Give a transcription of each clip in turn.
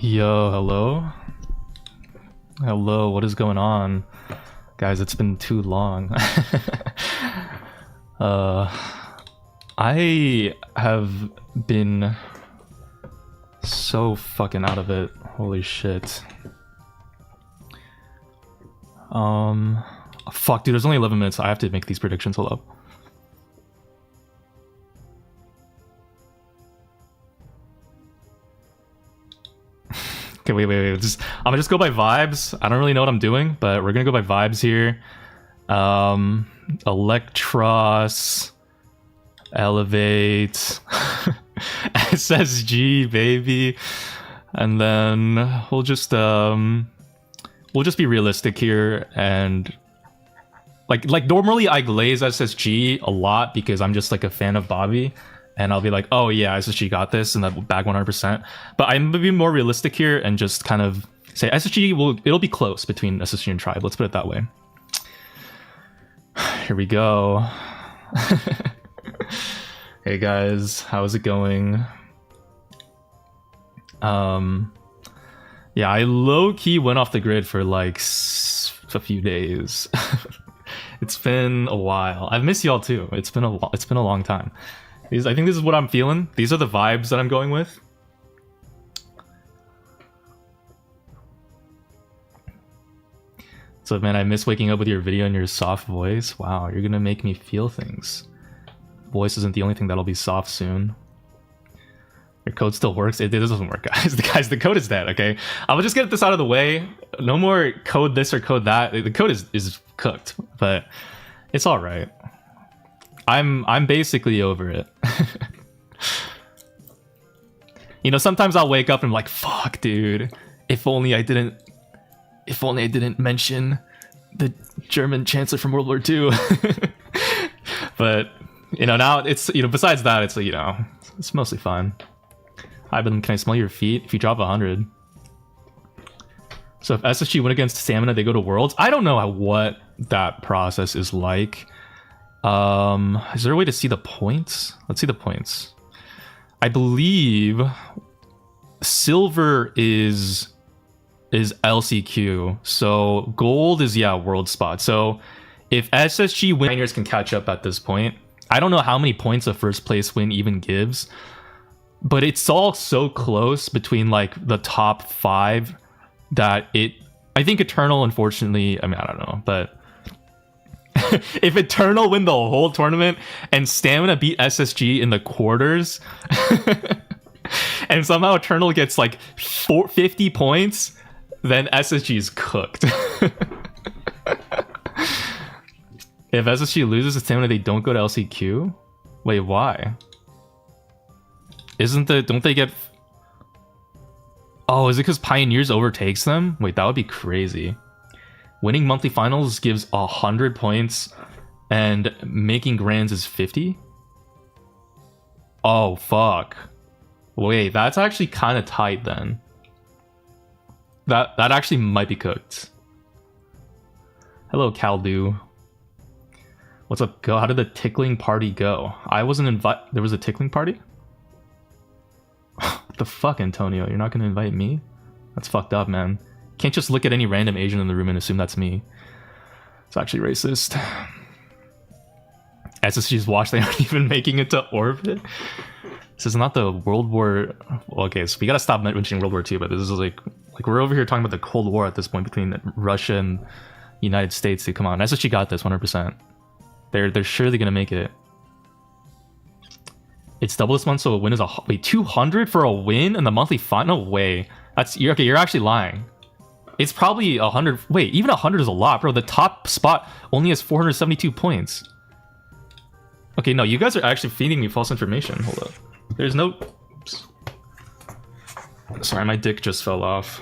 Yo, hello? Hello, what is going on? Guys, it's been too long. I have been so fucking out of it. Holy shit. Fuck, dude, there's only 11 minutes. I have to make these predictions. Hold up. Okay, wait. I'm gonna just go by vibes. I don't really know what I'm doing, but we're gonna go by vibes here. Electros, Elevate, SSG, baby, and then we'll just be realistic here and like normally I glaze SSG a lot because I'm just like a fan of Bobby. And I'll be like, oh yeah, SSG got this, and that bag 100%. But I'm gonna be more realistic here and just kind of say SSG it'll be close between SSG and Tribe. Let's put it that way. Here we go. Hey guys, how's it going? Yeah, I low-key went off the grid for like a few days. It's been a while. I've missed y'all too. It's been a long time. I think this is what I'm feeling. These are the vibes that I'm going with. So man, I miss waking up with your video and your soft voice. Wow, you're gonna make me feel things. Voice isn't the only thing that'll be soft soon. Your code still works. It doesn't work, guys. The code is dead, okay? I'll just get this out of the way. No more code this or code that. The code is cooked, but it's alright. I'm basically over it. You know, sometimes I'll wake up and I'm like, fuck, dude. If only I didn't mention the German Chancellor from World War II. But, you know, now it's, you know, besides that, it's, you know, it's mostly fun. Can I smell your feet? If you drop 100. So if SSG win against Stamina, they go to Worlds. I don't know what that process is like. Is there a way to see the points? Let's see the points. I believe silver is LCQ. So gold is, yeah, world spot. So if SSG winners can catch up at this point, I don't know how many points a first place win even gives, but it's all so close between like the top 5 that I think Eternal, unfortunately, I mean, I don't know, but if Eternal win the whole tournament and Stamina beat SSG in the quarters, and somehow Eternal gets like 50 points, then SSG is cooked. If SSG loses to Stamina, they don't go to LCQ? Wait, why? Don't they get... Oh, is it because Pioneers overtakes them? Wait, that would be crazy. Winning monthly finals gives 100 points, and making grands is 50? Oh, fuck. Wait, that's actually kind of tight then. That actually might be cooked. Hello, Caldu. What's up, go? How did the tickling party go? I wasn't invited. There was a tickling party? What the fuck, Antonio? You're not gonna invite me? That's fucked up, man. Can't just look at any random Asian in the room and assume that's me. It's actually racist. SSG's watch, they aren't even making it to orbit. This is not the World War... Okay, so we gotta stop mentioning World War II, but this is like we're over here talking about the Cold War at this point between Russia and United States. Dude, come on, SSG got this 100%. They're surely gonna make it. It's double this month, so a win is wait, 200 for a win in the monthly final? No way. Okay, you're actually lying. It's probably 100. Wait, even 100 is a lot, bro. The top spot only has 472 points. Okay, no, you guys are actually feeding me false information. Hold up. There's no... Oops. Sorry, my dick just fell off.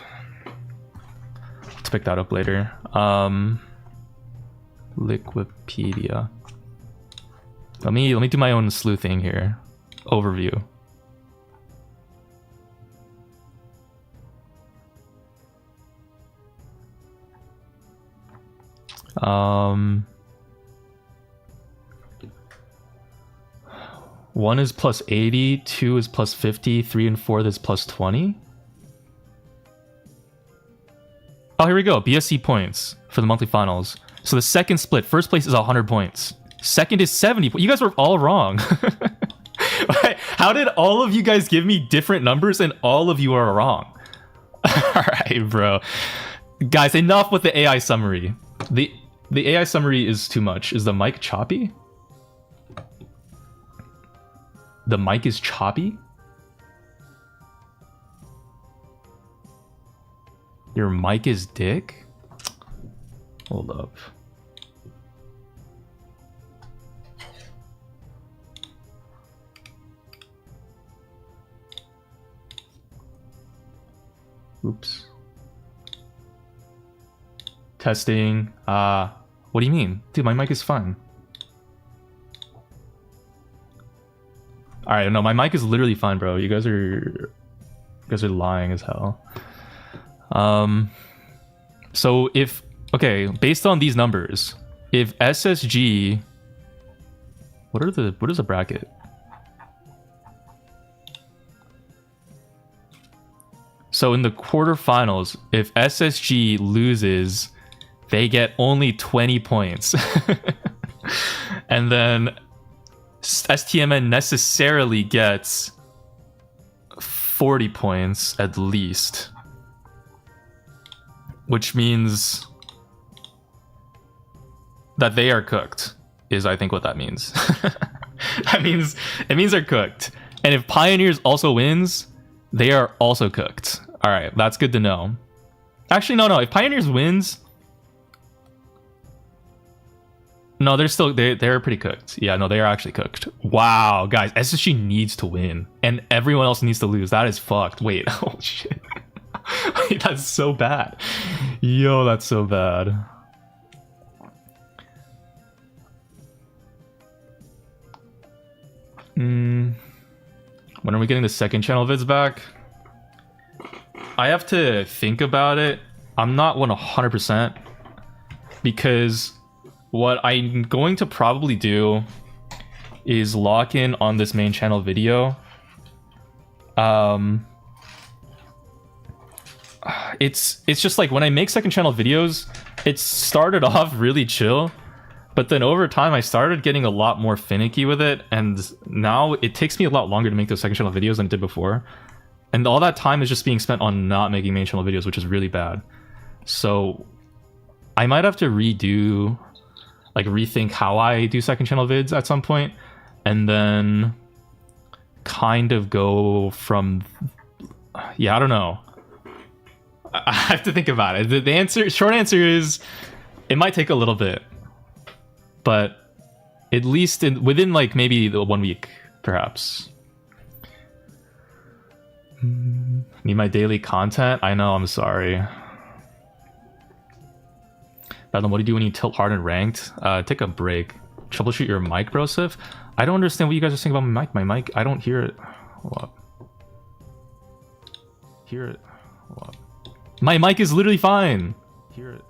Let's pick that up later. Liquipedia. Let me do my own sleuthing here. Overview. One is plus 80, 2 is plus 50, 3 and 4 is plus 20. Oh, here we go. BSC points for the monthly finals. So the second split, first place is 100 points. Second is 70 points. You guys were all wrong. How did all of you guys give me different numbers and all of you are wrong? All right, bro. Guys, enough with the AI summary. The AI summary is too much. Is the mic choppy? The mic is choppy? Your mic is dick? Hold up. Oops. Testing. What do you mean? Dude, my mic is fine. Alright, no, my mic is literally fine, bro. You guys are lying as hell. So if, okay, based on these numbers, if SSG, what is the bracket? So in the quarterfinals, if SSG loses, they get only 20 points. And then STMN necessarily gets 40 points at least. Which means that they are cooked, is I think what that means. It means they're cooked. And if Pioneers also wins, they are also cooked. All right, that's good to know. Actually, no. If Pioneers wins, no, they're pretty cooked. Yeah, no, they are actually cooked. Wow, guys, SSG needs to win, and everyone else needs to lose. That is fucked. Wait, oh shit. Wait, that's so bad. Yo, that's so bad. When are we getting the second channel vids back? I have to think about it. I'm not 100% because what I'm going to probably do is lock in on this main channel video. It's just like when I make second channel videos, it started off really chill, but then over time I started getting a lot more finicky with it, and now it takes me a lot longer to make those second channel videos than it did before. And all that time is just being spent on not making main channel videos, which is really bad. So I might have to rethink how I do second channel vids at some point, and then kind of go from, yeah, I don't know. I have to think about it. The short answer is it might take a little bit, but at least within like maybe the 1 week, perhaps. Need my daily content? I know, I'm sorry. Badlam, what do you do when you tilt hard and ranked? Take a break. Troubleshoot your mic, brosif? I don't understand what you guys are saying about my mic. My mic, I don't hear it. Hold up. Hear it. Hold up. My mic is literally fine. Hear it.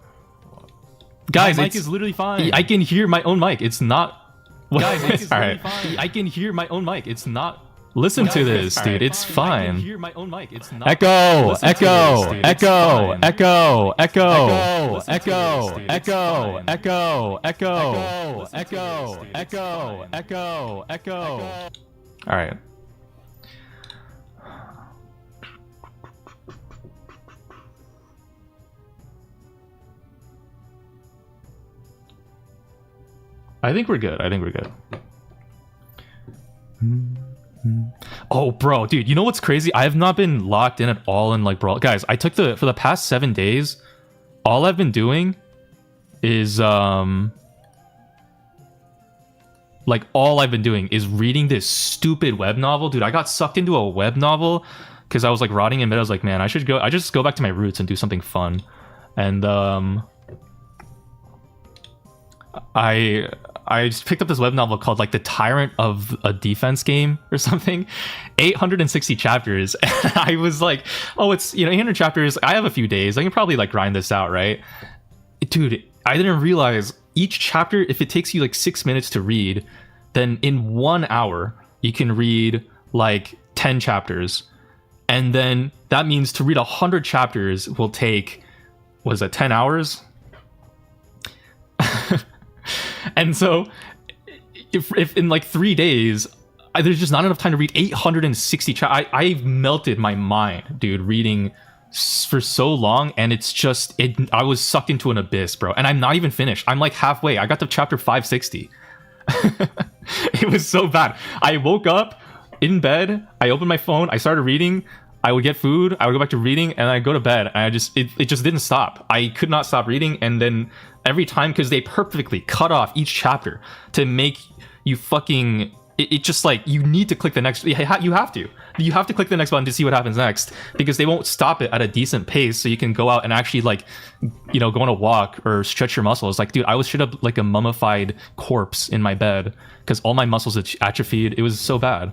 Guys, my mic is literally fine. I can hear my own mic. It's not. Guys, mic is literally fine. I can hear my own mic. It's not. Listen to this, dude. It's fine. I can hear my own mic. It's not. Echo, echo, echo, echo, echo, echo, echo, echo, echo, echo, echo, echo, echo. All right. I think we're good. Oh, bro, dude, you know what's crazy? I have not been locked in at all in like Brawl. Guys, I took for the past 7 days, all I've been doing is reading this stupid web novel. Dude, I got sucked into a web novel because I was like rotting in bed. I was like, man, I just go back to my roots and do something fun. And I just picked up this web novel called like The Tyrant of a Defense Game or something. 860 chapters. And I was like, oh, it's, 800 chapters. I have a few days. I can probably like grind this out, right? Dude, I didn't realize each chapter, if it takes you like 6 minutes to read, then in 1 hour, you can read like 10 chapters. And then that means to read 100 chapters will take was it 10 hours? And so if in like 3 days there's just not enough time to read 860 chapters. I've melted my mind, dude, reading for so long, and it's just I was sucked into an abyss, bro, and I'm not even finished. I'm like halfway. I got to chapter 560. It was so bad. I woke up in bed, I opened my phone, I started reading, I would get food, I would go back to reading, and I go to bed, and it just didn't stop. I could not stop reading, and then every time, because they perfectly cut off each chapter to make you fucking it just like you need to click the next. You have to click the next button to see what happens next, because they won't stop it at a decent pace, so you can go out and actually, like, you know, go on a walk or stretch your muscles. Like, dude, I was straight up like a mummified corpse in my bed because all my muscles atrophied. It was so bad.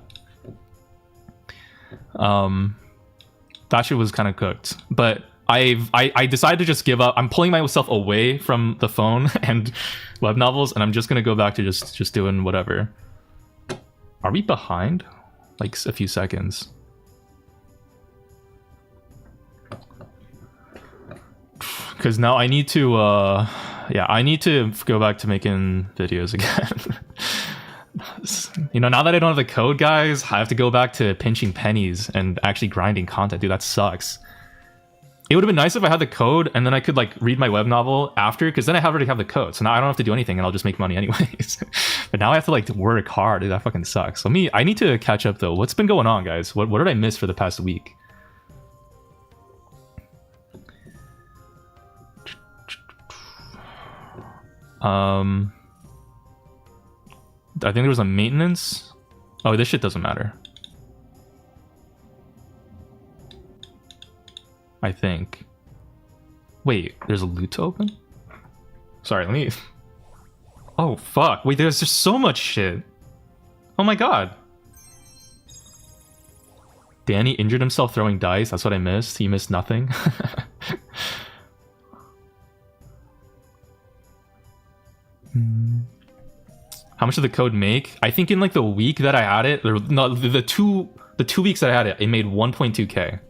That shit was kind of cooked, but I decided to just give up. I'm pulling myself away from the phone and web novels, and I'm just gonna go back to just doing whatever. Are we behind? Like a few seconds. Because now I need to, yeah, I need to go back to making videos again. You know, now that I don't have the code, guys, I have to go back to pinching pennies and actually grinding content. Dude, that sucks. It would have been nice if I had the code and then I could, like, read my web novel after, because then I already have the code. So now I don't have to do anything and I'll just make money anyways. But now I have to, like, work hard. Dude, that fucking sucks. So I need to catch up, though. What's been going on, guys? What did I miss for the past week? I think there was a maintenance. Oh, this shit doesn't matter. I think. Wait, there's a loot to open? Sorry, let me... Oh, fuck. Wait, there's just so much shit. Oh my god. Danny injured himself throwing dice. That's what I missed. He missed nothing. How much did the code make? I think in like the week that I had it, no, the two weeks that I had it, it made 1.2k.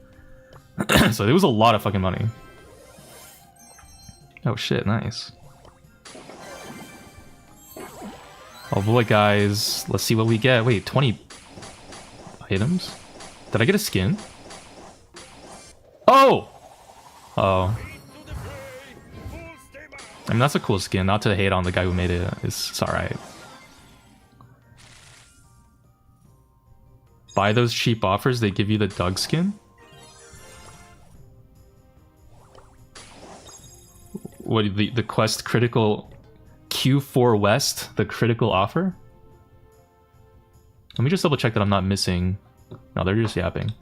So it was a lot of fucking money. Oh shit, nice. Oh boy, guys, let's see what we get. Wait, 20 items? Did I get a skin? Oh! Oh. I mean, that's a cool skin. Not to hate on the guy who made it. It's alright. Buy those cheap offers, they give you the Doug skin? What, the quest critical Q4 West, the critical offer? Let me just double check that I'm not missing. No, they're just yapping.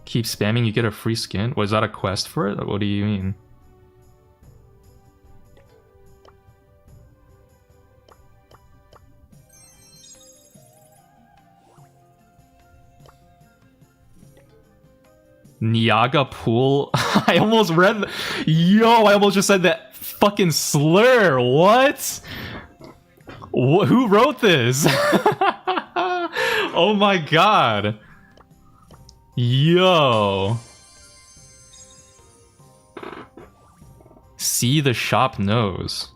Keep spamming, you get a free skin? Was that a quest for it? What do you mean? Niaga Pool. I almost read. Yo, I almost just said that fucking slur. What? Who wrote this? Oh my god. Yo. See, the shop knows.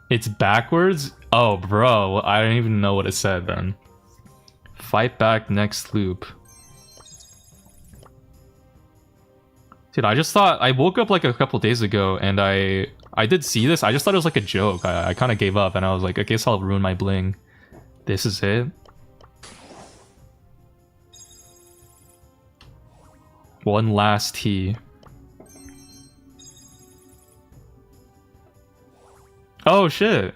It's backwards? Oh, bro. I don't even know what it said then. Fight back next loop. Dude, I just thought... I woke up like a couple days ago and I did see this. I just thought it was like a joke. I kind of gave up and I was like, I guess I'll ruin my bling. This is it. One last tea. Oh, shit.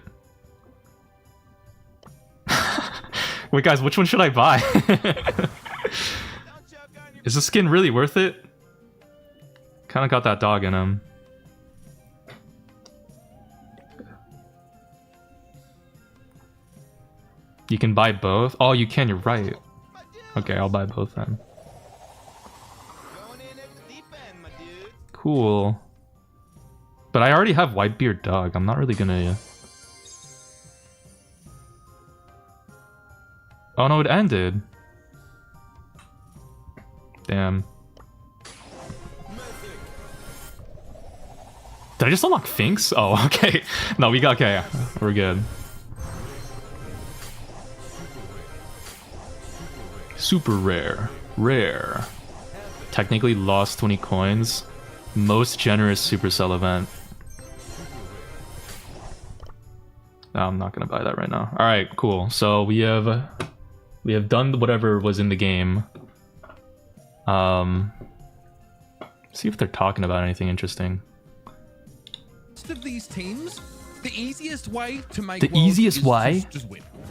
Wait, guys, which one should I buy? Is the skin really worth it? Kind of got that dog in him. You can buy both? Oh, you can, you're right. Okay, I'll buy both then. Cool. But I already have Whitebeard Dog. I'm not really gonna... Oh no, it ended. Damn. Did I just unlock Finks? Oh, okay. No, we got... Okay, we're good. Super rare. Rare. Technically lost 20 coins. Most generous Supercell event. No, I'm not gonna buy that right now. Alright, cool. So we have done whatever was in the game. See if they're talking about anything interesting. Of these teams, the easiest way to make the easiest way just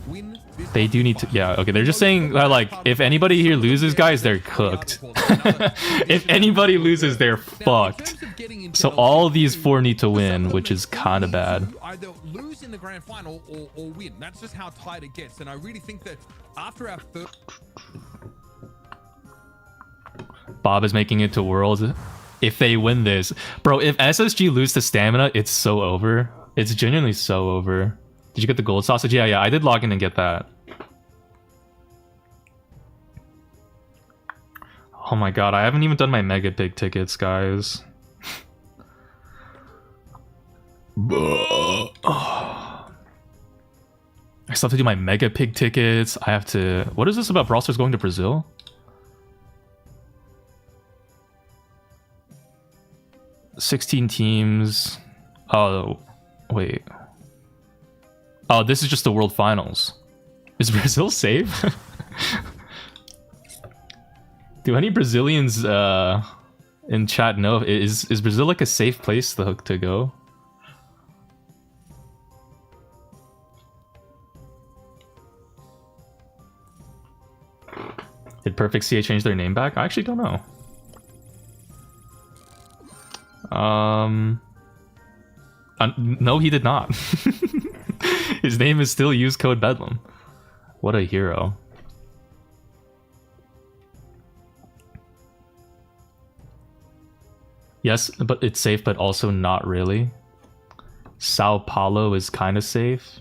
win they do need to, yeah, okay, they're just saying that, like, if anybody here loses, guys, they're cooked. If anybody loses, they're fucked. So all these 4 need to win, which is kind of bad. Either lose in the grand final or win. That's just how tight it gets. And I really think that after our first... Bob is making it to Worlds. If they win this, bro, if SSG lose to Stamina, it's so over. It's genuinely so over. Did you get the gold sausage? Yeah, I did log in and get that. Oh my god, I haven't even done my Mega Pig tickets, guys. I still have to do my Mega Pig tickets. I have to... What is this about Brawl Stars going to Brazil? $16 teams. Oh, wait. Oh, this is just the World Finals. Is Brazil safe? Do any Brazilians in chat know? Is Brazil like a safe place to go? Did Perfect CA change their name back? I actually don't know. No, he did not. His name is still use code Bedlam. What a hero. Yes, but it's safe, but also not really. Sao Paulo is kind of safe.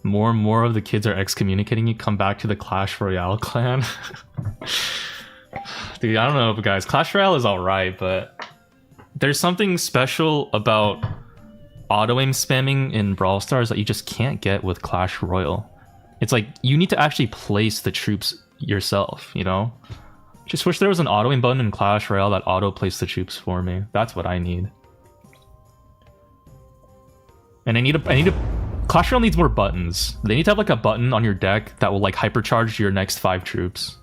More and more of the kids are excommunicating you. Come back to the Clash Royale clan. Dude, I don't know, guys. Clash Royale is alright, but there's something special about auto-aim spamming in Brawl Stars that you just can't get with Clash Royale. It's like, you need to actually place the troops yourself, you know? Just wish there was an auto-aim button in Clash Royale that auto-placed the troops for me. That's what I need. And I need a Clash Royale needs more buttons. They need to have like a button on your deck that will like hypercharge your next 5 troops.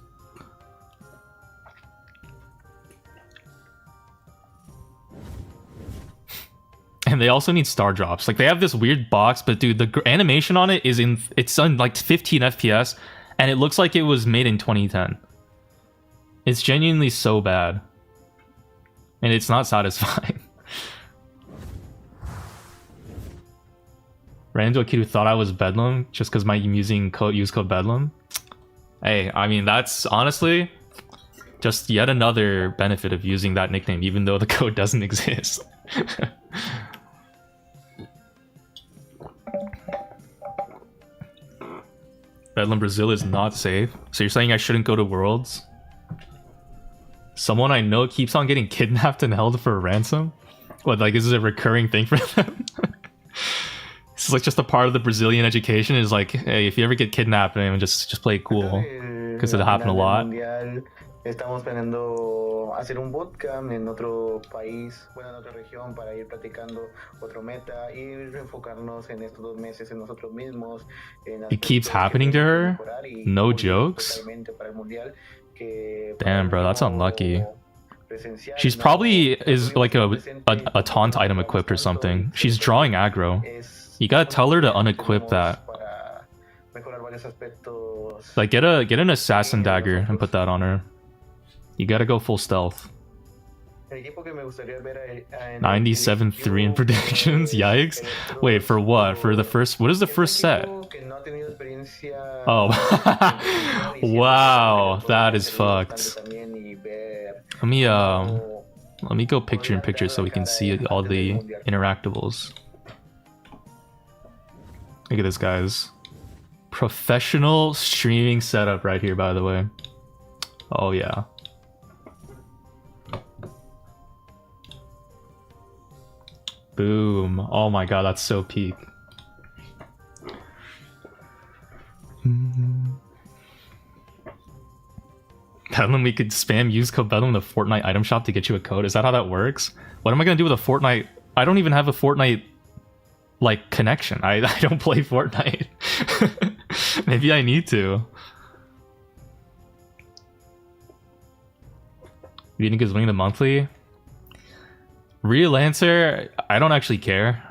And they also need star drops. Like, they have this weird box, but dude, the animation on it is it's on like 15 FPS, and it looks like it was made in 2010. It's genuinely so bad. And it's not satisfying. Ran into a kid who thought I was Bedlam just because I'm using use code Bedlam. Hey, I mean, that's honestly just yet another benefit of using that nickname, even though the code doesn't exist. Bedlam Brazil is not safe. So you're saying I shouldn't go to Worlds? Someone I know keeps on getting kidnapped and held for ransom? What, like, is this a recurring thing for them? This is like just a part of the Brazilian education, is like, hey, if you ever get kidnapped, just play it cool. Because it happened a lot. Estamos planeando hacer un bootcamp en otro país, bueno, en otra región, para ir practicando otro meta y enfocarnos en estos 2 meses en nosotros mismos. It keeps happening to her? No jokes? Damn, bro, that's unlucky. She's probably is like a taunt item equipped or something. She's drawing aggro. You gotta tell her to unequip that. Like, get an assassin dagger and put that on her. You gotta go full stealth. 97-3 in predictions? Yikes. Wait, for what? For the first... What is the first set? Oh. Wow, that is fucked. Let me go picture in picture so we can see all the interactables. Look at this, guys. Professional streaming setup right here, by the way. Oh, yeah. Boom. Oh my god, that's so peak. Bedlam, we could spam use code Bedlam in the Fortnite item shop to get you a code. Is that how that works? What am I gonna do with a Fortnite? I don't even have a Fortnite like connection. I don't play Fortnite. Maybe I need to. Reading is winning the monthly. Real answer, I don't actually care.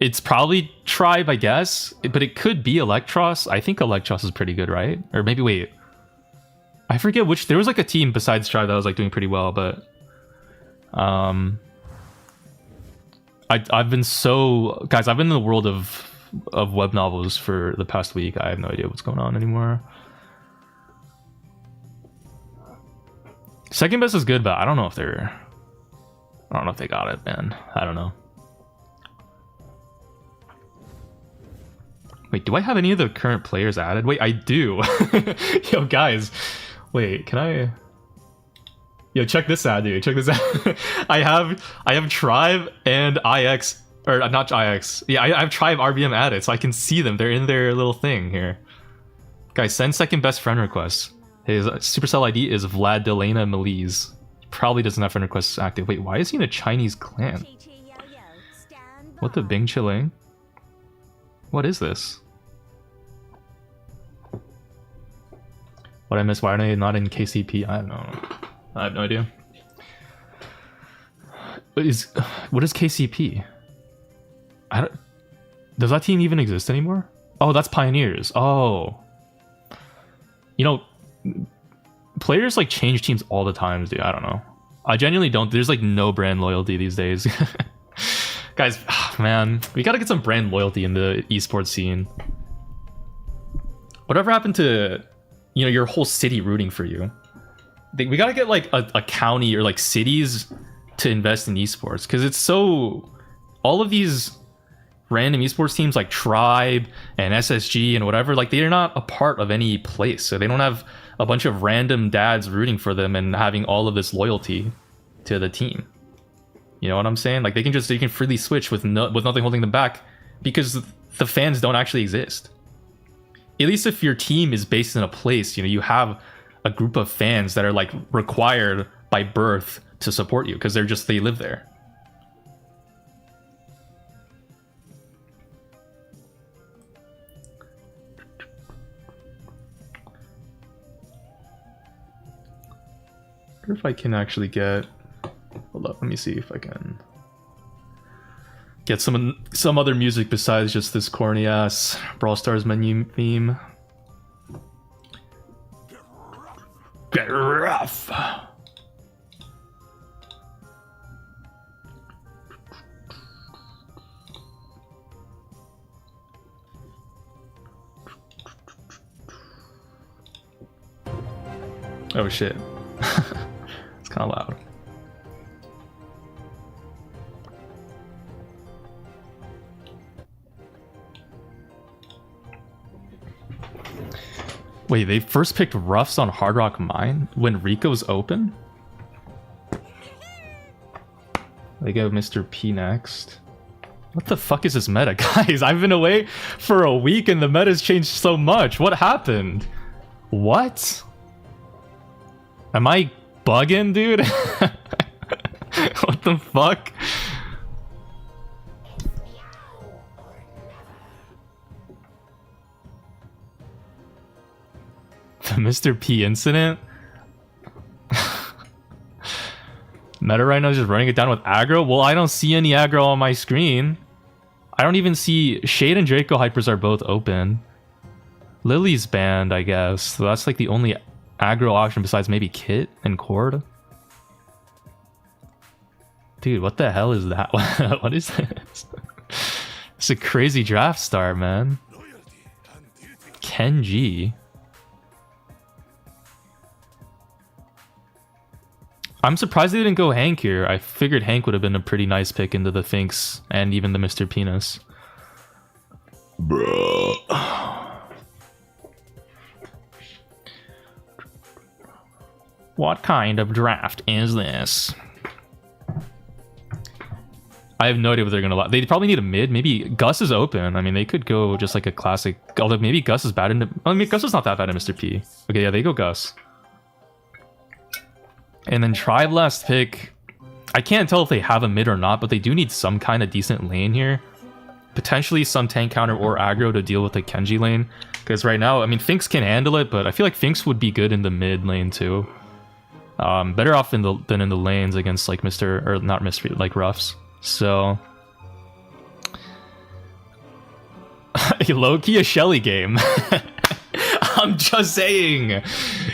It's probably Tribe, I guess, but it could be Electros. I think Electros is pretty good, right? Or maybe wait. I forget which. There was like a team besides Tribe that was like doing pretty well, but I've been so guys. I've been in the world of web novels for the past week. I have no idea what's going on anymore. Second best is good, but I don't know if they're. I don't know if they got it, man. I don't know. Wait, do I have any of the current players added? Wait, I do. Yo, guys. Wait, can I... Yo, check this out, dude. Check this out. I have Tribe and IX... Or, not IX. Yeah, I have Tribe RBM added, so I can see them. They're in their little thing here. Guys, send second best friend request. His Supercell ID is Vlad Delana Melise. Probably doesn't have friend requests active. Wait, why is he in a Chinese clan? What the Bing Chiling? What is this? What I missed? Why are they not in KCP? I don't know. I have no idea. What is KCP? Does that team even exist anymore? Oh, that's Pioneers. Oh. You know, players like change teams all the time, dude. I don't know. I genuinely don't. There's like no brand loyalty these days. Guys, man, we gotta get some brand loyalty in the esports scene. Whatever happened to, you know, your whole city rooting for you? We gotta get like a county or like cities to invest in esports, because it's so... All of these random esports teams like Tribe and SSG and whatever, like they're not a part of any place, so they don't have a bunch of random dads rooting for them and having all of this loyalty to the team. You know what I'm saying? Like they can freely switch with nothing holding them back, because the fans don't actually exist. At least if your team is based in a place, you know, you have a group of fans that are like required by birth to support you because they live there. I wonder if I can actually get... Hold up, let me see if I can get some other music besides just this corny ass Brawl Stars menu theme. Get rough. Oh shit. It's kind of loud. Wait, they first picked Ruffs on Hard Rock Mine when Rico's open? They go Mr. P next. What the fuck is this meta? Guys, I've been away for a week and the meta's changed so much. What happened? What? Am I bugging, dude? What the fuck? The Mr. P incident? Meta right now is just running it down with aggro? Well, I don't see any aggro on my screen. I don't even see... Shade and Draco Hypers are both open. Lily's banned, I guess. So that's like the only aggro option besides maybe Kit and Cord. Dude, what the hell is that? What is this? It's a crazy draft start, man. Kenji. I'm surprised they didn't go Hank here. I figured Hank would have been a pretty nice pick into the Finks and even the Mr. Penis. Bro. What kind of draft is this? I have no idea what they're gonna. They probably need a mid. Maybe Gus is open. I mean, they could go just like a classic. Although maybe Gus is bad in. I mean, Gus is not that bad in Mr. P. Okay, yeah, they go Gus. And then Tribe last pick. I can't tell if they have a mid or not, but they do need some kind of decent lane here. Potentially some tank counter or aggro to deal with the Kenji lane. Because right now, I mean, Finks can handle it, but I feel like Finks would be good in the mid lane too. Better off than in the lanes against like Mr. or not Mr. like Ruffs. So low-key a Shelly game. I'm just saying,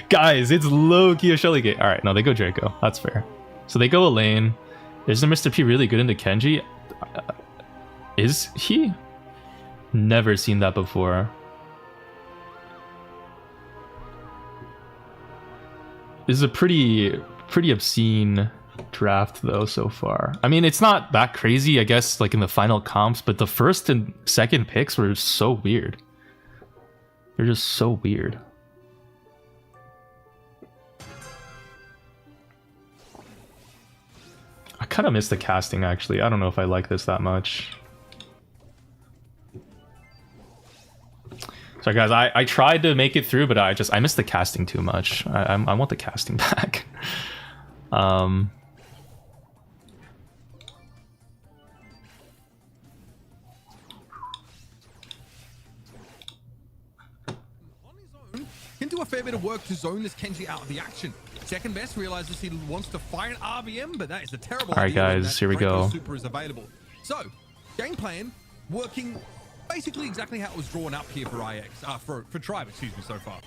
guys, it's low-key a Shelly game. All right, no, they go Draco. That's fair. So they go a lane. Isn't Mr. P really good into Kenji? Is he? Never seen that before. This is a pretty obscene draft though so far. I mean, it's not that crazy, I guess, like in the final comps, but the first and second picks were so weird. They're just so weird. I kind of miss the casting actually. I don't know if I like this that much. Sorry guys, I tried to make it through, but I missed the casting too much. I want the casting back. Can do a fair bit of work to zone this Kenji out of the action. Second best realizes he wants to fire an RBM, but that is a terrible idea. All right, guys, here we go. Super is available. So, game plan working basically exactly how it was drawn up here for IX, for Tribe, excuse me, so far.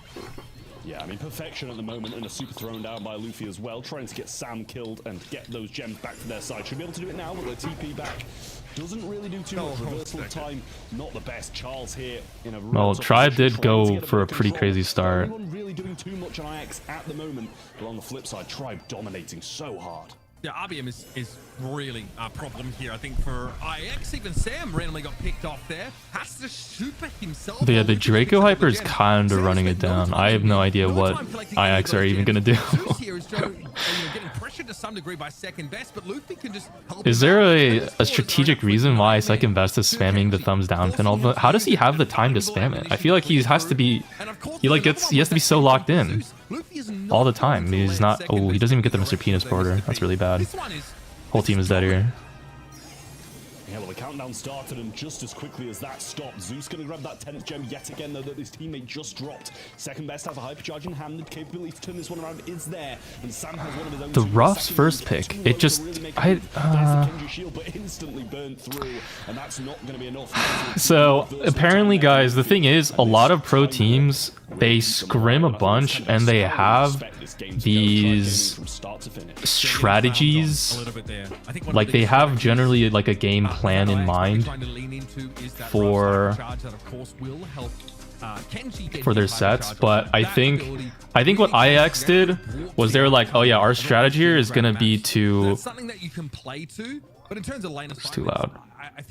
Yeah, I mean, perfection at the moment, and a super thrown down by Luffy as well, trying to get Sam killed and get those gems back to their side. Should be able to do it now with the TP back. Doesn't really do too much. Reversal of time, not the best. Charles here in a well, Tribe did go for a pretty crazy start. No one really doing too much on IX at the moment, but on the flip side, Tribe dominating so hard. Yeah, RBM is really a problem here, I think, for IX. Even Sam randomly got picked off there. Has to super himself. But yeah, the Draco Hyper is kind of running it down. I have no idea what IX are even going to do. Is there a strategic reason why second best is spamming the thumbs down pin? Although, how does he have the time to spam it? I feel like he has to be, he has to be so locked in all the time. He's not. Oh, he doesn't even get the Mr. Penis border. That's really bad. Whole team is dead here. Yeah, well, the countdown started, and just as quickly as that stopped, Zeus gonna grab that 10th gem yet again, though, that his teammate just dropped. Second best has a hypercharge in hand, the capability to turn this one around is there, and Sam has one of his own. The Ruff's first pick, it just, So apparently, guys, the thing is, a lot of pro teams, they scrim a bunch and they have these strategies, like they have generally like a game plan in mind for their sets. But I think what IX did was they were like, oh yeah, our strategy here is gonna be to, it's too loud.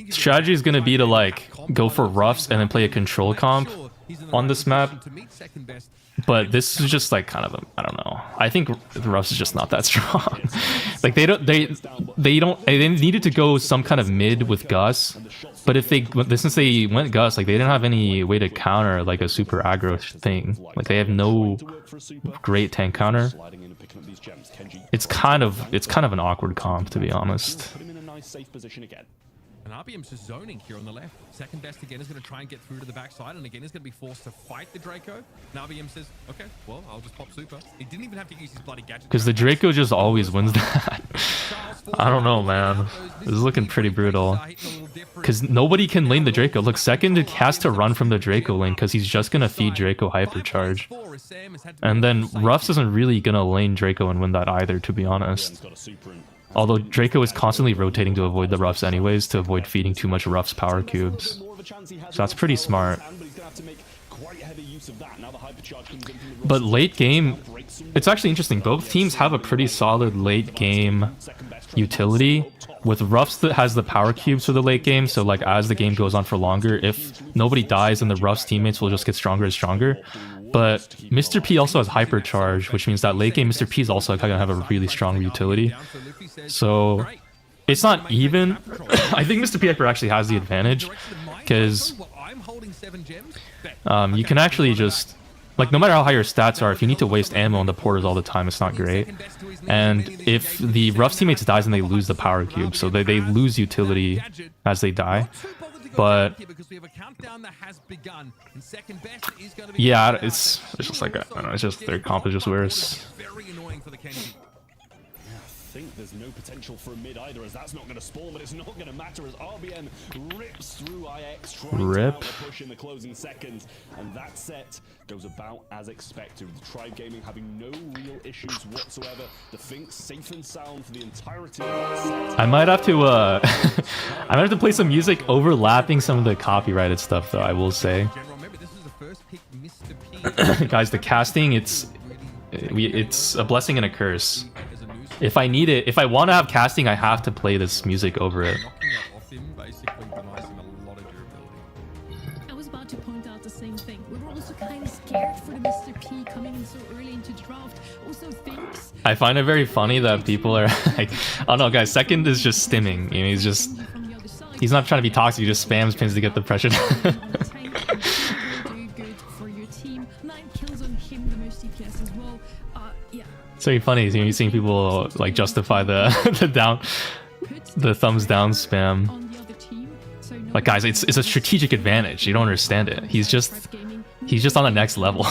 Strategy is gonna be to like go for Ruffs and then play a control comp on this map. But this is just like kind of a, I don't know. I think the Ruffs is just not that strong. Like they needed to go some kind of mid with Gus. But if since they went Gus, like they didn't have any way to counter like a super aggro thing. Like they have no great tank counter. It's kind of an awkward comp, to be honest. And RBM's just zoning here on the left. Second best again is going to try and get through to the backside, and again is going to be forced to fight the Draco. And RBM says, okay, well, I'll just pop super. He didn't even have to use his bloody gadget. Because the Draco just always wins that. I don't know, man. This is looking pretty brutal. Because nobody can lane the Draco. Look, second has to run from the Draco lane because he's just going to feed Draco hypercharge. And then Ruffs isn't really going to lane Draco and win that either, to be honest. Although Draco is constantly rotating to avoid the Ruffs anyways, to avoid feeding too much Ruffs power cubes. So that's pretty smart. But late game, it's actually interesting. Both teams have a pretty solid late game utility. With Ruffs that has the power cubes for the late game, so like as the game goes on for longer, if nobody dies, then the Ruffs teammates will just get stronger and stronger. But Mr. P also has hypercharge, which means that late game Mr. P is also gonna have a really strong utility. So it's not even. I think Mr. P Hyper actually has the advantage because you can actually just, like, no matter how high your stats are, if you need to waste ammo on the porters all the time, it's not great. And if the Ruffs teammates dies, then they lose the power cube, so they lose utility as they die. But yeah, it's just like, I don't know, it's just their comp is just worse. I think there's no potential for a mid either, as that's not going to spawn, but it's not going to matter as RBM rips through IX, trying to mount a push in the closing seconds, and that set goes about as expected, with Tribe Gaming having no real issues whatsoever. The Finks safe and sound for the entirety of that set. I might have to I might have to play some music overlapping some of the copyrighted stuff, though, I will say. Guys, the casting, it's a blessing and a curse. If I need it, if I want to have casting, I have to play this music over it. I was about to point out the same thing. We were also kind of scared for the Mr. P coming in so early into the draft. Also thinks. I find it very funny that people are like, oh no, guys, second is just stimming. You know, he's not trying to be toxic. He just spams pins to get the pressure. It's very funny seeing people like justify the the thumbs down spam. Like, guys, it's a strategic advantage. You don't understand it. He's just on the next level.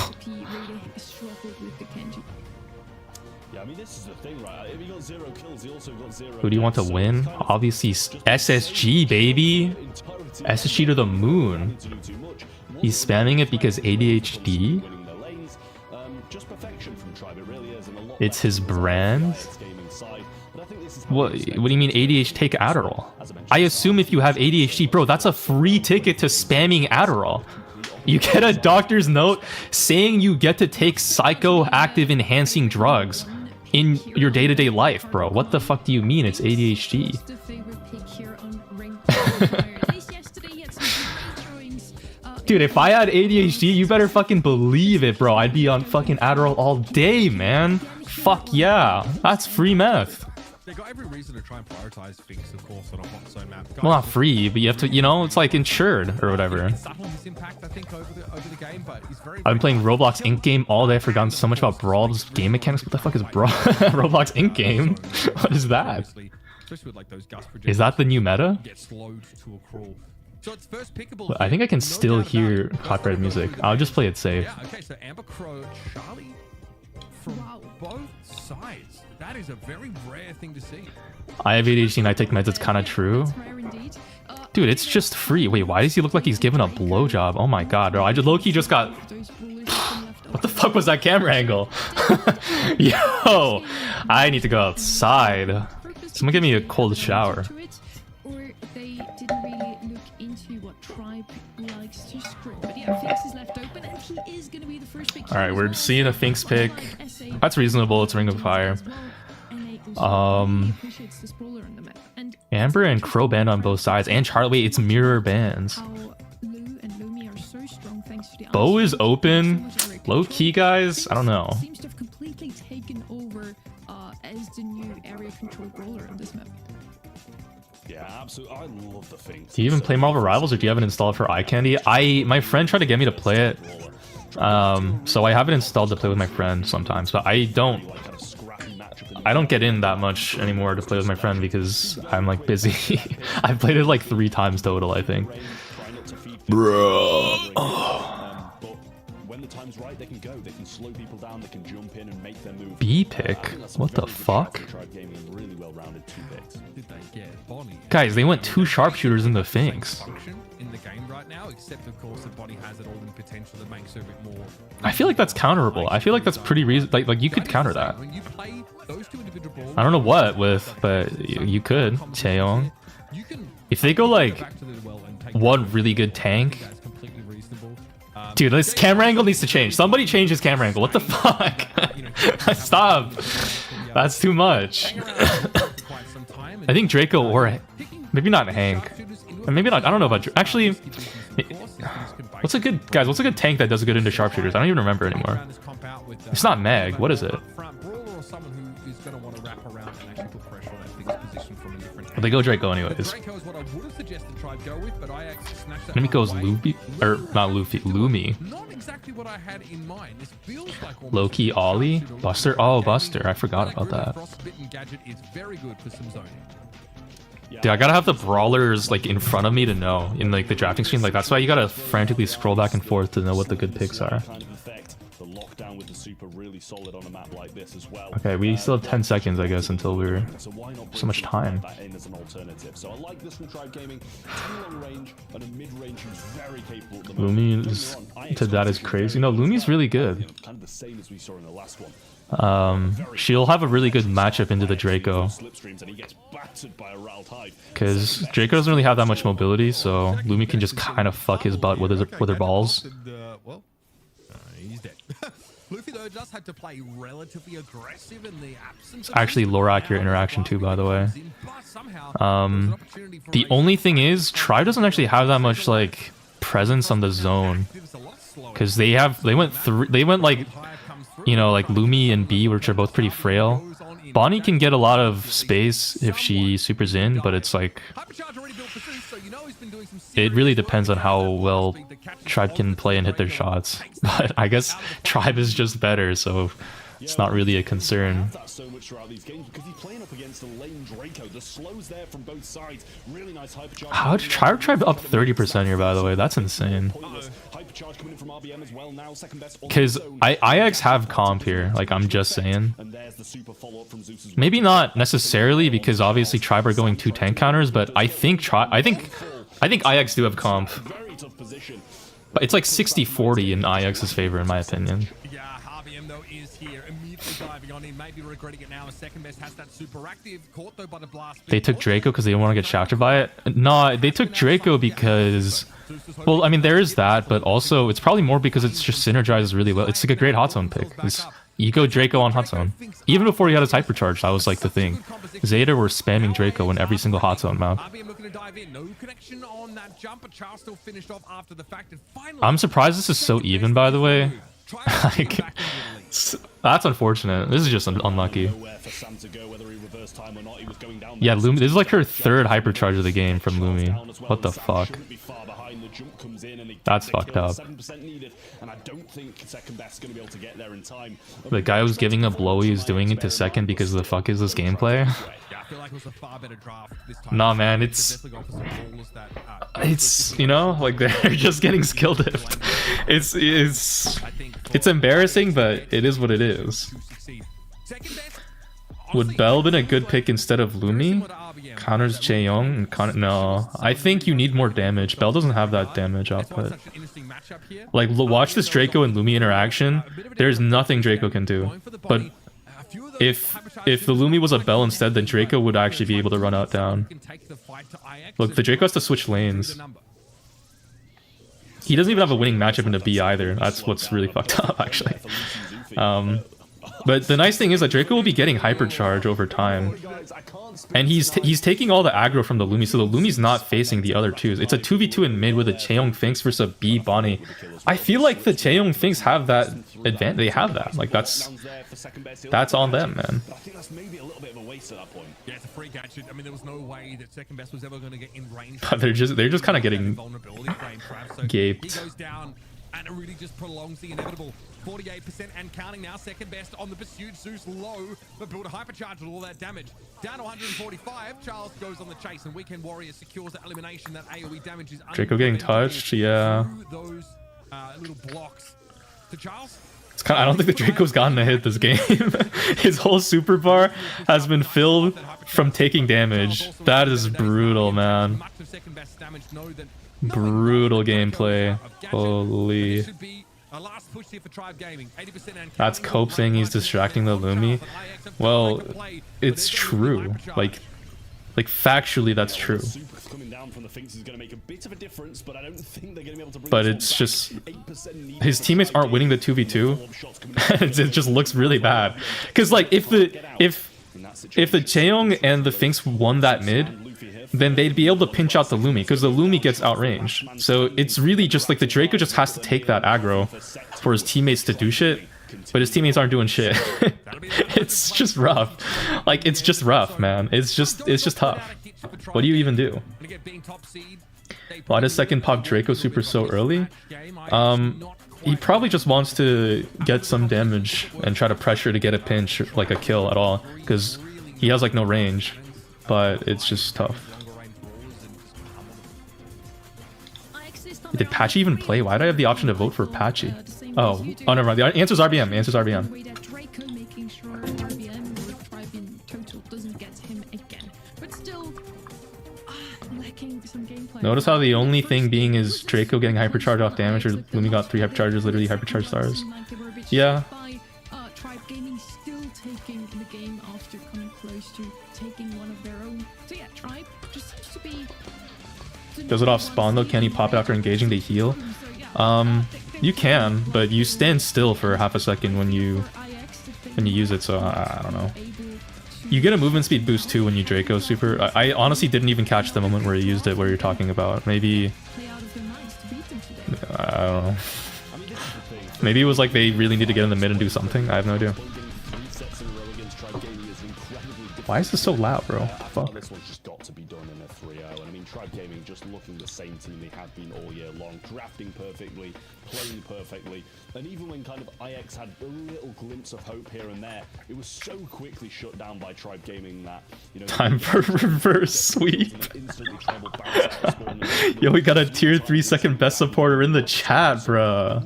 Yeah, I mean, this is the thing, right? If he got 0 kills, he also got 0. Who do you want to win? Obviously SSG, baby. SSG to the moon. He's spamming it because ADHD. It's his brand. What do you mean ADHD? Take Adderall. I assume if you have ADHD, bro, that's a free ticket to spamming Adderall. You get a doctor's note saying you get to take psychoactive enhancing drugs in your day-to-day life, bro. What the fuck do you mean it's ADHD? Dude, if I had ADHD, you better fucking believe it, bro. I'd be on fucking Adderall all day, man. Fuck yeah. That's free meth. They got every reason to try and prioritize Finks, of course, on a hot zone map. Well, not free, but you have to, you know, it's like insured or whatever. Impact, I think, over the game, but he's very I've been playing Roblox Ink Game all day. I've forgotten so much about Brawl's game mechanics. What the fuck is Roblox Ink Game? What is that? Is that the new meta? So it's first pickable. I think I can still hear copyrighted music. I'll just play it safe. Yeah, okay, so Amber Crow, Charlie from both sides. That is a very rare thing to see. I have ADHD and I take meds. It's kind of true. Dude, it's just free. Wait, why does he look like he's giving a blowjob? Oh my god, bro. I just low-key just got... What the fuck was that camera angle? Yo, I need to go outside. Someone give me a cold shower. Alright, we're seeing a Finks pick. That's reasonable, it's Ring of Fire. Amber and Crow banned on both sides, and Charlie. Wait, it's mirror bans. Bow is open. Low key, guys. I don't know. Yeah, absolutely. I love the Finks. Do you even play Marvel Rivals, or do you have it installed for eye candy? My friend tried to get me to play it. So I have it installed to play with my friend sometimes, but I don't get in that much anymore to play with my friend because I'm like busy. I've played it like 3 times total, I think. Bro. But when the time's right, they can go. They can slow people down. They can jump in and make their move. B pick? What the fuck? Guys, they went 2 sharpshooters in the Finks. In the game right now, except of course the body has it all in potential that makes it a bit more. I feel like that's counterable. I feel like that's pretty like you could counter that. I don't know what with, but you could. Taeyong. If they go like one really good tank, Dude, this camera angle needs to change. Somebody change his camera angle. What the fuck? Stop. That's too much. I think Draco or maybe not Hank. Or maybe not. I don't know about. Actually, what's a good tank that does good into sharpshooters? I don't even remember anymore. It's not Meg. What is it? Well, they go Draco anyways. Maybe goes Luffy or not Luffy, Lumi. Low-key Ollie? Buster? Oh, Buster. I forgot about that. Dude, I gotta have the brawlers like in front of me to know in like the drafting screen. Like that's why you gotta frantically scroll back and forth to know what the good picks are. Okay, we still have 10 seconds, I guess, until we're so much time. Lumi to that is crazy. No, Lumi's really good. She'll have a really good matchup into the Draco. Because Draco doesn't really have that much mobility, so Lumi can just kind of fuck his butt with her balls. He's dead. Luffy though just had to play relatively aggressive in the absence of actually lore accurate interaction too, by the way. The only thing is Tribe doesn't actually have that much like presence on the zone, because they went like, you know, like Lumi and B, which are both pretty frail. Bonnie can get a lot of space if she supers in, but it's like it really depends on how well Tribe can play and hit their shots. But I guess Tribe is just better, so it's not really a concern. How did Tribe up 30% here, by the way? That's insane. Because IX have comp here, like I'm just saying. Maybe not necessarily, because obviously Tribe are going 2 tank counters, but I think IX do have comp. But it's like 60-40 in IX's favor, in my opinion. They took Draco because they didn't want to get shafted by it? No, they took Draco because... Well, I mean, there is that, but also it's probably more because it's just synergizes really well. It's like a great hot zone pick. You go Draco on hot zone. Even before he had his hypercharge, that was like the thing. Zeta were spamming Draco in every single hot zone map. I'm surprised this is so even, by the way. Like, that's unfortunate. This is just unlucky. Yeah, Lumi. This is like her 3rd hypercharge of the game from Lumi. What the fuck? That's fucked up. The guy who's giving a blowy is doing it to second because the fuck is this gameplay? Nah, man, it's you know, like they're just getting skill dipped. It's embarrassing, but it is what it is. Would Bell been a good pick instead of Lumi? Counters Chaeyoung and no, I think you need more damage. Bell doesn't have that damage output. Like, watch this Draco and Lumi interaction. There's nothing Draco can do. But if the Lumi was a Bell instead, then Draco would actually be able to run out down. Look, the Draco has to switch lanes. He doesn't even have a winning matchup into B either. That's what's really fucked up, actually. But the nice thing is that Draco will be getting hypercharge over time. And he's taking all the aggro from the Lumi, so the Lumi's not facing the other twos. It's a 2v2 in mid with a Chaeyoung Finks versus a B Bonnie. I feel like the Chaeyoung Finks have that advantage. They have that. Like, that's on them, man. Yeah, it's a free gadget. I mean, there was no way that second best was ever going to get in range. But they're just kind of getting gaped. He goes down, and it really just prolongs the inevitable. 48% and counting now. Second best on the pursuit. Zeus low, but built a hypercharge with all that damage. Down to 145. Charles goes on the chase, and Weekend Warrior secures the elimination. That AoE damage is Draco getting touched, yeah. Those little blocks to Charles. It's kind of, I don't think the Draco's gotten a hit this game. His whole super bar has been filled from taking damage. That is brutal, man. Brutal gameplay. Holy. That's Cope saying he's distracting the Lumi. Well, it's true. Like Like factually, that's true. Super coming down from the Finks is going to make a bit of a difference, but I don't think they're going to be able to bring But this it's one just back. 8% need his for teammates aren't Tribe winning the Gaming. 2v2. It just looks really bad. Because like if the Cheong and the Finks won that mid, then they'd be able to pinch out the Lumi, because the Lumi gets outranged. So it's really just like the Draco just has to take that aggro for his teammates to do shit, but his teammates aren't doing shit. It's just rough. Like, it's just rough, man. It's just tough. What do you even do? Why does second pop Draco super so early? He probably just wants to get some damage and try to pressure to get a pinch, like a kill at all, because he has like no range, but it's just tough. Did Patchy even play? Why did I have the option to vote for Patchy? Oh, never mind. The answer's RBM. The answer's RBM. Notice how the only thing being is Draco getting hypercharge off damage, or Lumi got 3 hypercharges, literally hypercharge stars. Yeah. Tribe Gaming still taking the game after coming close to taking one of their own. So yeah, Tribe just seems to be... Does it off spawn though? Can you pop it after engaging to heal? You can, but you stand still for half a second when you use it, so I don't know. You get a movement speed boost too when you Draco super. I honestly didn't even catch the moment where you used it, where you're talking about. Maybe... I don't know. Maybe it was like they really need to get in the mid and do something. I have no idea. Why is this so loud, bro? Fuck. This one's just got to be done in a 3-0. And I mean, Tribe Gaming just looking the same team they have been all year long, drafting perfectly, playing perfectly. And even when kind of IX had a little glimpse of hope here and there, it was so quickly shut down by Tribe Gaming that, you know, time for reverse sweep. Yo, we got a tier 3 second best supporter in the chat, bro.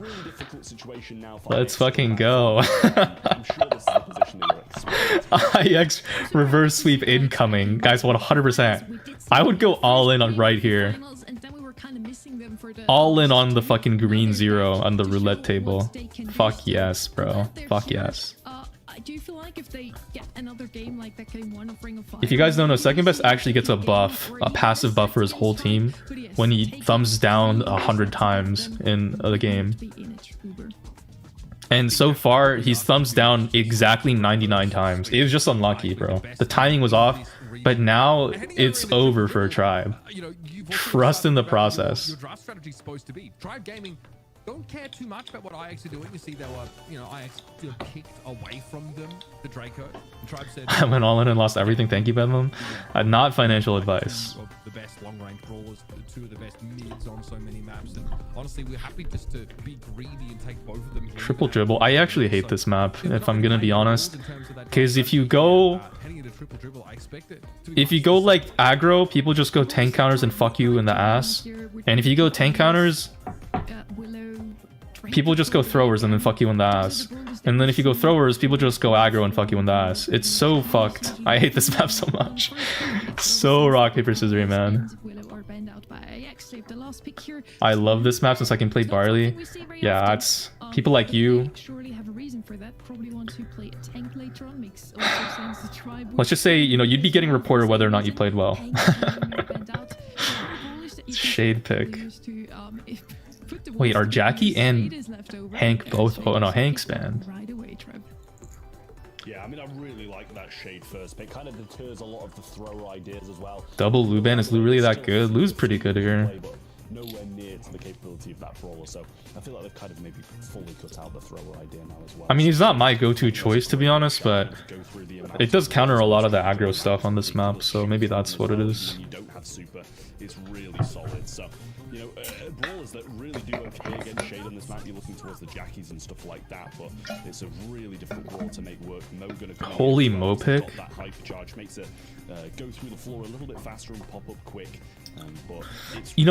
Let's fucking go. IX reverse sweep incoming. Guys, 100%. I would go all in on right here. All in on the fucking green 0 on the roulette table. Fuck yes, bro. Fuck yes. If you guys don't know, second best actually gets a buff, a passive buff for his whole team when he thumbs down 100 times in the game. And so far, he's thumbs down exactly 99 times. It was just unlucky, bro. The timing was off, but now it's over for a Tribe. Trust in the process. Your draft strategy is supposed to be. Tribe Gaming don't care too much about what IX are doing. You see, they were, IX kicked away from them, the Draco. And Tribe said, I went all in and lost everything. Thank you, Bedlam. Not financial advice. The best long-range brawlers, 2 of the best mids on so many maps, and honestly, we're happy just to be greedy and take both of them. Triple dribble. I actually hate this map, if I'm gonna be honest. Because if you go like aggro, people just go tank counters and fuck you in the ass. And if you go tank counters, people just go throwers and then fuck you in the ass. And then if you go throwers, people just go aggro and fuck you in the ass. It's so fucked. I hate this map so much. So rock, paper, scissors, man. I love this map since I can play Barley. Yeah, it's people like you. Let's just say, you'd be getting reported whether or not you played well. Shade pick. Wait, are Jackie and Hank both? Oh no, Hank's banned. Yeah, I mean, I really like that Shade first pick. Kind of deters a lot of the thrower ideas as well. Double Lou ban. Is Lou really that good? Lou's pretty good here. Nowhere near to the capability of that brawler, so I feel like they've kind of maybe fully cut out the thrower idea now as well. I mean, he's not my go-to choice, to be honest, but it does counter a lot of the aggro stuff on this map, so maybe that's what it is. You don't have super, it's really solid. So, brawlers that really do okay against Shade on this map, you're looking towards the Jackies and stuff like that, but it's a really difficult brawl to make work. Mo gonna come holy Mo pick. That hyper charge makes it go through the floor a little bit faster and pop up quick. But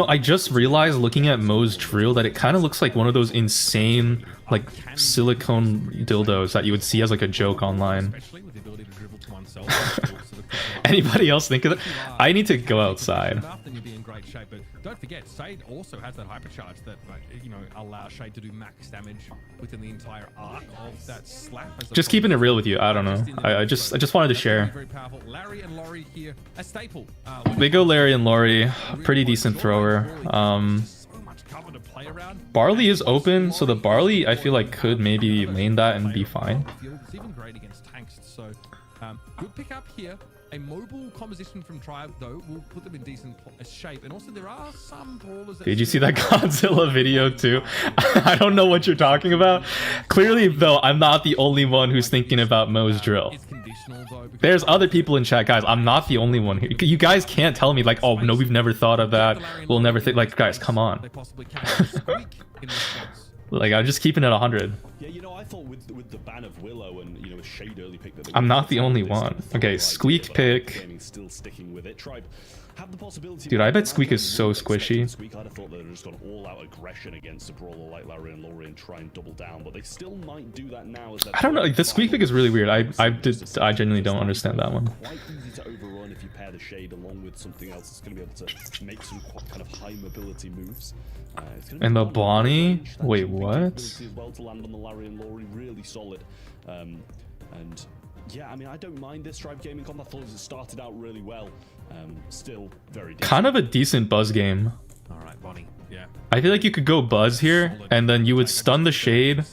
I just realized looking at Mo's drill that it kind of looks like one of those insane like silicone dildos that you would see as like a joke online. Anybody else think of it? I need to go outside. don't forget, Shade also has that hypercharge that, you know, allows Shade to do max damage within the entire arc of that slap. Just keeping it real with you. I don't know. I just wanted to share. Very powerful. Larry and Laurie here, a staple. They go Larry and Laurie. Pretty decent thrower. Barley is open, so the Barley I feel like could maybe lane that and be fine. It's even great against tanks, so good pick up here. A mobile composition from Tribe, though, will put them in decent shape. And also, there are some brawlers that... Did you see that Godzilla video too? I don't know what you're talking about. Clearly, though, I'm not the only one who's thinking about Mo's drill. It's conditional, though. There's other people in chat, guys. I'm not the only one here. You guys can't tell me, like, oh, no, we've never thought of that. We'll never think... Like, guys, come on. They possibly can squeak in response. Like, I'm just keeping it 100. Yeah, you know, I thought with the ban of Willow and, you know, a Shade early pick that I'm not the only one. Okay, Squeak pick. Still sticking with it. Tribe have the possibility. Dude, I bet Squeak is so squishy. Squeak, I'd have thought they'd just gone all-out aggression against a brawler like Larry and Laurie and try and double down, but they still might do that now. As I don't know. Like, the Squeak pick is really weird. I genuinely don't understand that one. Quite easy to overrun if you pair the Shade along with something else that's going to be able to make some kind of high mobility moves. And the Bonnie? Wait, what? As well to land on the Larry and Laurie, really solid. And yeah, I mean, I don't mind this Tribe Gaming comp. I thought it started out really well. Still very decent. Kind of a decent Buzz game. All right, Bonnie. Yeah. I feel like you could go Buzz here, and then you would stun the Shade,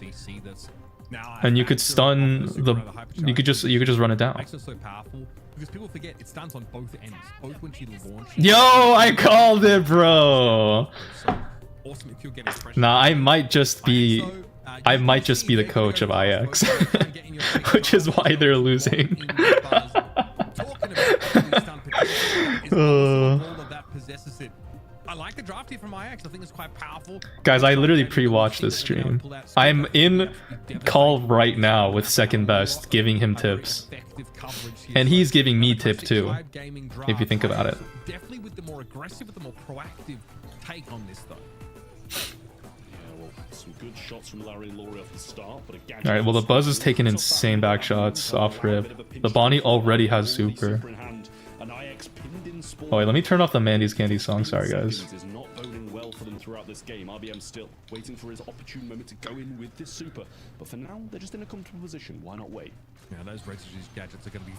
and you could stun the. You could just run it down. Makes it so powerful because people forget it stuns on both ends, both when she launches. Yo, I called it, bro. Awesome if you're getting pressure. Nah, I might just be the coach of IX, which is why they're losing. I like the draft here from IX. I think it's quite powerful. Guys, I literally pre-watched this stream. I'm in call right now with second best, giving him tips. And he's giving me tip too, if you think about it. Definitely with the more aggressive, with the more proactive take on this though. Some good shots from Larry and Laurie off the start, but again, all right, well, the Buzz is taking insane back shots off rip. The Bonnie already has super. Oh wait, let me turn off the Mandy's Candy song. Sorry, guys. Is not boding well for them throughout this game. RBM still waiting for his opportune moment to go in with this super, but for now they're just in a comfortable position. Why not wait? Yeah, those Regigi's gadgets are going to be.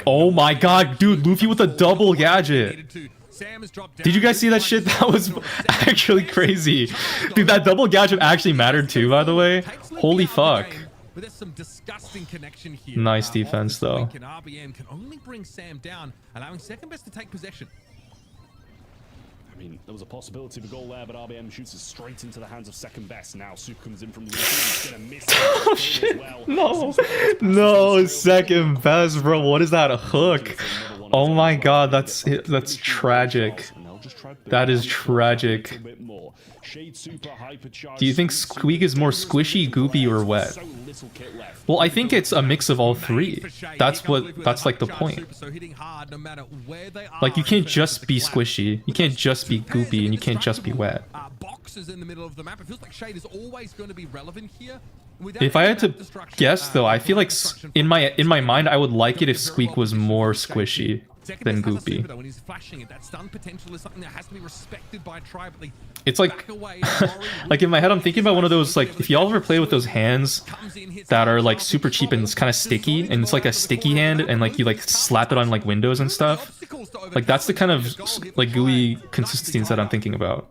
Oh my God, dude, Luffy with a double gadget. Did you guys see that shit? That was actually crazy. Dude, that double gadget actually mattered too, by the way. Holy fuck. But there's some disgusting connection here. Nice defense, though. RBM can only bring Sam down, allowing second best to take possession. I mean, there was a possibility of a goal there, but RBM shoots it straight into the hands of second best. Now Soup comes in from the he's gonna miss oh shit! Well. No, second best, bro. What is that? A hook? Oh my God, that's tragic. That is tragic. Do you think Squeak is more squishy, goopy, or wet? Well, I think it's a mix of all three. That's like the point. Like, you can't just be squishy, you can't just be goopy, and you can't just be wet. Boxes in the middle of the map. It feels like Shade is always going to be relevant here. If I had to guess, though, I feel like in my mind, I would like it if Squeak was more squishy than goopy. It's like, like in my head, I'm thinking about one of those, like, if y'all ever play with those hands that are like super cheap and it's kind of sticky, and it's like a sticky hand, and like you like slap it on like windows and stuff. Like, that's the kind of like gooey consistencies that I'm thinking about.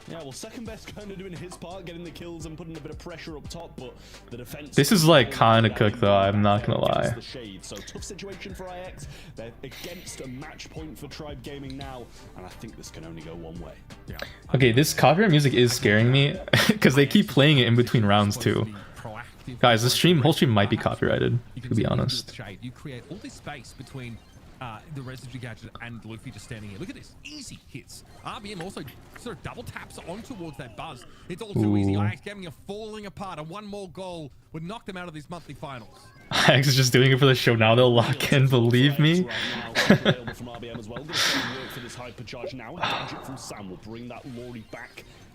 Yeah, well, second best kind of doing his part, getting the kills and putting a bit of pressure up top, but the defense. This is like kind of cooked, though. I'm not gonna lie. So tough situation for IX. They're against a match point for Tribe Gaming now, and I think this can only go one way. Yeah. Okay, this copyright music is scaring me because they keep playing it in between rounds too. Guys, this whole stream might be copyrighted, to be honest. You create all this space between the Residue Gadget and Luffy just standing here. Look at this. Easy hits. RBM also sort of double taps on towards that Buzz. It's all too easy. IX Gaming are falling apart, and one more goal would knock them out of these monthly finals. IX is just doing it for the show. Now they'll lock in, believe me.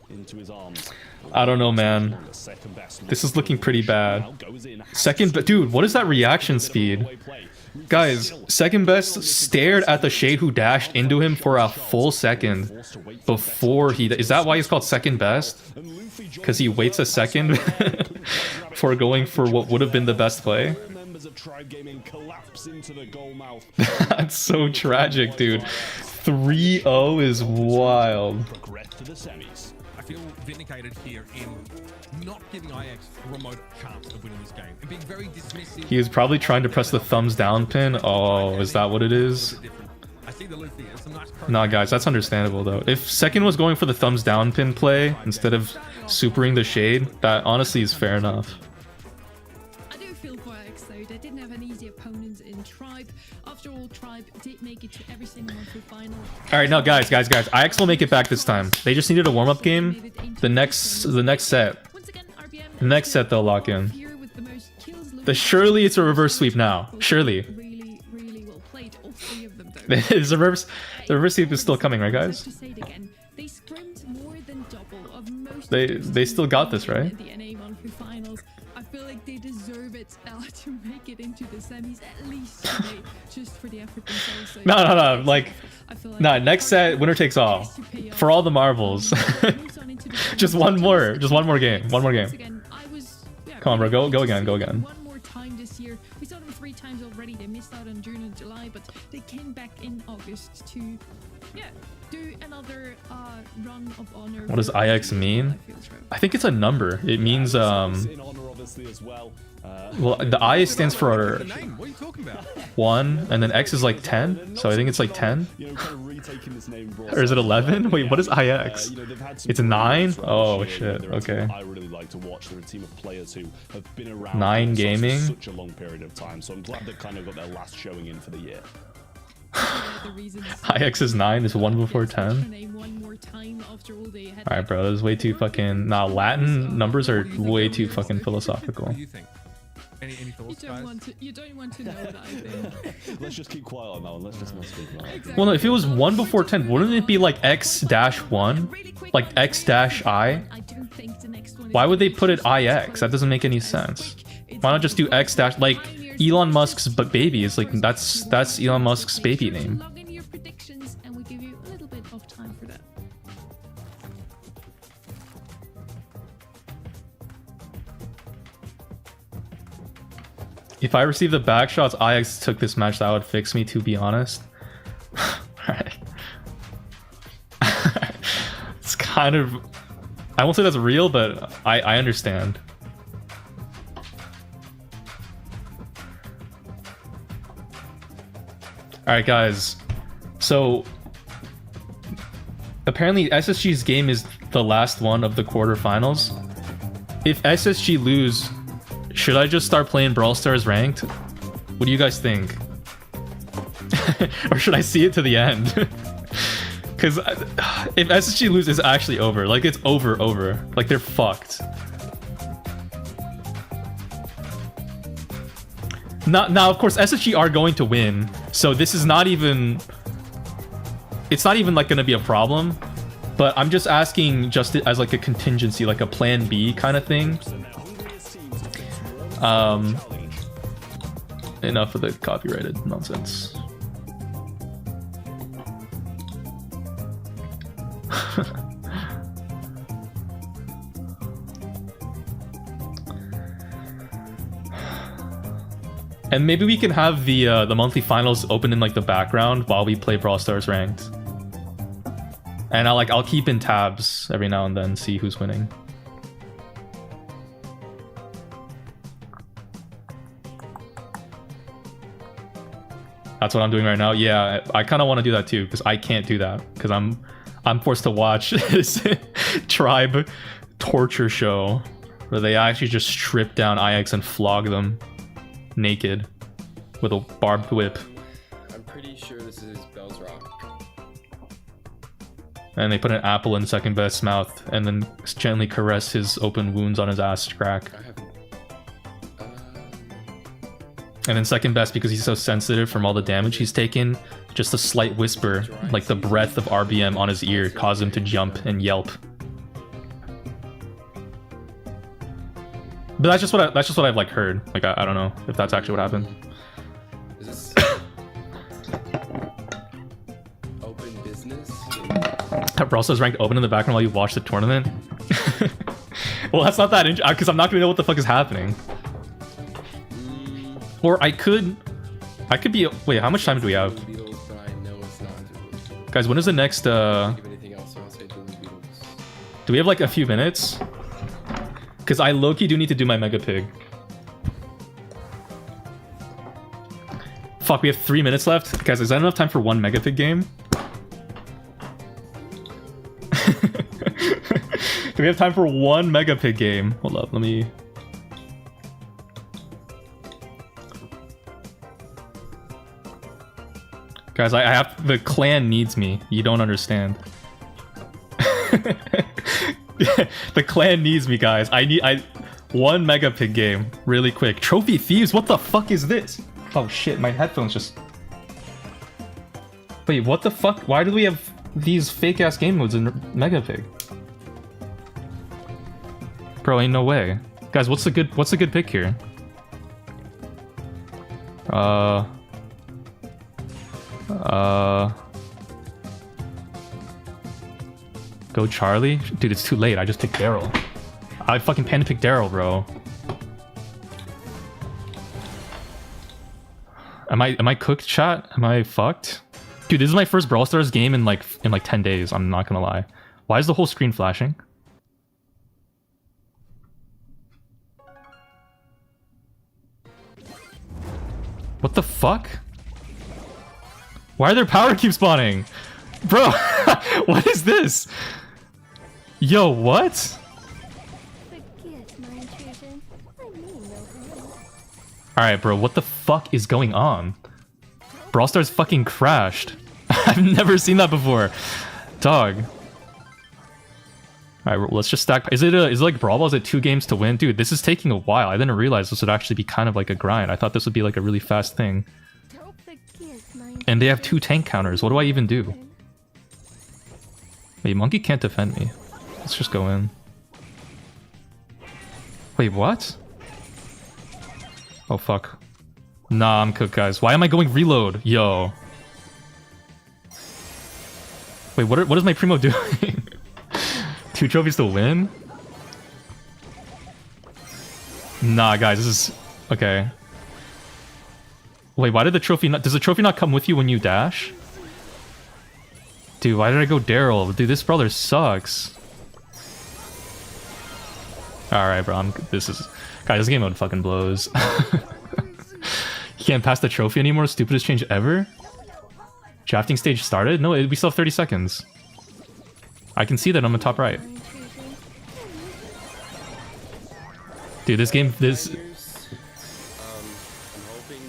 Into his arms. I don't know, man. This is looking pretty bad. Second, but dude, what is that reaction speed? Guys, second best stared at the Shade who dashed into him for a full second before he... Is that why he's called second best? Because he waits a second for going for what would have been the best play? That's so tragic, dude. 3-0 is wild. I feel vindicated here in not giving IX a remote chance of winning this game and being very dismissive. He was probably trying to press the thumbs down pin. Oh, is that what it is? I see the Luffy. It's a nice Nah, guys, that's understandable though. If second was going for the thumbs down pin play instead of supering the Shade, that honestly is fair enough. I do feel for IX though. They didn't have an easy opponent in Tribe. After all, Tribe did make it to every single one through final. All right, no, guys, IX will make it back this time. They just needed a warm-up game. The next set. The next set they'll lock in. Surely it's a reverse sweep now. Surely. Really well played. All three of them though. the reverse sweep is still coming, right, guys? They scrimmed more than double of most. They still got this, right? The NA one through finals. I feel like they deserve it to make it into the semis at least today, just for the effort themselves. So No. Like, I feel nah, next set, winner takes all. For all the marbles. Just one more game. One more game. Come on, bro. Go again. One more time this year. We saw them 3 times already. They missed out on June and July, but they came back in August to, do another run of honor. What does IX mean? I think it's a number. It means well, the I stands for 1, and then X is like 10. So I think it's like 10. Or is it 11? Wait, what is IX? It's 9. Oh shit. Okay. I really like to watch. They're a team of players who have been around 9 gaming. for such a long period of time. So I'm glad they kind of got their last showing in for the year. IX is 9. Is 1 before 10. Alright, bro. That is way too fucking... Nah, Latin numbers are way too fucking philosophical. What do you think? Any thoughts, You don't want to know what I think. Let's just keep quiet on that one. Let's just not speak about it. Well, no, if it was 1 before 10, wouldn't it be like X-1? Like X-I? Why would they put it IX? That doesn't make any sense. Why not just do X dash... Like, Elon Musk's baby is like... That's Elon Musk's baby name. Log in your predictions and we give you a little bit of time for that. If I received the back shots IX took this match, that would fix me, to be honest. Alright. It's kind of... I won't say that's real, but I understand. Alright, guys. So... apparently SSG's game is the last one of the quarterfinals. If SSG lose... should I just start playing Brawl Stars ranked? What do you guys think? Or should I see it to the end? Because if SSG loses, it's actually over. Like, it's over. Like, they're fucked. Now, of course, SSG are going to win. So this is not even... it's not even, like, going to be a problem. But I'm just asking just as, like, a contingency, like a plan B kind of thing. Enough of the copyrighted nonsense. And maybe we can have the monthly finals open in like the background while we play Brawl Stars ranked. And I'll keep in tabs every now and then, see who's winning. That's what I'm doing right now. Yeah, I kind of want to do that too, because I can't do that because I'm forced to watch this Tribe torture show where they actually just strip down IX and flog them naked with a barbed whip. I'm pretty sure this is Bell's Rock. And they put an apple in second best's mouth and then gently caress his open wounds on his ass crack. I haven't. And then second best, because he's so sensitive from all the damage he's taken, just a slight whisper, like the breath of RBM on his ear, caused him to jump and yelp. But that's just what I've like heard. Like I don't know if that's actually what happened. Is this Brawl Stars ranked open in the background while you watch the tournament. Well, that's not that interesting because I'm not gonna know what the fuck is happening. Or I could be. Wait, how much time do we have? Beatles, but I know it's not. Guys, when is the next? Give anything else, so I'll say Beatles. Do we have like a few minutes? Because I low-key do need to do my Mega Pig. Fuck, we have 3 minutes left. Guys, is that enough time for one Mega Pig game? Do we have time for one Mega Pig game? Hold up, let me... Guys, I have... The clan needs me. You don't understand. The clan needs me, guys. One Mega Pig game. Really quick. Trophy Thieves? What the fuck is this? Oh shit, my headphones just... Wait, what the fuck? Why do we have these fake-ass game modes in Mega Pig? Bro, ain't no way. Guys, what's the good pick here? Go Charlie? Dude, it's too late. I just picked Daryl. I fucking panda picked Daryl, bro. Am I cooked, chat? Am I fucked? Dude, this is my first Brawl Stars game in like 10 days. I'm not gonna lie. Why is the whole screen flashing? What the fuck? Why are there power cubes spawning? Bro, what is this? Yo, what? Forget my intrusion. I mean no harm. Alright, bro, what the fuck is going on? Brawl Stars fucking crashed. I've never seen that before. Dog. Alright, let's just stack. Is it like Brawl Ball? Is it 2 games to win? Dude, this is taking a while. I didn't realize this would actually be kind of like a grind. I thought this would be like a really fast thing. Don't forget my And they have 2 tank counters. What do I even do? Wait, Monkey can't defend me. Let's just go in. Wait, what? Oh, fuck. Nah, I'm cooked, guys. Why am I going reload? Yo. Wait, what is my Primo doing? 2 trophies to win? Nah, guys, this is... Okay. Wait, why did the trophy not... Does the trophy not come with you when you dash? Dude, why did I go Daryl? Dude, this brother sucks. Alright, bro, this is... Guys, this game mode fucking blows. You can't pass the trophy anymore? Stupidest change ever? Drafting stage started? No, we still have 30 seconds. I can see that on the top right. Dude, this game... I'm hoping.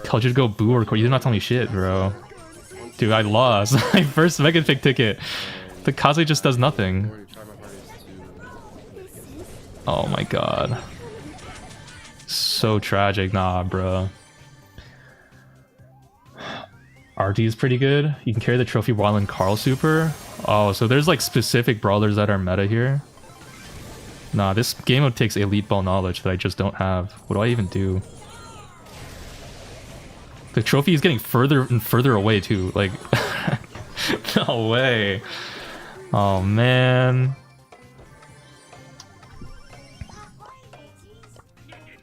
Told you to go boo or record. You did not tell me shit, bro. Dude, I lost. My first Mega Pick ticket. The Kaze just does nothing. Oh my god. So tragic. Nah, bro. RD is pretty good. You can carry the trophy while in Carl Super. Oh, so there's like specific brawlers that are meta here. Nah, this game mode takes elite ball knowledge that I just don't have. What do I even do? The trophy is getting further and further away too. Like, no way. Oh man.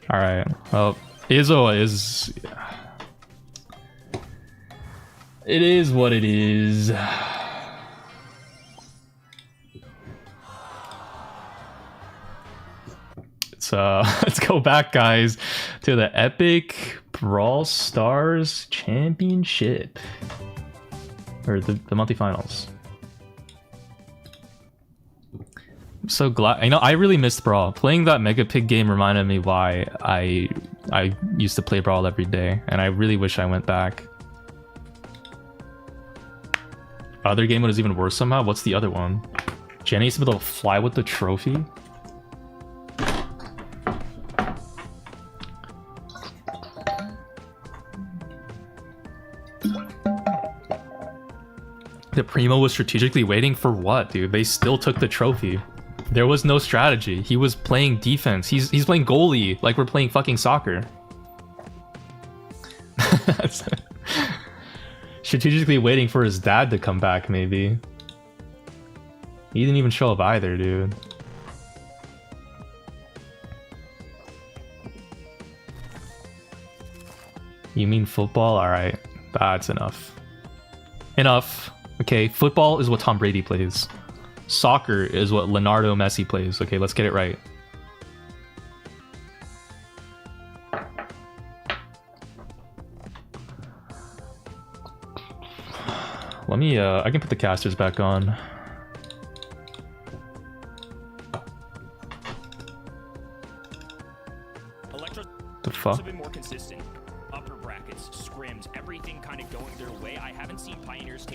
All right. Well, Izzo is. It is what it is. Let's go back, guys, to the Epic Brawl Stars Championship. Or the monthly finals. I'm so glad. I really missed Brawl. Playing that Mega Pig game reminded me why I used to play Brawl every day, and I really wish I went back. Other game mode is even worse somehow. What's the other one? Jenny used to be able to fly with the trophy. The Primo was strategically waiting for what, dude? They still took the trophy. There was no strategy. He was playing defense. He's playing goalie like we're playing fucking soccer. Strategically waiting for his dad to come back, maybe. He didn't even show up either, dude. You mean football? Alright, that's enough. Enough. Okay, football is what Tom Brady plays. Soccer is what Leonardo Messi plays. Okay, let's get it right. Let me, I can put the casters back on. The fuck?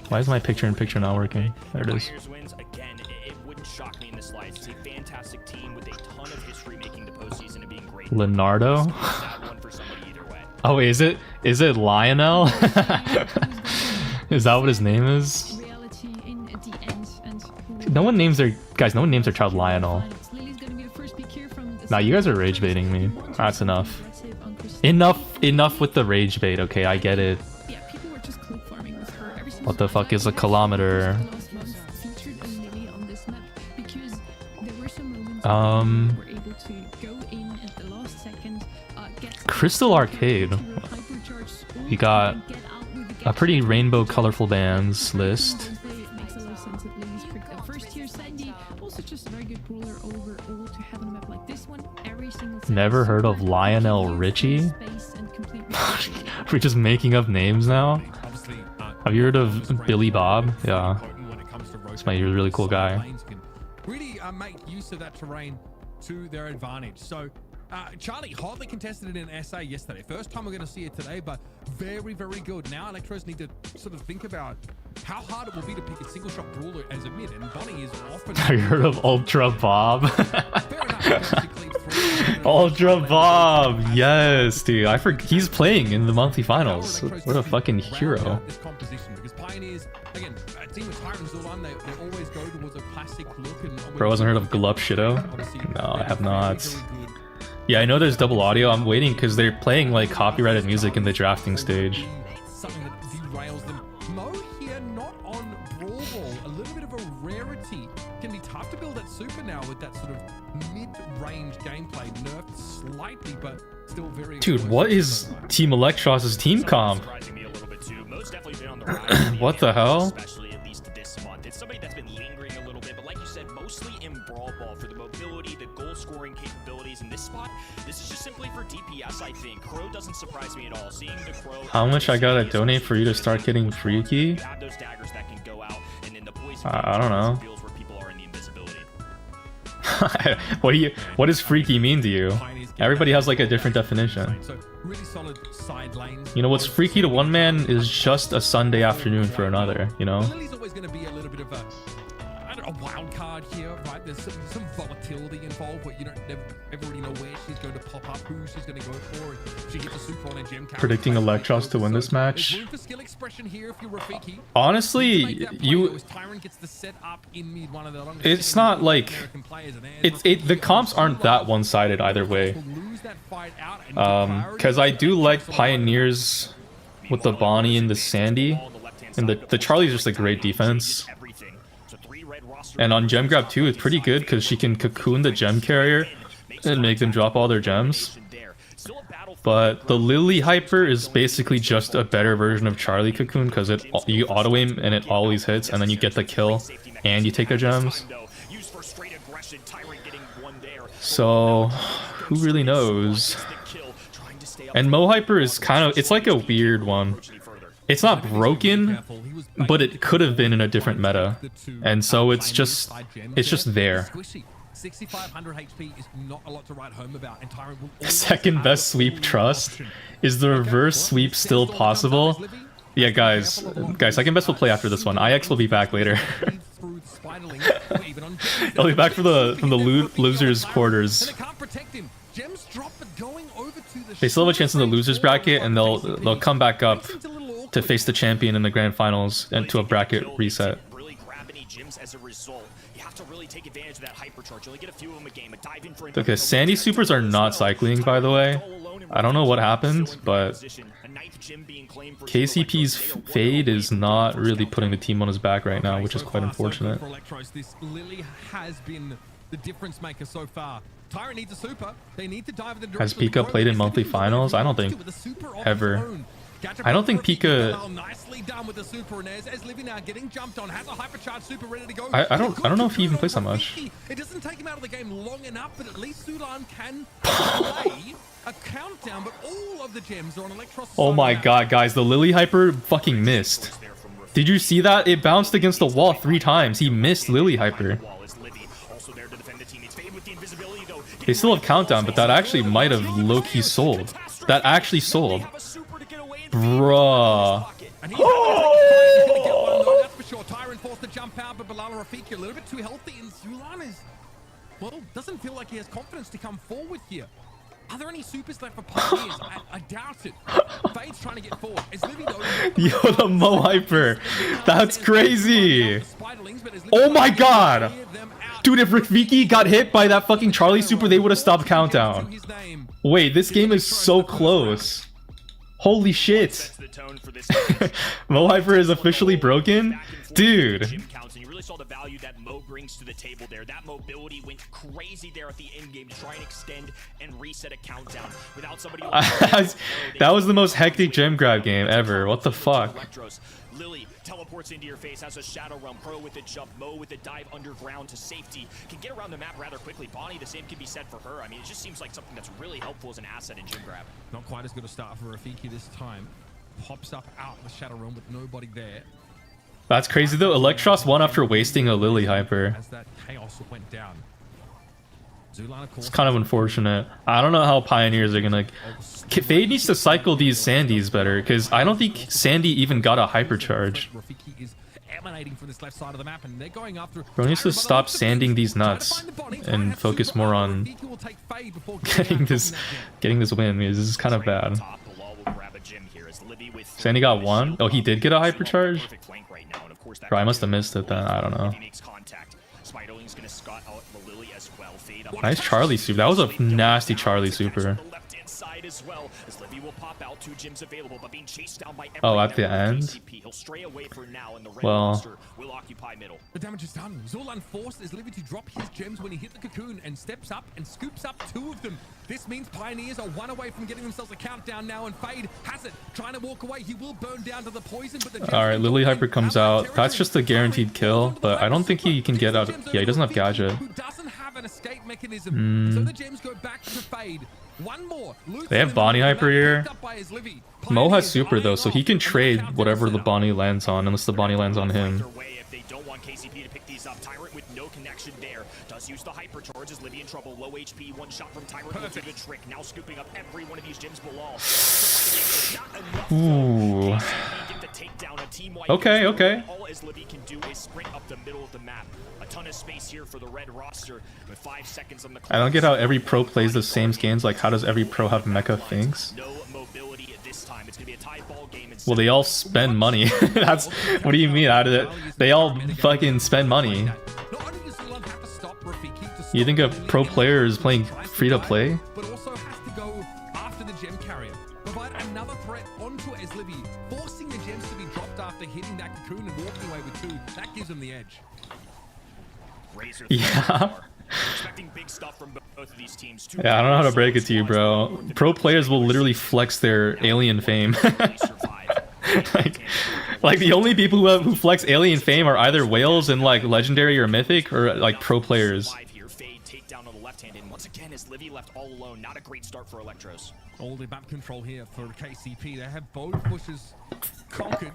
Why is my picture-in-picture not working? There it is. Again, it wouldn't shock me in the slightest. It's a fantastic team with a ton of history making the postseason and being great. Leonardo? Oh wait, is it Lionel? Is that what his name is? No one names their child Lionel. Nah, you guys are rage baiting me. That's enough. Enough with the rage bait. Okay, I get it. What the fuck is a kilometer? Crystal Arcade. We got a pretty rainbow colorful bands list. Never heard of Lionel Richie? We're just making up names now? Have you heard of Billy Bob? Yeah. This might be a really cool guy. Really make use of that terrain to their advantage. So Charlie hardly contested it in SA yesterday. First time we're going to see it today, but very, very good. Now Electros need to sort of think about how hard it will be to pick a single shot brawler as a mid, and Bonnie is often... Have you heard of Ultra Bob? Ultra Bob, yes, dude. I forgot he's playing in the monthly finals. What a fucking hero. Bro, hasn't heard of Glup Shido? No, I have not. Yeah, I know there's double audio. I'm waiting because they're playing like copyrighted music in the drafting stage. Something that derails them. Mo here, not on Brawl Ball. A little bit of a rarity. Can be tough to build that super now with that sort of mid-range gameplay. Nerfed slightly, but still very... Dude, what is Team Electros' team comp? What the hell? Especially at least this month. It's somebody that's been lingering a little bit, but like you said, mostly in Brawl Ball for the mobility, the goal-scoring capabilities in this spot. This is just simply for DPS, I think. Crow doesn't surprise me at all. Seeing the Crow... How much I gotta donate for you to start getting freaky? I don't know. What does freaky mean to you? Everybody has like a different definition. You know, what's freaky to one man is just a Sunday afternoon for another, you know? Lily's always going to be a little bit of a wild card here, right? There's some volatility involved where you don't ever really know where she's going to pop up, who she's going to go for. If she hits a super on a gem carry, predicting Electros to win this match. Honestly, it's not like the comps aren't that one-sided either way. Because I do like Pioneers with the Bonnie and the Sandy, and the Charlie's just a great defense. And on Gem Grab 2, it's pretty good because she can cocoon the gem carrier and make them drop all their gems. But the Lily Hyper is basically just a better version of Charlie Cocoon because you auto aim and it always hits, and then you get the kill and you take the gems. So who really knows? And Mo Hyper is kind of, it's like a weird one. It's not broken, but it could have been in a different meta, and so it's just there. 6,500 HP is not a lot to write home about, and Tyrant will second best sweep trust. Is the reverse sweep still possible? Yeah, guys, second best will play after this one. IX will be back later. I'll be back from the losers quarters. They still have a chance in the losers bracket, and they'll come back up to face the champion in the grand finals and to a bracket reset. gyms as a result. You have to really take advantage of that hypercharge. You only get a few of them a game. A dive in for Okay, Sandy supers are not cycling, by the way. I don't know what happened, but KCP's fade is not really putting the team on his back right now, which is quite unfortunate. This Lily has been the difference maker so far. Tyrant needs a super. They need to dive in the Has Pika played in monthly finals? I don't think ever. I don't think Pika. Nicely done with the super, and as Livy now getting jumped on, has a hypercharged super ready to go. I don't know if he even plays that much. It doesn't take him out of the game long enough, but at least Sulan can play a countdown. But all of the gems are on Electros. Oh my god, guys, the Lily hyper fucking missed. Did you see that? It bounced against the wall 3 times. He missed Lily hyper. They still have countdown, but that actually might have low-key sold. That actually sold. Bruh. That's for sure. Tyrant forced to jump out, but Bilal Rafiki a little bit too healthy, and Sulan is, well, doesn't feel like he has confidence to come forward here. Are there any supers left for Pioneers? I doubt it. Fade's trying to get forward. Is Livy though? Yo, the Mo hyper. That's crazy. Oh my god. Dude, if Rafiki got hit by that fucking Charlie super, they would have stopped countdown. Wait, this game is so close. Holy shit. Mo hyper is officially broken? Dude. You really saw the value that Mo brings to the table there. That mobility went crazy there at the end game to try and extend and reset a countdown without somebody. That was the most hectic gem grab game ever. What the fuck? Lily teleports into your face, has a shadow realm. Pro with a jump, Mo with a dive underground to safety. Can get around the map rather quickly. Bonnie, the same can be said for her. I mean, it just seems like something that's really helpful as an asset in gym grab. Not quite as good a start for Rafiki this time. Pops up out the shadow realm with nobody there. That's crazy though. Electros won after wasting a Lily hyper. As that chaos went down. It's kind of unfortunate. I don't know how Pioneers are gonna... Fade needs to cycle these Sandys better, because I don't think Sandy even got a hypercharge. Bro needs to stop sanding these nuts and focus more on getting this win, because this is kind of bad. Sandy got 1? Oh, he did get a hypercharge? Bro, I must have missed it then. I don't know. Nice Charlie super. That was a nasty Charlie super. Oh, at the end? Well, the damage is done. Zulan forced as Livy to drop his gems when he hit the cocoon and steps up and scoops up 2 of them. This means Pioneers are 1 away from getting themselves a countdown now, and Fade has it. Trying to walk away. He will burn down to the poison, but the alright, Lily hyper comes out. That's just a guaranteed kill, but I don't think he can get out. Yeah, he doesn't have gadget. Who doesn't have an escape mechanism. So the gems go back to Fade. 1 more. They have Bonnie hyper here. Mo has super though, so he can trade whatever the Bonnie lands on, unless the Bonnie lands on him. KCP to pick these up. Tyrant with no connection there. Does use the hypercharge. Is Livy in trouble? Low HP. 1 shot from Tyrant will do the trick. Now scooping up every one of these gems below. Ooh. Okay, okay. All as Livy can do is sprint up the middle of the map. A ton of space here for the red roster with 5 seconds on the clock. I don't get how every pro plays the same skins. Like, how does every pro have mecha things? No mobility at this time. It's gonna be a tie ball game. Well, they all spend money. That's what do you mean? How did it? They all fucking spend money. You think a pro player is playing free to play? But also has to go after the gem carrier. Provide another threat onto Eslivy, forcing the gems to be dropped after hitting that cocoon and walking away with 2. That gives them the edge. Yeah. Expecting big stuff from both of these teams. Yeah, I don't know how to break it to you, bro. Pro players will literally flex their alien fame. like the only people who flex alien fame are either whales and like legendary or mythic, or like pro players. Once again, is Livy left all alone? Not a great start for Electros. All the map control here for KCP. They have both pushes conquered.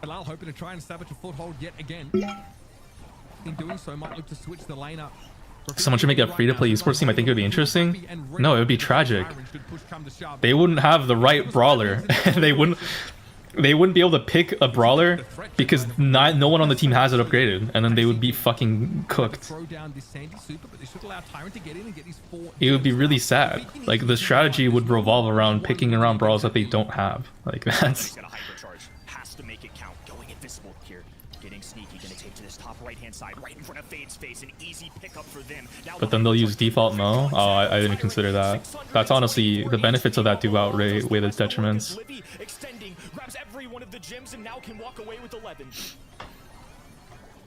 Bilal hoping to try and establish a foothold yet again. In doing so, might look to switch the lane up. Someone should make a free-to-play esports team. I think it would be interesting. No, it would be tragic. They wouldn't have the right brawler. They wouldn't be able to pick a brawler because no one on the team has it upgraded, and then they would be fucking cooked. It would be really sad. Like, the strategy would revolve around picking around brawlers that they don't have. Like, that's... take to this top right-hand side, right in front of Fade's face. An easy pickup for them. Now But then they'll use default Mo. Oh, I didn't consider that. That's honestly, the benefits of that do outweigh its detriments. Livy extending, grabs every one of the gems and now can walk away with 11.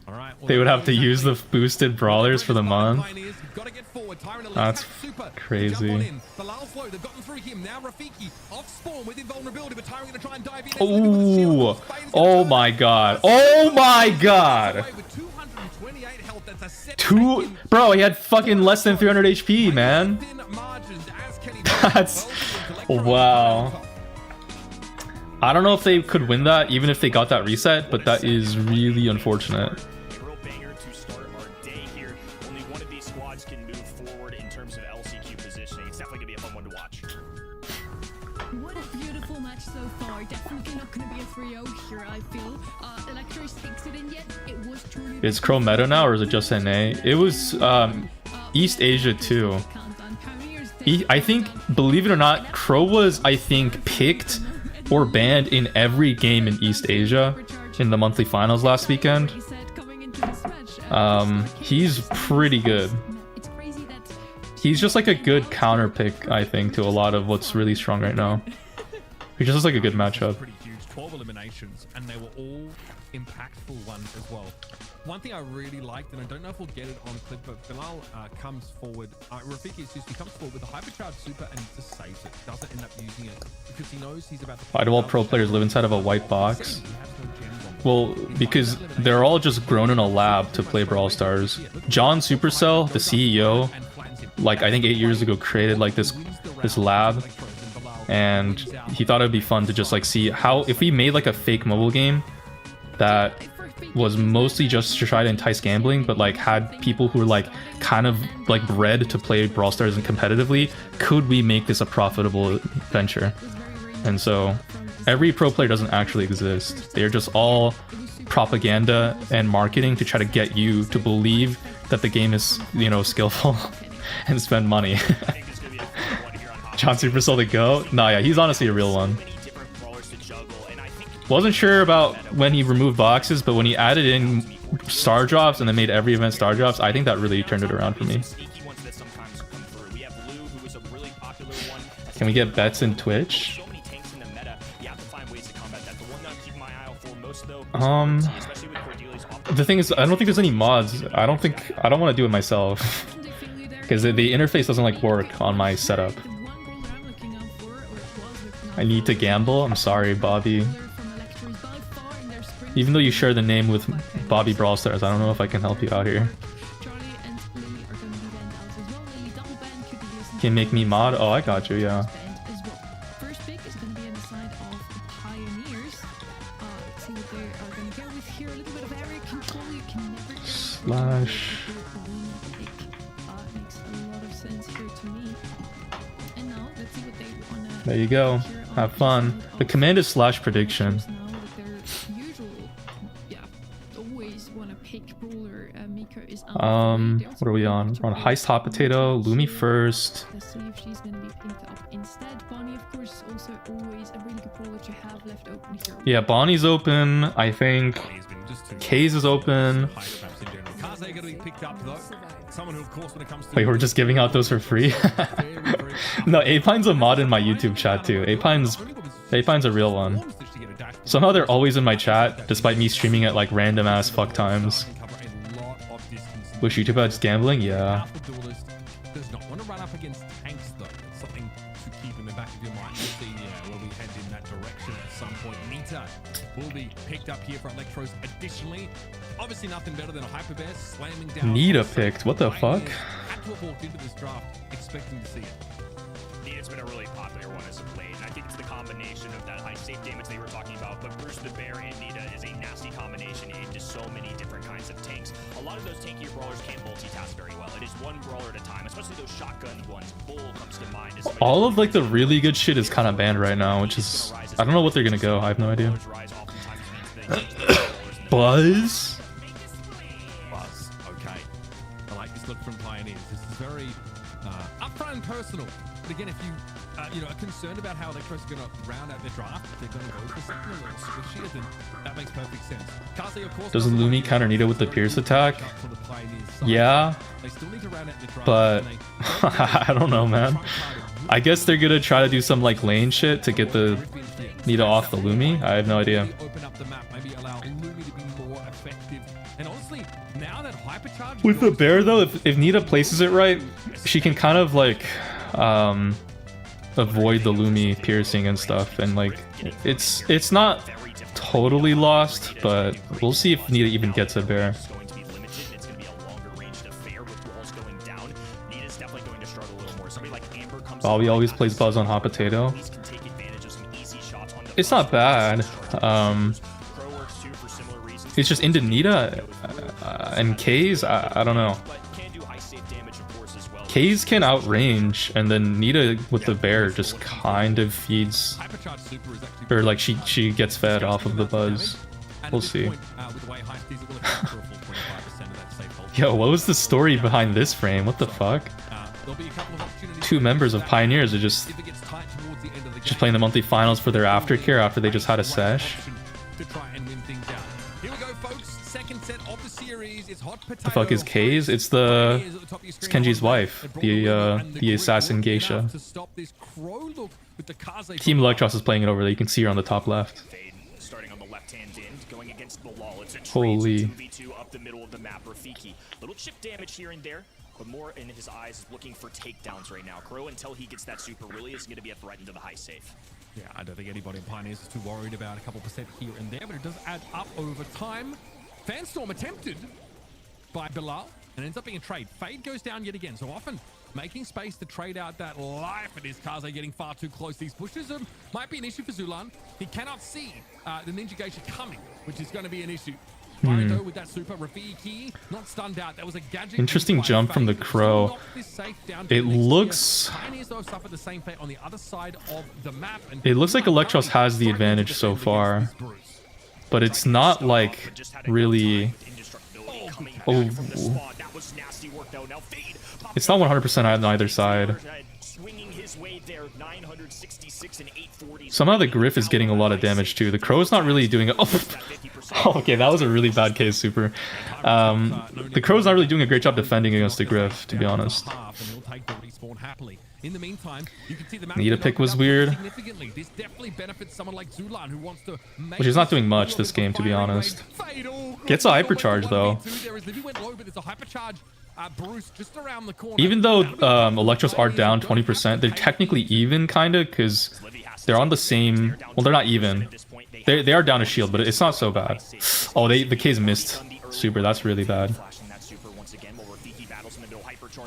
All right, well, They would have to use the boosted brawlers for the month. That's crazy. Oh, oh my god. Oh my god. Bro, he had fucking less than 300 HP, man. That's wow. I don't know if they could win that even if they got that reset, but that is really unfortunate. A real banger to start our day here. Only one of these squads can move forward in terms of LCQ positioning. It's definitely gonna be a fun one to watch. What a beautiful match so far. Definitely not going to be a 3-0 here, I feel. Electro sticks it in yet. It was truly... Is Crow meta now or is it just NA? It was East Asia too. I think, believe it or not, Crow was, I think, picked or banned in every game in East Asia in the monthly finals last weekend. He's pretty good. He's just like a good counter pick, I think, to a lot of what's really strong right now. He just looks like a good matchup. Pretty huge, 12 eliminations, and they were all impactful ones as well. One thing I really liked, and I don't know if we'll get it on clip, but Bilal comes forward. Rafiki, excuse me, comes forward with a hypercharged super and just saves it. Doesn't end up using it because he knows he's about to... Why do all pro players live inside of a white box? Well, because they're all just grown in a lab to play Brawl Stars. John Supercell, the CEO, like I think 8 years ago, created like this lab, and he thought it'd be fun to just like see how if we made like a fake mobile game that was mostly just to try to entice gambling, but like had people who were like kind of like bred to play Brawl Stars and competitively, could we make this a profitable venture? And so every pro player doesn't actually exist. They're just all propaganda and marketing to try to get you to believe that the game is, you know, skillful and spend money. John Supercell the GOAT? Nah, yeah, he's honestly a real one. Wasn't sure about when he removed boxes, but when he added in star drops and then made every event star drops, I think that really turned it around for me. Can we get bets in Twitch? The thing is, I don't think there's any mods. I don't want to do it myself because the interface doesn't like work on my setup. I need to gamble. I'm sorry, Bobby. Even though you share the name with Bobby Brawl Stars, I don't know if I can help you out here. Can you make me mod? Oh, I got you, yeah. Slash. There you go. Have fun. The command is slash prediction. What are we on? We're on Heist Hot Potato, Lumi first. Let's see if she's gonna be picked up instead. Bonnie, of course, also always a really good brawler to have left open here. Yeah, Bonnie's open. I think Kay's is open. Wait, we're just giving out those for free? No, Apine's a mod in my YouTube chat too. Apine's a real one. Somehow they're always in my chat, despite me streaming at like random ass fuck times. Wish YouTube had gambling? Yeah. Does not want to run up against tanks though. Something to keep in the back of your mind. We'll see where we head in that direction at some point. Nita will be picked up here for Electros. Additionally, obviously nothing better than a Hyper Bear slamming down. Nita picked. What the fuck? Had to have walked into this draft expecting to see it. Nita's been a really popular one as of late, and I think it's the combination of that high safe damage they were talking about. But Bruce the Bear and Nita is a nasty combination into so many different kinds of tanks. A lot of those tankier brawlers can't multitask very well. It is one brawler at a time, especially those shotgun ones. Bull comes to mind. All of like the really good shit is kind of banned right now, which is I don't know what they're gonna go. I have no idea. Buzz. Buzz. Okay. I like this look from Pioneers. This is very upfront and personal. But again, if you you know, are concerned about how Electros are going to round out their draft. If they're going to go for something a little squishier, then that makes perfect sense. Kaze, of course, Doesn't Lumi counter Nita with the Pierce attack? for the Pioneers side. Yeah, They still need to round out their draft, but and they I don't know, man. I guess they're gonna try to do some like lane shit to get the Nita off the Lumi. I have no idea. Open up the map, maybe allow Lumi to be more effective. And honestly, now that Hypercharge With the bear though, if Nita places it right, she can kind of like avoid the Lumi piercing and stuff, and like it's not totally lost, but we'll see if Nita even gets a bear. It's going to be limited. It's going to be a longer ranged affair with walls going down. Nita's definitely going to struggle a little more. Somebody like Amber comes. Bobby always plays Buzz on Hot Potato. Can take advantage of some easy shots on the It's not bad. Crow works too for similar reasons. It's just into Nita and K's. I don't know. But can do high safe damage, of course, as well. K's can outrange, and then Nita with the bear just kind of feeds, Hypercharge Super is actually or like she gets fed off of the Buzz. And We'll at this see. point, with the way Heist is, it will account for a full 25% of that safe hold. Yo, what was the story behind this frame? What the fuck? There'll be a couple of opportunities. Two members of Pioneers are just If it gets tight towards the end of the just game, playing the monthly finals for their aftercare after they just had a sesh. to try and win things out. Here we go, folks. Second set of the series. It's Hot Potato. The fuck is K's? It's Kenji's wife, the assassin geisha. To stop this Crow look with the Kaze Team Electros is playing it over there. You can see her on the top left. Fade starting on the left-hand end, going against the wall. It's a Holy. 2v2 up the middle of the map. Rafiki, little chip damage here and there, but more in his eyes is looking for takedowns right now. Crow, until he gets that super, really is going to be a threat into the high safe. Yeah, I don't think anybody in Pioneers is too worried about a couple percent here and there, but it does add up over time. Fanstorm attempted by Bilal and ends up being a trade. Fade goes down yet again. So often making space to trade out that life. It is Kaze getting far too close. These bushes might be an issue for Zulan. He cannot see the Ninja Geisha coming, which is going to be an issue. Though, with that super, Rafiki not stunned out. That was a gadget. Interesting jump from the Crow. It looks It looks like Electros has the advantage so far, but it's not like really. Oh, it's not 100% on either side. Somehow the Griff is getting a lot of damage too. The Crow's not really doing it. Oh, okay, that was a really bad case super. The Crow's not really doing a great job defending against the Griff, to be honest. In the meantime, you can see the Nita pick was weird. This definitely benefits someone like Zulan who wants to make Which is not doing much this game, to be honest. Gets a hypercharge though. Even though Electros are down 20%, they're technically even, kinda, because they're on the same. Well, they're not even. They are down a shield, but it's not so bad. Oh, the K's missed super. That's really bad.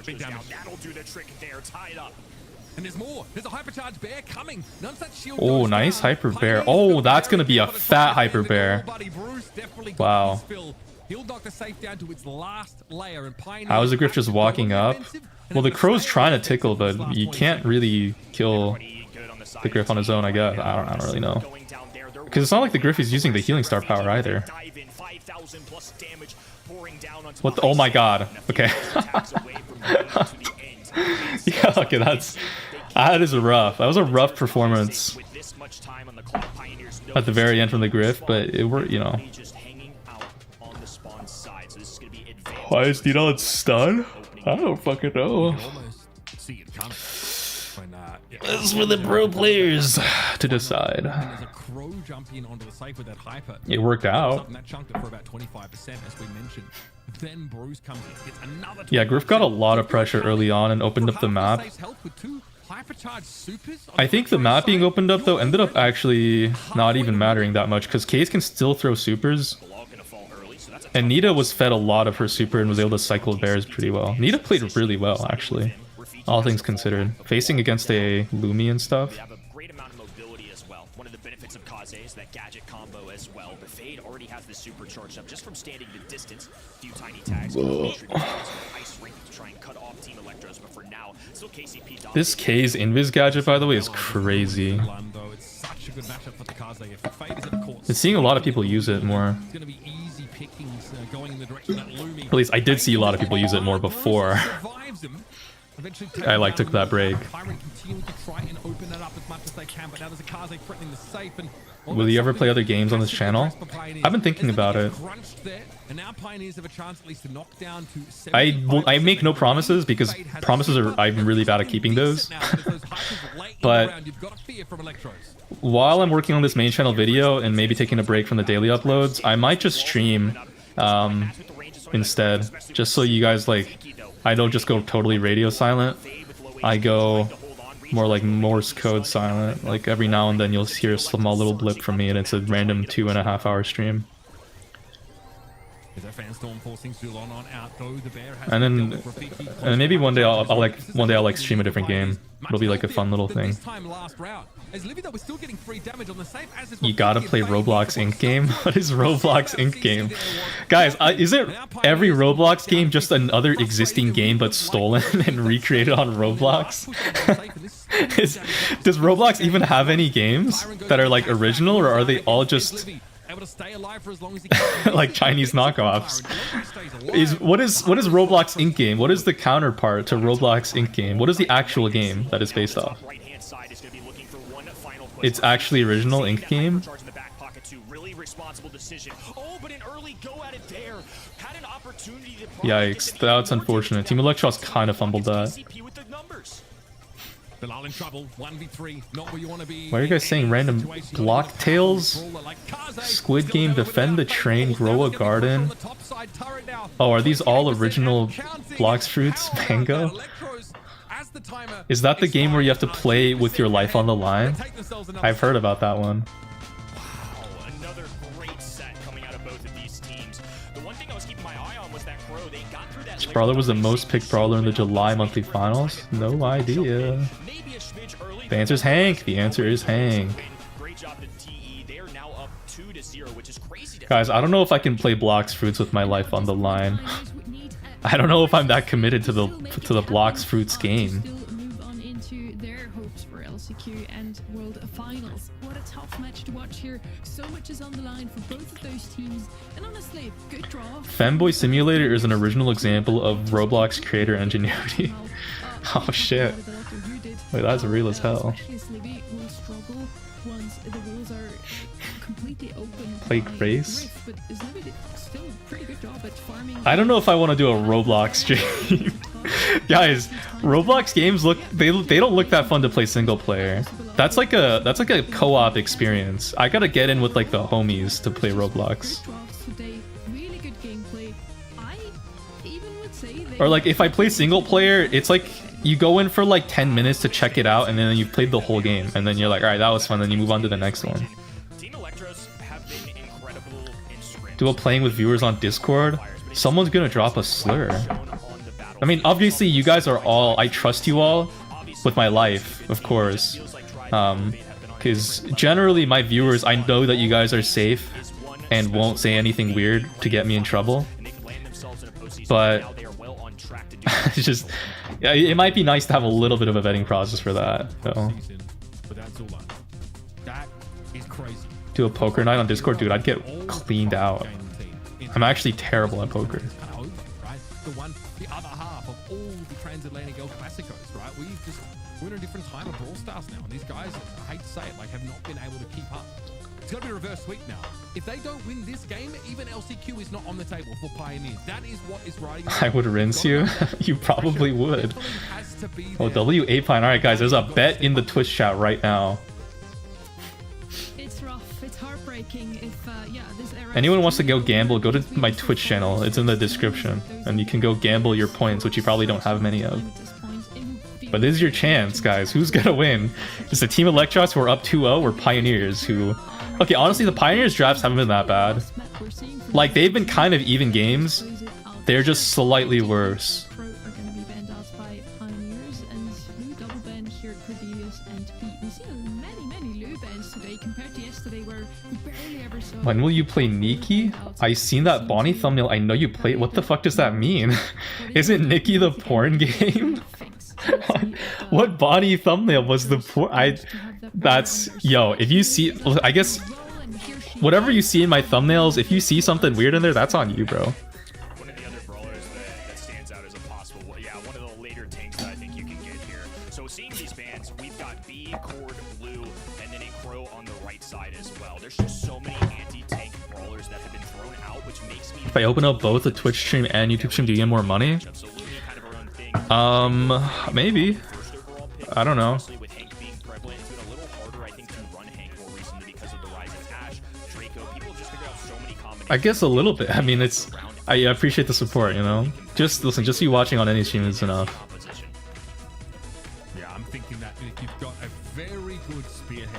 That'll do the trick there. Tie it up. And there's more. There's a hypercharge bear coming. Once that shield Oh, goes nice down, hyper bear. Pioneers Oh, that's gonna be a go to fat the hyper side. bear. Buddy Bruce definitely got Wow. his fill. He'll knock the safe down to its last layer, and Pioneers How is the Griff have just to go walking up? offensive, and Well, the it's Crow's stay trying to offensive tickle, for this but last you 20 can't seconds. really kill the Griff on his own, I guess. I don't really know. Because it's not like the Griff is using the healing star power either. What the, oh my god. Okay. Yeah, okay, that is rough. That was a rough performance at the very end from the Griff, but it worked, you know. Why is Nita on stun? I don't fucking know. This is for the pro players to decide. It worked out. Yeah, Griff got a lot of pressure early on and opened up the map. I think the map being opened up though ended up actually not even mattering that much because K's can still throw supers. And Nita was fed a lot of her super and was able to cycle bears pretty well. Nita played really well actually, all things considered. Facing against a Lumi and stuff. They have a great amount of mobility as well. One of the benefits of Kaze is that gadget combo as well. The Fade already has the super charged up just from standing the distance. A few tiny tags. Ice ring to try and cut off Team Electros, but for now, still KCP. This K's invis gadget, by the way, is crazy. It's seeing a lot of people use it more. At least I did see a lot of people use it more before I like took that break. best they can, but now there's a Kaze threatening the safe. And Will you ever play other games on this channel? I've been thinking about it. And now Pioneers have a chance at least to knock down to I make no promises because promises are I'm really bad at keeping those. But while I'm working on this main channel video and maybe taking a break from the daily uploads, I might just stream instead, just so you guys like, I don't just go totally radio silent. I go more like Morse code silent. Like every now and then you'll hear a small little blip from me and it's a random 2.5 hour stream. And then maybe one day I'll stream a different game. It'll be like a fun little thing. You gotta play Roblox Inc. game? What is Roblox Inc. game? Guys, isn't every Roblox game just another existing game but stolen and recreated on Roblox? Does Roblox even have any games that are like original, or are they all just like Chinese knockoffs? What is Roblox Inc. game? What is the counterpart to Roblox Inc. game? What is the actual game that is based off? It's actually original Inc. game? Yikes, that's unfortunate. Team Electros kind of fumbled that. Why are you guys saying random block tails? Squid Game, defend the train, grow a garden. Oh, are these all original blocks fruits? Mango? Is that the game where you have to play with your life on the line? I've heard about that one. Another great set coming out of both of these teams. The one thing I was keeping my eye on was that Crow. They got through that. This brawler was the most picked brawler in the July monthly finals? No idea. The answer is Hank. The answer is Hank. Guys, I don't know if I can play blocks fruits with my life on the line. I don't know if I'm that committed to the blocks fruits game. And World Finals. What a tough match to watch here. So much is on the line for both of those teams. And honestly, good draw. Femboy Simulator is an original example of Roblox creator ingenuity. Oh shit. Wait, that's real as hell. Play Grace? I don't know if I want to do a Roblox stream. Guys, Roblox games look they don't look that fun to play single player. That's like a co-op experience. I gotta get in with like the homies to play Roblox. Or like if I play single player, it's like you go in for like 10 minutes to check it out and then you've played the whole game and then you're like, alright, that was fun, then you move on to the next one. Do a playing with viewers on Discord? Someone's gonna drop a slur. I mean, obviously you guys are all, I trust you all with my life, of course. Because generally my viewers, I know that you guys are safe and won't say anything weird to get me in trouble. But it's just, it might be nice to have a little bit of a vetting process for that. So. Do a poker night on Discord? Dude, I'd get cleaned out. I'm actually terrible at poker. The other half of all the transatlantic El Clasicos, right? We're in a different time of Brawl Stars now, and these guys, I hate to say it, like have not been able to keep up. It's got to be a reverse sweep now. If they don't win this game, even LCQ is not on the table for Pioneers. That is what is riding. I would rinse you. You probably would. Oh, W8 Pine. Alright guys, there's a bet in the Twitch chat right now. It's rough. It's heartbreaking. If anyone wants to go gamble, go to my Twitch channel. It's in the description. And you can go gamble your points, which you probably don't have many of. But this is your chance, guys. Who's gonna win? Is it Team Electros who are up 2-0 or Pioneers who... Okay, honestly, the Pioneers drafts haven't been that bad. Like, they've been kind of even games. They're just slightly worse. When will you play Nikki? I seen that Bonnie thumbnail. I know you play. What the fuck does that mean? Isn't Nikki the porn game? What Bonnie thumbnail was the porn? That's... Yo, if you see... I guess... Whatever you see in my thumbnails, if you see something weird in there, that's on you, bro. One of the other brawlers that stands out as a possible... Yeah, one of the later tanks that I think you can get here. So seeing these bans, we've got B, Cord, Blue, There's just so many anti-tank brawlers that have been thrown out, which makes me. If I open up both a Twitch stream and YouTube stream, do you get more money? Absolutely kind of our own thing. Maybe. First overall pick, I don't know. especially with Hank being prevalent, it's been a little harder, I think, to run Hank more recently because of the rise of Ash, Draco. People have just figured out so many combinations. I guess a little bit. I mean, it's. I appreciate the support, you know? Just listen, just you watching on any stream is enough. Composition. Yeah, I'm thinking that you've got a very good spearhead,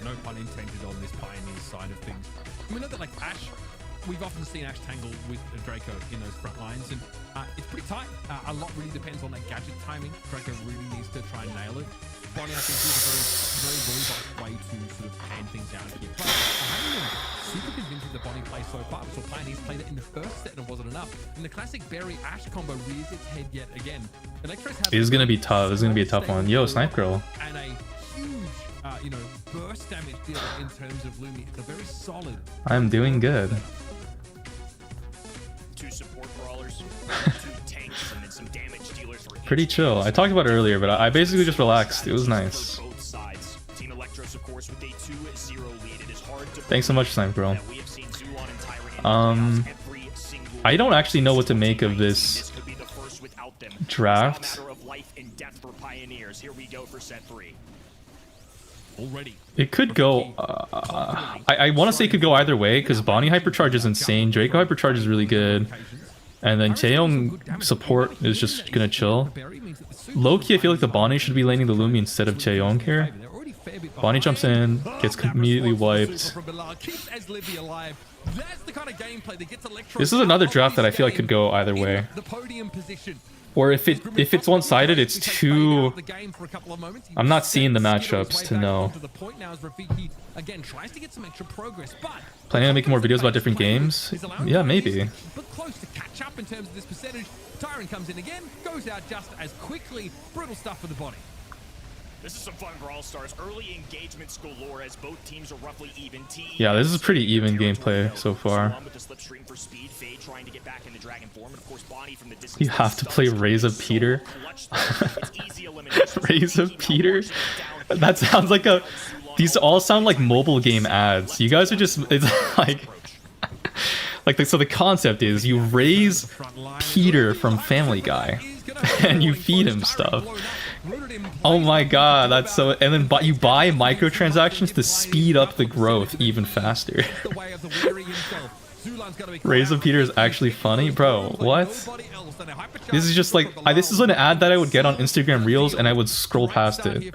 no pun intended, on this Pioneer side of things. We know that like Ash, we've often seen Ash tangle with Draco in those front lines, and it's pretty tight. A lot really depends on that gadget timing. Draco really needs to try and nail it. Bonnie, I think, is a very robust way to sort of hand things out and keep playing. I haven't been super convinced of the Bonnie play so far. We saw Pioneers play that in the first set and it wasn't enough. And the classic Berry Ash combo rears its head yet again. Electros have It is gonna be tough. This is gonna be a tough one. Yo, Snipe Girl. and a huge, burst damage deal in terms of Lumi. It's a very solid. I'm doing good. 2 support brawlers, 2 tanks, and then some damage dealers for each Pretty chill. I talked about it earlier, but I basically just relaxed. It was nice. for both sides. Team Electros, of course, with a 2-0 lead. It is hard to Thanks so much, Snipe Girl. that we have seen Zulon and Tyrant in the playoffs every single I don't actually know what to year. make of this could be the first without them. draft. It's now a matter of life and death for Pioneers. Here we go for set 3. Already. It could go. I want to say it could go either way because Bonnie Hypercharge is insane. Draco Hypercharge is really good. And then Chaeyoung support is just gonna chill. Low-key, I feel like the Bonnie should be laning the Lumi instead of Chaeyoung here. Bonnie jumps in, gets immediately wiped. This is another draft that I feel like could go either way. Or if it's one-sided, it's too. I'm not seeing the matchups to know. Planning on making more videos about different games? Yeah, maybe. But close to catch up in terms of this percentage. Tyrant comes in again, goes out just as quickly. Brutal stuff for the body. This is some fun Brawl Stars. Early engagements galore as both teams are roughly even. Yeah, this is pretty even gameplay so far. You have to play Raise of Peter. Raise of Peter? That sounds like a... These all sound like mobile game ads. You guys are just... It's like... So the concept is you raise Peter from Family Guy and you feed him stuff. Oh my god, that's so... And then you buy microtransactions to speed up the growth even faster. Raise of Peter is actually funny? Bro, what? This is just like... this is an ad that I would get on Instagram Reels and I would scroll past it.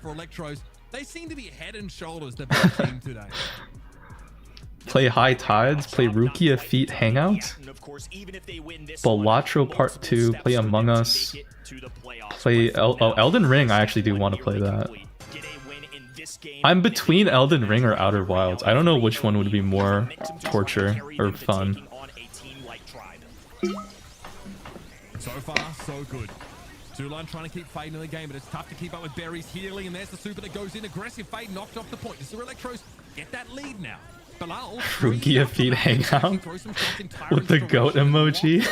They seem to be head and shoulders the best team today. Play High Tides, play Rukia Feet Hangout, Balatro Part 2, play Among Us, play Elden Ring. I actually do want to play that. I'm between Elden Ring or Outer Wilds. I don't know which one would be more torture or fun. So far, so good. Zulon trying to keep Fade in the game, but it's tough to keep up with Berry's healing, and there's the super that goes in. Aggressive Fade knocked off the point. The Electros get that lead now. Rukia Feet Hangout with the goat emoji.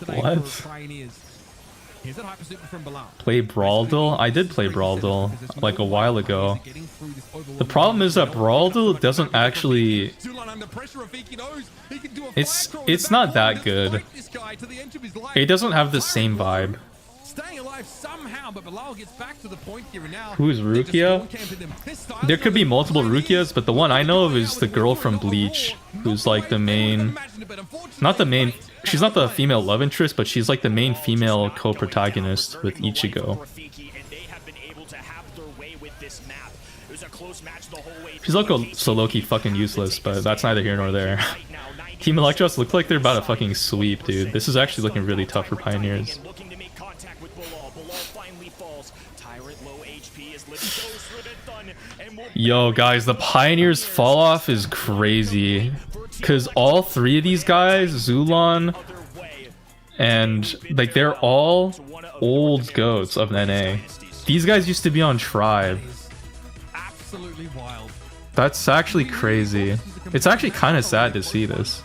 What? Play Brawldle? I did play Brawldle like a while ago. The problem is that Brawldle doesn't actually... It's not that good. It doesn't have the same vibe. Who's Rukia? There could be multiple Rukias, but the one I know of is the girl from Bleach, who's like the main... Not the main... She's not the female love interest, but she's like the main female co-protagonist with Ichigo. She's so low-key fucking useless, but that's neither here nor there. Team Electros look like they're about to fucking sweep, dude. This is actually looking really tough for Pioneers. Yo, guys, the Pioneers fall off is crazy. Because all 3 of these guys, Zulon, and like they're all old goats of NA. These guys used to be on Tribe. That's actually crazy. It's actually kind of sad to see this.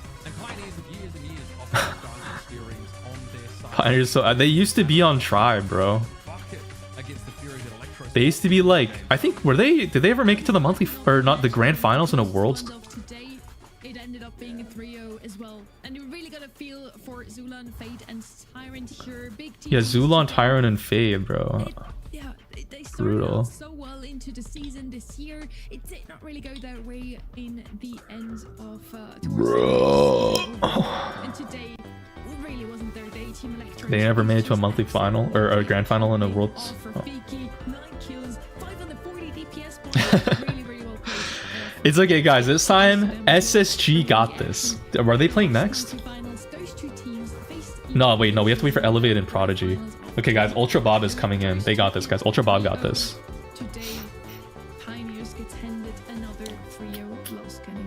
Pioneers, so they used to be on Tribe, bro. They used to be like, I think, did they ever make it to the monthly, or not, the grand finals in a Worlds? Today, it ended up being a 3-0 as well. And you really got a feel for Zulan, Fade, and Tyrant here. Big team. Yeah, Zulan, Tyrant, and Fade, bro. Yeah, they started Brutal. out so well into the season this year. It did not really go their way in the end of Bro. And today really wasn't their day. Team Electro. They never made it to a monthly final or a grand final in a Worlds. For Fiki, 9 kills, 540 DPS points. Really, really well played. It's okay, guys. This time, SSG got this. Are they playing next? Those two teams faced No, wait, no. We have to wait for Elevate and Prodigy. Okay, guys. Ultra Bob is coming in. They got this, guys. Ultra Bob got this. Today, Pioneers gets handed another 3-0 loss, Kenny.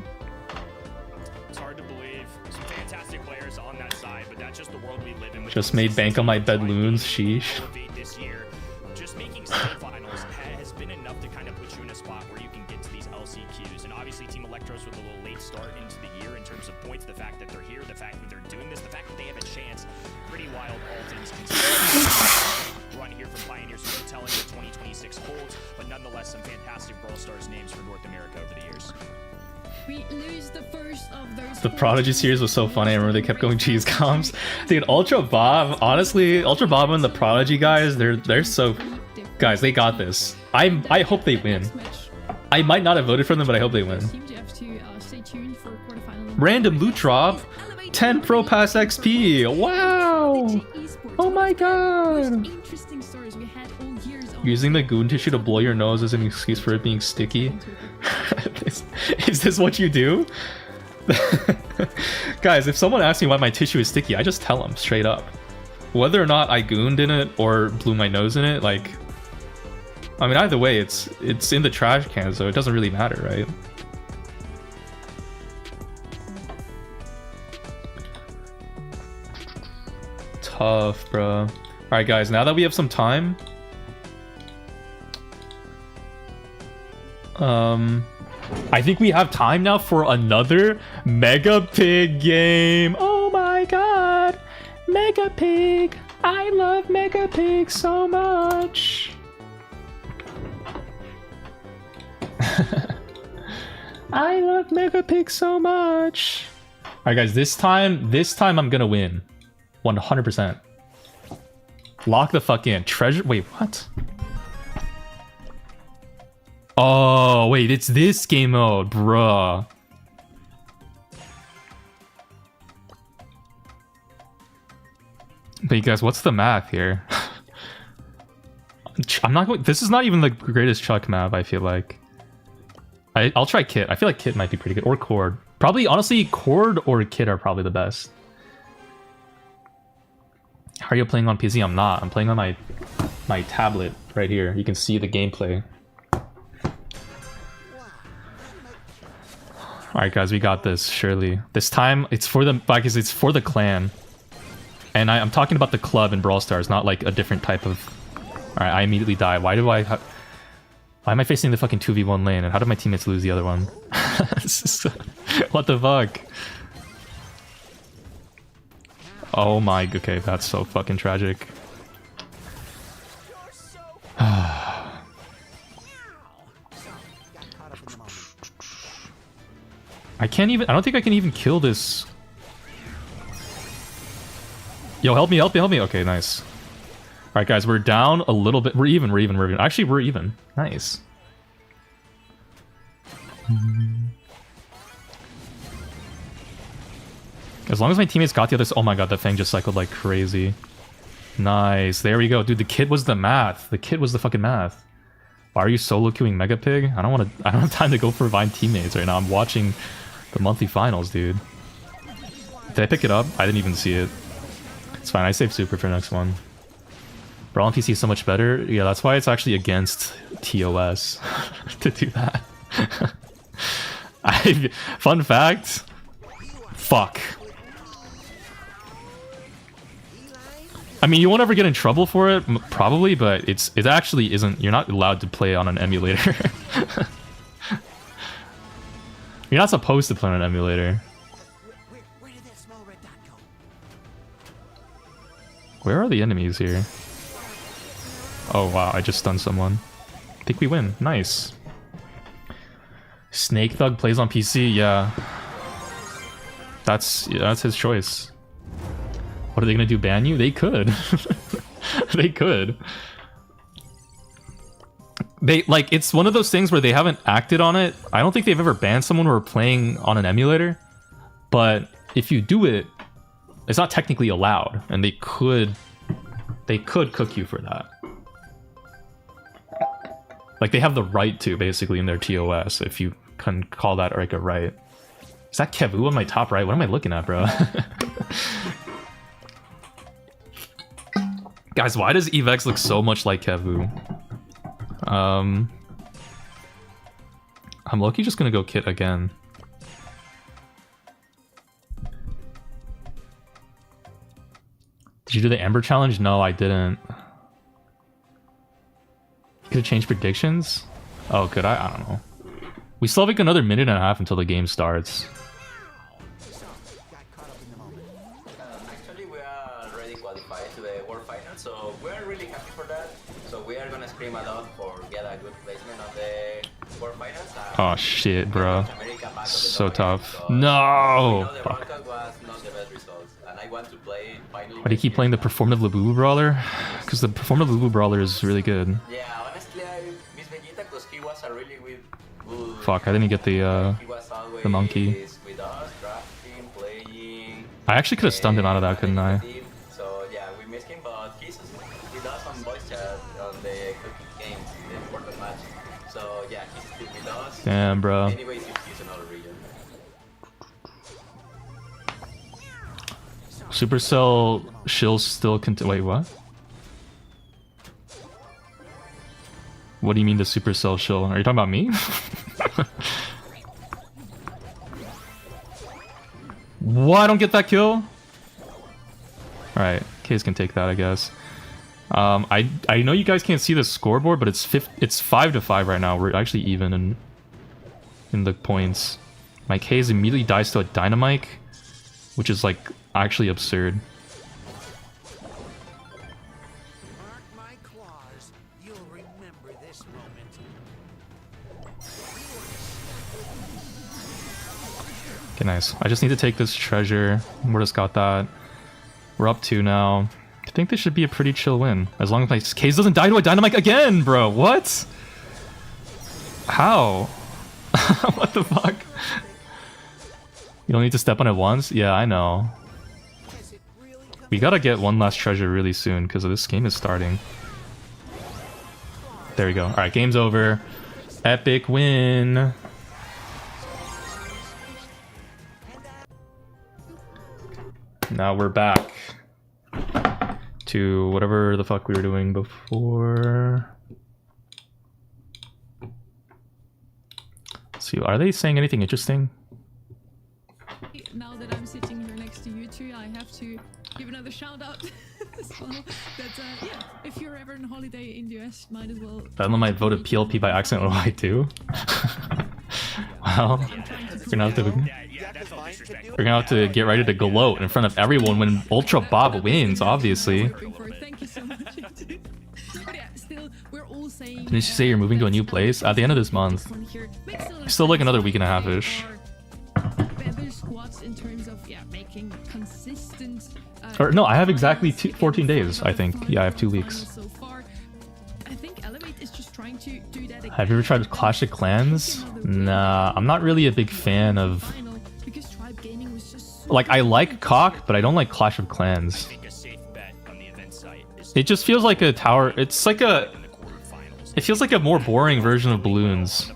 It's hard to believe. Some fantastic players on that side, but that's just the world we live in. Just made bank on my bedloons. Sheesh. This year, just making semifinals has been enough to kind of put you in a spot where you can get to these LCQs. And obviously, Team Electros with a little late start into the year in terms of points, the fact that they're here, the fact that they're doing this, the fact that they have a chance. Pretty wild, all things considered. Run here from Pioneers, no telling what 2026 holds, but nonetheless, some fantastic Brawl Stars names for North America over the years. We lose the first of those. The Prodigy series was so funny. I remember they kept going cheese comms. Dude, Ultra Bob, honestly, Ultra Bob and the Prodigy guys, they're so... Guys, they got this. I hope they win. I might not have voted for them, but I hope they win. Random loot drop. 10 Pro Pass XP. Wow. Oh my god. Using the goon tissue to blow your nose as an excuse for it being sticky. Is this what you do? Guys, if someone asks me why my tissue is sticky, I just tell them straight up. Whether or not I gooned in it or blew my nose in it, like... I mean, either way, it's in the trash can, so it doesn't really matter, right? Tough, bro. Alright, guys, now that we have some time... I think we have time now for another Mega Pig game. Oh my god. Mega Pig. I love Mega Pig so much. I love Mega Pig so much. Alright guys, this time I'm gonna win. 100%. Lock the fuck in. Treasure... Wait, what? Oh, wait, it's this game mode, bruh. But you guys, what's the math here? I'm not going... This is not even the greatest Chuck map, I feel like. I'll try Kit. I feel like Kit might be pretty good. Or Cord. Probably, honestly, Cord or Kit are probably the best. How are you playing on PC? I'm not. I'm playing on my tablet right here. You can see the gameplay. Alright guys, we got this, surely. This time, it's for the... Because it's for the clan. And I'm talking about the club in Brawl Stars, not like a different type of... Alright, I immediately die. Why am I facing the fucking 2v1 lane? And how did my teammates lose the other one? What the fuck? Oh my... Okay, that's so fucking tragic. I can't even... I don't think I can even kill this. Yo, help me, help me, help me. Okay, nice. Alright, guys, we're down a little bit. We're even. Actually, we're even. Nice. As long as my teammates got the other... Oh my god, that Fang just cycled like crazy. Nice. There we go. Dude, the kid was the math. The kid was the fucking math. Why are you solo queuing Mega Pig? I don't have time to go for Vine teammates right now. I'm watching the monthly finals, dude. Did I pick it up? I didn't even see it. It's fine. I saved Super for next one. Brawl on PC is so much better. Yeah, that's why it's actually against TOS to do that. Fun fact. Fuck. I mean, you won't ever get in trouble for it, probably, but it actually isn't. You're not allowed to play on an emulator. You're not supposed to play on an emulator. Where are the enemies here? Oh wow, I just stunned someone. I think we win. Nice. Snake Thug plays on PC. Yeah. That's his choice. What are they gonna do? Ban you? They could. They could. They like it's one of those things where they haven't acted on it. I don't think they've ever banned someone who are playing on an emulator. But if you do it, it's not technically allowed, and they could cook you for that. Like they have the right to basically in their TOS, if you can call that like a right. Is that Kevu on my top right? What am I looking at, bro? Guys, why does Evex look so much like Kevu? I'm low-key just gonna go Kit again. Did you do the Amber challenge? No, I didn't. Could have changed predictions? Oh, could I? I don't know. We still have like another minute and a half until the game starts. Actually, we are already qualified to the World Final, so we are really happy for that. So we are gonna scream a lot for get a good placement on the World Finals. Oh shit, bro. So tough. So No! the World Cup was not the best results, and I want to play finally. Why do you keep playing the performative Labubu Brawler? Because the performative Labubu Brawler is really good. Yeah, honestly, I miss Vegeta because he was a really good. Fuck, I didn't get the monkey. With us, drafting, playing. I actually could have stunned him out of that, couldn't I? So yeah, we miss him, but he does some voice chat on the cooking games, the important match. So yeah, he's still with us. Damn, bro. Anyways, he's another region. Supercell shill still wait, what? What do you mean the Supercell shill? Are you talking about me? What? I don't get that kill? Alright, K's can take that, I guess. I know you guys can't see the scoreboard, but it's 5-5 right now. We're actually even in the points. My K's immediately dies to a Dynamite, which is like actually absurd. Okay, nice. I just need to take this treasure. We just got that. We're up 2 now. I think this should be a pretty chill win. As long as my K's doesn't die to a Dynamite again, bro. What? How? What the fuck? You don't need to step on it once? Yeah, I know. We gotta get one last treasure really soon because this game is starting. There we go. Alright, game's over. Epic win. Now we're back to whatever the fuck we were doing before. Let's see, are they saying anything interesting? Now that I'm sitting here next to you two, I have to give another shout out as well. That yeah, if you're ever on holiday in the US, might as well. I don't know, I voted PLP by accident. What do I do? Well, we're gonna have to get ready to gloat in front of everyone when Ultra Bob wins, obviously. Thank you so much. But yeah, still, we're all saying. Didn't you say you're moving to a new place at the end of this month? Still like another week and a half-ish. Better squads in terms of making consistent. Or no, I have exactly 14 days. I think. Yeah, I have 2 weeks. So far, I think Elevate is just trying to do that. Have you ever tried Clash of Clans? Nah, I'm not really a big fan of. Like, I like Cock, but I don't like Clash of Clans. It just feels like a tower. It's like a. It feels like a more boring version of Balloons.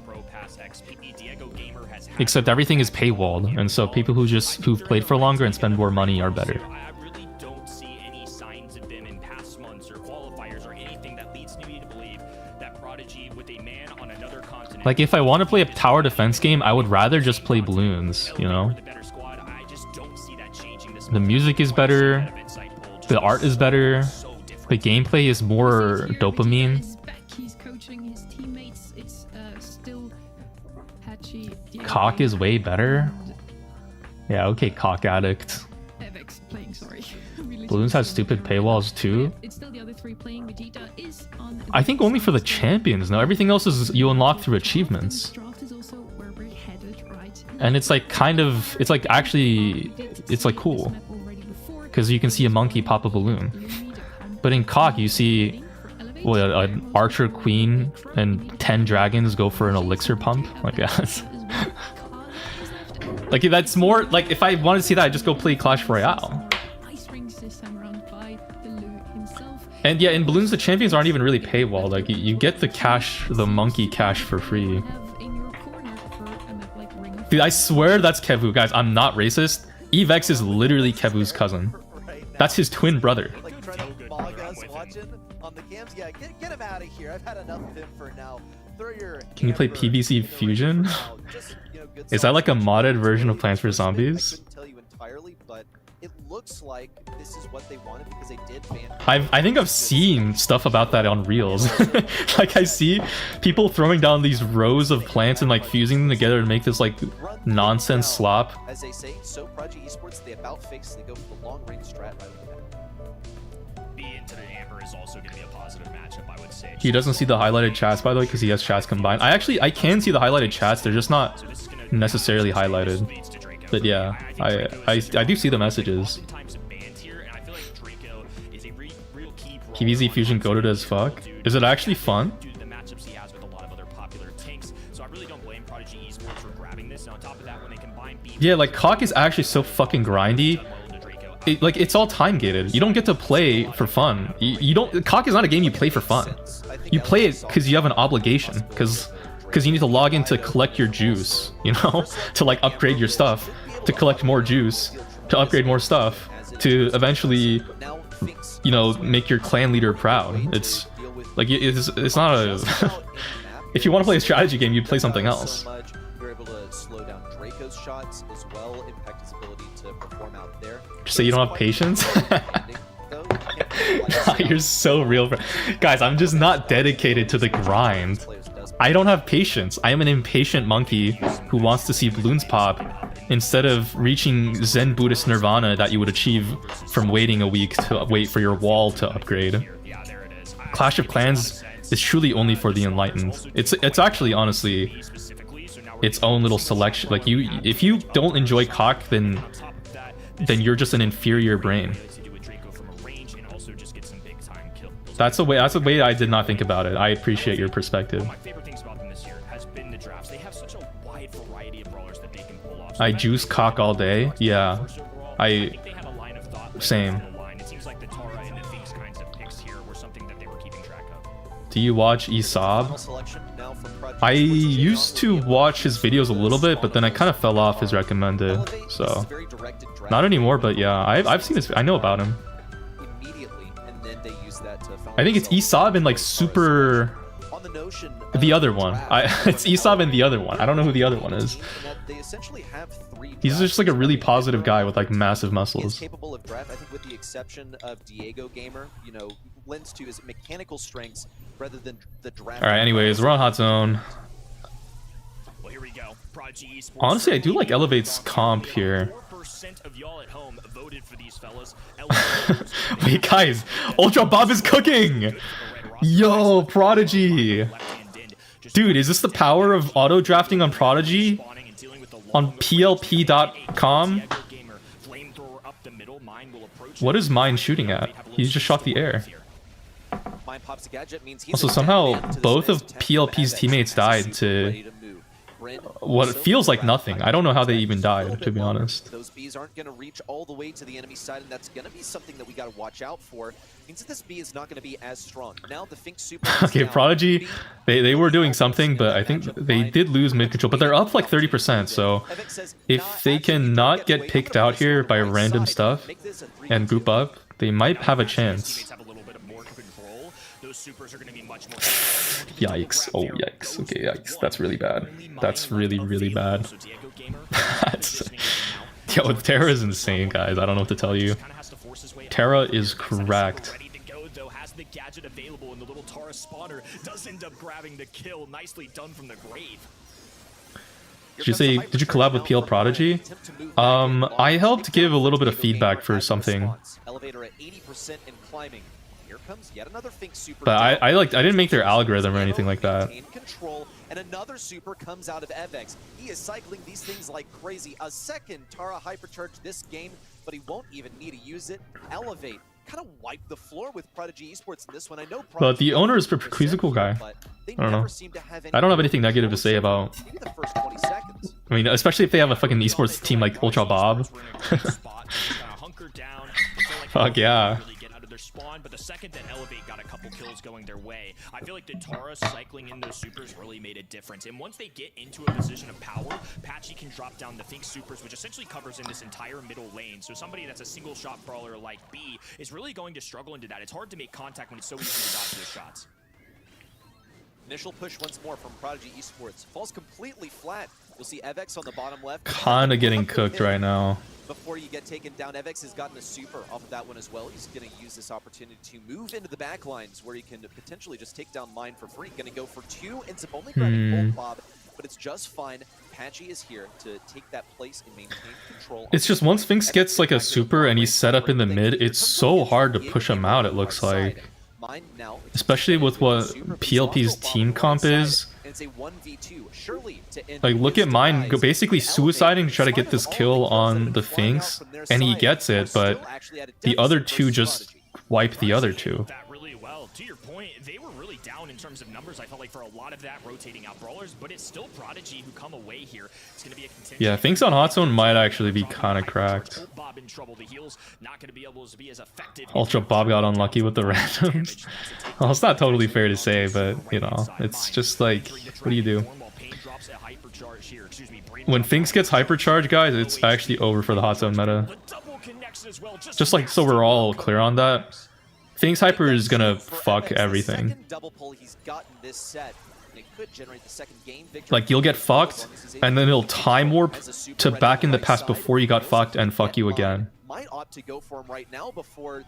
Except everything is paywalled, and so people who've played for longer and spend more money are better. I really don't see any signs of them in past months or qualifiers or anything that leads me to believe that Prodigy with a man on another continent. Like, if I want to play a tower defense game, I would rather just play Balloons, you know? The music is better, the art is better, the gameplay is more dopamine. Cock is way better. Yeah, okay, Cock Addict. Balloons has stupid paywalls too. replaying. Vegeta is on. I think only for the champions. No, everything else is you unlock through achievements. Draft is also where we're headed, right? And it's like kind of, it's like actually, it's like cool. Because you can see a monkey pop a balloon. But in COC, you see an archer queen and 10 dragons go for an elixir pump. Like, yeah. Like, that's more, like, if I wanted to see that, I'd just go play Clash Royale. And yeah, in Balloons, the champions aren't even really paywall. Like, you get the cash, the monkey cash for free. Dude, I swear that's Kevu. Guys, I'm not racist. Evex is literally Kevu's cousin. That's his twin brother. Like trying to bog us watching on the cams. Yeah, get him out of here. I've had enough of him for now. Throw your Can you play PVC Fusion? Is that like a modded version of Plants vs Zombies? I couldn't tell you entirely, but it looks like this is what they wanted because they did ban. I think I've seen stuff about that on Reels. Like, I see people throwing down these rows of plants and like fusing them together to make this like nonsense slop. As they say, so Prodigy Esports, they about face, they go for the long range strat right away. B into the Amber is also going to be a positive matchup, I would say. He doesn't see the highlighted chats, by the way, because he has chats combined. I can see the highlighted chats, they're just not necessarily highlighted. But yeah, I do see the messages. PvZ Fusion goated as fuck. Is it actually fun? Yeah, like COC is actually so fucking grindy. It's all time gated. You don't get to play for fun. You don't. COC is not a game you play for fun. You play it because you have an obligation. Because you need to log in to collect your juice. You know, to like upgrade your stuff, to collect more juice, to upgrade more stuff, to eventually, you know, make your clan leader proud. It's like it's not a. If you want to play a strategy game, you'd play something else. You're able to slow down Draco's shots as well, impact his ability to perform out there. Just say you don't have patience. You're so real, guys. I'm just not dedicated to the grind. I don't have patience. I am an impatient monkey who wants to see balloons pop instead of reaching Zen Buddhist nirvana that you would achieve from waiting a week to wait for your wall to upgrade. Clash of Clans is truly only for the enlightened. It's actually honestly its own little selection. Like, if you don't enjoy COC, then you're just an inferior brain. That's a way I did not think about it. I appreciate your perspective. I juice COC all day. Yeah. Same. Do you watch Isab? I used to watch his videos a little bit, but then I kind of fell off his recommended. So not anymore, but yeah, I've seen his. I know about him. I think it's Isab and like Super. The other one. It's Isab and the other one. I don't know who the other one is. He's just like a really positive guy with like massive muscles. Capable of draft, I think, with the exception of Diego Gamer, you know, lends to his mechanical strengths rather than the draft. All right. Anyways, we're on hot zone. Well, here we go. Honestly, I do like Elevate's comp here. Wait, guys, Ultra Bob is cooking. Yo, Prodigy. Dude, is this the power of auto drafting on Prodigy? On plp.com? What is Mine shooting at? He just shot the air. Also, somehow both of PLP's teammates died to what feels like nothing. I don't know how they even died, to be honest. Those bees aren't going to reach all the way to the enemy side, and that's going to be something that we got to watch out for. Means that this bee is not going to be as strong. Now the Fink Super. Okay, Prodigy, they were doing something, but I think they did lose mid control, but they're up like 30%. So if they can not get picked out here by random stuff and group up, they might have a chance. Yikes. Oh, yikes. Okay, yikes. That's really bad. That's really, really bad. Yo, Terra is insane, guys. I don't know what to tell you. Terra is cracked. The gadget available in the little Tara spawner does end up grabbing the kill. Nicely done from the grave. Did you collab with PL Prodigy? I helped give a little bit of feedback for something. Elevator at 80% and climbing. Here comes yet another Fink super. But I didn't make their algorithm or anything like that. Control, and another super comes out of Evex. He is cycling these things like crazy. A second Tara hypercharge this game, but he won't even need to use it. Elevate kind of wiped the floor with Prodigy Esports in this one. I know Prodigy, but the owner is he's a cool guy. I don't know. I don't have anything negative to say about. I mean, especially if they have a fucking esports team like Ultra Bob. Fuck yeah. Spawn, but the second that Elevate got a couple kills going their way, I feel like the Tara cycling in those supers really made a difference. And once they get into a position of power, Patchy can drop down the Fink supers, which essentially covers in this entire middle lane. So somebody that's a single shot brawler like B is really going to struggle into that. It's hard to make contact when it's so easy to dodge those shots. Initial push once more from Prodigy Esports. Falls completely flat. You'll see Evex on the bottom left. Kinda getting cooked right now. Before you get taken down, Evex has gotten a super off of that one as well. He's going to use this opportunity to move into the back lines where he can potentially just take down Mine for free. Going to go for 2, ends up only grabbing Bolt Bob, but it's just fine. Patchy is here to take that place and maintain control. It's just once Finks gets like a super and he's set up in the mid, it's so hard to push him out, it looks like. Especially with what PLP's team comp is. Like, look at Mine basically suiciding to try to get this kill on the Finks, and he gets it, but the other two just wipe the other two. That really well. To your point, they were really down in terms of numbers. I felt like for a lot of that rotating out brawlers, but it's still Prodigy who come away here. It's going to be a contention. Yeah, Finks on hot zone might actually be kind of cracked. Bob in trouble. The heals not going to be able to be as effective. Ultra Bob got unlucky with the randoms. Well, it's not totally fair to say, but you know, it's just like, what do you do? When Finks gets hypercharged, guys, it's actually over for the hot zone meta. Just like so we're all clear on that. Finks hyper is gonna fuck everything. Like, you'll get fucked, and then it'll time warp to back in the past before you got fucked and fuck you again.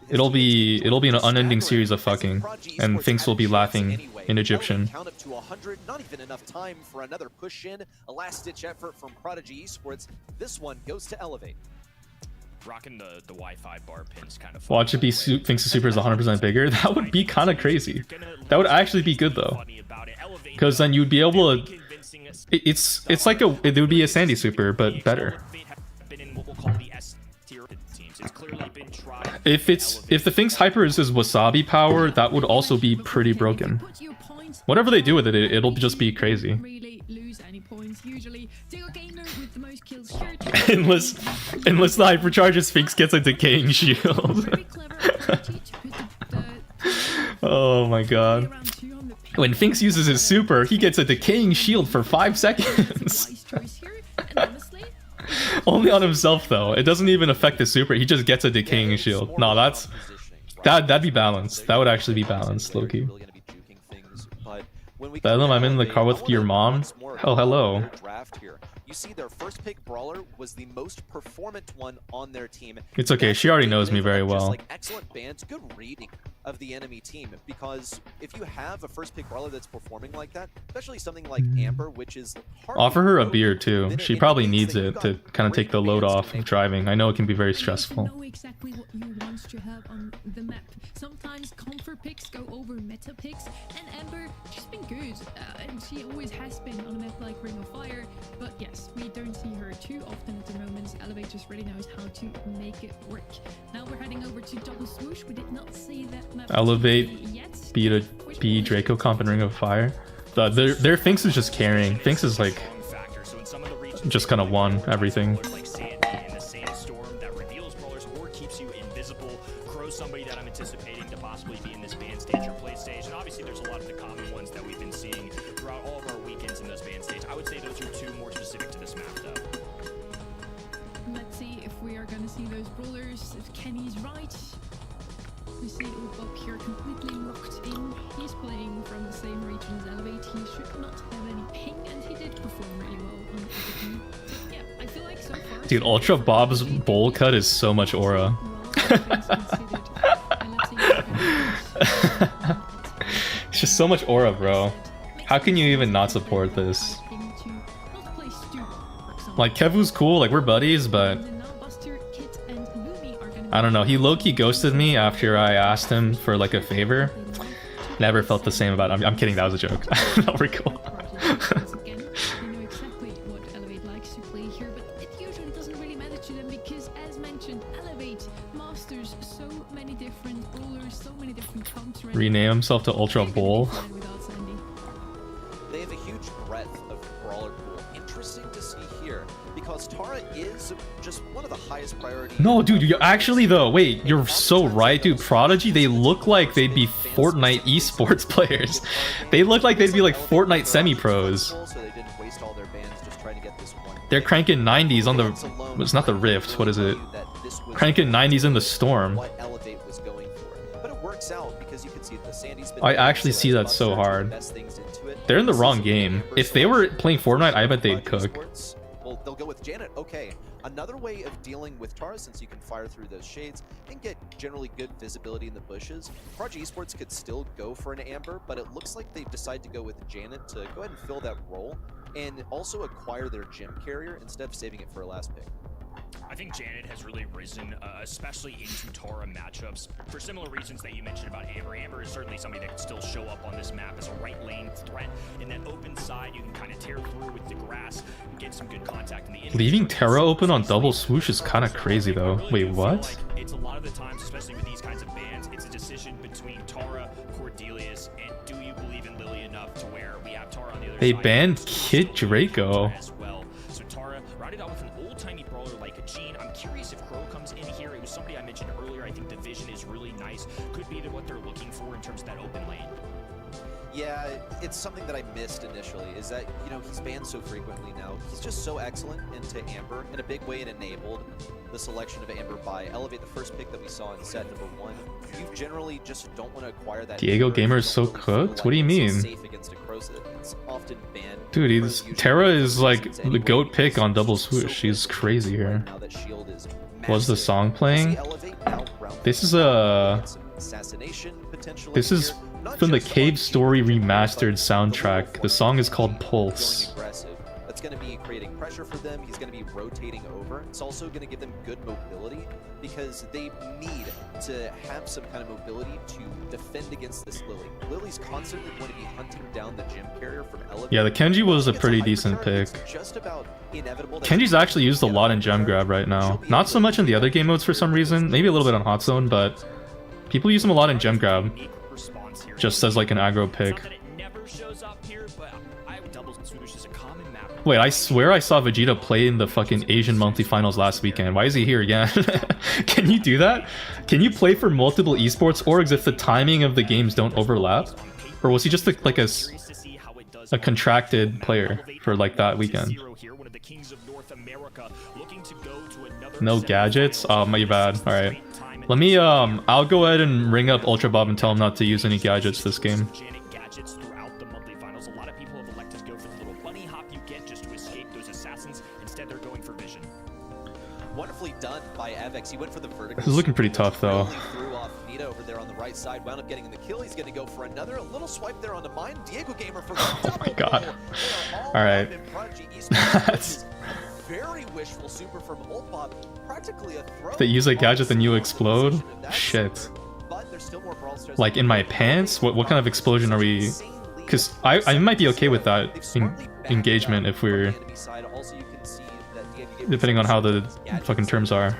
It'll be an unending series of fucking, and Finks will be laughing in Egyptian. Not even enough time for another push in. A last-ditch effort from Prodigy Esports. This one goes to Elevate. Rocking the Wi-Fi bar pins kind of. Watch it be Finks' super is 100% bigger. That would be kind of crazy. That would actually be good though, because then you'd be able to. It's like it would be a Sandy super, but better. If the Finks hyper is his wasabi power, that would also be pretty broken. Whatever they do with it, it'll just be crazy. Unless the hypercharges Finks gets a decaying shield. Oh my god. When Finks uses his super, he gets a decaying shield for 5 seconds. Only on himself though. It doesn't even affect the super. He just gets a decaying shield. No, that'd be balanced. That would actually be balanced, Loki. Bedlam, I'm in the car with your mom. Oh, hello. You see, their first pick brawler was the most performant one on their team. It's okay, she already knows me very well. Like excellent bands, good reading of the enemy team, because if you have a first pick brawler that's performing like that, especially something like Amber, which is hard. Offer her a beer too. She probably needs it to kind of take the load off of driving. I know it can be very stressful. Know exactly what you want to have on the map. Sometimes comfort picks go over meta picks, and Amber, she's been good, and she always has been on a map like Ring of Fire. But yes, we don't see her too often at the moment. Elevate just really knows how to make it work. Now we're heading over to Double Swoosh. We did not see that map Elevate yet. beat Draco comp in Ring of Fire. Their Finks is just carrying. Finks is like just kind of won everything. Somebody that I'm anticipating to possibly be in this band stage or play stage, and obviously there's a lot of the common ones that we've been seeing throughout all of our weekends in those band stage. I would say those are 2 more specific to this map though. Let's see if we are going to see those brawlers, if Kenny's right. We see Bob here completely locked in. He's playing from the same region as Elevate. He should not have any ping, and he did perform really well on PvP. So yeah, I feel like so far... Dude, Ultra Bob's bowl cut is so much aura. It's just so much aura, bro. How can you even not support this? Like, Kevu's cool, like, we're buddies, but I don't know. He low-key ghosted me after I asked him for like a favor. Never felt the same about it. I'm kidding. That was a joke. No, we're cool. Again, they know exactly what Elevate likes to play here, but it usually doesn't really matter to them because, as mentioned, Elevate masters so many different rulers, so many different counter. Rename himself to Ultra Bull. They have a huge breadth of brawler pool. Interesting to see here because Tara is just one of the highest priority. No, dude, you actually though. Wait, you're so right, dude. Prodigy, they look like they'd be Fortnite esports players. They look like they'd be like Fortnite semi-pros. They're cranking 90s on the. It's not the Rift. What is it? Cranking 90s in the Storm. I actually see that so hard. They're in the wrong game. If they were playing Fortnite, I bet they'd cook. Well, they'll go with Janet. Okay, another way of dealing with Tara, since you can fire through those shades and get generally good visibility in the bushes. Prodigy Esports could still go for an Amber, but it looks like they've decided to go with Janet to go ahead and fill that role and also acquire their gem carrier instead of saving it for a last pick. I think Janet has really risen, especially into Tara matchups, for similar reasons that you mentioned about Amber. Amber is certainly somebody that can still show up on this map as a right lane threat. In that open side, you can kind of tear through with the grass and get some good contact in the Leaving Terra open on double swoosh is kind of crazy though. Wait, what? It's a lot of the times, especially with these kinds of bans, it's a decision between Tara, Cordelius, and do you believe in Lily enough to where we have Tara on the other side. They banned Kid Draco. As well. So Tara routed out with an old-timey brawler like a Gene. I'm curious if Crow comes in here. It was somebody I mentioned earlier. I think the vision is really nice. Could be what they're looking for in terms of that open lane. Yeah, it's something that I missed initially, is that, you know, he's banned so frequently now. He's just so excellent into Amber. In a big way, it enabled the selection of Amber by Elevate, the first pick that we saw in set number 1. You generally just don't want to acquire that. Diego Gamer is so cooked? What do you mean? Safe against a Crozet. It's often banned. Dude, Terra is like the GOAT pick on double swoosh. She's crazy here. Was the song playing? This is a... This is from the Cave Story Remastered soundtrack. The song is called Pulse. That's going to be creating pressure for them. He's going to be rotating over. It's also going to give them good mobility because they need to have some kind of mobility to defend against this Lily. Lily's constantly going to be hunting down the gem carrier from Elevate. Yeah, the Kenji was a pretty decent pick. Kenji's actually used a lot in gem grab right now. Not so much in the other game modes for some reason. Maybe a little bit on Hot Zone, but people use him a lot in gem grab. Just as like an aggro pick. Wait, I swear I saw Vegeta play in the fucking Asian monthly finals last weekend. Why is he here again? Can you do that? Can you play for multiple esports orgs if the timing of the games don't overlap? Or was he just like a contracted player for like that weekend? No gadgets? Oh, my bad. Alright. Let me, I'll go ahead and ring up Ultra Bob and tell him not to use any gadgets this game. Wonderfully done by Avex. He went for the vertical. This is looking pretty tough though. Threw off Nita over there on the right side, wound up getting in the kill. He's going to go for another. A little swipe there on the mine. Diego Gamer for the oh my god. Alright. That's very wishful super from Olpop. Practically a throw. If they use a gadget then you explode? Shit. Like in my pants? What kind of explosion are we... Because I might be okay with that engagement if we're... Depending on how the fucking terms are.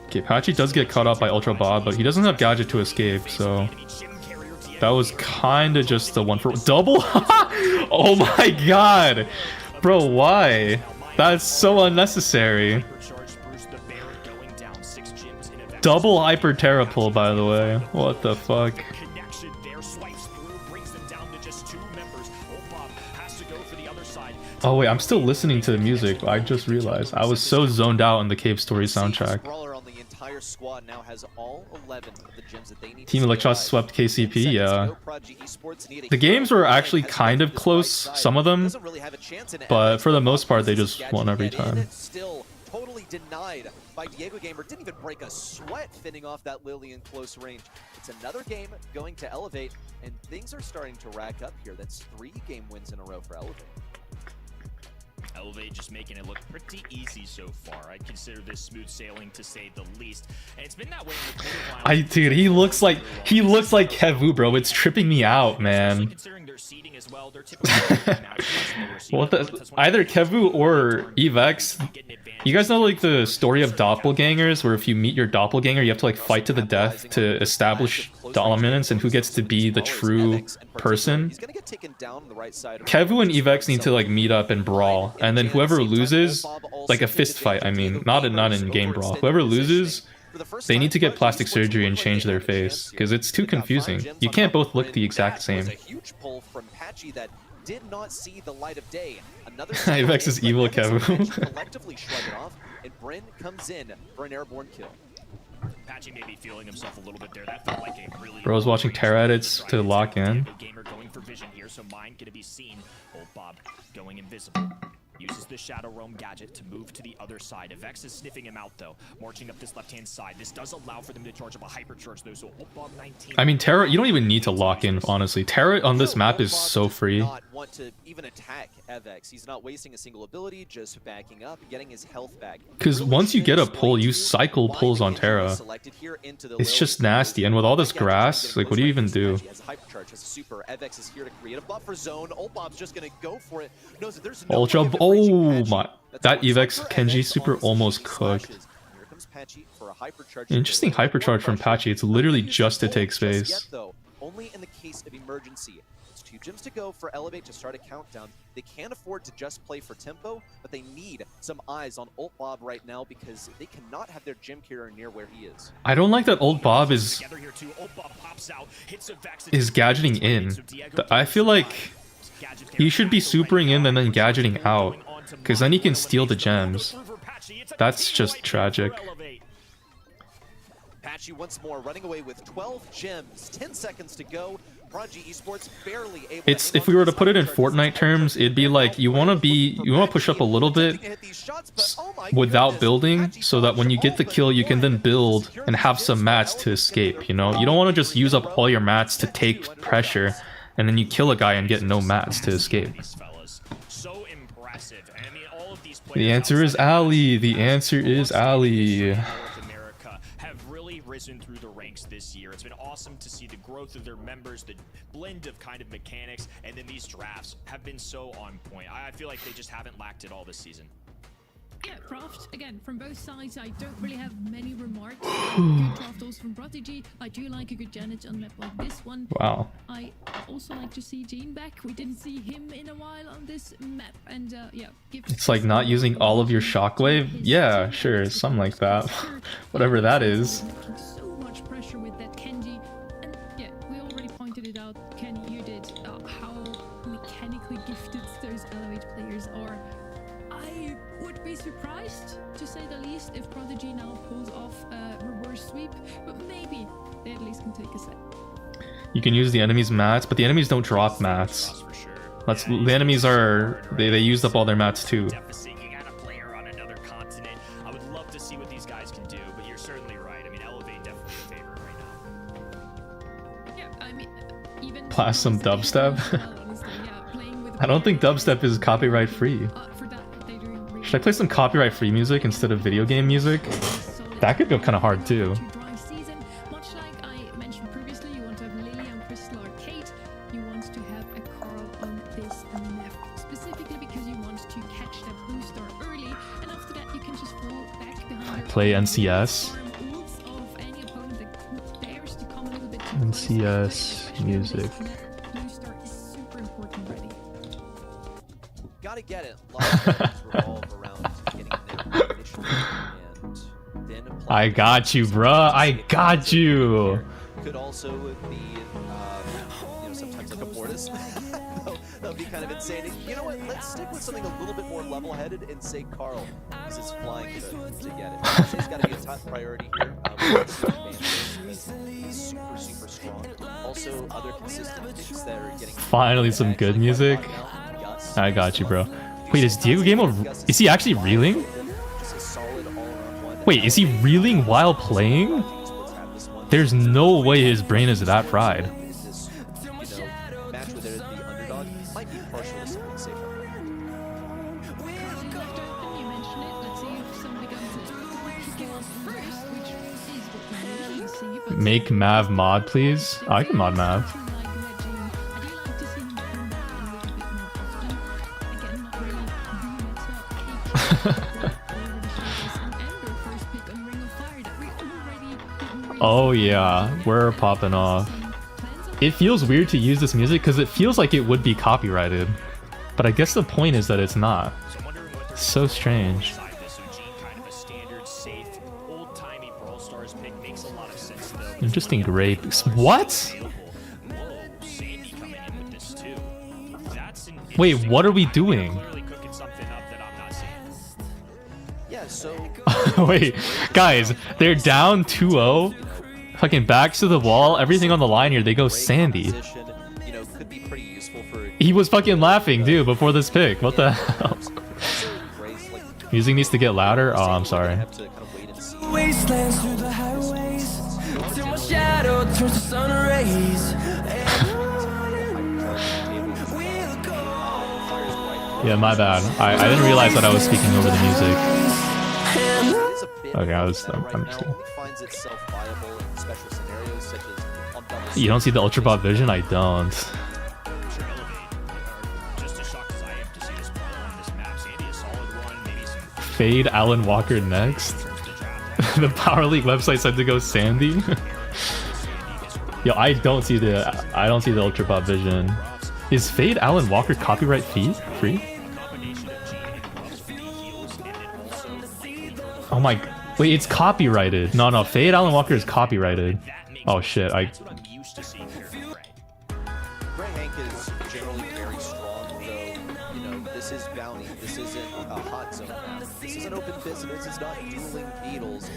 Okay, Patchy does get caught up by Ultra Bob, but he doesn't have gadget to escape, so... That was kinda just the one for... Double? Oh my god! Bro, why? That's so unnecessary. Double Hyper Terra pull, by the way. What the fuck? Oh wait, I'm still listening to the music. I just realized. I was so zoned out on the Cave Story soundtrack. Team Electros swept KCP, yeah. The games were actually kind of close, some of them, but for the most part they just won every time. Still totally denied by Diego Gamer. Didn't even break a sweat fending off that Lily in close range. It's another game going to Elevate, and things are starting to rack up here. That's 3 game wins in a row for Elevate. Elevate just making it look pretty easy so far. I'd consider this smooth sailing to say the least. And it's been that way in the quarterfinals. Dude, he looks like Kevu, bro. It's tripping me out, man. Considering their seeding as well, they're typically What the? Either Kevu or Evex. You guys know like the story of doppelgangers, where if you meet your doppelganger, you have to like fight to the death to establish dominance and who gets to be the true person. Kevu and Evex need to like meet up and brawl, and then whoever loses, like a fist fight. I mean, not in game brawl. Whoever loses, they need to get plastic surgery and change their face because it's too confusing. You can't both look the exact same. Did not see the light of day. Another Ivex is evil, Kevu. collectively shrug it off, and Bryn comes in for an airborne kill. Patchy may be feeling himself a little bit there. That felt like a really Bro's watching Terra edits to lock in. Gamer going for vision here, so mine gonna be seen. Old Bob going invisible. Uses the Shadow Realm gadget to move to the other side. Vex is sniffing him out though, marching up this left-hand side. This does allow for them to charge up a hypercharge though, so Old Bob 19. I mean, Terra, you don't even need to lock in, honestly. Terra on this map is so free. Not want to even attack Vex. He's not wasting a single ability, just backing up, getting his health back. Because once you get a pull, you cycle pulls on Terra. It's just nasty, and with all this grass, like, what do you even do? Super. Vex is here to create a buffer zone. Old Bob's just gonna go for it. Knows that there's Ultra, oh my, that Evex Kenji super almost cooked. Interesting hypercharge from Patchy. It's literally just to take space. Only in the case of emergency. It's 2 gyms to go for Elevate to start a countdown. They can't afford to just play for tempo, but they need some eyes on Old Bob right now because they cannot have their gym carrier near where he is. I don't like that Old Bob is gadgeting in. I feel like he should be supering in and then gadgeting out, because then he can steal the gems. That's just tragic. Patchy once more running away with 12 gems, 10 seconds to go. Prodigy Esports barely able It's, if we were to put it in Fortnite terms, it'd be like you want to push up a little bit without building, so that when you get the kill, you can then build and have some mats to escape. You know, you don't want to just use up all your mats to take pressure, and then you kill a guy and get no mats to escape. The answer is Ali. The answer is Ali. Risen through the ranks this year. It's been awesome to see the growth of their members, the blend of kind of mechanics, and then these drafts have been so on point. I feel like they just haven't lacked it all this season. Yeah, draft, again, from both sides, I don't really have many remarks. Good draft also from Prodigy. I do like a good Janet on a map like this one. Wow. I also like to see Gene back. We didn't see him in a while on this map. And yeah, it's like not using all of your shockwave? Yeah, sure, something like that. Whatever that is. So much pressure with that Kenji. And yeah, we already pointed it out, Kenny, you did, how mechanically gifted those Elevate players are. I would be surprised, to say the least, if Prodigy now pulls off a reverse sweep, but maybe they at least can take a set. You can use the enemy's mats, but the enemies don't drop mats. The enemies are, they used up all their mats too. I would love to see what these guys can do, but you're certainly right. I mean, Elevate definitely the favorite right now. Yeah, I mean, even Blast some dubstep. I don't think dubstep is copyright free. Should I play some copyright free music instead of video game music? That could go kind of hard too. Much like I mentioned previously, you want to have Lily on Crystal Arcade. You want to have a Carl on this map, specifically because you want to catch that blue star early, and after that you can just fall back behind. Play NCS. NCS music. Blue star is super important ready. Gotta get it. A lot of things revolve around getting there initially, and then I got you, bruh. I got you. could also be, you know, sometimes like a Mortis. That'll be kind of insane. You know what? Let's stick with something a little bit more level-headed and say Carl is his flying to get it. He's got to be a top priority here. Super, super strong. Also, other consistent picks that are getting. Finally, some good music. I got you, bro. Wait, is Diego Gamo? Is he actually reeling? Wait, is he reeling while playing? There's no way his brain is that fried. You mentioned it. Let's see if somebody comes to pick it up first, which is what we usually see. But Make Mav mod, please. I can mod Mav. like Reggie, I do like to see him come back a little bit more often. Again, not really Ember first pick on Ring of Fire that we already Oh yeah, we're popping off. It feels weird to use this music because it feels like it would be copyrighted. But I guess the point is that it's not. So strange. Interesting grapes. What? Wait, what are we doing? Yeah, so Wait, guys, they're down 2-0. Fucking backs to the wall, everything on the line here. They go Sandy. position, you know, could be pretty useful for He was fucking laughing, dude, before this pick. What the hell? Grace, like, Music needs to get louder. Oh, I'm sorry. have to kind of wait and see. Wastelands through the highways till my shadow turns to sun rays. Yeah, my bad. I didn't realize that I was speaking over the music. It is a bit Okay, I was. that I'm right just now only finds itself viable in special scenarios such as on double You don't see the Ultra Bot vision? I don't. Fade Alan Walker next. The Power League website said to go Sandy. Yo, I don't see the Ultra Bot vision. Is Fade Alan Walker copyright free? Oh my, wait, it's copyrighted. No, Fade Alan Walker is copyrighted. Oh shit, Gray Hank is generally very strong, though, you know, this is Bounty. This isn't a hot zone map. This is an open business. It's not dueling beetles.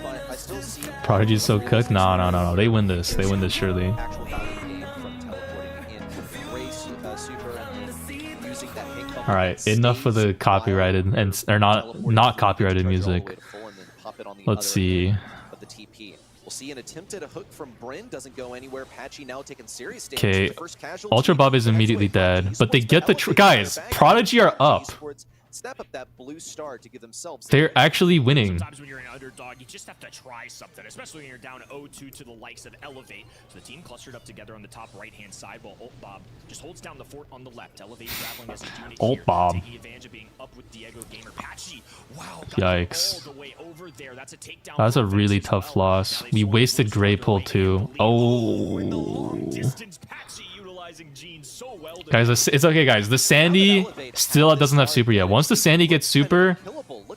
But I still see Prodigy's so cooked. No. They win this. They win this surely. actual Bounty game from teleporting in Gray's super and using that Hank bump All right, and enough for the stays copyrighted while and or not teleporting copyrighted all the way music. to full and then pop it on the Let's other see. end of the TP. We'll see an attempt at a hook from Bryn. Doesn't go anywhere. Patchy now taking serious damage. Okay, The first casualty. Ultra Bob is That's immediately way Prodigy dead, but they Esports get the to elevate guys. their back. Prodigy are up. Esports snap up that blue star to give themselves. They're actually winning. Sometimes when you're an underdog, you just have to try something, especially when you're down 0-2 to the likes of Elevate. So the team clustered up together on the top right-hand side, while Ult Bob just holds down the fort on the left. Elevate traveling as a unit Ult here, Bob. taking advantage of being up with Diego Gamer. Patchy, wow, got Yikes. all the way over there. That's a takedown. That's a for really Vex as tough well. loss. Now We they've wasted swung Grey the Pull right too. hand, in the long Oh. distance, Patchy utilizing Gene so well to Guys, it's okay, guys. The Sandy still doesn't have super yet. Once the Sandy gets super,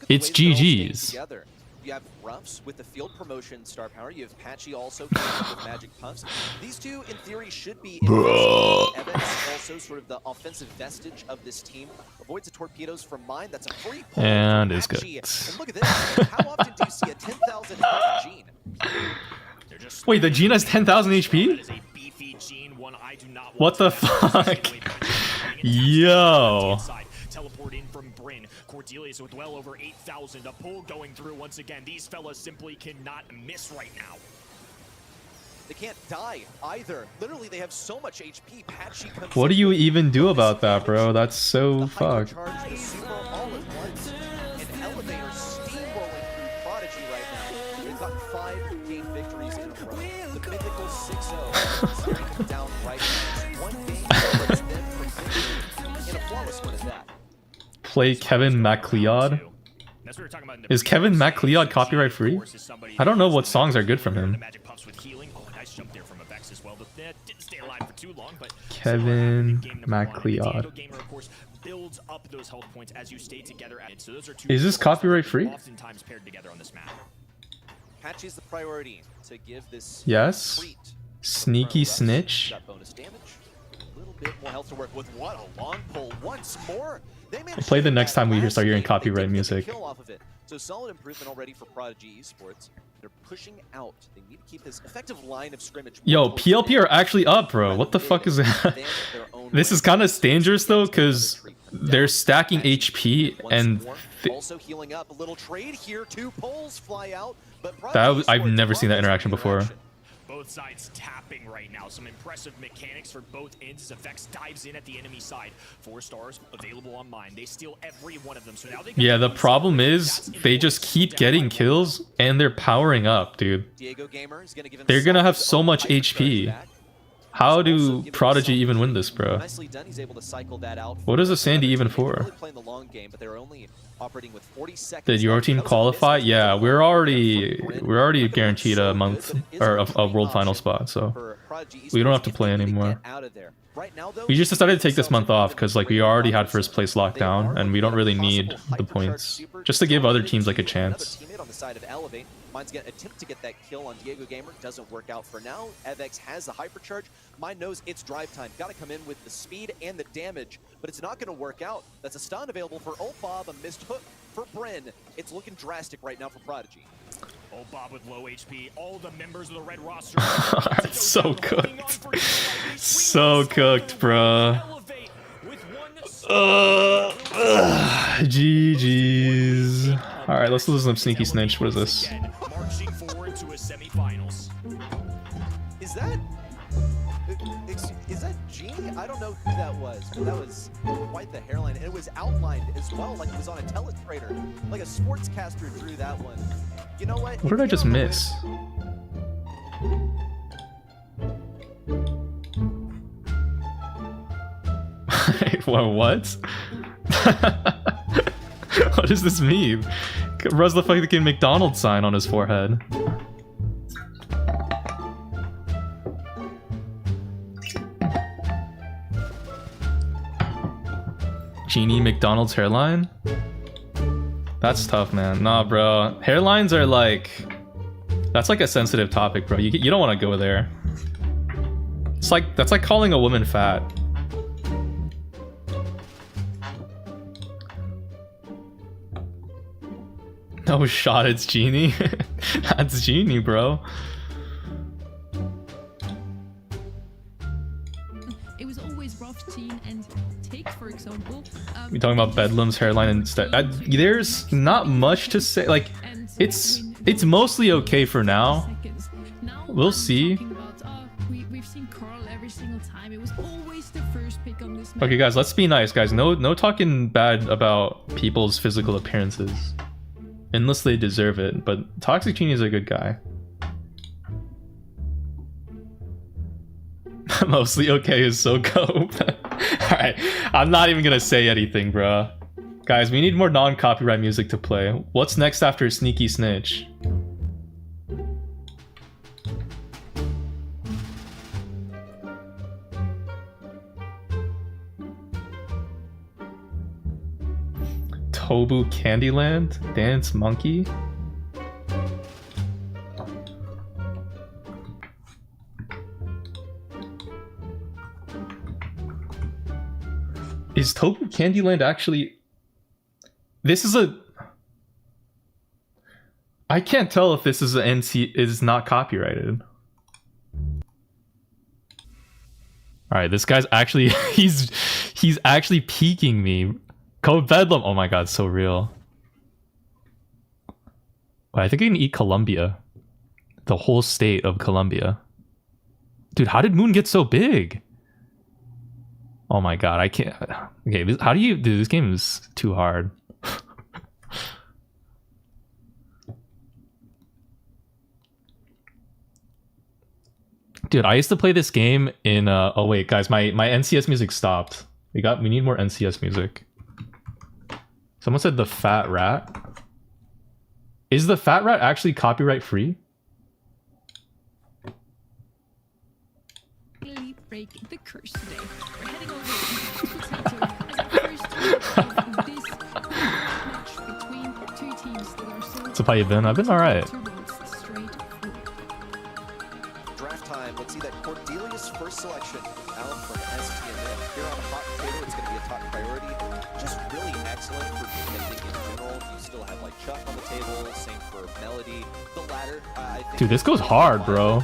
it's GG's. You have Ruffs with the field promotion star power. You have Patchy also with magic puffs. These two, in theory, should be Evans, also sort of the offensive vestige of this team. Avoids the torpedoes from mine. That's a free pull And from is good. Patchy. And look at this. How often do you see a 10,000 health Gene? Wait, the Gene has 10,000 HP? That is a beefy Gene, one I do not What want the to fuck? Yo. Yo. Teleport in from Bryn. Cordelius with well over 8,000. A pull going through once again. These fellas simply cannot miss right now. They can't die either. Literally, they have so much HP. Patchy comes What do in you with even do all this about that, bro? damage. That's so The fucked. hypercharge, the super all at once. An elevator steamrolling through Prodigy right now. They've got 5 game victories in a row. The mythical 6-0 staring them down right now. Just one game separates them from victory in a flawless one at that. Play Kevin MacLeod. That's what we're talking about in the Is Kevin MacLeod copyright free? I don't know what songs are good from him. Magic puffs with healing. Oh, nice jump there from Avex as well. But that didn't stay alive for too long. But Kevin game number one. MacLeod. Diego Gamer, of course, builds up those health points as you stay together. So those are two Is this copyright free? oftentimes paired together on this map. Patchy's the priority to give this Yes. treat. Sneaky Ruffs snitch. got bonus damage. A little bit more health to work with. What a long pull once more. They managed We'll play to the get next that time we last start hearing game. They copyright did get the music. kill off of it. So solid improvement already for Prodigy Esports. They're pushing out. They need to keep this effective line of scrimmage. Yo, more PLP are actually up, bro. rather What the than fuck is that? their own This is way. kind of dangerous though, because they're stacking HP Once and more, also healing up. A little trade here. 2 pulls fly out. But That Prodigy I've Esports never seen that brought interaction this before. interaction. Both sides tapping right now. Some impressive mechanics for both ends as FX dives in at the enemy side. 4 stars available on mine. They steal every one of them. So now they Yeah, the problem is they just keep getting kills and they're powering up, dude. They're gonna have so much HP. How do Prodigy even win this, bro? What is a Sandy even for? Did your team qualify? Yeah, we're already guaranteed a month or a world final spot, so we don't have to play anymore. We just decided to take this month off because like we already had first place locked down and we don't really need the points, just to give other teams like a chance. On the side of Elevate, Mine's gonna attempt to get that kill on Diego Gamer. Doesn't work out for now. Evex has the hypercharge. Mine knows it's drive time. Got to come in with the speed and the damage, but it's not gonna work out. That's a stun available for Old Bob, a missed hook for Bryn. It's looking drastic right now for Prodigy. Old Bob with low HP. All the members of the red roster. So cooked. So cooked, bro. GG's. Alright, let's listen to Sneaky Snitch. What is this? Marching forward to a semifinals. Is that Genie? I don't know who that was, but that was quite the hairline. And it was outlined as well, like it was on a telestrator. Like a sportscaster drew that one. You know what? What did I just miss? What? What does this mean? Russ the fucking McDonald's sign on his forehead. Genie McDonald's hairline? That's tough, man. Nah, bro. Hairlines are like... That's like a sensitive topic, bro. You don't want to go there. It's like... That's like calling a woman fat. No shot, it's Genie. That's Genie, bro. It was always rough Teen and Take, for example. We talking about Bedlam's hairline instead. There's not much to say. Like, it's mostly okay for now. We'll see. We've seen Carl every single time. It was always the first pick on this map. Okay, guys, let's be nice, guys. No talking bad about people's physical appearances. Unless they deserve it, but Toxic Genie is a good guy. Mostly okay is so cope. Alright, I'm not even gonna say anything, bro. Guys, we need more non-copyright music to play. What's next after Sneaky Snitch? Tobu Candyland? Dance Monkey? Is Tobu Candyland actually... This is a... I can't tell if this is an NC is not copyrighted. Alright, this guy's actually... he's actually peeking me. Code Bedlam. Oh my god, so real. Wait, I think I can eat Colombia. The whole state of Colombia. Dude, how did Moon get so big? Oh my god, I can't... Okay, how do you... Dude, this game is too hard. Dude, I used to play this game in... Oh wait, guys, my NCS music stopped. We need more NCS music. Someone said the Fat Rat. Is the Fat Rat actually copyright free? Break the curse today. We're heading over to as our first of this match between two teams that are so... So how you been? I've been alright. Draft time. Let's see that Cordelia's first selection. Alan from STM. Here on Hot Potato, it's going to be a top priority. Just really excellent for defending in general. You still have like Chuck on the table. Same for Melody. The latter, I think. Dude, this goes hard, bro.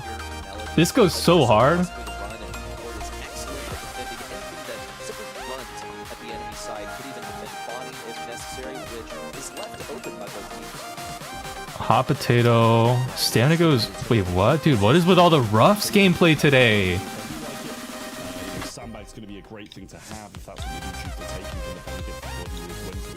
This goes so hard. Hot potato. Stamina goes. Wait, what, dude? What is with all the roughs gameplay today? Sandbag's going to be a great thing to have if that's what you do choose to take. You can defend it before you win through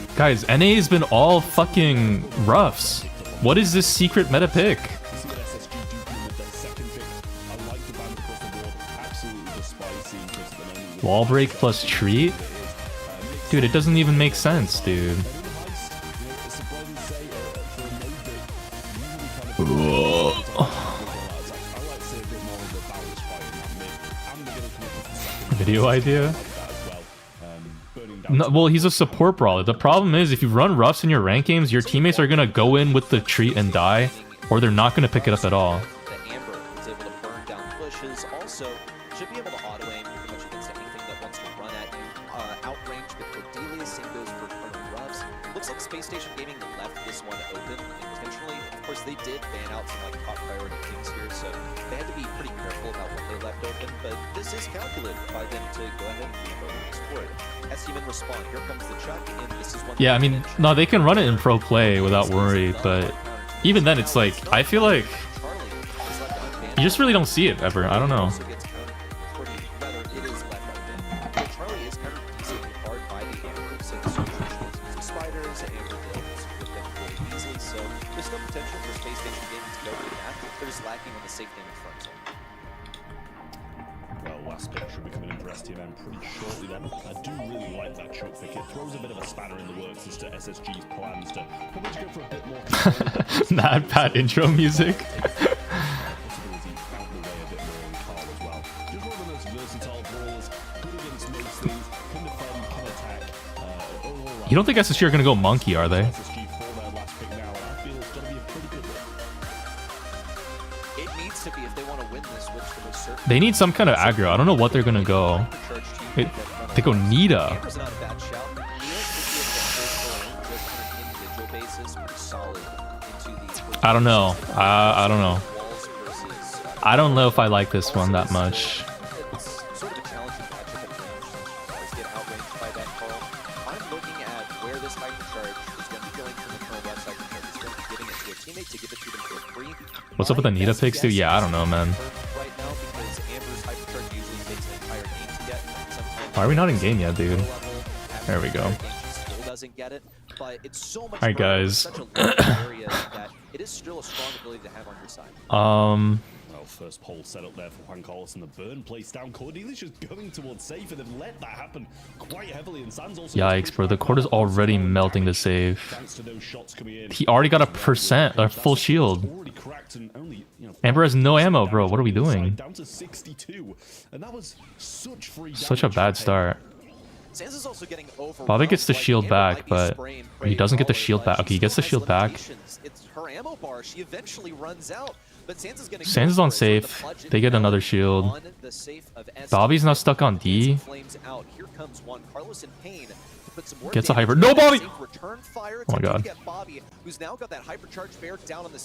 that. Guys, NA has been all fucking roughs. What is this secret meta pick? See what SSG do with their second pick. I like the band across the board. Absolutely despise seeing Chris at the moment. Wall break plus treat? Dude, it doesn't even make sense, dude. Video idea? No, well, he's a support brawler. The problem is, if you run roughs in your rank games, your teammates are gonna go in with the treat and die, or they're not gonna pick it up at all. The Amber is able to burn down bushes. Also, should be able to auto aim pretty much against anything that wants to run at you. Outrange with Cordelia, same goes for Colonel Ruffs. Looks like Space Station Gaming left this one open intentionally. Of course, they did ban out some like top priority teams here, so they had to be pretty careful about what they left open. But this is calculated by them to go ahead and explore it. As human respond, here comes the Chuck, and this is one. Yeah, I mean, no, they can run it in pro play without worry, but even then, it's like, I feel like you just really don't see it ever. I don't know. Well, last pick should be coming in for STM pretty shortly then. I do really like that choke pick. It throws a bit of a spanner in the works as to SSG's plans to probably go for a bit more. Mad Pat intro music. You don't think SSG are gonna go monkey, are they? They need some kind of aggro. I don't know what they're gonna go. They go Nita. I don't know. I don't know. I don't know if I like this one that much. What's up with the Nita picks, dude? Yeah, I don't know, man. Why are we not in game yet, dude? There we go. Alright, guys. Well, first pole set up there for Juan Carlos and the burn place down. Cordelia's just going towards safe and they've let that happen quite heavily. And Sans also yikes, bro. The court is already melting the save. He already got a full shield. Amber has no ammo, bro. What are we doing? Such a bad start. Bobby gets the shield back, but he doesn't get the shield back. Okay, he gets the shield back. Sans is on safe. They get another shield. Bobby's not stuck on D. Gets a hyper. No, Bobby! Oh my god.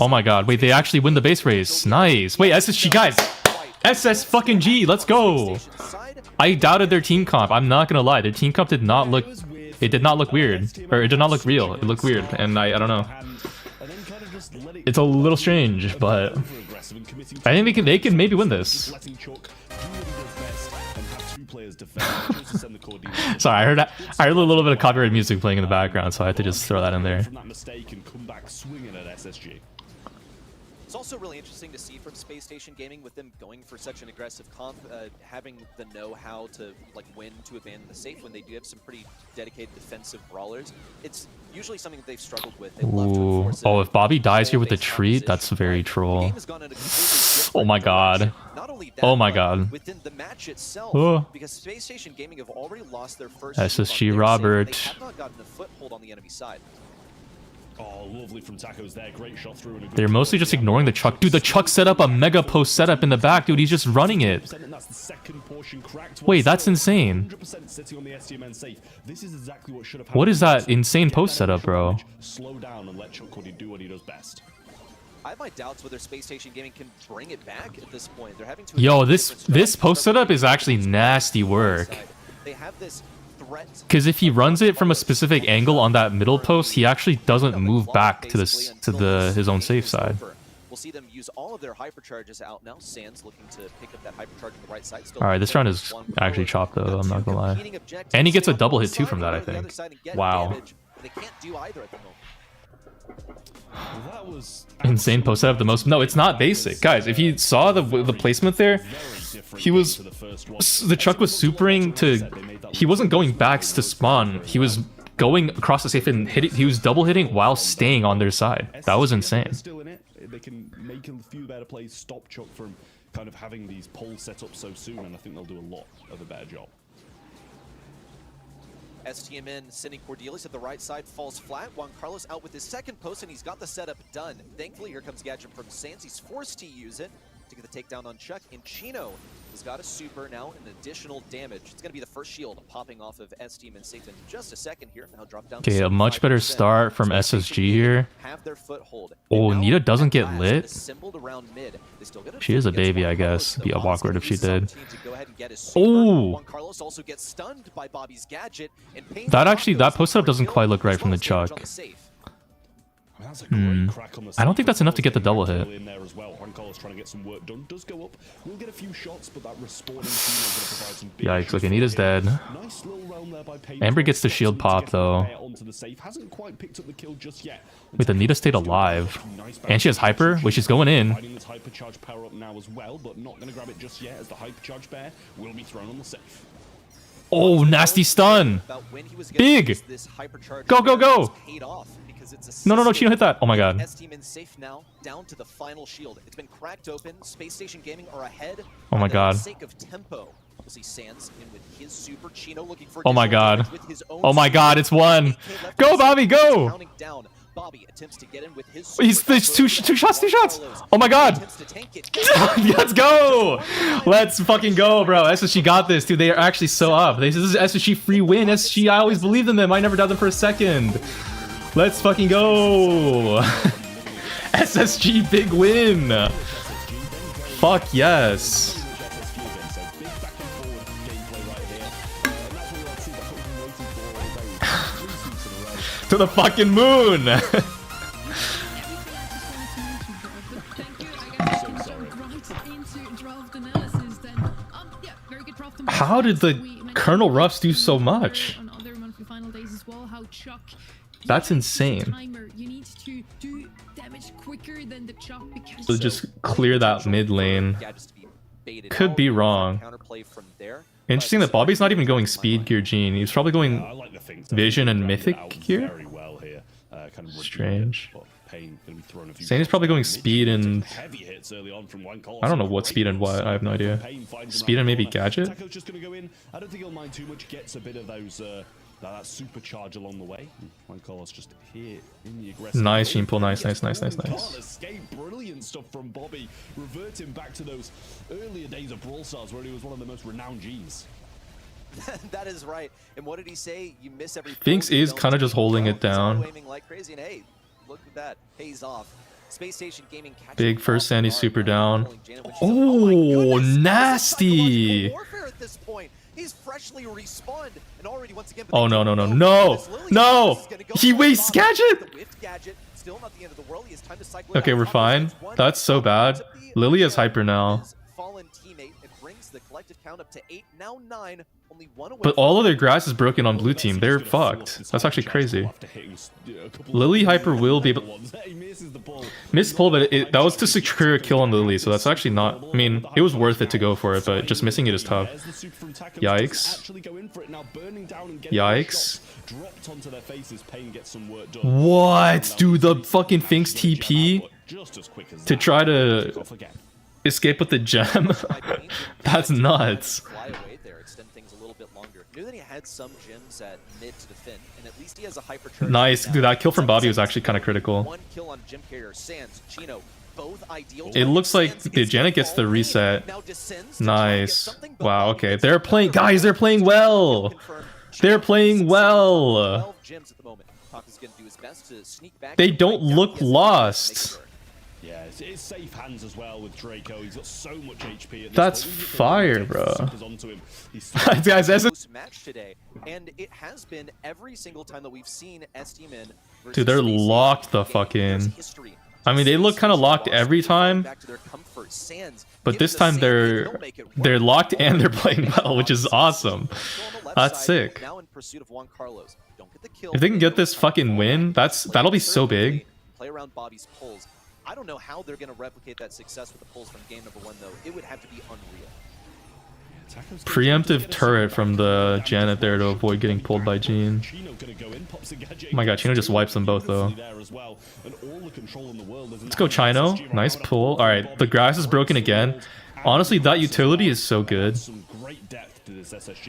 Oh my god. Wait, they actually win the base race. Nice. Wait, SSG, guys. SS fucking G. Let's go. I doubted their team comp. I'm not gonna lie. Their team comp did not look... It did not look weird. Or it did not look real. It looked weird. And I don't know. It's a little strange, but I think they can maybe win this. Sorry, I heard a little bit of copyright music playing in the background, so I had to just throw that in there. It's also really interesting to see from Space Station Gaming with them going for such an aggressive comp, having the know-how to like when to abandon the safe when they do have some pretty dedicated defensive brawlers. It's usually something that they've struggled with. They love to enforce it. Oh, if Bobby dies here with a treat, that's very troll. Oh my god. Oh my god. Within the match itself, because Space Station Gaming have already lost their first SSG Robert. they have not gotten a foothold on the enemy side. Oh, lovely from Tacos there. Great shot through. And they're mostly just ignoring the Chuck. Dude, the Chuck set up a mega post setup in the back, dude. He's just running it. Wait, that's insane. What is that insane post setup, bro? Slow down and let Chuck Cody do what he does best. I have my doubts whether Space Station Gaming can bring it back at this point. They're having to... Yo, this post setup is actually nasty work. They have this Because if he runs it from a specific angle on that middle post, he actually doesn't move back to this his own safe side. We'll see them use all of their hypercharges out now. Sands looking to pick up that hypercharge on the right side. All right, this round is actually chopped though. I'm not gonna lie. And he gets a double hit too from that, I think. Wow. They can't do either at the moment. That was Insane post setup. The most. No, it's not basic, guys. If you saw the placement there, he was the Chuck was supering to. He wasn't going backs to spawn. He was going across the safe and hitting. He was double hitting while staying on their side. That was insane. Still in it. They can make a few better plays, stop Chuck from kind of having these poles set up so soon, and I think they'll do a lot of a better job. STMN sending Cordelius at the right side, falls flat. Juan Carlos out with his second post, and he's got the setup done. Thankfully, here comes Gadget from Sans. He's forced to use it to get the takedown on Chuck. And Chino has got a super now, and additional damage. It's going to be the first shield popping off of STMN safe in just a second here. Now drop down. Okay, a much better start from SSG here. Oh, Nita doesn't get lit. She is a baby, I guess. It'd be awkward if she did. Oh, that post setup doesn't quite look right from the Chuck. I don't think that's enough to get the double hit. Yikes, look, Anita's dead. Amber gets the shield pop though. Wait, Anita stayed alive. And she has hyper, which is going in. Oh, nasty stun! Big! Go, go, go! No, Chino hit that. Oh my god. STMN safe now, down to the final shield. It's been cracked open. Space Station Gaming are ahead. Oh my god. For the sake of tempo, we'll see Sans in with his super. Chino looking for oh my god. Oh my god, it's one. Go, Bobby, go! Counting down. Bobby attempts to get in with his He's two shots. Oh my god. Let's go. Let's fucking go, bro. SSG got this, dude. They are actually so up. This is SSG free win. SSG, I always believed in them. I never doubted them for a second. Let's fucking go. SSG big win. Fuck yes. To the fucking moon. How did the Colonel Ruffs do so much? That's insane. So just clear that mid lane. Could be wrong. Interesting that Bobby's not even going speed gear Gene. He's probably going vision and mythic gear. Strange. Saying he's probably going speed and I don't know what speed and what. I have no idea. Speed and maybe gadget. I don't think he'll mind too much. Gets a bit of those that supercharge along the way. Juan Carlos just here in the aggressive. Nice Gene pull. Nice. Brilliant stuff from Bobby. Reverting back to those earlier days of Brawl Stars where he was one of the most renowned G's. That is right. And what did he say? You miss every. Finks is kind of just holding it down. Like crazy, and hey, look at that. Pays off. Space Station Gaming. Big first Sandy super down. Oh, nasty. He's freshly respawned and already once again. Oh no! He wastes gadget. Okay, we're fine. That's so bad. Lily is hyper now. But all of their grass is broken on blue team. They're fucked. That's actually crazy. Lily hyper will be able. Missed pull, but that was to secure a kill on Lily, so that's actually not. I mean, it was worth it to go for it, but just missing it is tough. Yikes. Yikes. What? Dude, the fucking Finks TP to try to escape with the gem? That's nuts. Knew that he had some gems at mid to defend, and at least he has a hypercharge. Nice, dude. That kill from Bobby was actually kind of critical. One kill on gem carrier Sans, Chino, both ideal. It looks like the Janet gets the reset. Nice. Wow. Okay, they're playing, guys. They're playing well. They're playing well. They don't look lost. Yeah, it's safe hands as well with Draco. He's got so much HP. That's fire, bro. Guys, match today. And it has been every single time that we've seen S-Team in. Dude, they're locked the fuck in. I mean, they look kind of locked every time, but this time they're locked and they're playing well, which is awesome. That's sick. If they can get this fucking win, that'll be so big. Play around Bobby's pulls. I don't know how they're going to replicate that success with the pulls from game number 1, though. It would have to be unreal. Preemptive turret from the Janet there to avoid getting pulled by Jean. Oh my god, Chino just wipes them both though. Let's go Chino. Nice pull. Alright, the grass is broken again. Honestly, that utility is so good.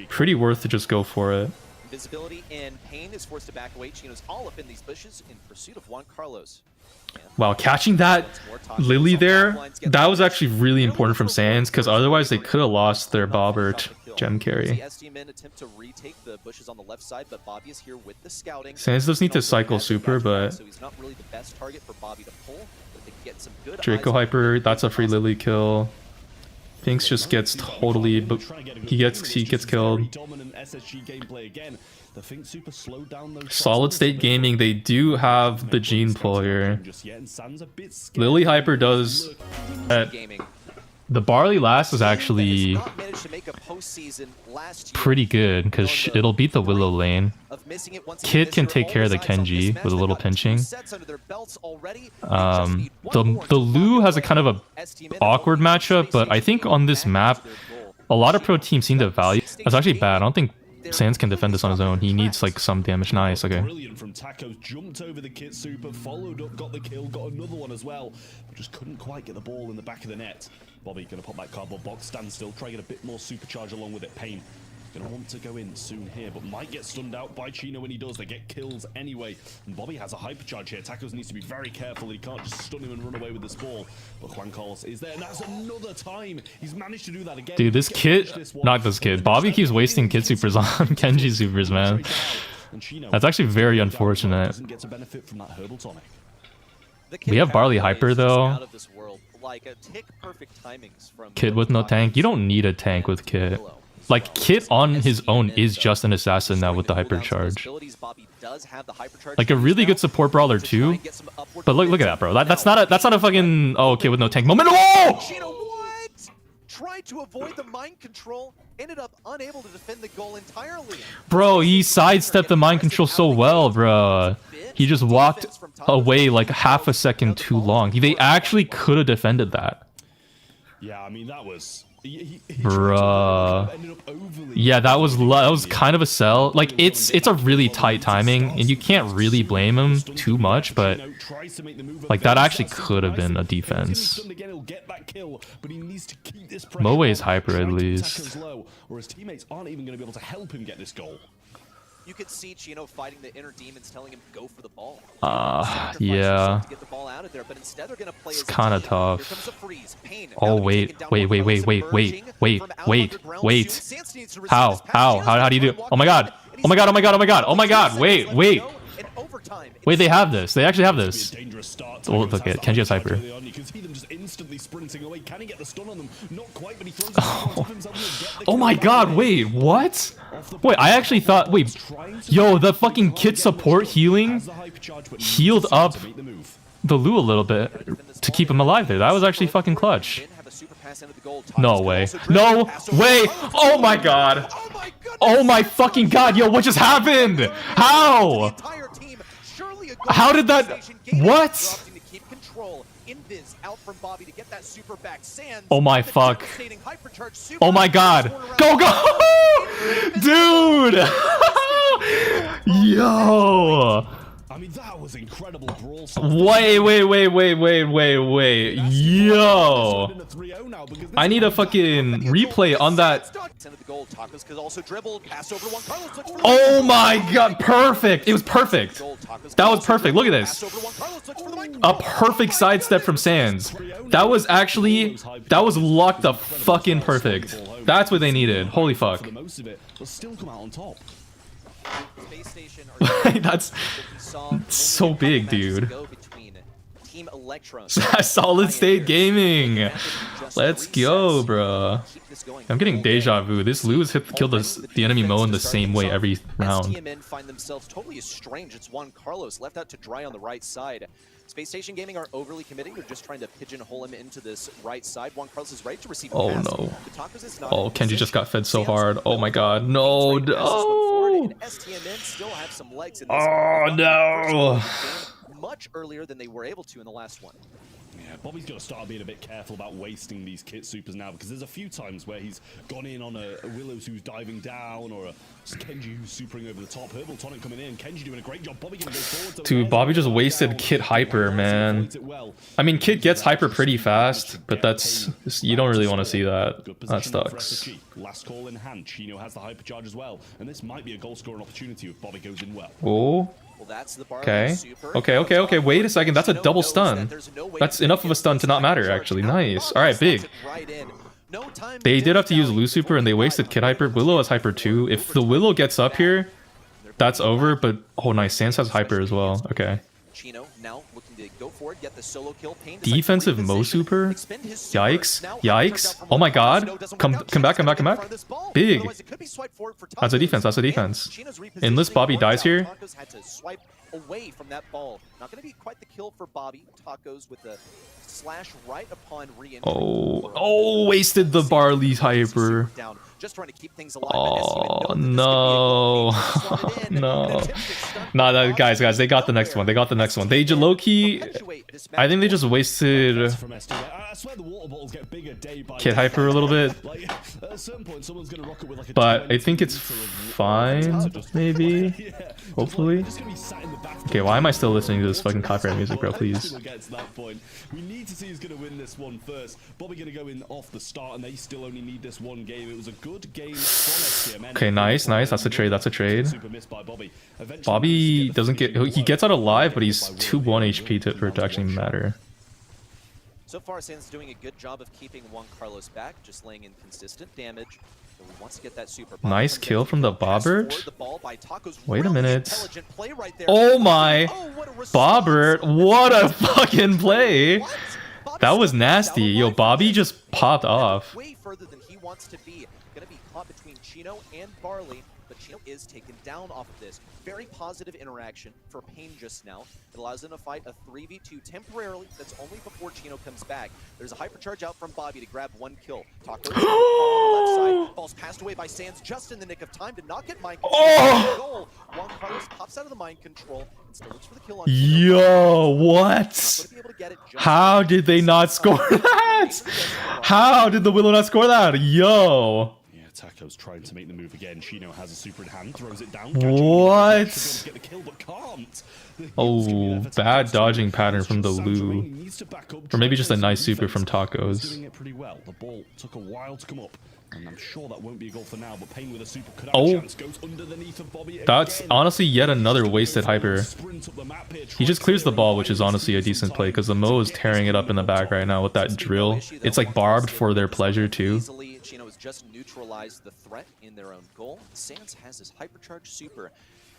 Pretty worth to just go for it. Visibility and Pain is forced to back away. Chino's all up in these bushes in pursuit of Juan Carlos. Wow, catching that Lily there, that was actually really important from Sans, because otherwise they could have lost their Bob or gem carry. Sans does need to cycle super, but Draco Hyper, that's a free Lily kill. Pinks just gets totally, but he gets killed. Solid State Gaming, they do have the Gene pull here. Lily Hyper does. The Barley Last is actually pretty good because it'll beat the Willow lane. Kit can take care of the Kenji with a little pinching. The Lu has a kind of a awkward matchup, but I think on this map, a lot of pro teams seem to value. That's actually bad. I don't think Sans can defend this on his own. He needs like some damage. Nice, okay. Brilliant from Taco, jumped over the Kit super, followed up, got the kill, got another one as well, but just couldn't quite get the ball in the back of the net. Bobby gonna pop that cardboard box, stand still, try to get a bit more supercharge along with it. Pain gonna want to go in soon here, but might get stunned out by Chino when he does. They get kills anyway, and Bobby has a hypercharge here. Tacos needs to be very careful that he can't just stun him and run away with this ball. But Juan Carlos is there, and that's another time he's managed to do that again. Dude, this Kit, not this Kid. Bobby keeps wasting Kit supers on Kenji supers, man. That's actually very unfortunate. We have Barley Hyper though. Kit with no tank. You don't need a tank with Kit. Like, Kit on his own is just an assassin now with the hypercharge. Like a really good support brawler too. But look at that, bro. That's not a fucking Kit with no tank moment. Oh! Tried to avoid the mind control, ended up unable to defend the goal entirely. Bro, he sidestepped the mind control so well, bro. He just walked away like half a second too long. They actually could have defended that. Yeah, I mean that was. Bruh. Yeah, that was kind of a sell. Like it's a really tight timing, and you can't really blame him too much, but like that actually could have been a defense. Moe's hyper at least. Or his teammates aren't even going to be able to help him get this goal. You could see Chino fighting the inner demons, telling him go for the ball. Yeah. It's kind of tough. Oh wait. How do you do? Oh my god. Wait. Wait, they have this. They actually have this. Oh, look at Kenji has hyper. Oh my god, wait, what? Wait, I actually thought, wait, yo, the fucking Kit support healing healed up the Lu a little bit to keep him alive there. That was actually fucking clutch. No way. No way. Oh my god. Oh my fucking god, yo, what just happened? How? How did that? What? Oh my fuck. Oh my god. Go! Dude! Yo! I mean, that was incredible brawl. Wait. Yo! I need a fucking replay on that. Oh my god, perfect! It was perfect. That was perfect. Look at this. A perfect sidestep from Sans. That was locked up fucking perfect. That's what they needed. Holy fuck. That's so big, dude. Team Electron. Solid State Gaming. Let's go, bro. I'm getting deja vu. This Lu has killed the enemy Mo in the same way every round. STMN find themselves totally estranged. It's Juan Carlos left out to dry on the right side. Space Station Gaming are overly committing. They're just trying to pigeonhole him into this right side. Juan Carlos is ready to receive a pass. No. The Tacos is not Oh, in Kenji just position. got fed so Sam's hard. Oh my god. No. Oh, No. STMN still have some legs in this Oh one. no. Much earlier than they were able to in the last one. Yeah, Bobby's got to start being a bit careful about wasting these kit supers now, because there's a few times where he's gone in on a Willows who's diving down, or a Kenji who's supering over the top. Herbal Tonic coming in, Kenji doing a great job. Bobby gonna go forward. Dude, Bobby just wasted Kit Hyper, man. I mean, Kit gets Hyper pretty fast, but that's you don't really want to see that. That sucks. Last call in hand. Chino has the hypercharge as well, and this might be a goal scoring opportunity if Bobby goes in well. Oh. Well, that's the bar Okay. super. Okay. Wait a second. That's a double stun. That's enough of a stun to not matter, actually. Nice. All right, big. They did have to use Lu Super, and they wasted Kid Hyper. Willow has Hyper too. If the Willow gets up here, that's over. But oh, nice. Sans has Hyper as well. Okay. Chino now looking to go for it, get the solo kill. Defensive Mo Super. Yikes. Yikes. Oh my God. Come back. Big. That's a defense. That's a defense. Unless Bobby dies here. Had to swipe away from that ball. Not going to be quite the kill for Bobby. Tacos with the slash right upon re-entry. Oh, wasted the Barley's Hyper. Just trying to keep things alive. Oh no. No. Nah, guys, they got the next one. They just low-key, I think they just wasted Kid Hyper a little bit. But I think it's fine, maybe. Hopefully. Okay, why am I still listening to this fucking copyright music, bro? Please. We need to see who's going to win this one first. Bobby going to go in off the start, and they still only need this one game. It was a good game from STMN. Okay, nice. That's a trade. Bobby doesn't get... He gets out alive, but he's 2-1 HP for it to actually matter. So far, Sans doing a good job of keeping Juan Carlos back, just laying in consistent damage. So he wants to get that super. Nice kill from the Bobbert. Wait a minute. Oh my. Bobbert, what a fucking play. That was nasty. Yo, Bobby just popped off. Way further than he wants to be. Gonna be caught between Chino and Barley, but Chino is taken down off of this. Very positive interaction for Pain just now. It allows them to fight a 3v2 temporarily. That's only before Chino comes back. There's a hypercharge out from Bobby to grab one kill. Taco on the left side. Ball's passed away by Sans just in the nick of time to not get mind control. Juan Carlos pops out of the mind control and still looks for the kill on Chino. Yo, what? How did they not score that? How did the Willow not score that? Yo. Taco's trying to make the move again. Chino has a super in hand, throws it down. What? Get the kill, but can't. Oh, bad dodging pattern from the Lu. Or maybe just a nice super from Tacos. Doing it pretty well. The ball took a while to come up, and I'm sure that won't be a goal for now, but Pain with a super could have a chance. Goes underneath of Bobby. That's honestly yet another wasted Hyper. He just clears the ball, which is honestly a decent play, because the Mo is tearing it up in the back right now with that drill. It's like barbed for their pleasure too. Chino has just neutralized the threat in their own goal. Sans has his hypercharge super.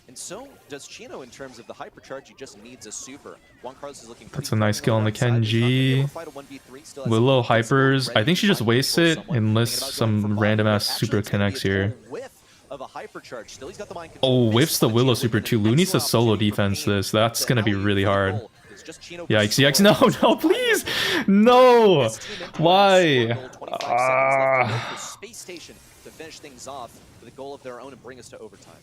And so does Chino in terms of the hypercharge. He just needs a super. Juan Carlos is looking. That's a nice kill on the Kenji. Willow hypers. I think she just wastes it unless some random ass super connects here. Oh, whiffs the Willow super too. Lu needs to solo defense this. That's gonna be really hard. Yikes, no, please! No! Why? Space Station to finish things off with a goal of their own and bring us to overtime.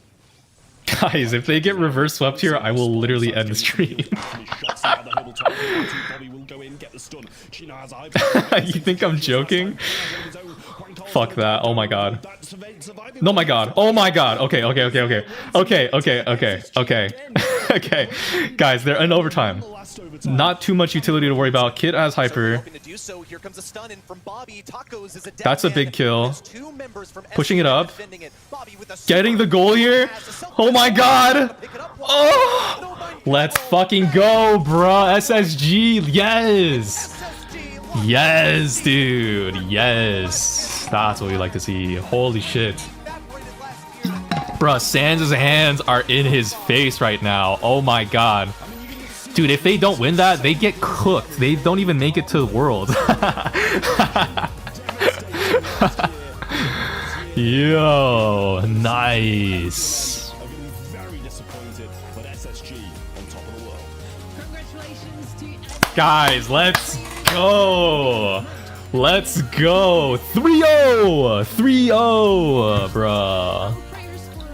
Guys, if they get reverse swept here, I will literally end the stream. You think I'm joking? Fuck that. Oh my god. No, my god. Oh my god. Okay. Okay. Guys, they're in overtime. Not too much utility to worry about. Kid has hyper. That's a big kill. Pushing it up. Getting the goal here. Oh my god. Oh, let's fucking go, bruh. SSG. Yes. Yes, dude. Yes. That's what we like to see. Holy shit. Bruh, Sans' hands are in his face right now. Oh my god. Dude, if they don't win that, they get cooked. They don't even make it to the world. Yo, nice. Very disappointed, but SSG on top of the world. Congratulations to Guys, let's go. Let's go. 3-0. 3-0, bruh. players for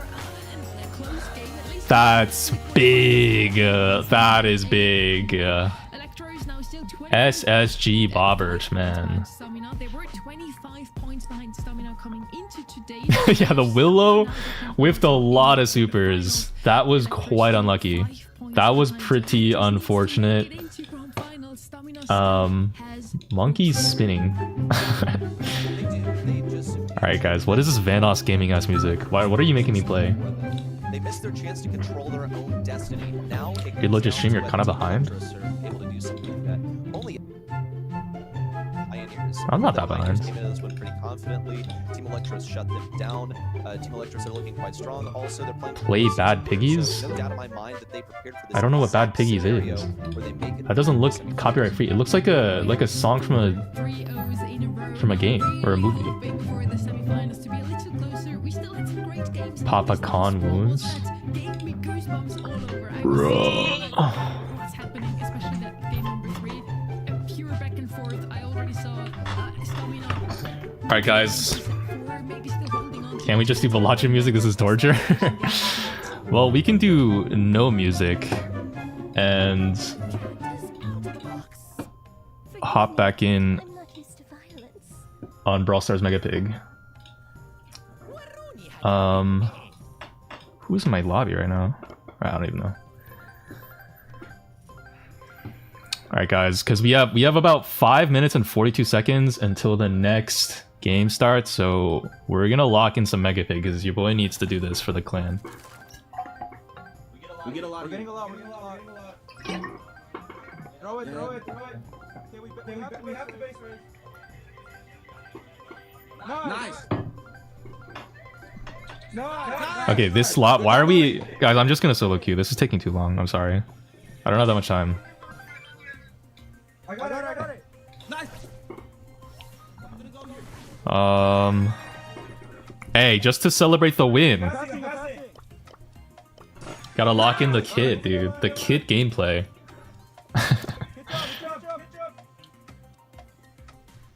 a close game at least. That's big. That is big. Electro is now still 20 SSG bobbers, man. Stamina. They were 25 points behind Stamina coming into today. Yeah, the Willow with a lot of supers. That was quite unlucky. That was pretty unfortunate. Monkey's spinning. Alright guys, what is this Vanoss gaming ass music? What are you making me play? They missed their chance to control their own destiny. Now Good luck to stream, you're kind of behind. able to do something that only Pioneers. I'm not that Pioneers behind. came into this one pretty confidently. Team Electros shut them down. Team Electros are looking quite strong. Also, they're playing Play Bad Piggies? So no doubt in my mind that they prepared for this I don't know what Bad Piggies scenario is. where they make it That doesn't look copyright free. It looks like a song from a game or a movie. Hoping for the semifinals to be a little closer. We still had some great games. Papa Con wounds. Gave me goosebumps all over. I Bruh. was what's happening, especially that game number 3. Pure back and forth. I already saw Stamina. Alright guys, Or maybe still holding on to can't we just do Valacha music? This is torture. Well, we can do no music and hop back in I'm not used to violence. on Brawl Stars Mega Pig. Who's in my lobby right now? I don't even know. Alright guys, because we have about 5 minutes and 42 seconds until the next game starts, so we're gonna lock in some Mega Pig because your boy needs to do this for the clan. We get a lot. We're getting a lot. We're getting a lot. Throw it. Throw it. Throw it. Okay, we have the base race. Nice. Nice. Okay, this slot, why are we... Guys, I'm just gonna solo queue. This is taking too long. I'm sorry. I don't have that much time. I got it. I got it. Nice. Hey, just to celebrate the win. Gotta lock in the kit, dude. The kit gameplay.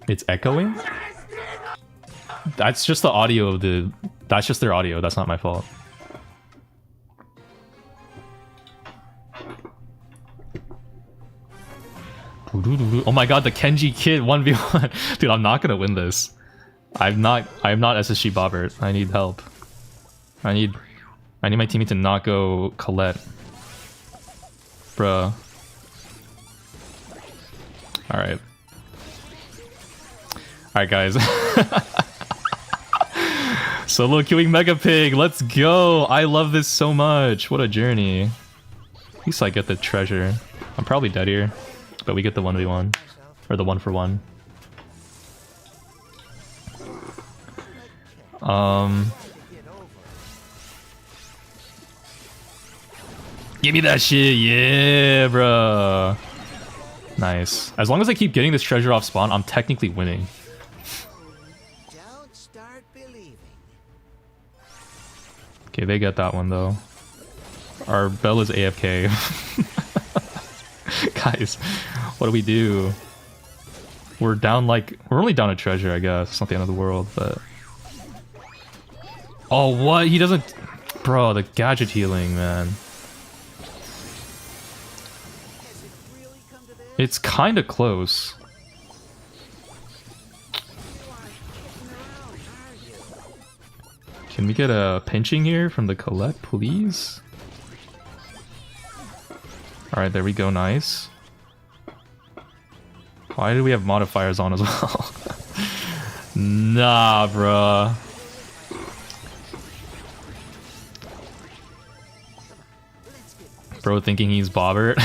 It's echoing? That's just the audio of the... That's just their audio. That's not my fault. Oh my god, the Kenji kid 1v1. Dude, I'm not gonna win this. I'm not SSG Bobbert. I need help. I need my teammate to not go Colette. Bruh. Alright. Alright guys. Solo queuing Mega Pig, let's go! I love this so much. What a journey. At least I get the treasure. I'm probably dead here. But we get the 1v1. Or the 1-for-1. Give me that shit, yeah, bro. Nice. As long as I keep getting this treasure off spawn, I'm technically winning. Don't start believing. Okay, they get that one though. Our Bell is AFK. Guys, what do we do? We're down like... We're only down a treasure, I guess. It's not the end of the world, but... Oh, what? He doesn't... Bro, the gadget healing, man. It's kind of close. Can we get a pinching here from the Colette, please? Alright, there we go, nice. Why do we have modifiers on as well? Nah, bruh. Bro thinking he's Bobbert.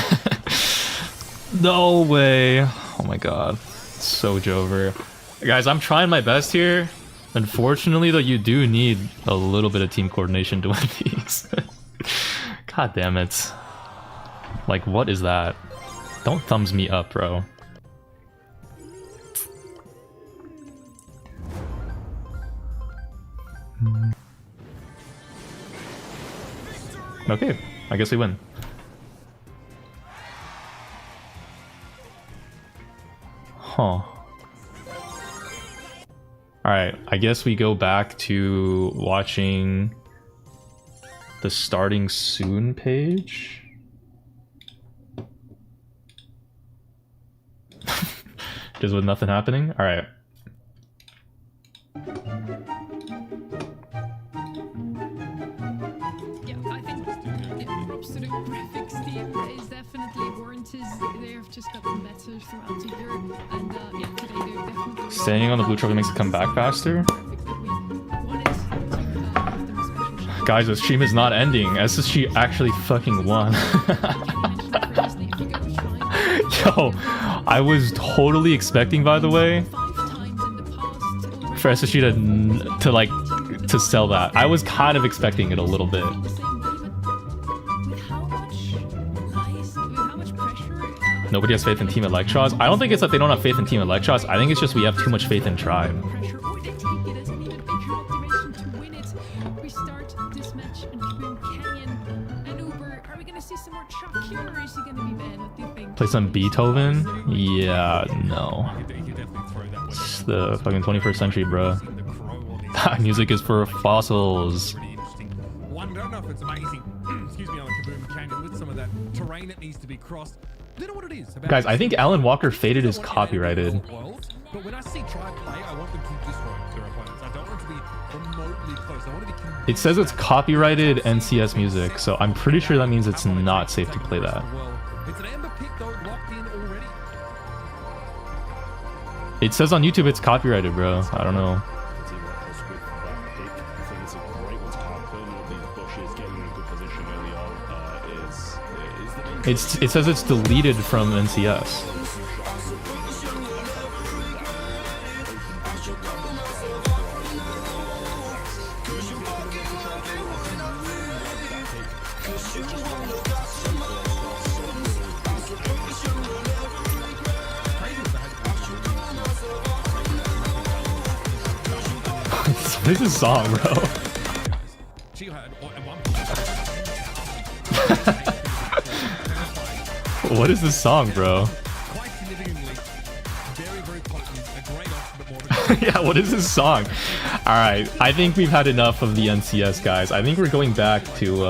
No way. Oh my god. So Jover. Guys, I'm trying my best here. Unfortunately, though, you do need a little bit of team coordination to win these. God damn it. Like, what is that? Don't thumbs me up, bro. Okay, I guess we win. Huh. Alright, I guess we go back to watching the starting soon page. Just with nothing happening? Alright. Yeah, I think props to the graphics team is definitely warranted. They've just got the better throughout the year, and yeah, today they're definitely Staying on the blue trophy makes it come back faster. Guys, the stream is not ending. SSG actually fucking won. Yo, I was totally expecting, by the way, for SSG to sell that. I was kind of expecting it a little bit. Nobody has faith in Team Electros. I don't think it's that they don't have faith in Team Electros. I think it's just we have too much faith in Tribe. Play some Beethoven? Yeah, no. It's the fucking 21st century, bro. That music is for fossils. One, I don't know if it's amazing. Excuse me, on the Kaboom Canyon with some of that terrain that needs to be crossed. I don't know what it is. Guys, I think Alan Walker Faded is copyrighted. But when I see Tribe play, I want them to destroy their opponents. I don't want to be remotely close. I want to be. It says it's copyrighted NCS music, so I'm pretty sure that means it's not safe to play that. It's an Ember pick though, locked in already. It says on YouTube it's copyrighted, bro. I don't know. It says it's deleted from NCS. What is this song, bro? What is this song, bro? Yeah, what is this song? Alright, I think we've had enough of the NCS, guys. I think we're going back to,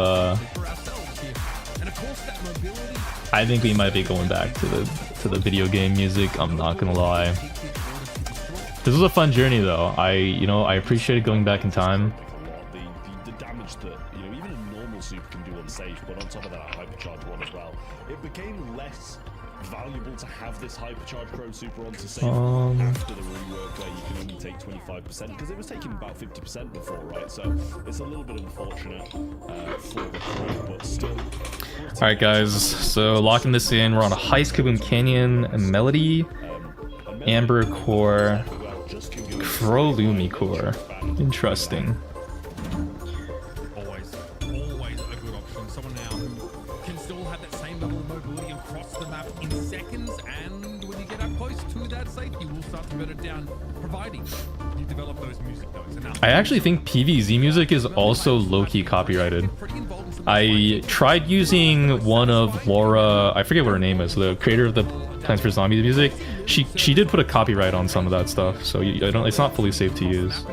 I think we might be going back to the video game music, I'm not gonna lie. This was a fun journey, though. I appreciated going back in time. The damage that, even a normal super can do on safe, but on top of that, a hypercharged one as well. It became less valuable to have this hypercharged Chrome super on to safe after the rework where you can only take 25%, because it was taking about 50% before, right? So it's a little bit unfortunate for the Chrome, but still. Alright, guys, so locking this in, we're on a Heist Kaboom Canyon, a Melody, Amber Core, Crolumi Core. Interesting. Always a good option. Someone now who can still have that same level of mobility and cross the map in seconds, and when you get up close to that safe, you will start to burn it down, providing you develop those music notes. I actually think PVZ music is also low-key copyrighted. I tried using one of Laura, I forget what her name is, the creator of the Plants vs Zombies music. She did put a copyright on some of that stuff, so it's not fully safe to use.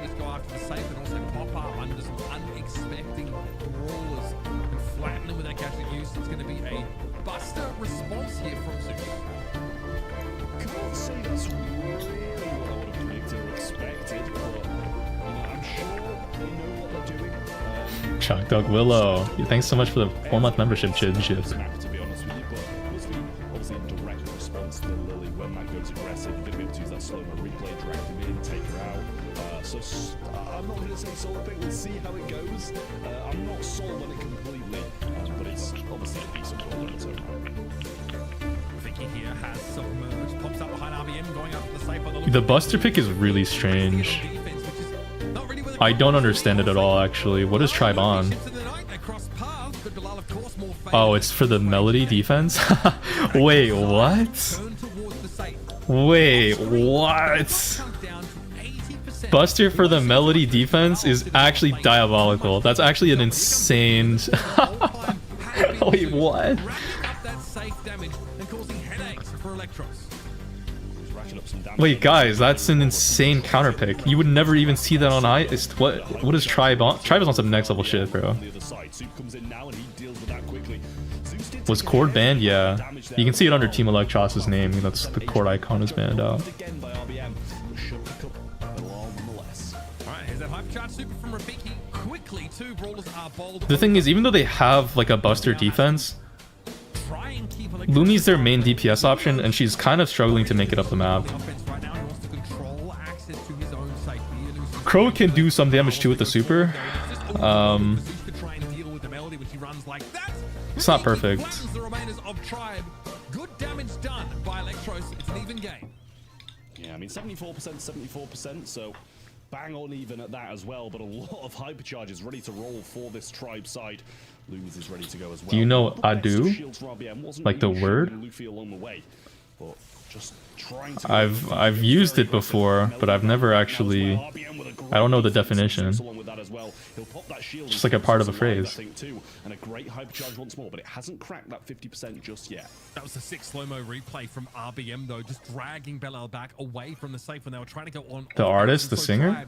Chalk Dog Willow, thanks so much for the 4-month membership, Chib. To be honest with you, but obviously in direct response to Lily when that goes aggressive, you're going to be able to use that slow-mo replay, drag him in, take her out. So I'm not going to say solo pick, we'll see how it goes. I'm not sold on it completely, but it's obviously a decent role in its own right. Vicky here has submerged, pops up behind RBM, going up the safe on The Buster pick is really strange. I don't understand it at all, actually. What is Tribe on? but Bilal, of course, more Oh, it's for the Melody defense? Wait, what? turn towards the safe. Wait, what? Buster for the Melody defense is actually diabolical. That's actually an insane... Wait, what? Racking up that safe damage and causing headaches for Electros. Wait, guys, that's an insane counter pick. You would never even see that on Ice. What is Tribe on? Tribe is on some next level shit, bro. Was Cord banned? Yeah. You can see it under Team Electros' name. That's the Cord icon is banned out. The thing is, even though they have like a Buster defense, Lumi's their main DPS option, and she's kind of struggling to make it up the map. Crow can do some damage too with the super. It's not perfect. Yeah, I mean 74%, 74%, so bang on even at that as well, but a lot of hypercharges ready to roll for this Tribe side. Loomis is ready to go as well. Do you know Adu? Like the word? I've used it before, but I've never actually... I don't know the definition. Just like a part of a phrase. And a great hypercharge once more, but it hasn't cracked that 50% just yet. That was a sick slow-mo replay from RBM though, just dragging Belal back away from the safe when they were trying to go on. The artist, the singer?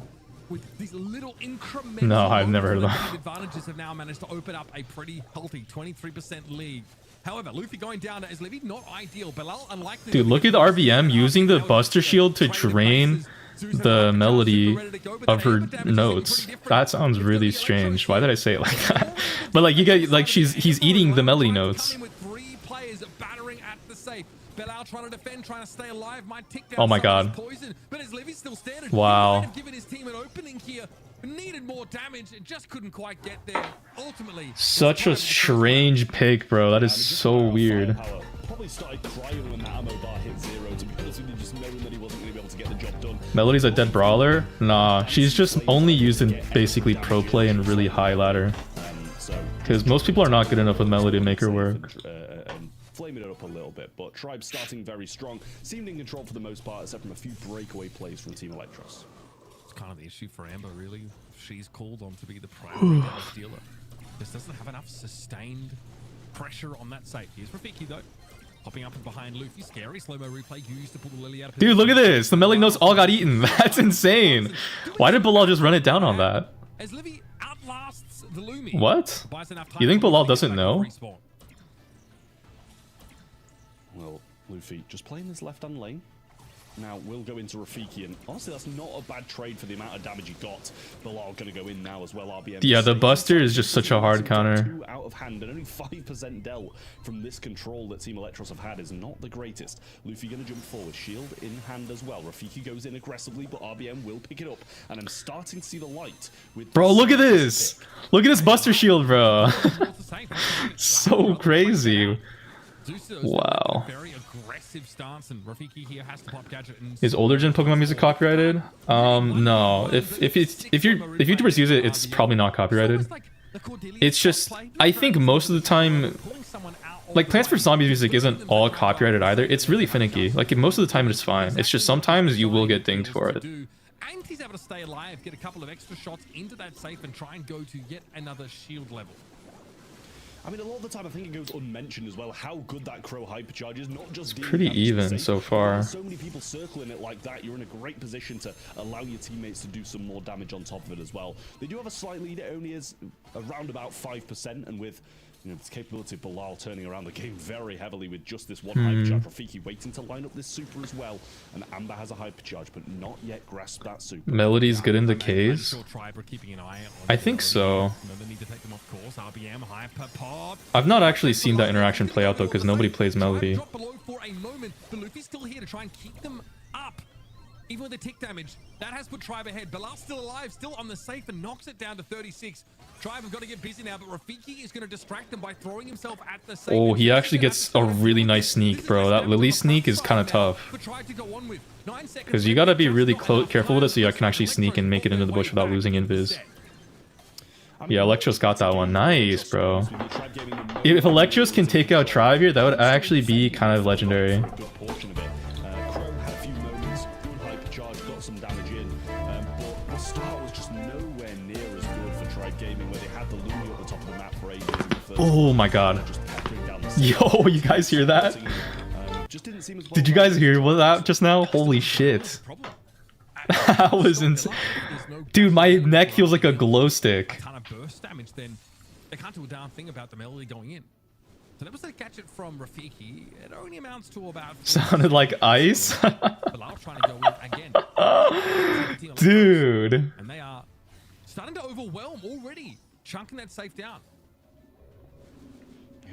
With these little incremental no, I've never heard of that. Advantages have now managed to open up a pretty healthy 23% lead. However, Luffy going down as Livy, not ideal. Belal, unlike dude, look at RBM using the Buster Shield to drain the melody of her notes. That sounds really strange. Why did I say it like that? But like you get like he's eating the melody notes. Oh my god. Wow. Needed more damage, it just couldn't quite get there. Ultimately, such a strange pick, bro. That is so weird. Probably started crying when that ammo bar hit 0, to be honest with you, just knowing that he wasn't going to be able to get the job done. Melody's a dead brawler? Nah, she's just only used in basically pro play and really high ladder. Because most people are not good enough with Melody to make her work. Flaming it up a little bit, but Tribe starting very strong, seemed in control for the most part, except from a few breakaway plays from Team Electros. Kind of the issue for Amber, really. She's called on to be the primary damage dealer. This doesn't have enough sustained pressure on that safe. Here's Rafiki though, hopping up and behind Luffy. Scary slow-mo replay used to pull the Lily out of. Dude, look at this. The Melody notes all got eaten. That's insane. Why did Bilal just run it down on that? As Livy outlasts the Lumi. What? You think Bilal doesn't know? Well, Luffy just playing his left-hand lane. Now we'll go into Rafiki, and honestly that's not a bad trade for the amount of damage he got. Bilal gonna go in now as well. RBM. Yeah, the Buster is just such a hard counter. 2 out of hand and only 5% dealt from this control that Team Electros have had is not the greatest. Luffy gonna jump forward, shield in hand as well. Rafiki goes in aggressively, but RBM will pick it up, and I'm starting to see the light. With bro, look at this! Look at this Buster shield, bro. So crazy. Wow. Is older gen Pokemon music copyrighted? No. If YouTubers use it, it's probably not copyrighted. It's just, I think most of the time, like Plants vs Zombies music isn't all copyrighted either. It's really finicky. Like most of the time it's fine. It's just sometimes you will get dinged for it. And he's able to stay alive, get a couple of extra shots into that safe, and try and go to yet another shield level. I mean, a lot of the time I think it goes unmentioned as well how good that Crow hypercharge is, not just it's pretty even so far. So many people circling it like that, you're in a great position to allow your teammates to do some more damage on top of it as well. They do have a slight lead, it only is around about 5%, and with this capability of Bilal turning around the game very heavily with just this one hypercharge. Rafiki waiting to line up this super as well, and Amber has a hypercharge but not yet grasped that super. Melody's good in the K's? I think so. I've not actually seen that interaction play out though, because nobody plays Melody. Even with the tick damage, that has put Tribe ahead. Bilal's still alive, still on the safe, and knocks it down to 36. Tribe have got to get busy now, but Rafiki is going to distract them by throwing himself at the safe. Oh, he actually gets a really nice sneak, bro. That Lily sneak is kind of tough. Because you got to be really careful with it so you can actually sneak and make it into the bush without losing invis. Yeah, Electros got that one. Nice, bro. If Electros can take out Tribe here, that would actually be kind of legendary. Oh my god. Yo, you guys hear that? Did you guys hear that just now? Holy shit. That was insane. Dude, my neck feels like a glow stick. Ton of burst damage, then they can't do a darn thing about the melody going in. So that was the catch it from Rafiki. It only amounts to about Sounded like ice. Bilal trying to go in again. Dude. And they are starting to overwhelm already, chunking that safe down.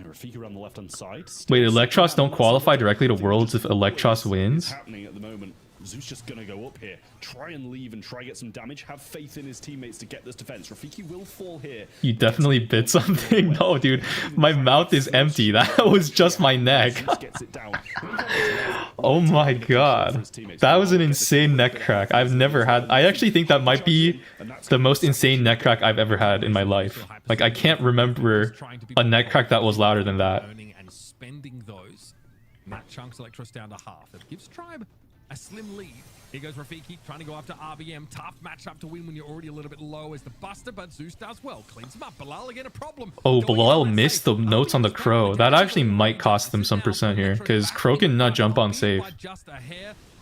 Rafiki around the left-hand side. Wait, Electros don't qualify directly to Worlds if Electros wins? Happening at the moment. Zeus just gonna go up here, try and leave and try get some damage, have faith in his teammates to get this defense. Rafiki will fall here. You definitely bit something? No, dude. My mouth is empty. That was just my neck. Oh my god. That was an insane neck crack. I've never had... I actually think that might be the most insane neck crack I've ever had in my life. Like, I can't remember a neck crack that was louder than that. And spending those, and that chunks Electros down to half. It gives Tribe a slim lead. Here goes Rafiki trying to go after RBM. Tough matchup to win when you're already a little bit low as the Buster, but Zeus does well. Cleans him up. Bilal again a problem. Oh, Bilal missed the notes on the Crow. That actually might cost them some percent here, because Crow can not jump on safe.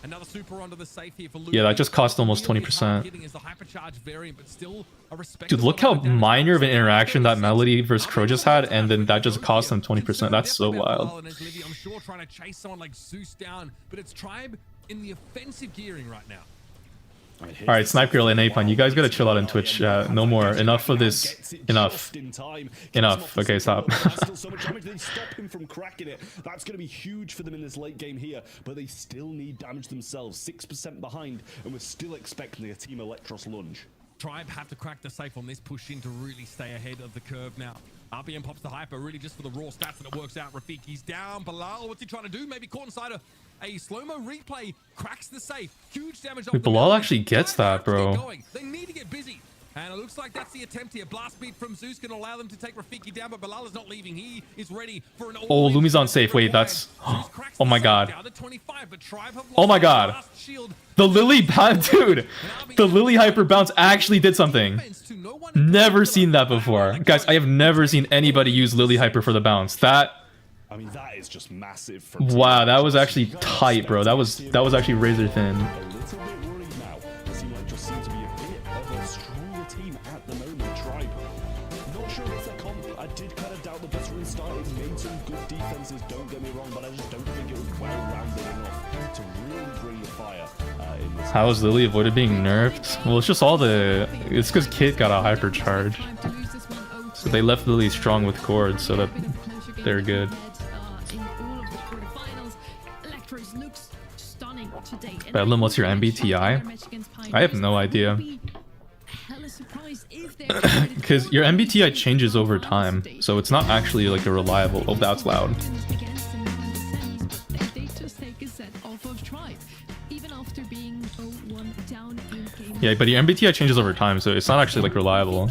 Another super onto the safe here for Yeah, that just cost almost 20%. Dude, look how minor of an interaction that Melody versus Crow just had, and then that just cost them 20%. That's so wild. I'm sure trying to chase someone like Zeus down, but it's Tribe in the offensive gearing right now. Alright, Snipe Girl and Apon, you guys gotta chill out on Twitch. No more. Enough of this. Enough. Enough. Okay, stop. So much damage, they stop him from cracking it. That's going to be huge for them in this late game here, but they still need damage themselves. 6% behind, and we're still expecting a Team Electros lunge. Tribe have to crack the safe on this push in to really stay ahead of the curve now. RBM pops the hyper really just for the raw stats, and it works out. Rafiki's down. Bilal, what's he trying to do? Maybe caught inside a slow-mo replay. Cracks the safe. Huge damage. Dude, Bilal actually gets that, bro. They need to get busy. And it looks like that's the attempt here. Blast beat from Zeus can allow them to take Rafiki down, but Bilal is not leaving. He is ready for an... Oh, Lumi's on safe. Wait, that's... Oh my god. Oh my god. The Lily... Dude. The Lily hyper bounce actually did something. Never seen that before. Guys, I have never seen anybody use Lily hyper for the bounce. That... I mean, that is just massive. Wow, that was actually tight, bro. That was actually razor thin. How has Lily avoided being nerfed? Well, it's just all the... It's because Kit got a hypercharge. So they left Lily strong with cords so that they're good. Bedlam, what's your MBTI? I have no idea. Because your MBTI changes over time, so it's not actually like a reliable... Oh, that's loud. Yeah, but your MBTI changes over time, so it's not actually like reliable.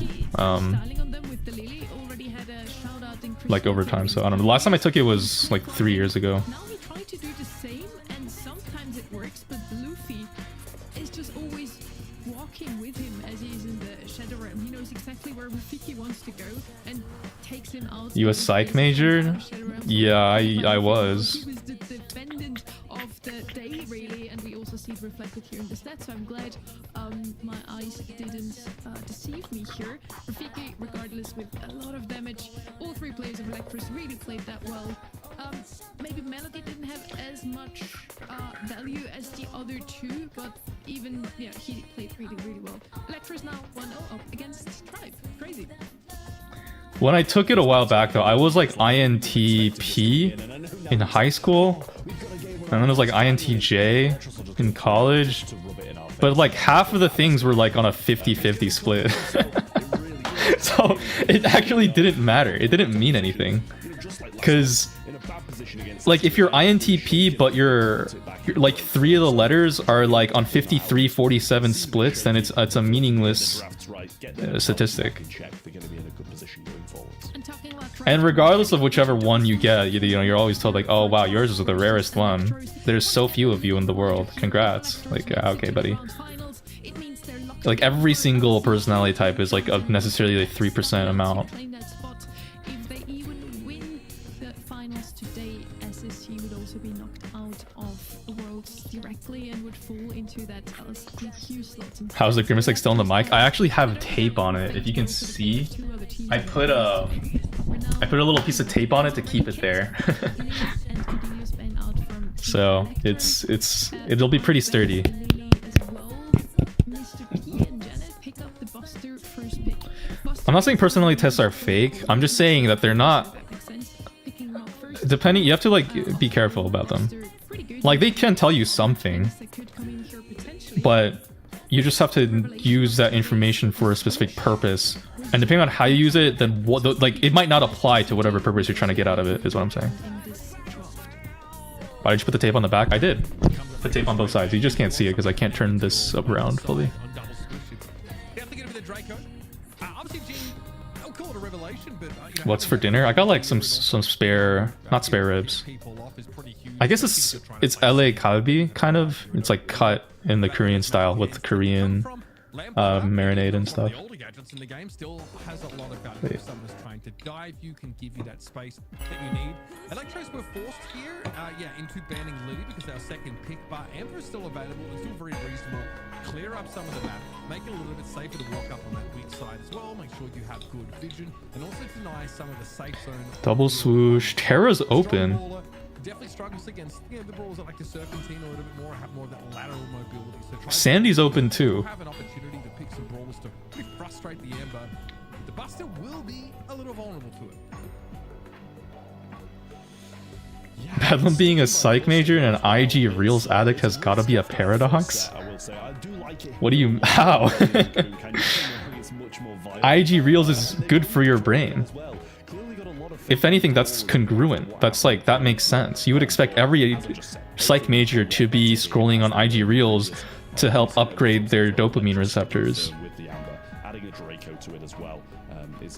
Like over time, so I don't know. The last time I took it was like 3 years ago. Now we try to do the same, and sometimes it works, but Luffy is just always walking with him as he's in the Shadow Realm. He knows exactly where Rafiki wants to go and takes him out. You a psych major? Yeah, I was. He was the defendant of the day, really, and we also see it reflected here in the stats, so I'm glad my eyes didn't deceive me here. Rafiki, regardless, with a lot of damage. All three players of Electros really played that well. Maybe Melody didn't have as much value as the other two, but even, yeah, he played really, really well. Electros now 1-0 up against Tribe. Crazy. When I took it a while back, though, I was like INTP in high school, and then it was like INTJ in college, but like half of the things were like on a 50-50 split. So it actually didn't matter. It didn't mean anything. Because like if you're INTP but you're like 3 of the letters are like on 53-47 splits, then it's a meaningless statistic. And regardless of whichever one you get, you know, you're always told like, oh wow, yours is the rarest one. There's so few of you in the world. Congrats. Like, okay, buddy. Like every single personality type is like necessarily like 3% amount. If they even win the finals today, SSG would also be knocked out of Worlds directly and would fall into that LSDQ slot. How's the Grimace like still on the mic? I actually have tape on it. If you can see, I put a little piece of tape on it to keep it there. So it'll be pretty sturdy. I'm not saying personality tests are fake. I'm just saying that they're not. Depending, you have to like be careful about them. Like they can tell you something, but you just have to use that information for a specific purpose. And depending on how you use it, then what like it might not apply to whatever purpose you're trying to get out of it. Is what I'm saying. Why did you put the tape on the back? I did. Put tape on both sides. You just can't see it because I can't turn this up around fully. What's for dinner? I got like some spare, not spare ribs. I guess it's LA kalbi kind of. It's like cut in the Korean style with Korean marinade and stuff. In the game still has a lot of value for someone who's trying to dive. You can give you that space that you need. Electros were forced here, into banning Lily because our second pick, but Emperor's still available and still very reasonable. Clear up some of the map, make it a little bit safer to walk up on that weak side as well. Make sure you have good vision and also deny some of the safe zone. Double swoosh. Terra's open. Definitely struggles against the brawlers that like to serpentine a little bit more, have more of that lateral mobility. So Sandy's open too. Have an opportunity to pick some brawlers to really frustrate the Ember. The Buster will be a little vulnerable to it. Bedlam being a psych major and an IG Reels addict has gotta be a paradox? What do you... how? IG Reels is good for your brain. If anything, that's congruent. That's like, that makes sense. You would expect every psych major to be scrolling on IG Reels to help upgrade their dopamine receptors. Adding a Draco to it as well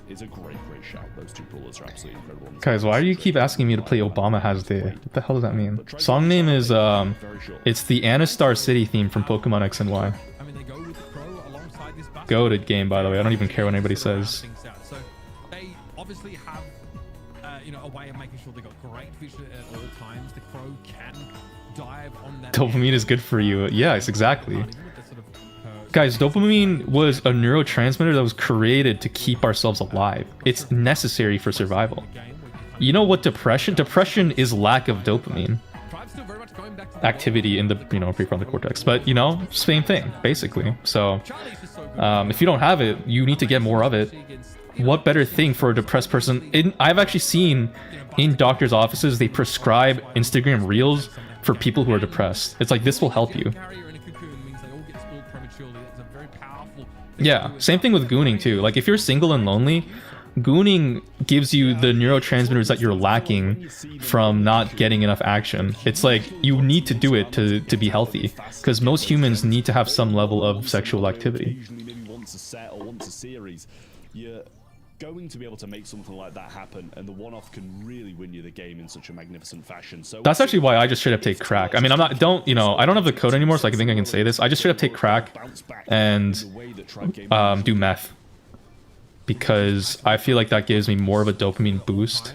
is a great shout. Those two brawlers are absolutely incredible. Guys, why do you keep asking me to play Obama Has Day? What the hell does that mean? Song name is it's the Anastar City theme from Pokemon X and Y. Goated game, by the way. I don't even care what anybody says. So they obviously have a way of making sure they got great vision at all times. The Crow can dive on that. Dopamine is good for you. Yes, exactly. Guys, dopamine was a neurotransmitter that was created to keep ourselves alive. It's necessary for survival. You know what depression? Depression is lack of dopamine activity in the prefrontal cortex. But same thing basically. So if you don't have it, you need to get more of it. What better thing for a depressed person? I've actually seen in doctors' offices they prescribe Instagram Reels for people who are depressed. It's like, this will help you. Yeah, same thing with gooning too. Like if you're single and lonely, gooning gives you the neurotransmitters that you're lacking from not getting enough action. It's like you need to do it to be healthy, because most humans need to have some level of sexual activity. Usually maybe once a set or once a series, you're going to be able to make something like that happen, and the one-off can really win you the game in such a magnificent fashion. So that's actually why I just straight up take crack. I mean, I don't have the code anymore, so I think I can say this. I just straight up take crack and do meth, because I feel like that gives me more of a dopamine boost.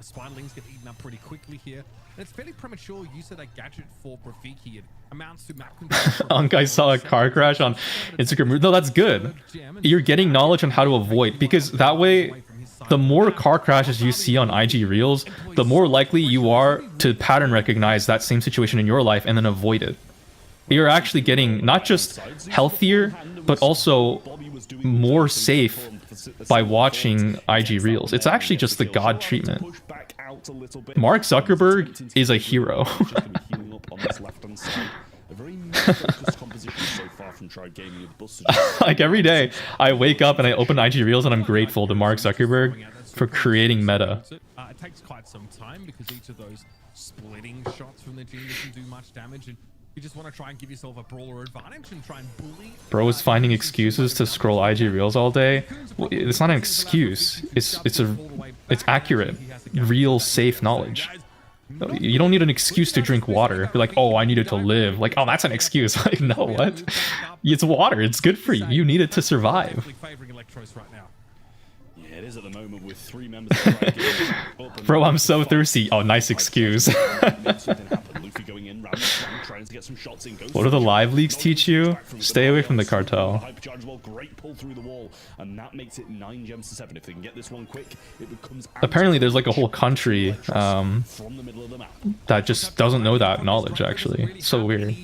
Spinelings get eaten up pretty quickly here. And it's fairly premature use of that gadget for Rafiki. It amounts to map control. I saw a car crash on Instagram. No, that's good. You're getting knowledge on how to avoid, because that way, the more car crashes you see on IG Reels, the more likely you are to pattern recognize that same situation in your life and then avoid it. You're actually getting not just healthier, but also more safe by watching IG Reels. It's actually just the god treatment. Mark Zuckerberg is a hero. Like every day, I wake up and I open IG Reels and I'm grateful to Mark Zuckerberg for creating meta. It takes quite some time because each of those splitting shots from the Gene doesn't do much damage, and you just want to try and give yourself a brawler advantage and try and bully. Bro is finding excuses to scroll IG reels all day. Well, it's not an excuse. It's accurate, real, safe knowledge. You don't need an excuse to drink water. You're like, oh, I need it to live. Like, oh, that's an excuse. Like, no, what? It's water. It's good for you. You need it to survive. Yeah, it is at the moment with 3 members of the team. Bro, I'm so thirsty. Oh, nice excuse. What do the live leaks teach you? Stay away from the cartel. Great pull through the wall, and that makes it 9 gems to 7. If they can get this one quick, it becomes apparently there's like a whole country that just doesn't know that knowledge, actually. It's so weird.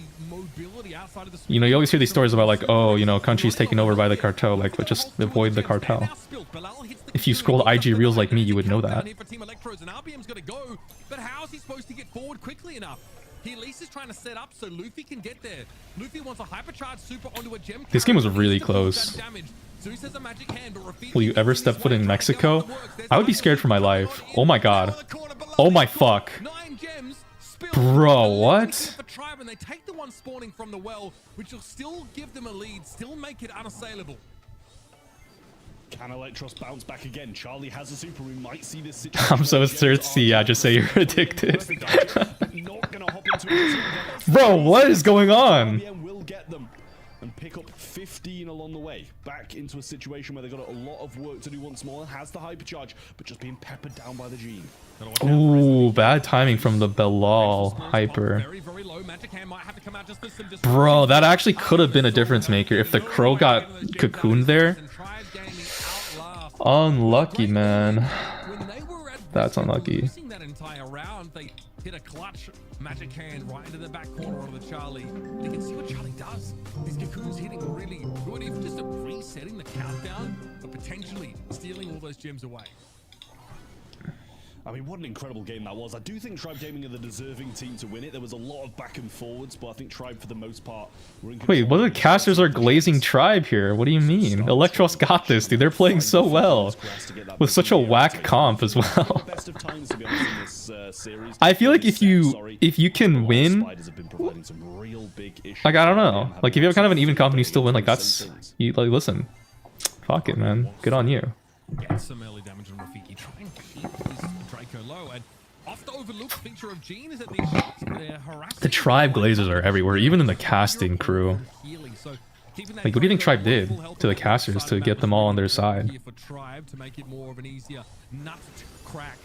You know, you always hear these stories about like, oh, you know, countries taken over by the cartel, like, but just avoid the cartel. If you scroll IG reels like me, you would know that. But how is he supposed to get forward quickly enough? He at least is trying to set up so Luffy can get there. Luffy wants a hypercharged super onto a gem. This game was really close. Will you ever step foot in Mexico? I would be scared for my life. Oh my god. Oh my fuck. Bro, what? And they take the one spawning from the well, which will still give them a lead, still make it unassailable. Can Electros bounce back again? Charlie has a super. We might see this situation. I'm so thirsty. Yeah, just say you're addicted. Bro, what is going on? Will get them and pick up 15 along the way. Back into a situation where they've got a lot of work to do once more. Has the hypercharge, but just being peppered down by the Gene. Ooh, bad timing from the Belal hyper. Bro, that actually could have been a difference maker if the Crow got cocooned there. Unlucky, man. That's unlucky. That entire round, they hit a clutch magic hand right into the back corner of the Charlie. You can see what Charlie does. These cocoons hitting really good, even just resetting the countdown, but potentially stealing all those gems away. I mean, what an incredible game that was. I do think Tribe Gaming are the deserving team to win it. There was a lot of back and forwards, but I think Tribe, for the most part, were in control. Wait, what are the casters are glazing Tribe here? What do you mean? Electros got this, dude. They're playing so well. With such a whack comp as well. I feel like if you can win, like, I don't know. Like, if you have kind of an even comp and you still win, like, that's... You, like, listen. Fuck it, man. Good on you. Get some early damage on Rafiki. Try and keep his Draco low. And off the overlooked feature of Gene is that these shots, they're harassing. The Tribe glazers are everywhere, even in the casting crew. Like, what do you think Tribe did to the casters to get them all on their side? For Tribe to make it more of an easier nut to crack.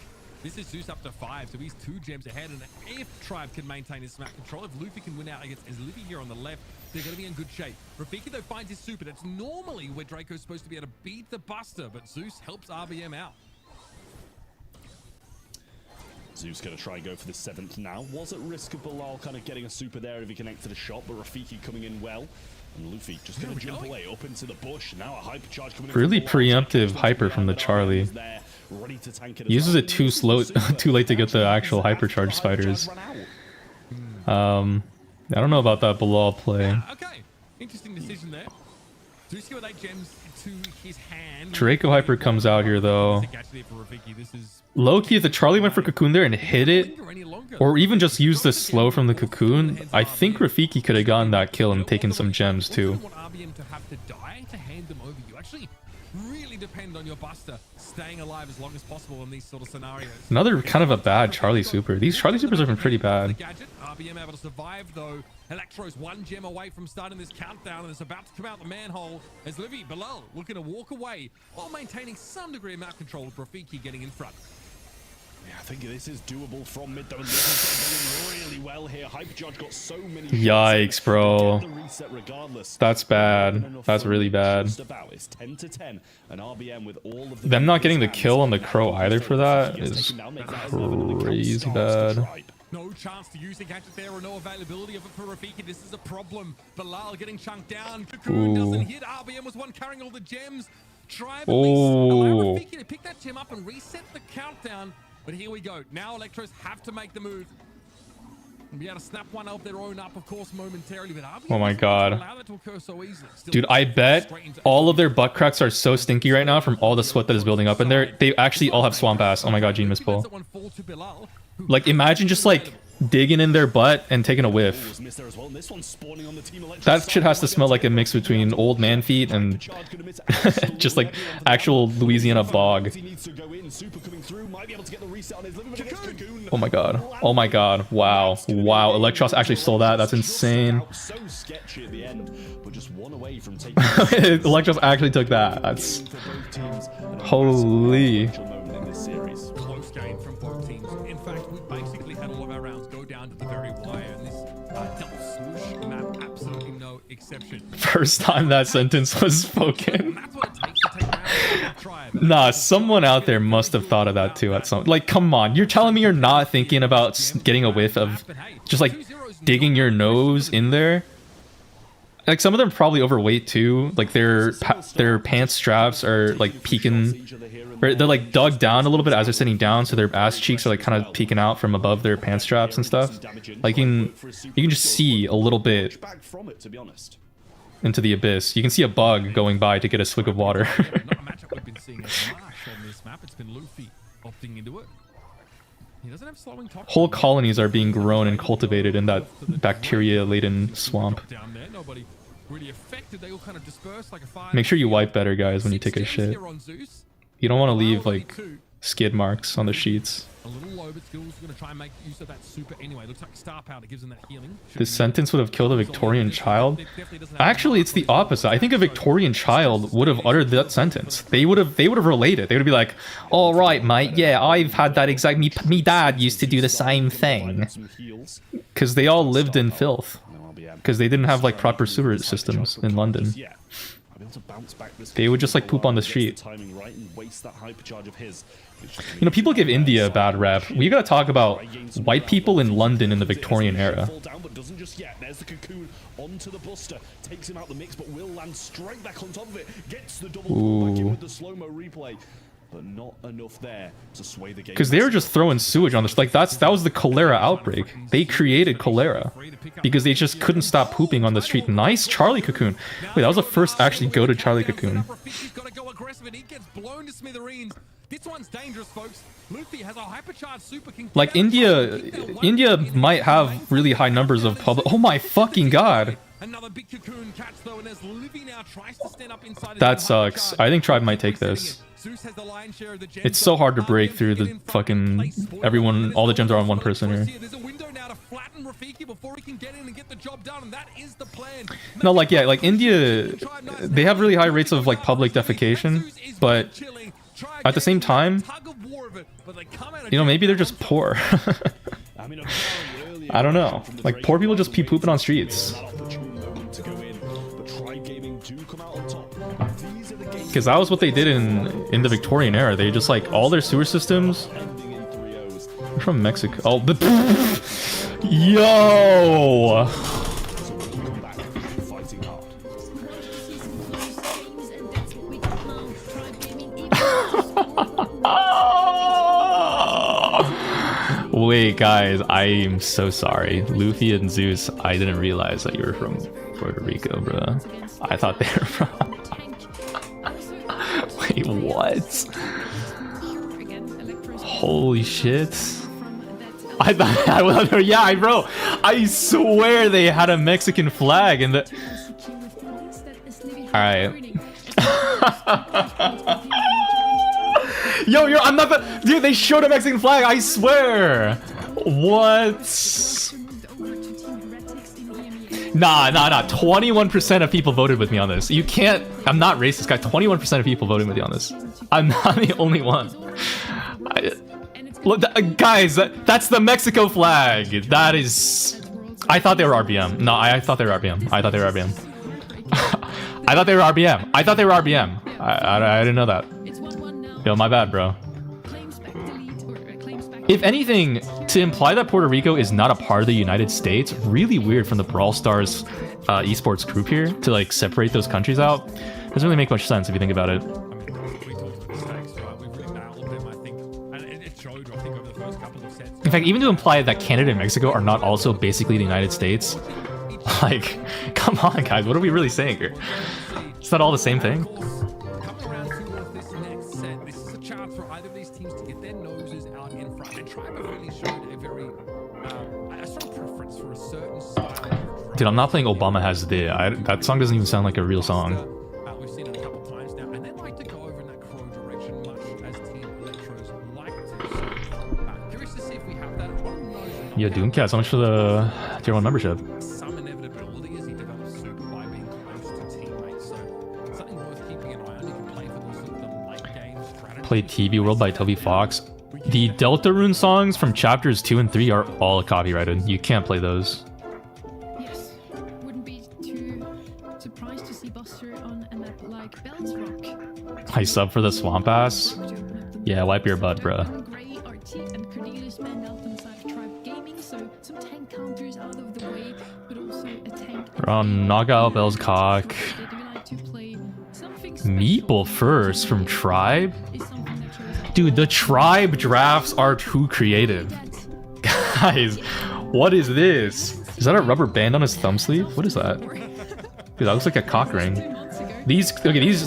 This is Zeus up to 5, so he's 2 gems ahead. And if Tribe can maintain his smack control, if Luffy can win out against Luffy here on the left, they're going to be in good shape. Rafiki, though, finds his super. That's normally where Draco's supposed to be able to beat the Buster, but Zeus helps RBM out. Zeus going to try and go for the 7th now. Was at risk of Bilal kind of getting a super there if he connected a shot, but Rafiki coming in well. And Luffy just going to jump away up into the bush. Now a hypercharge coming in. Really preemptive hyper from the Charlie. Uses it too slow, too late to get the actual hypercharge spiders. I don't know about that Bilal play. Okay, interesting decision there. Zeus with 8 gems to his hand. Draco hyper comes out here though. Low-key, if the Charlie went for cocoon there and hit it, or even just used the slow from the cocoon, I think Rafiki could have gotten that kill and taken some gems too. Really depend on your Buster staying alive as long as possible in these sort of scenarios. Another kind of a bad Charlie super. These Charlie supers have been pretty bad. RBM able to survive though. Electro's 1 gem away from starting this countdown, and it's about to come out the manhole as Livy Bilal looking to walk away while maintaining some degree of map control with Rafiki getting in front. Yeah, I think this is doable from mid though, and this is going really well here. Hypercharge got so many. Yikes, bro. That's bad. That's really bad. It's 10 to 10, and RBM with all of them not getting the kill on the Crow either for that is crazy bad. No chance to use the gadget there, or no availability of it for Rafiki. This is a problem. Bilal getting chunked down. Cocoon doesn't hit. RBM was one carrying all the gems. Tribe at least allow Rafiki to pick that gem up and reset the countdown. But here we go. Now Electros have to make the move. Be able to snap one of their own up, of course, momentarily, but Oh my god. allow that to occur so easily. Still Dude, I bet all of their butt cracks are so stinky right now from all the sweat that is building up in there. They actually all have swamp ass. Oh my god, Gene Miss Pull. Like, imagine just like digging in their butt and taking a whiff. That shit has to smell like a mix between old man feet and just like actual Louisiana bog. Oh my god. Oh my god. Wow. Wow. Electros actually stole that. That's insane. Electros actually took that. That's... Holy... Close game from both teams. In fact, we basically had all of our rounds go down to the very wire, and this double swoosh map, absolutely no exception. First time that sentence was spoken. Nah, someone out there must have thought of that too at some... Like, come on. You're telling me you're not thinking about getting a whiff of just like digging your nose in there? Like, some of them are probably overweight too. Like, their pants straps are like peeking, or they're like dug down a little bit as they're sitting down, so their ass cheeks are like kind of peeking out from above their pants straps and stuff. Like, you can just see a little bit into the abyss. You can see a bug going by to get a swig of water. Whole colonies are being grown and cultivated in that bacteria-laden swamp. Make sure you wipe better, guys, when you take a shit. You don't want to leave, like, skid marks on the sheets. A little low, but still going to try and make use of that super anyway. Looks like star power gives them that healing. This sentence would have killed a Victorian child. Actually, it's the opposite. I think a Victorian child would have uttered that sentence. They would have related. They would be like, "All right, mate. Yeah, I've had that exact. Me dad used to do the same thing." Because they all lived in filth. Because they didn't have like proper sewer systems in London. They would just like poop on the street. You know, people give India a bad rep. We gotta talk about white people in London in the Victorian era. Ooh. But not enough there to sway the game. Because they were just throwing sewage on this. Like, that was the cholera outbreak. They created cholera because they just couldn't stop pooping on the street. Nice Charlie Cocoon. Wait, that was the first actually go to Charlie Cocoon. Like, India might have really high numbers of public. Oh my fucking god. That sucks. I think Tribe might take this. It's so hard to break through the fucking everyone. All the gems are on one person here. No, like, yeah, like India, they have really high rates of like public defecation, but at the same time, you know, maybe they're just poor. I don't know. Like, poor people just keep pooping on streets. Because that was what they did in the Victorian era. They just like all their sewer systems. They're from Mexico. Oh, the yo. Wait, guys, I'm so sorry. Luffy and Zeus, I didn't realize that you were from Puerto Rico, bro. I thought they were from... Wait, what? Holy shit. I thought... Yeah, bro. I swear they had a Mexican flag in the... Alright. Yo, I'm not the... Dude, they showed a Mexican flag, I swear! What? Nah. 21% of people voted with me on this. You can't... I'm not racist, guy. 21% of people voted with me on this. I'm not the only one. Look, guys, that's the Mexico flag. That is... I thought they were RBM. No, I thought they were RBM. I thought they were RBM. I thought they were RBM. I thought they were RBM. I didn't know that. Yo, my bad, bro. If anything, to imply that Puerto Rico is not a part of the United States, really weird from the Brawl Stars esports group here to like separate those countries out. Doesn't really make much sense if you think about it. showed, I think, over the first couple of sets. In fact, even to imply that Canada and Mexico are not also basically the United States, like, come on, guys, what are we really saying here? Is that all the same thing? Coming around towards this next set, this is a chance for either of these teams to get their noses out in front. And Tribe have really showed a very a strong preference for a certain style. Dude, I'm not playing Obama Has the. That song doesn't even sound like a real song. We've seen it a couple times now, and they like to go over in that Crow direction, much as Team Electros like to. So, curious to see if we have that. Yeah, Doomcast, how much for the tier 1 membership? Some inevitability as he develops super by being close to teammates, so something worth keeping an eye on. You can play for those sort of the late game strategy. Play TV World by Toby Fox. The Deltarune songs from chapters 2 and 3 are all copyrighted. You can't play those. Yes, wouldn't be too surprised to see Buster on a map like Bells Rock. I sub for the Swamp Ass. Yeah, wipe your butt, bruh. Gray, RT, and Cornelius manned out on the side of Tribe Gaming, so some tank counters out of the way, but also a tank. Around Knockout Bell's cock. They do like to play something Meeple first from Tribe? Dude, the Tribe drafts are too creative. Guys, what is this? Is that a rubber band on his thumb sleeve? What is that? Dude, that looks like a cock ring. These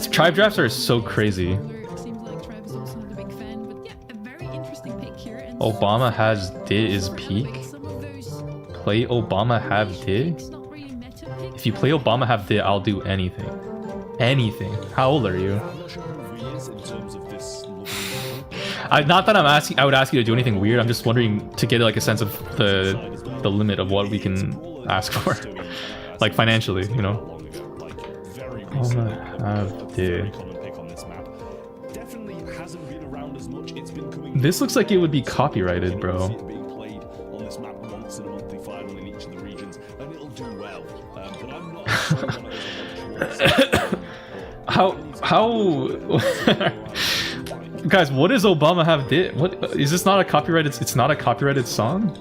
Tribe drafts are so crazy. Obama has did is peak. Play Obama have did? If you play Obama have did, I'll do anything. Anything. How old are you? Not that I'm asking. I would ask you to do anything weird. I'm just wondering to get like a sense of the limit of what we can ask for, like financially, you know. This looks like it would be copyrighted, bro. How guys, what does Obama have did? What is this not a copyrighted? It's not a copyrighted song.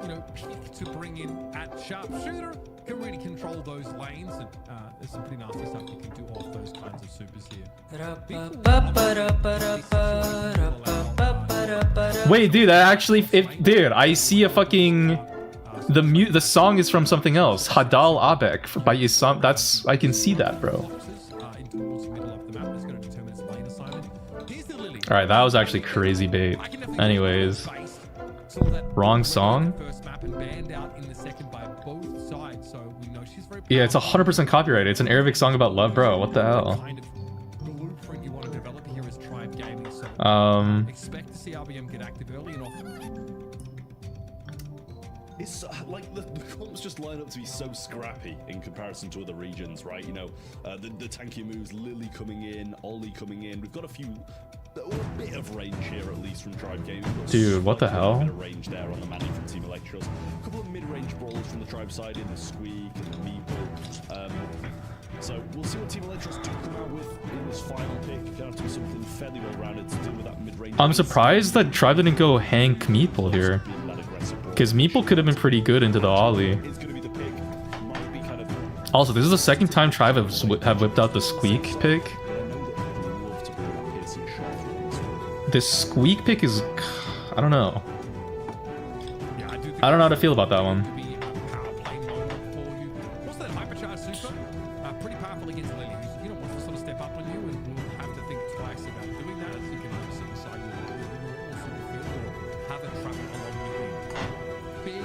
You know, to bring in at sharpshooter can really control those lanes, and there's some pretty nasty stuff you can do off those kinds of supers here. Wait, dude, that actually, dude, I see a fucking the song is from something else. Hadal Abek by Isam. That's I can see that, bro. All right, that was actually crazy bait. Anyways, wrong song. Yeah, it's 100% copyrighted. It's an Arabic song about love, bro. What the hell? Expect to see RBM get active early and often. It's like the comps just line up to be so scrappy in comparison to other regions, right? You know, the tanky moves, Lily coming in, Ollie coming in. We've got a bit of range here at least from Tribe Gaming. Dude, what the hell? A bit of range there on the Manny from Team Electros. A couple of mid-range brawlers from the Tribe side in the Squeak and the Meeple. So we'll see what Team Electros do come out with in this final pick. Gonna have to be something fairly well-rounded to deal with that mid-range. I'm surprised that Tribe didn't go Hank Meeple here, because Meeple could have been pretty good into the Ollie. Also, this is the second time Tribe have whipped out the Squeak pick. This Squeak pick is, I don't know. I don't know how to feel about that one. What's that hypercharge super? Pretty powerful against Lily, who's wants to sort of step up on you, and will have to think twice about doing that, as you can either sit beside you or have it travel along with you.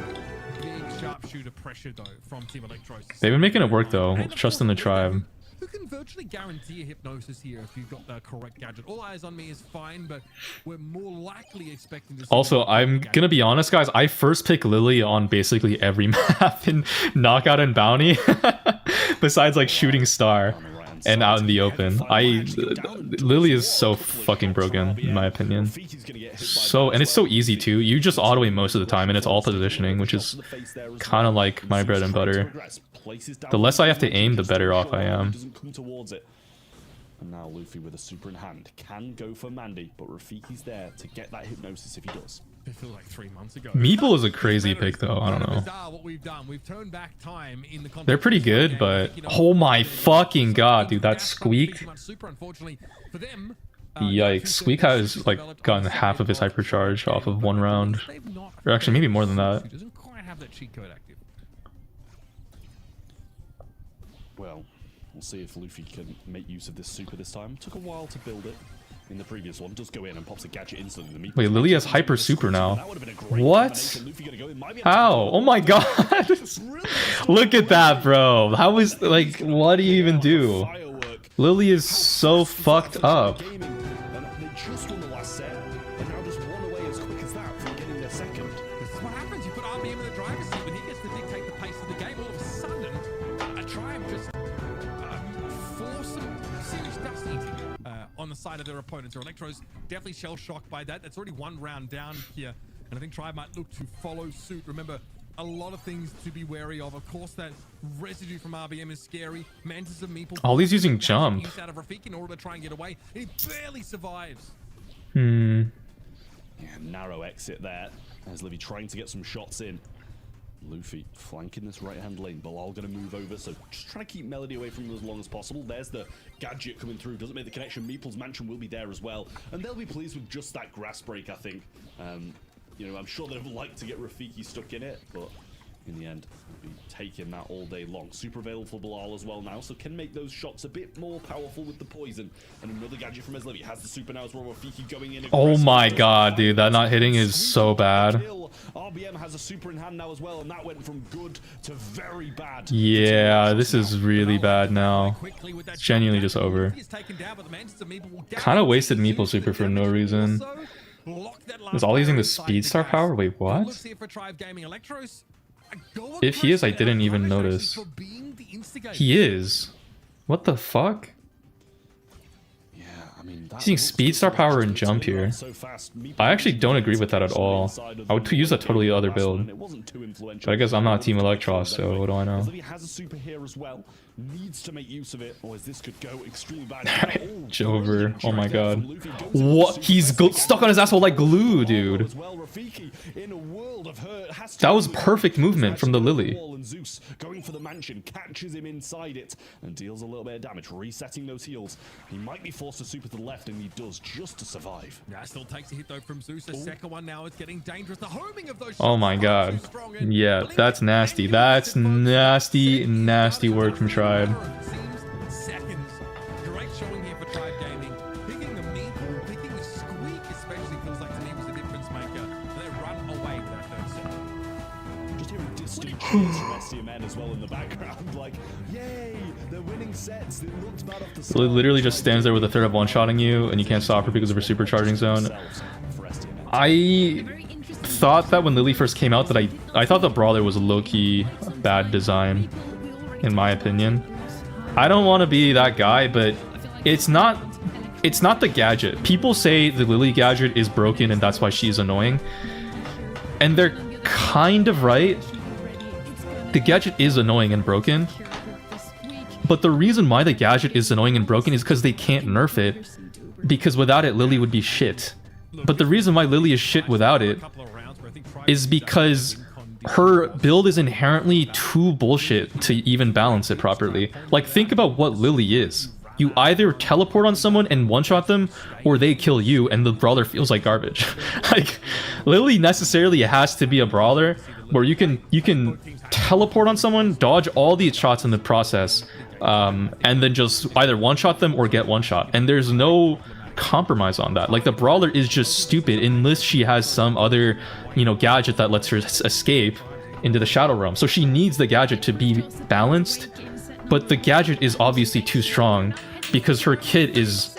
Big sharpshooter pressure though from Team Electros. They've been making it work though. Trust in the Tribe. Who can virtually guarantee a hypnosis here if you've got the correct gadget? All eyes on me is fine, but we're more likely expecting to see. Also, I'm gonna be honest, guys. I first pick Lily on basically every map in Knockout and Bounty, besides like Shooting Star and out in the open. Lily is so fucking broken in my opinion. And it's so easy too. You just auto-aim most of the time, and it's all positioning, which is kind of like my bread and butter. The less I have to aim, the better off I am. And now Luffy with a super in hand can go for Mandy, but Rafiki's there to get that hypnosis if he does. It feels like 3 months ago. Meeple is a crazy pick though. I don't know. They're pretty good, but oh my fucking god, dude, that Squeak. Yikes. Weak has like gotten half of his hypercharge off of one round. Or actually maybe more than that. Doesn't quite have that cheat code active. Well, we'll see if Luffy can make use of this super this time. Took a while to build it. In the previous one, does go in and pops a gadget instantly. Wait, Lily has hyper super now. What? How? Oh my god! Look at that, bro. How is, like, what do you even do? Lily is so fucked up. They just won the last set, and now just one away as quick as that from getting their second. This is what happens. You put RBM in the driver's seat, but he gets to dictate the pace of the game. All of a sudden, a Triumph just force some serious dust eating on the side of their opponents. Or Electro's definitely shell-shocked by that. That's already one round down here, and I think Triumph might look to follow suit. Remember, a lot of things to be wary of. Of course, that residue from RBM is scary. Mantis and Meeple. Oh, he's using jump. Out of Rafiki in order to try and get away. He barely survives. Hmm. Yeah, narrow exit there as Livy trying to get some shots in. Luffy flanking this right-hand lane. Bilal going to move over, so just trying to keep Melody away from him as long as possible. There's the gadget coming through. Doesn't make the connection. Meeple's mansion will be there as well, and they'll be pleased with just that grass break, I think. You know, I'm sure they'd like to get Rafiki stuck in it, but in the end, we'll be taking that all day long. Super available for Bilal as well now, so can make those shots a bit more powerful with the poison. And another gadget from Eslevi has the super now as well. Rafiki going in. Oh my god, dude, that not hitting is so bad. RBM has a super in hand now as well, and that went from good to very bad. Yeah, this is really bad now. It's genuinely just over. Kind of wasted Meeple super for no reason. Was all using the speed star power? Wait, what? If he is, I didn't even notice. He is. What the fuck? He's using speed star power and jump here. I actually don't agree with that at all. I would use a totally other build. But I guess I'm not Team Electros, so what do I know? Has a super here as well. Needs to make use of it, or this could go extremely bad. Jover, oh my god. What? He's stuck on his asshole like glue, dude. That was perfect movement from the Lily. Zeus going for the mansion, catches him inside it, and deals a little bit of damage, resetting those heals. He might be forced to super to the left, and he does just to survive. Yeah, still takes a hit though from Zeus. The second one now is getting dangerous. The homing of those oh my god. Yeah, that's nasty. That's nasty, nasty work from Tribe. Seconds. Great showing here for Tribe Gaming. Picking the Meeple, picking the Squeak especially feels like to me was a difference maker. They run away with that third set. Just hearing distant cheers from STMN as well in the background. Like, yay, they're winning sets. It looked bad off the So it literally just stands there with a third of one-shotting you, and you can't stop her because of her supercharging zone. I thought that when Lily first came out that I thought the Brawler was a low-key bad design, in my opinion. I don't want to be that guy, but it's not the gadget. People say the Lily gadget is broken and that's why she's annoying. And they're kind of right. The gadget is annoying and broken. But the reason why the gadget is annoying and broken is because they can't nerf it. Because without it, Lily would be shit. But the reason why Lily is shit without it is because her build is inherently too bullshit to even balance it properly. Like, think about what Lily is. You either teleport on someone and one-shot them, or they kill you and the brawler feels like garbage. Like, Lily necessarily has to be a brawler where you can teleport on someone, dodge all these shots in the process, and then just either one-shot them or get one-shot. And there's no compromise on that. Like, the brawler is just stupid unless she has some other, you know, gadget that lets her escape into the Shadow Realm. So she needs the gadget to be balanced, but the gadget is obviously too strong because her kit is,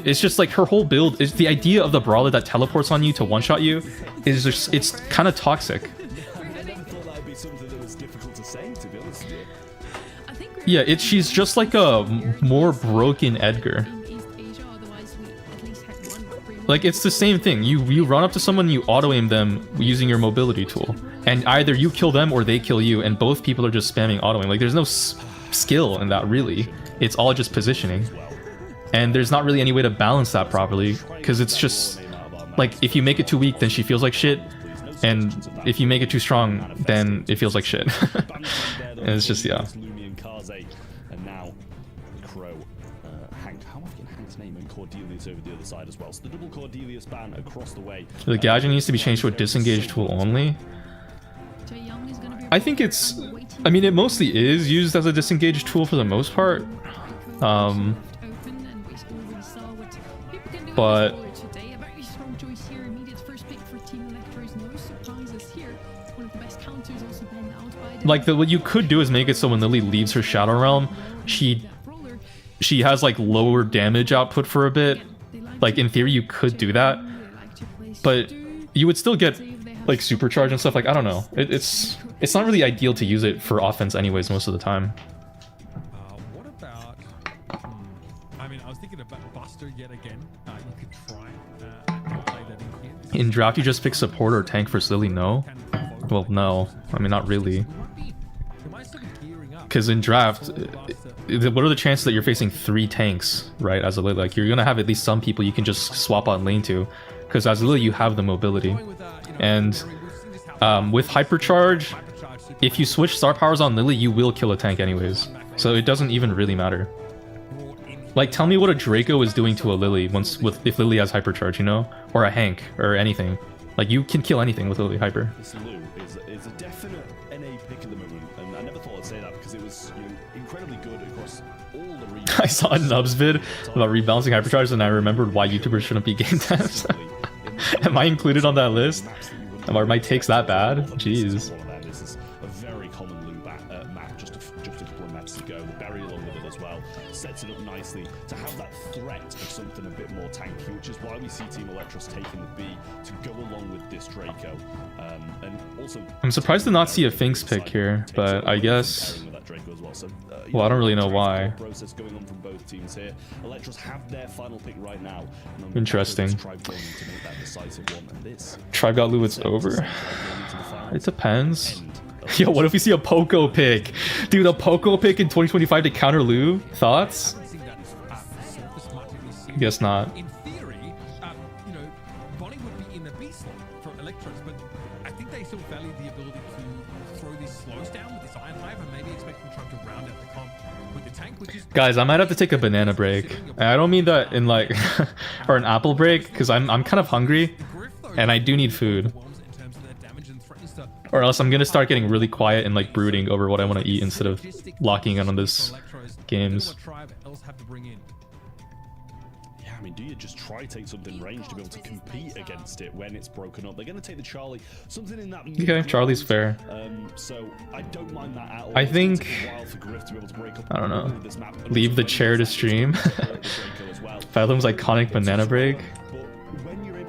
it's just like her whole build is the idea of the brawler that teleports on you to one-shot you is just, it's kind of toxic. Yeah, she's just like a more broken Edgar. Like, it's the same thing. You run up to someone, you auto-aim them using your mobility tool. And either you kill them or they kill you, and both people are just spamming auto-aim. Like, there's no skill in that, really. It's all just positioning. And there's not really any way to balance that properly, because it's just... Like, if you make it too weak, then she feels like shit. And if you make it too strong, then it feels like shit. And it's just, yeah. And now, Crow, Hank, how am I getting Hank's name? And Cordelia points over the other side as well. So the double core Devious ban across the way. The gadget needs to be changed to a disengage tool only. I think it's... I mean, it mostly is used as a disengage tool for the most part. But... like, what you could do is make it so when Lily leaves her Shadow Realm, she has, like, lower damage output for a bit. Like, in theory, you could do that. But you would still get, like, supercharge and stuff. Like, I don't know. It's not really ideal to use it for offense anyways most of the time. What about... I mean, I was thinking about Buster yet again. You could try and play that in here. In draft, you just pick support or tank for Lily, no? Well, no. I mean, not really. Because in draft, what are the chances that you're facing 3 tanks, right, as a Lily? Like, you're going to have at least some people you can just swap on lane to. Because as a Lily, you have the mobility. And with Hypercharge, if you switch star powers on Lily, you will kill a tank anyways. So it doesn't even really matter. Like, tell me what a Draco is doing to a Lily if Lily has Hypercharge, you know? Or a Hank, or anything. Like, you can kill anything with Lily Hyper. This Lou is a definite NA pick at the moment, and I never thought I'd say that because it was, you know, incredibly good across all the regions. I saw a Nubs vid about rebalancing Hypercharge, and I remembered why YouTubers shouldn't be game devs. Am I included on that list? Are my takes that bad? Jeez. This is a very common Lou map, just a couple of maps to go. The berry along with it as well sets it up nicely to have that threat of something a bit more tanky, which is why we see Team Electros taking the B to go along with this Draco. And also, I'm surprised to not see a Finks pick here, but I guess... well, I don't really know why. Process going on from both teams here. Electros have their final pick right now. Interesting. Tribe got Lou, it's over. It depends. Yo, what if we see a Poco pick? Dude, a Poco pick in 2025 to counter Lou? Thoughts? Guess not. In theory, you know, Bonnie would be in the B slot for Electros, but I think they still value the ability to throw these slows down with this Iron Hive and maybe expect them trying to round out the comp with the tank, which is... Guys, I might have to take a banana break. And I don't mean that in like... or an apple break, because I'm kind of hungry, and I do need food. Or else I'm gonna start getting really quiet and like brooding over what I want to eat instead of locking in on this games. Yeah, I mean, do you just try take something ranged to be able to compete against it when it's broken up? They're going to take the Charlie, something in that... Okay, Charlie's fair. So I don't mind that at all. I think... I don't know. Leave the chair to stream. Fathom's iconic banana break.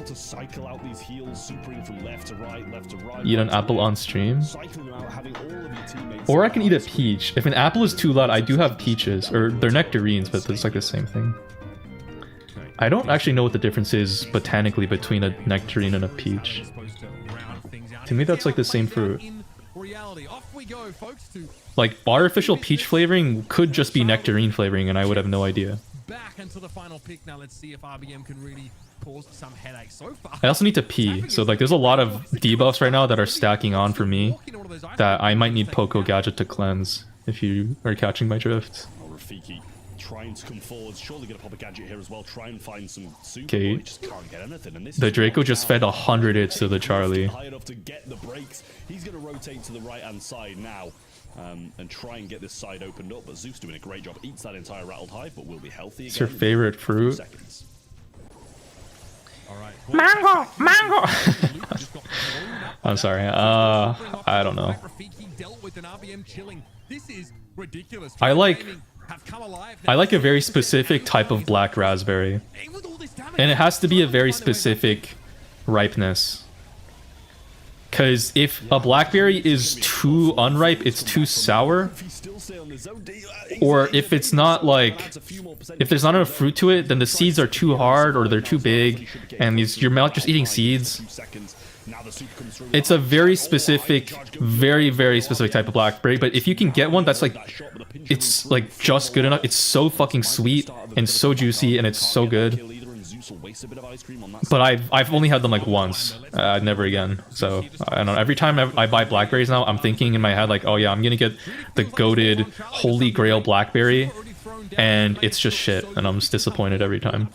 To cycle out these heals, supering from left to right, eat an apple on stream. Or I can eat a peach. If an apple is too loud, I do have peaches. Or they're nectarines, but it's like the same thing. I don't actually know what the difference is botanically between a nectarine and a peach. To me, that's like the same fruit. Like, artificial peach flavoring could just be nectarine flavoring, and I would have no idea. Back into the final pick now. Let's see if RBM can really cause some headaches so far. I also need to pee, so like there's a lot of debuffs right now that are stacking on for me that I might need Poco Gadget to cleanse, if you are catching my drift. Rafiki trying to come forward, surely gonna pop a gadget here as well, try and find some super, okay. Just can't get anything, and this the Draco just fed 100 hits to the Charlie. High enough to get the breaks. He's gonna rotate to the right hand side now. And try and get this side opened up, but Zeus doing a great job. Eats that entire rattled hive, but will be healthy again. It's your favorite fruit? All right. Mango! Mango! I'm sorry. I don't know. I like a very specific type of black raspberry. And it has to be a very specific ripeness. Because if a blackberry is too unripe, it's too sour. Or if it's not like, if there's not enough fruit to it, then the seeds are too hard or they're too big, and you're not just eating seeds. It's a very specific, very, very specific type of blackberry, but if you can get one that's like, it's like just good enough, it's so fucking sweet and so juicy and it's so good. But I've only had them like once, never again. So I don't know. Every time I buy blackberries now, I'm thinking in my head like, oh yeah, I'm gonna get the goated holy grail blackberry, and it's just shit, and I'm just disappointed every time.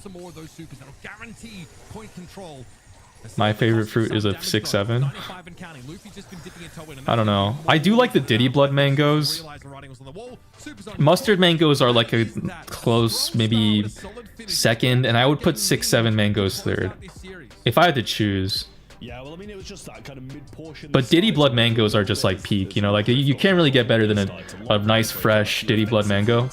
My favorite fruit is a 6-7. I don't know. I do like the Diddy Blood mangoes. Mustard mangoes are like a close, maybe second, and I would put 6-7 mangoes third if I had to choose. Yeah, well, I mean, it was just that kind of mid-portion. But Diddy Blood mangoes are just like peak, you know, like you can't really get better than a nice fresh Diddy Blood mango.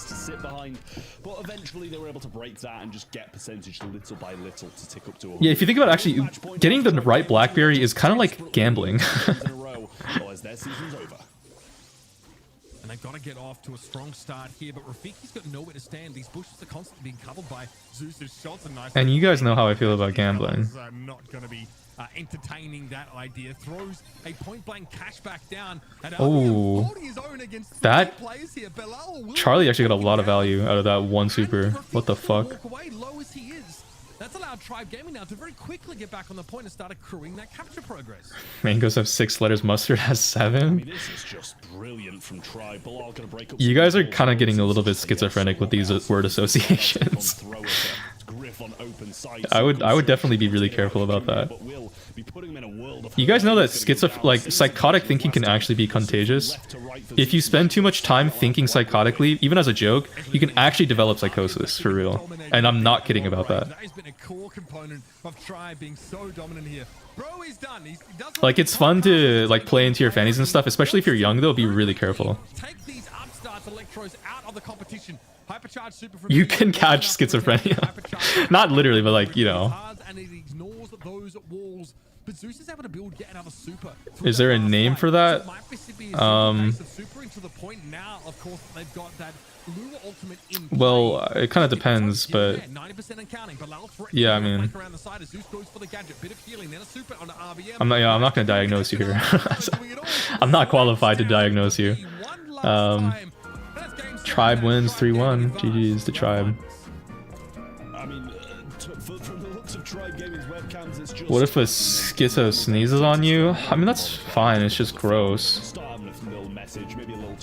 But eventually they were able to break that and just get percentage little by little to tick up to. Yeah, if you think about it, actually, getting the right blackberry is kind of like gambling. Their season's over. And they've got to get off to a strong start here, but Rafiki's got nowhere to stand. These bushes are constantly being covered by Zeus's shots. And you guys know how I feel about gambling. Not going to be entertaining that idea. Throws a point-blank cashback down. Oh, that Charlie actually got a lot of value out of that one super. What the fuck? That's allowed Tribe Gaming now to very quickly get back on the point and start accruing that capture progress. Mangoes have 6 letters, mustard has 7. I mean, this is just brilliant from Tribe. Gonna break up. You guys are kind of getting a little bit schizophrenic with these word associations. I would definitely be really careful about that. You guys know that psychotic thinking can actually be contagious. If you spend too much time thinking psychotically, even as a joke, you can actually develop psychosis for real. And I'm not kidding about that. Like, it's fun to like play into your fannies and stuff, especially if you're young though. Be really careful. You can catch schizophrenia. Not literally, but like, you know. Is there a name for that? Well, it kind of depends, but yeah, I mean, I'm not gonna diagnose you here. I'm not qualified to diagnose you. Tribe wins 3-1. GG's the Tribe. I mean, from the looks of Tribe Gaming's webcams, it's just... What if a schizo sneezes on you? I mean, that's fine. It's just gross.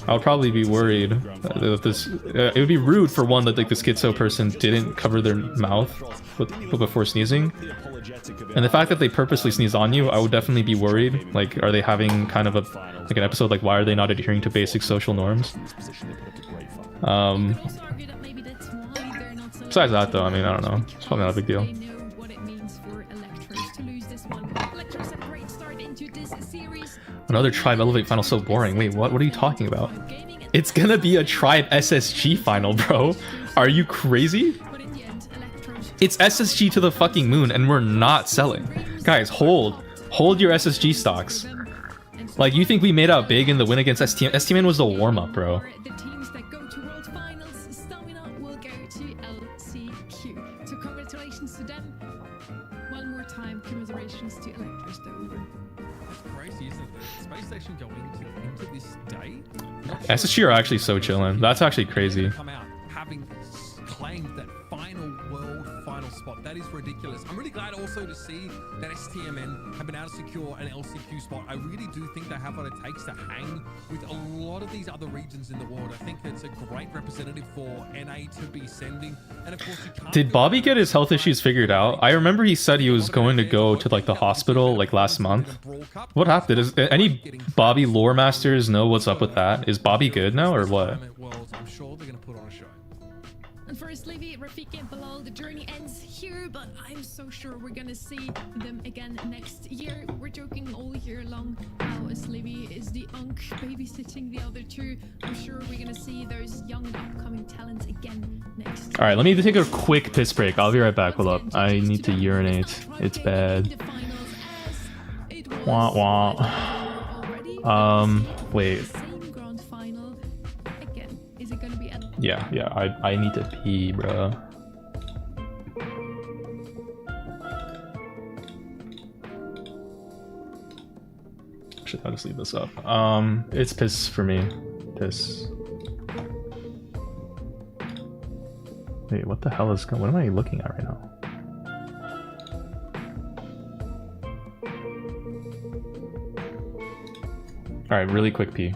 I would probably be worried that this. It would be rude for one that like the schizo person didn't cover their mouth before sneezing, and the fact that they purposely sneeze on you, I would definitely be worried. Like, are they having kind of an episode? Like, why are they not adhering to basic social norms? Besides that, though, I mean, I don't know. It's probably not a big deal. Another Tribe Elevate final, so boring. Wait, what are you talking about? It's gonna be a Tribe SSG final, bro. Are you crazy? It's SSG to the fucking moon, and we're not selling. Guys, hold your SSG stocks. Like, you think we made out big in the win against STM? STM was the warm-up, bro. SSG are actually so chillin'. That's actually crazy. Having claimed that final spot. That is ridiculous. I'm really glad also to see that STMN have been able to secure an LCQ spot. I really do think they have what it takes to hang with a lot of these other regions in the world. I think it's a great representative for NA to be sending. And of course, you can't. Did Bobby get his health issues figured out? I remember he said he was going to go to like the hospital like last month. What happened? Does any Bobby lore masters know what's up with that? Is Bobby good now or what? I'm sure they're going to put on a show. And for Slavy, Rafiki and Bilal, the journey ends here, but I'm so sure we're gonna see them again next year. We're joking all year long how Slavy is the unk babysitting the other two. I'm sure we're gonna see those young upcoming talents again next. All right, let me take a quick piss break. I'll be right back. Hold up. I need to urinate. It's bad. Wah wah. Wait. Yeah, I need to pee, bro. Should I just leave this up? It's piss for me. Piss. Wait, what the hell is going? What am I looking at right now? All right, really quick pee.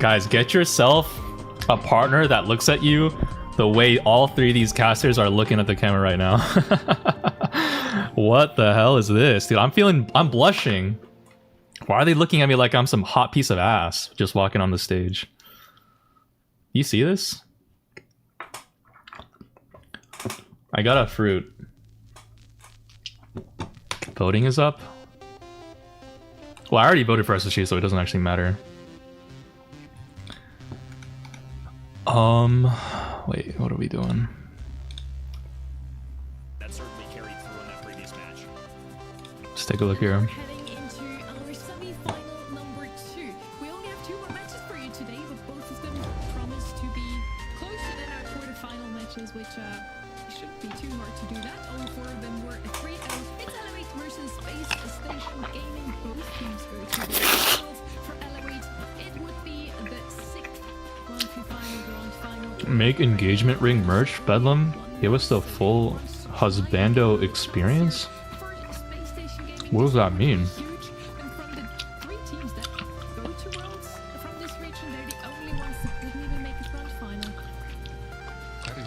Guys, get yourself a partner that looks at you the way all three of these casters are looking at the camera right now. What the hell is this? Dude, I'm blushing. Why are they looking at me like I'm some hot piece of ass just walking on the stage? You see this? I got a fruit. Voting is up. Well, I already voted for SSG, so it doesn't actually matter. Wait, what are we doing? That certainly carried through on that previous match. Let's take a look here. Heading into our semi-final number 2. We only have 2 more matches for you today, but both of them promise to be closer than our quarter-final matches, which shouldn't be too hard to do that. All 4 of them were a 3-0. It's Elevate versus Space Station Gaming. Both teams go to the finals. For Elevate, it would be the 6th one-to-final grand final. Make engagement ring merch, Bedlam? Give us the full husbando experience? What does that mean? Huge. And from the 3 teams that go to Worlds from this region, they're the only ones that didn't even make a grand final. That is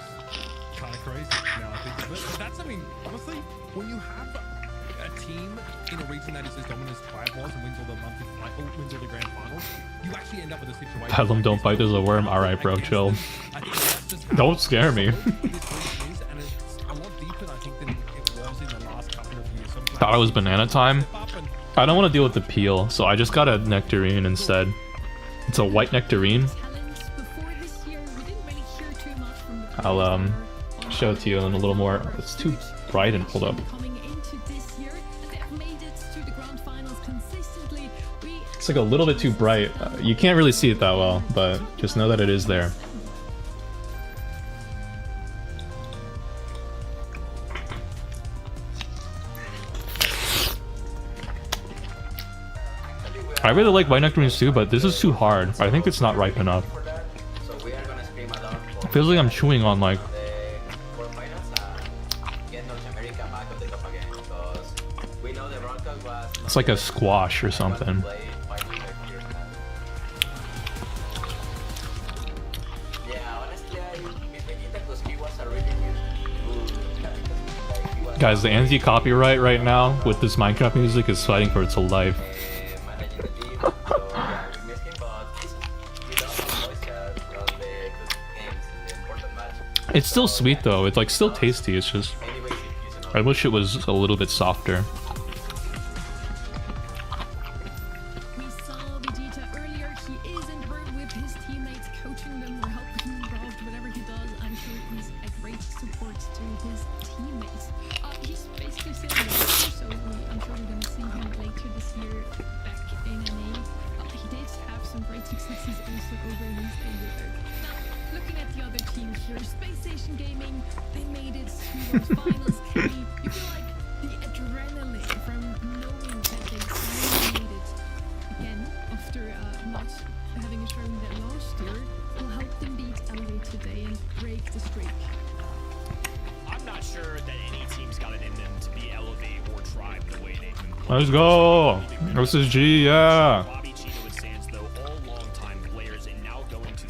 kind of crazy. Now I think, but that's, I mean, honestly, when you have a team in a region that is as dominant as Triad was and wins all the monthly wins all the grand finals, you actually end up with a situation. Bedlam, don't fight, there's a worm. Alright, bro, chill. Don't scare me. Thought it was banana time. I don't want to deal with the peel, so I just got a nectarine instead. It's a white nectarine. I'll show it to you in a little more. It's too bright and pulled up. It's like a little bit too bright. You can't really see it that well, but just know that it is there. I really like white nectarines too, but this is too hard. I think it's not ripe enough. It feels like I'm chewing on like... It's like a squash or something. Guys, the anti-copyright right now with this Minecraft music is fighting for its life. It's still sweet though, it's like still tasty, it's just... I wish it was a little bit softer. We saw Vegeta earlier, he is in the room with his teammates, coaching them or helping him involved, whatever he does. I'm sure he's a great support to his teammates. He's basically still there, so I'm sure we're going to see him later this year back in NA. He did have some great successes also over in his area there. Now, looking at the other team here, Space Station Gaming, they made it to the finals. Kenny, you feel like the adrenaline from knowing that they finally made it again after not having a showing that last year will help them beat Elevate today and break the streak? I'm not sure that any team's got it in them to be Elevate or Tribe the way they've been playing. Let's go! SSG, yeah!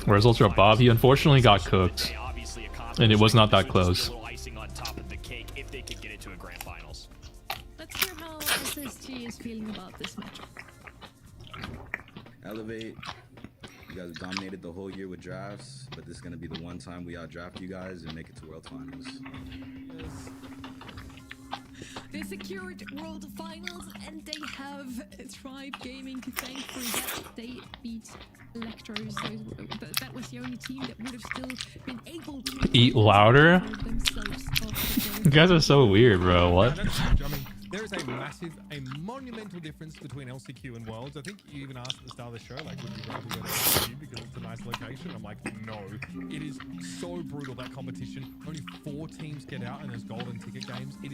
Where's Ultra Bob? He unfortunately got cooked. And it was not that close. Let's hear how SSG is feeling about this matchup. Elevate, you guys dominated the whole year with drafts, but this is going to be the one time we out-draft you guys and make it to World Finals. They secured World Finals and they have Tribe Gaming to thank for that. They beat Electros. That was the only team that would have still been able to Eat louder? You guys are so weird, bro. What? There is a massive, a monumental difference between LCQ and Worlds. I think you even asked at the start of the show, like, would you rather go to LCQ because it's a nice location? I'm like, no. It is so brutal, that competition. Only 4 teams get out and there's golden ticket games. It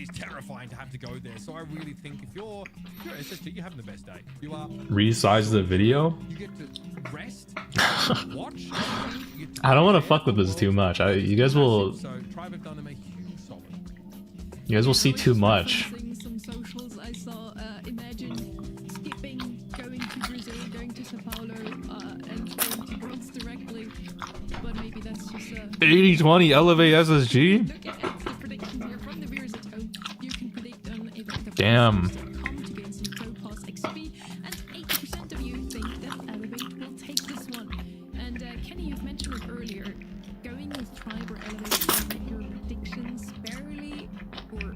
is terrifying to have to go there. So I really think if you're SSG, you're having the best day. You are... Resize the video? You get to rest, watch. I don't want to fuck with this too much. You guys will... So Tribe have done them a huge solid. You guys will see too much. Some socials I saw Imagine skipping, going to Brazil, going to Sao Paulo, and going to Bronx directly. But maybe that's just 80-20 Elevate SSG? Look at the prediction here from the viewers at home. You can predict on Damn. to gain some Pro Pass XP, and 80% of you think that Elevate will take this one. And Kenny, you've mentioned it earlier. Going with Tribe or Elevate, your predictions barely or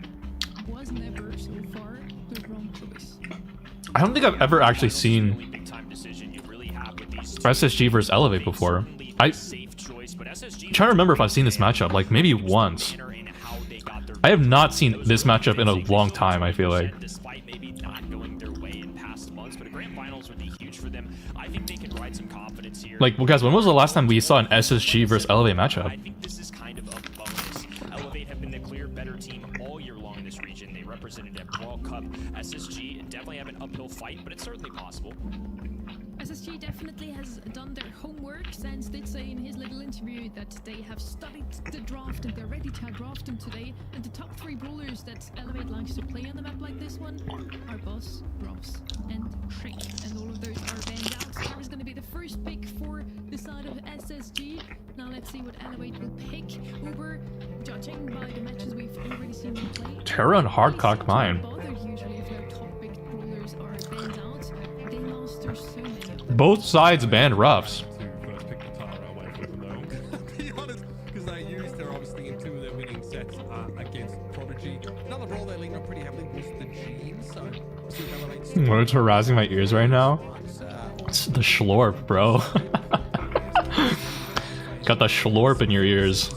was never so far the wrong choice. I don't think I've ever actually seen SSG versus Elevate before. I'm trying to remember if I've seen this matchup, like maybe once. I have not seen this matchup in a long time, I feel like. Despite maybe not going their way in past months, but a grand finals would be huge for them. I think they can ride some confidence here. Like, well, guys, when was the last time we saw an SSG versus Elevate matchup? I think this is kind of a bonus. Elevate have been the clear better team all year long in this region. They represented at World Cup. SSG definitely have an uphill fight, but it's certainly possible. SSG definitely has done their homework. Sans did say in his little interview that they have studied the draft and they're ready to draft them today. And the top 3 brawlers that Elevate likes to play on a map like this one are Boss, Robs, and Shrink. And all of those are banned out. Terra is going to be the first pick for the side of SSG. Now let's see what Elevate will pick. Uber, judging by the matches we've already seen them play. Terra and Hardcock mine. Usually if their top picked brawlers are banned out, they master so many. Both sides banned roughs. Be honest, because they used her obviously in 2 of their winning sets against Prodigy. Another role they leaned on pretty heavily was the Gene, so What is harassing my ears right now? It's the schlorp, bro. Got the schlorp in your ears.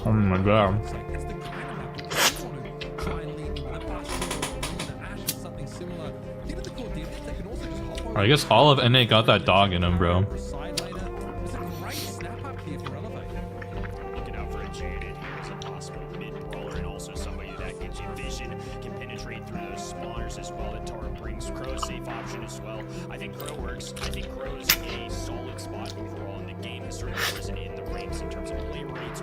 Oh my god. I guess all of NA got that dog in him, bro. Looking out for a Janet here as a possible mid-brawler and also somebody that gives you vision, can penetrate through those spawners as well. That Tara brings Crow a safe option as well. I think Crow works. I think Crow is a solid spot overall in the game. Has certainly risen in the ranks in terms of play rates.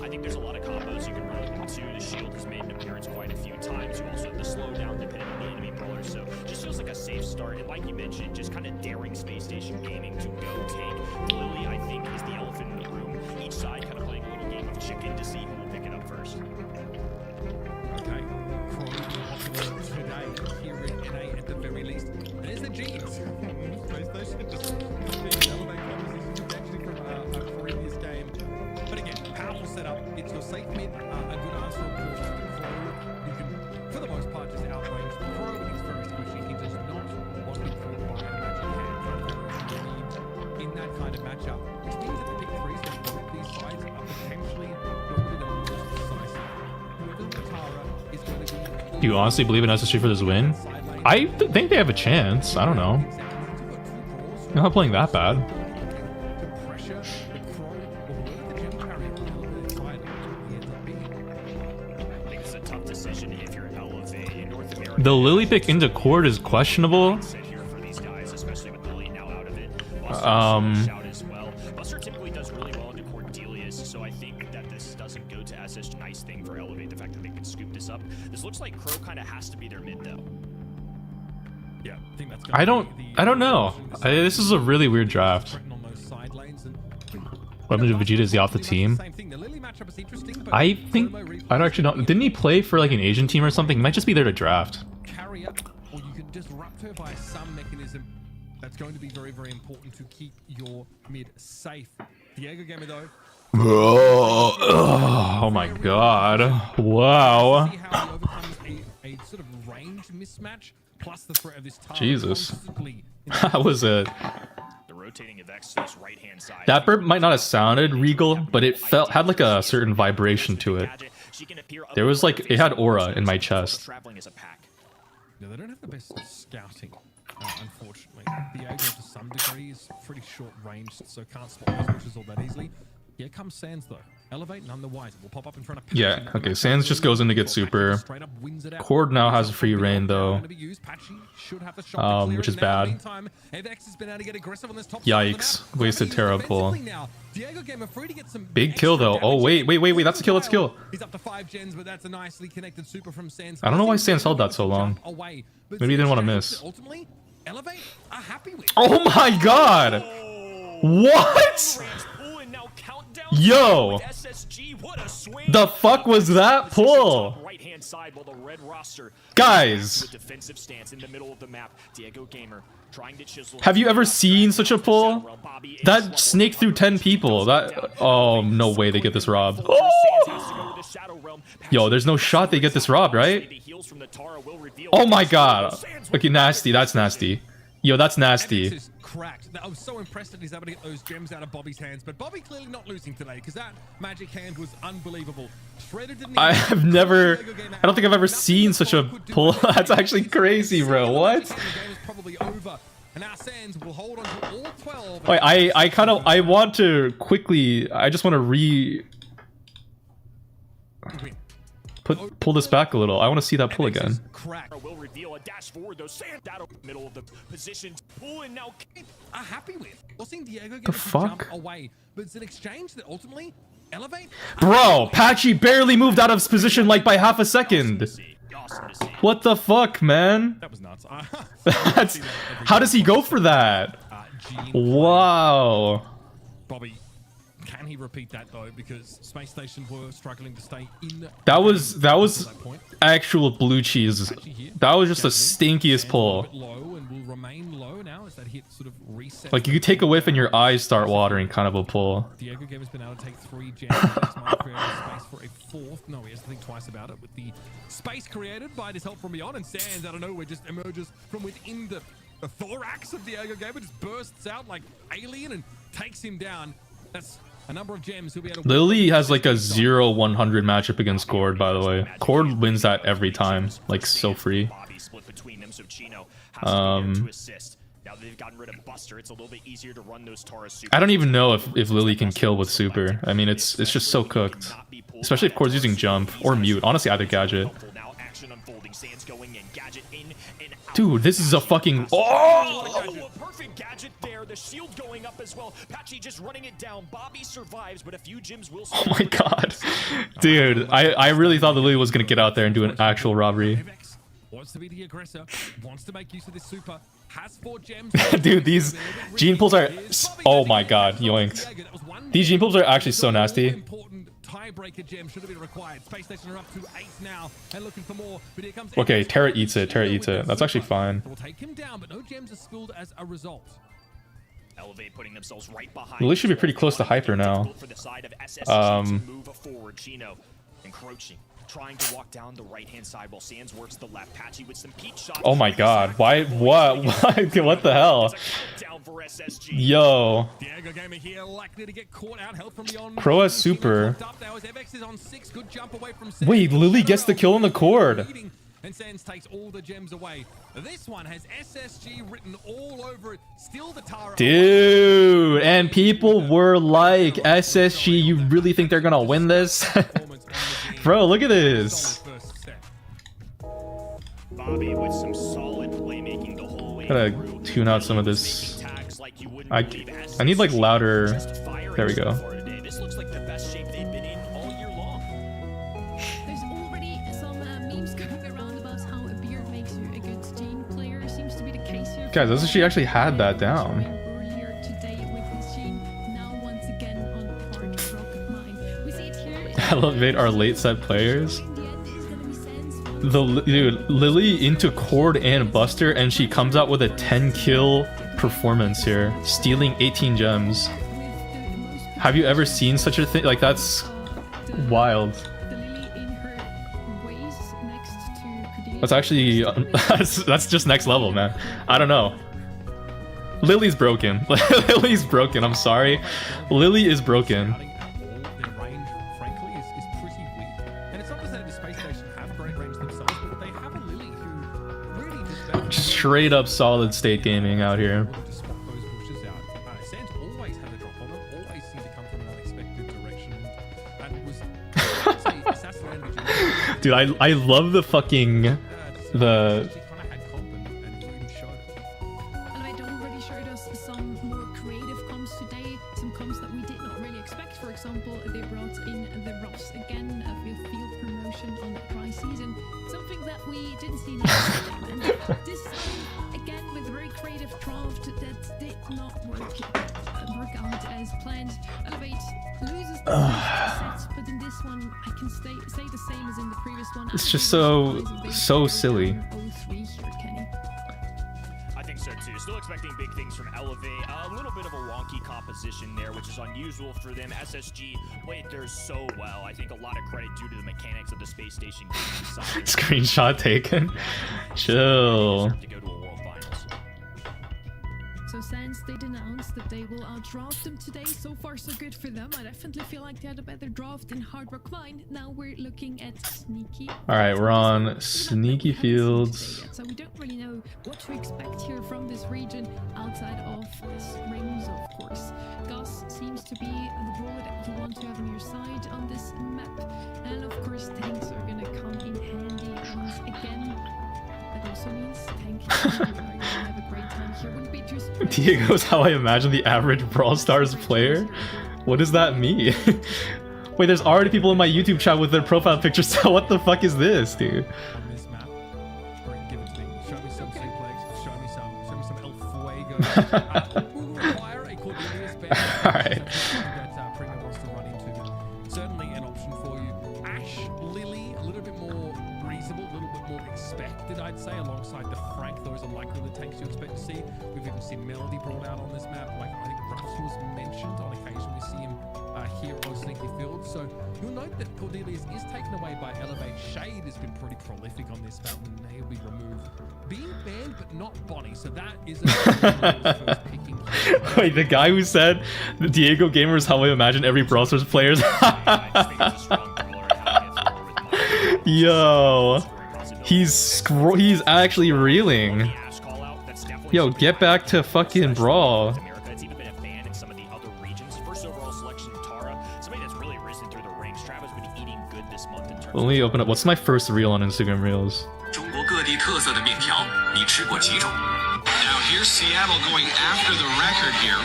I think there's a lot of combos you can run into. The shield has made an appearance quite a few times. You also have the slowdown depending on the enemy brawler. So just feels like a safe start. And like you mentioned, just kind of daring Space Station Gaming to go take Lily, I think, is the elephant in the room. Each side kind of playing a little game of chicken to see who will pick it up first. Okay, Crow today here in NA at the very least. There's the G's. Space Station just being Elevate compositions actually from a previous game. But again, powerful setup. It's your safe mid, a good answer of course to Crow. You can, for the most part, just outrange the Crow. He's very squishy. He does not want to be caught by a magic hand. In that kind of matchup, which means that the pick 3s that both these sides are potentially going to be the most decisive. Whoever the Tara is going to be. Do you honestly believe in SSG for this win? I think they have a chance. I don't know. They're not playing that bad. The Lily pick into court is questionable. Buster typically does really well into Cordelius, so I think that this doesn't go to SSG. Nice thing for Elevate, the fact that they can scoop this up. This looks like Crow kind of has to be their mid, though. Yeah, I think that's I don't know. This is a really weird draft. What happened to Vegeta? Is he off the team? I think I don't actually know. Didn't he play for like an Asian team or something? He might just be there to draft. Carrier, or you can disrupt her by some mechanism. That's going to be very, very important to keep your mid safe. Diego Gamer though. Oh my god! Wow. A sort of range mismatch plus the threat of this Jesus. That was it. Rotating of X's right hand side. That burp might not have sounded regal, but it had like a certain vibration to it. There was like, it had aura in my chest. No, they don't have the best scouting, unfortunately. Diego, to some degree, is pretty short range, so can't spot those bushes all that easily. Here comes Sans, though. Elevate none the wiser. Will pop up in front of Yeah, okay, Sands just goes in to get super. Cord now has a free reign though, which is bad. Yikes, wasted Terra pull. Big kill though. Oh wait, that's a kill, that's a kill. He's up to 5 gens, but that's a nicely connected super from Sands. I don't know why Sands held that so long. Maybe he didn't want to miss. Ultimately, Elevate are happy with. Oh my god! What? Yo! The fuck was that pull? Guys! Have you ever seen such a pull? That snaked through 10 people. That... Oh, no way they get this robbed. Oh! Yo, there's no shot they get this robbed, right? Oh my god. Okay, nasty. That's nasty. Yo, that's nasty. Cracked. I was so impressed that he's able to get those gems out of Bobby's hands, but Bobby clearly not losing today because that magic hand was unbelievable. I don't think I've ever seen such a pull. That's actually crazy, bro. What? Wait, I want to quickly, I just want to pull this back a little. I want to see that pull again. Will reveal a dash forward though. Sand out of the middle of the positions. Pull and now are happy with. Seeing Diego the fuck? Jump away, but it's an exchange that ultimately Elevate. Bro, Patchy barely moved out of his position like by half a second. What the fuck, man? That was nuts. That's, how does he go for that? Wow. Bobby, can he repeat that though? Because Space Station were struggling to stay in. That was actual blue cheese. That was just the stinkiest pull. Like you could take a whiff and your eyes start watering, kind of a pull. Diego Game has been able to take 3 gems. Might create space for a 4th. No, he has to think twice about it with the space created by this help from beyond, and Sands out of nowhere just emerges from within the thorax of Diego Game and just bursts out like alien and takes him down. That's a number of gems he'll be able to. Lily has like a 0-100 matchup against Cord, by the way. Cord wins that every time, like so free. I don't even know if Lily can kill with super. I mean, it's just so cooked, especially if Cord's using jump or mute. Honestly, either gadget. Dude, this is a fucking perfect gadget there. The shield going up as well. Patchy just running it down. Bobby survives, but a few gyms will. Oh my god, dude! I really thought the Lily was gonna get out there and do an actual robbery. Wants to be the aggressor. Wants to make use of this super. Has 4 gems. Dude, these gene pulls are. Oh my god, yoinked. These gene pulls are actually so nasty. Tiebreaker gem should have been required. Space Station are up to 8 now and looking for more. But here comes. Okay, Terra eats it. Terra eats it. That's actually fine. We'll take him down, but no gems are spilled as a result. Elevate putting themselves right behind. Lily should be pretty close to Hyper now. Encroaching. Trying to walk down the right-hand side while Sands works the left. Patchy with some peach shots. Oh my god. Why? What? What the hell? Yo. Crow has super. Wait, Lily gets the kill on the Cord. And Sands takes all the gems away. This one has SSG written all over it. Still the Tara. Dude, and people were like, SSG, you really think they're gonna win this? Bro, look at this. Bobby with some solid playmaking the whole way. Gotta tune out some of this. I need like louder. There we go. This looks like the best shape they've been in all year long. There's already some memes going around about how a beard makes you a good team player. Seems to be the case here. Guys, this is she actually had that down. Earlier today with his team, now once again on Hard Rock Mine. We see it here. Elevate our late set players. Dude, Lily into Cord and Buster, and she comes out with a 10 kill performance here, stealing 18 gems. Have you ever seen such a thing? Like, that's wild. That's actually that's just next level, man. I don't know. Lily's broken. Lily's broken. I'm sorry. Lily is broken. Straight up solid state gaming out here. Dude, I love the fucking the. Elevate already showed us some more creative comps today, some comps that we did not really expect. For example, they brought in the Ross again with field promotion on the dry season, something that we didn't see last time. And this time, again, with a very creative draft that did not work out as planned. Elevate loses the first set, but in this one, I can say the same as in the previous one. It's just so silly. 0-3 here, Kenny. I think so too. Still expecting big things from Elevate. A little bit of a wonky composition there, which is unusual for them. SSG played theirs so well. I think a lot of credit due to the mechanics of the space station game design. Screenshot taken. Chill. To go to a World Finals. So Sands did announce that they will outdraft them today. So far, so good for them. I definitely feel like they had a better draft in Hard Rock Mine. Now we're looking at Sneaky. All right, we're on Sneaky Fields. So we don't really know what to expect here from this region outside of this rings, of course. Gus seems to be the brawler that you want to have on your side on this map. And of course, tanks are going to come in handy once again. That also means tank are going to have a great time here. Wouldn't be too surprised. Diego's how I imagine the average Brawl Stars player. What does that mean? Wait, there's already people in my YouTube chat with their profile pictures. So what the fuck is this, dude? On this map, give it to me. Show me some suplex. Show me some El Fuego. Will require a Cordelius band. All right. That Primo wants to run into. Certainly an option for you. Ash, Lily, a little bit more reasonable, a little bit more expected, I'd say, alongside the Frank. Those are likely the tanks you expect to see. We've even seen Melody brought out on this map. Like, I think Ruffs was mentioned on occasion. We see him here on Sneaky Field. So you'll note that Cordelius is taken away by Elevate. Shade has been pretty prolific on this map, and he'll be removed. Being banned, but not Bonnie. So that is a first picking. Wait, the guy who said the Diego Gamer is how I imagine every Brawl Stars players. Yo, he's actually reeling. Yo, get back to fucking Brawl. Let me open up. What's my first reel on Instagram Reels? Now here's Seattle going after the record here.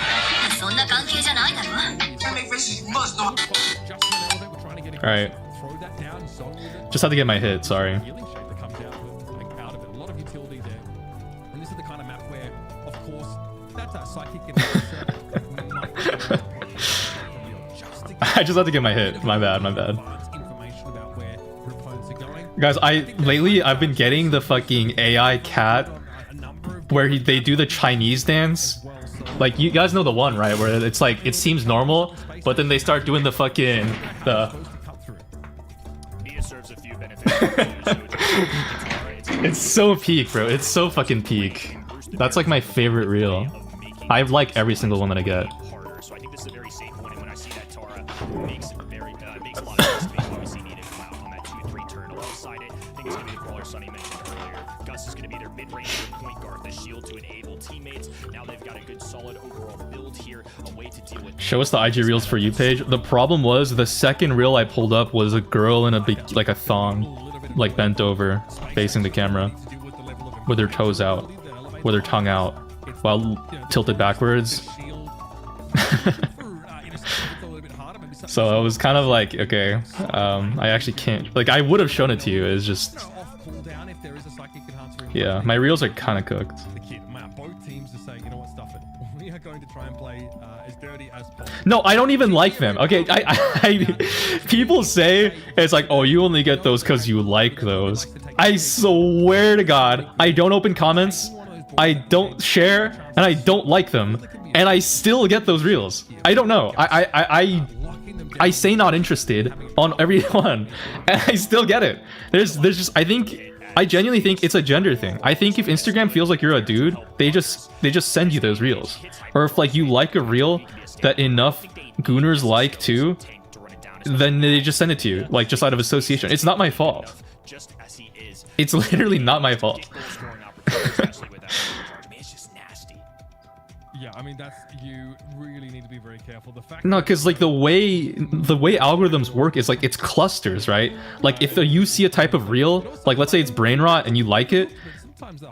Alright. Just had to get my hit, sorry. I just had to get my hit. My bad, my bad. Guys, lately I've been getting the fucking AI cat where they do the Chinese dance. Like, you guys know the one, right? Where it's like, it seems normal, but then they start doing the fucking It's so peak, bro. It's so fucking peak. That's like my favorite reel. I like every single one that I get. So I think this is a very safe one, and when I see that Tara makes a lot of sense to me. Obviously needed to come out on that 2-3 turn alongside it. I think it's gonna be the brawler Sonny mentioned earlier. Gus is gonna be their mid-range point guard, the shield to enable teammates. Now they've got a good solid overall build here, a way to deal with. Show us the IG Reels for you page. The problem was the second reel I pulled up was a girl in a big, like a thong, like bent over, facing the camera, with her toes out, with her tongue out, while tilted backwards. So I was kind of like, okay, I actually can't, like, I would have shown it to you. It's just, yeah, my reels are kind of cooked. Both teams are saying, you know what, stuff it. We are going to try and play as dirty as possible. No, I don't even like them. Okay, people say it's like, oh, you only get those because you like those. I swear to God, I don't open comments, I don't share, and I don't like them, and I still get those reels. I don't know. I say not interested on every one, and I still get it. There's just, I genuinely think it's a gender thing. I think if Instagram feels like you're a dude, they just send you those reels. Or if like you like a reel that enough gooners like too, then they just send it to you, like just out of association. It's not my fault. It's literally not my fault. Yeah, I mean you really need to be very careful. The fact No, because like the way algorithms work is like it's clusters, right? Like if you see a type of reel, like let's say it's brain rot and you like it,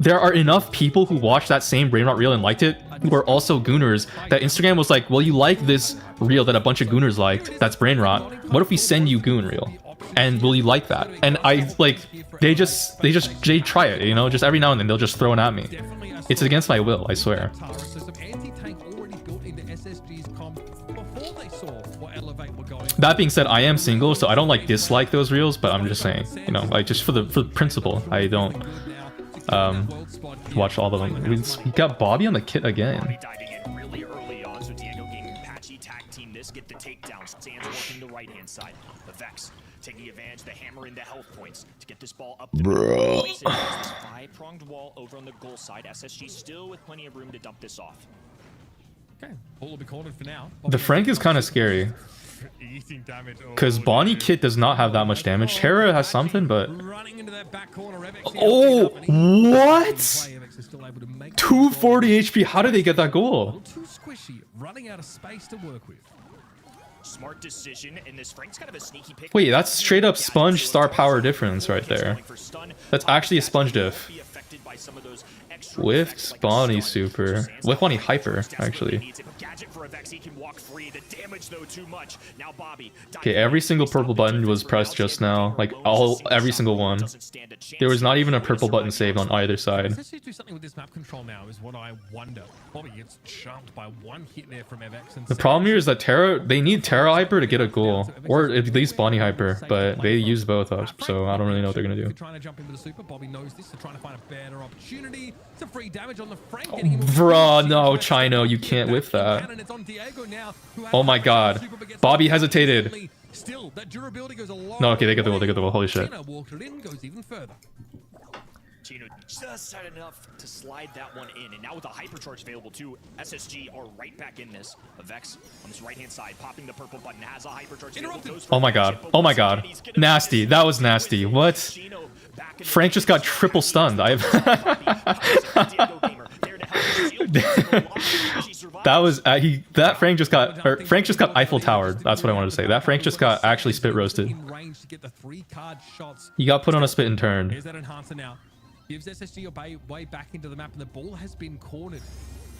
there are enough people who watched that same brain rot reel and liked it who are also gooners that Instagram was like, well, you like this reel that a bunch of gooners liked, that's brain rot. What if we send you goon reel? And will you like that? And I like they try it, you know, just every now and then they'll just throw it at me. It's against my will, I swear. That being said, I am single, so I don't like dislike those reels, but I'm just saying, you know, like just for the principle, I don't watch all of them. We got Bobby on the kit again. Get the takedown. Sands working the right hand side. The Vex taking advantage, the hammer into health points to get this ball up the Bro. This 5-pronged wall over on the goal side. SSG still with plenty of room to dump this off. Okay, ball will be cornered for now. The Frank is kind of scary. Because Bonnie Kit does not have that much damage. Terra has something, but... Oh, what? 240 HP. How did they get that goal? Too squishy, running out of space to work with. Smart decision, and this Frank's kind of a sneaky pick. Wait, that's straight up sponge star power difference right there. That's actually a sponge diff. With Bonnie super. With Bonnie hyper, actually. Okay, every single purple button was pressed just now. Like, every single one. There was not even a purple button saved on either side. Do something with this map control now is what I wonder. Bobby gets jumped by one hit there from FX. The problem here is that Terra, they need Terra hyper to get a goal. Or at least Bonnie hyper, but they use both of, so I don't really know what they're gonna do. Trying to jump into the super. Bobby knows this, so trying to find a better opportunity. It's a free damage on the Frank. Bruh, no, Chino, you can't whiff that. Oh my god. Bobby hesitated. No, okay, they get the goal, holy shit. Chino just had enough to slide that one in, and now with the hypercharge available too, SSG are right back in this. Vex on this right-hand side, popping the purple button, has a hypercharge. Oh my god, oh my god. Nasty, that was nasty. What? Frank just got triple stunned. That was that Frank just got Eiffel Towered. That's what I wanted to say. That Frank just got actually spit roasted. He got put on a spit and turned. Here's that enhancer now. Gives SSG a way back into the map, and the ball has been cornered.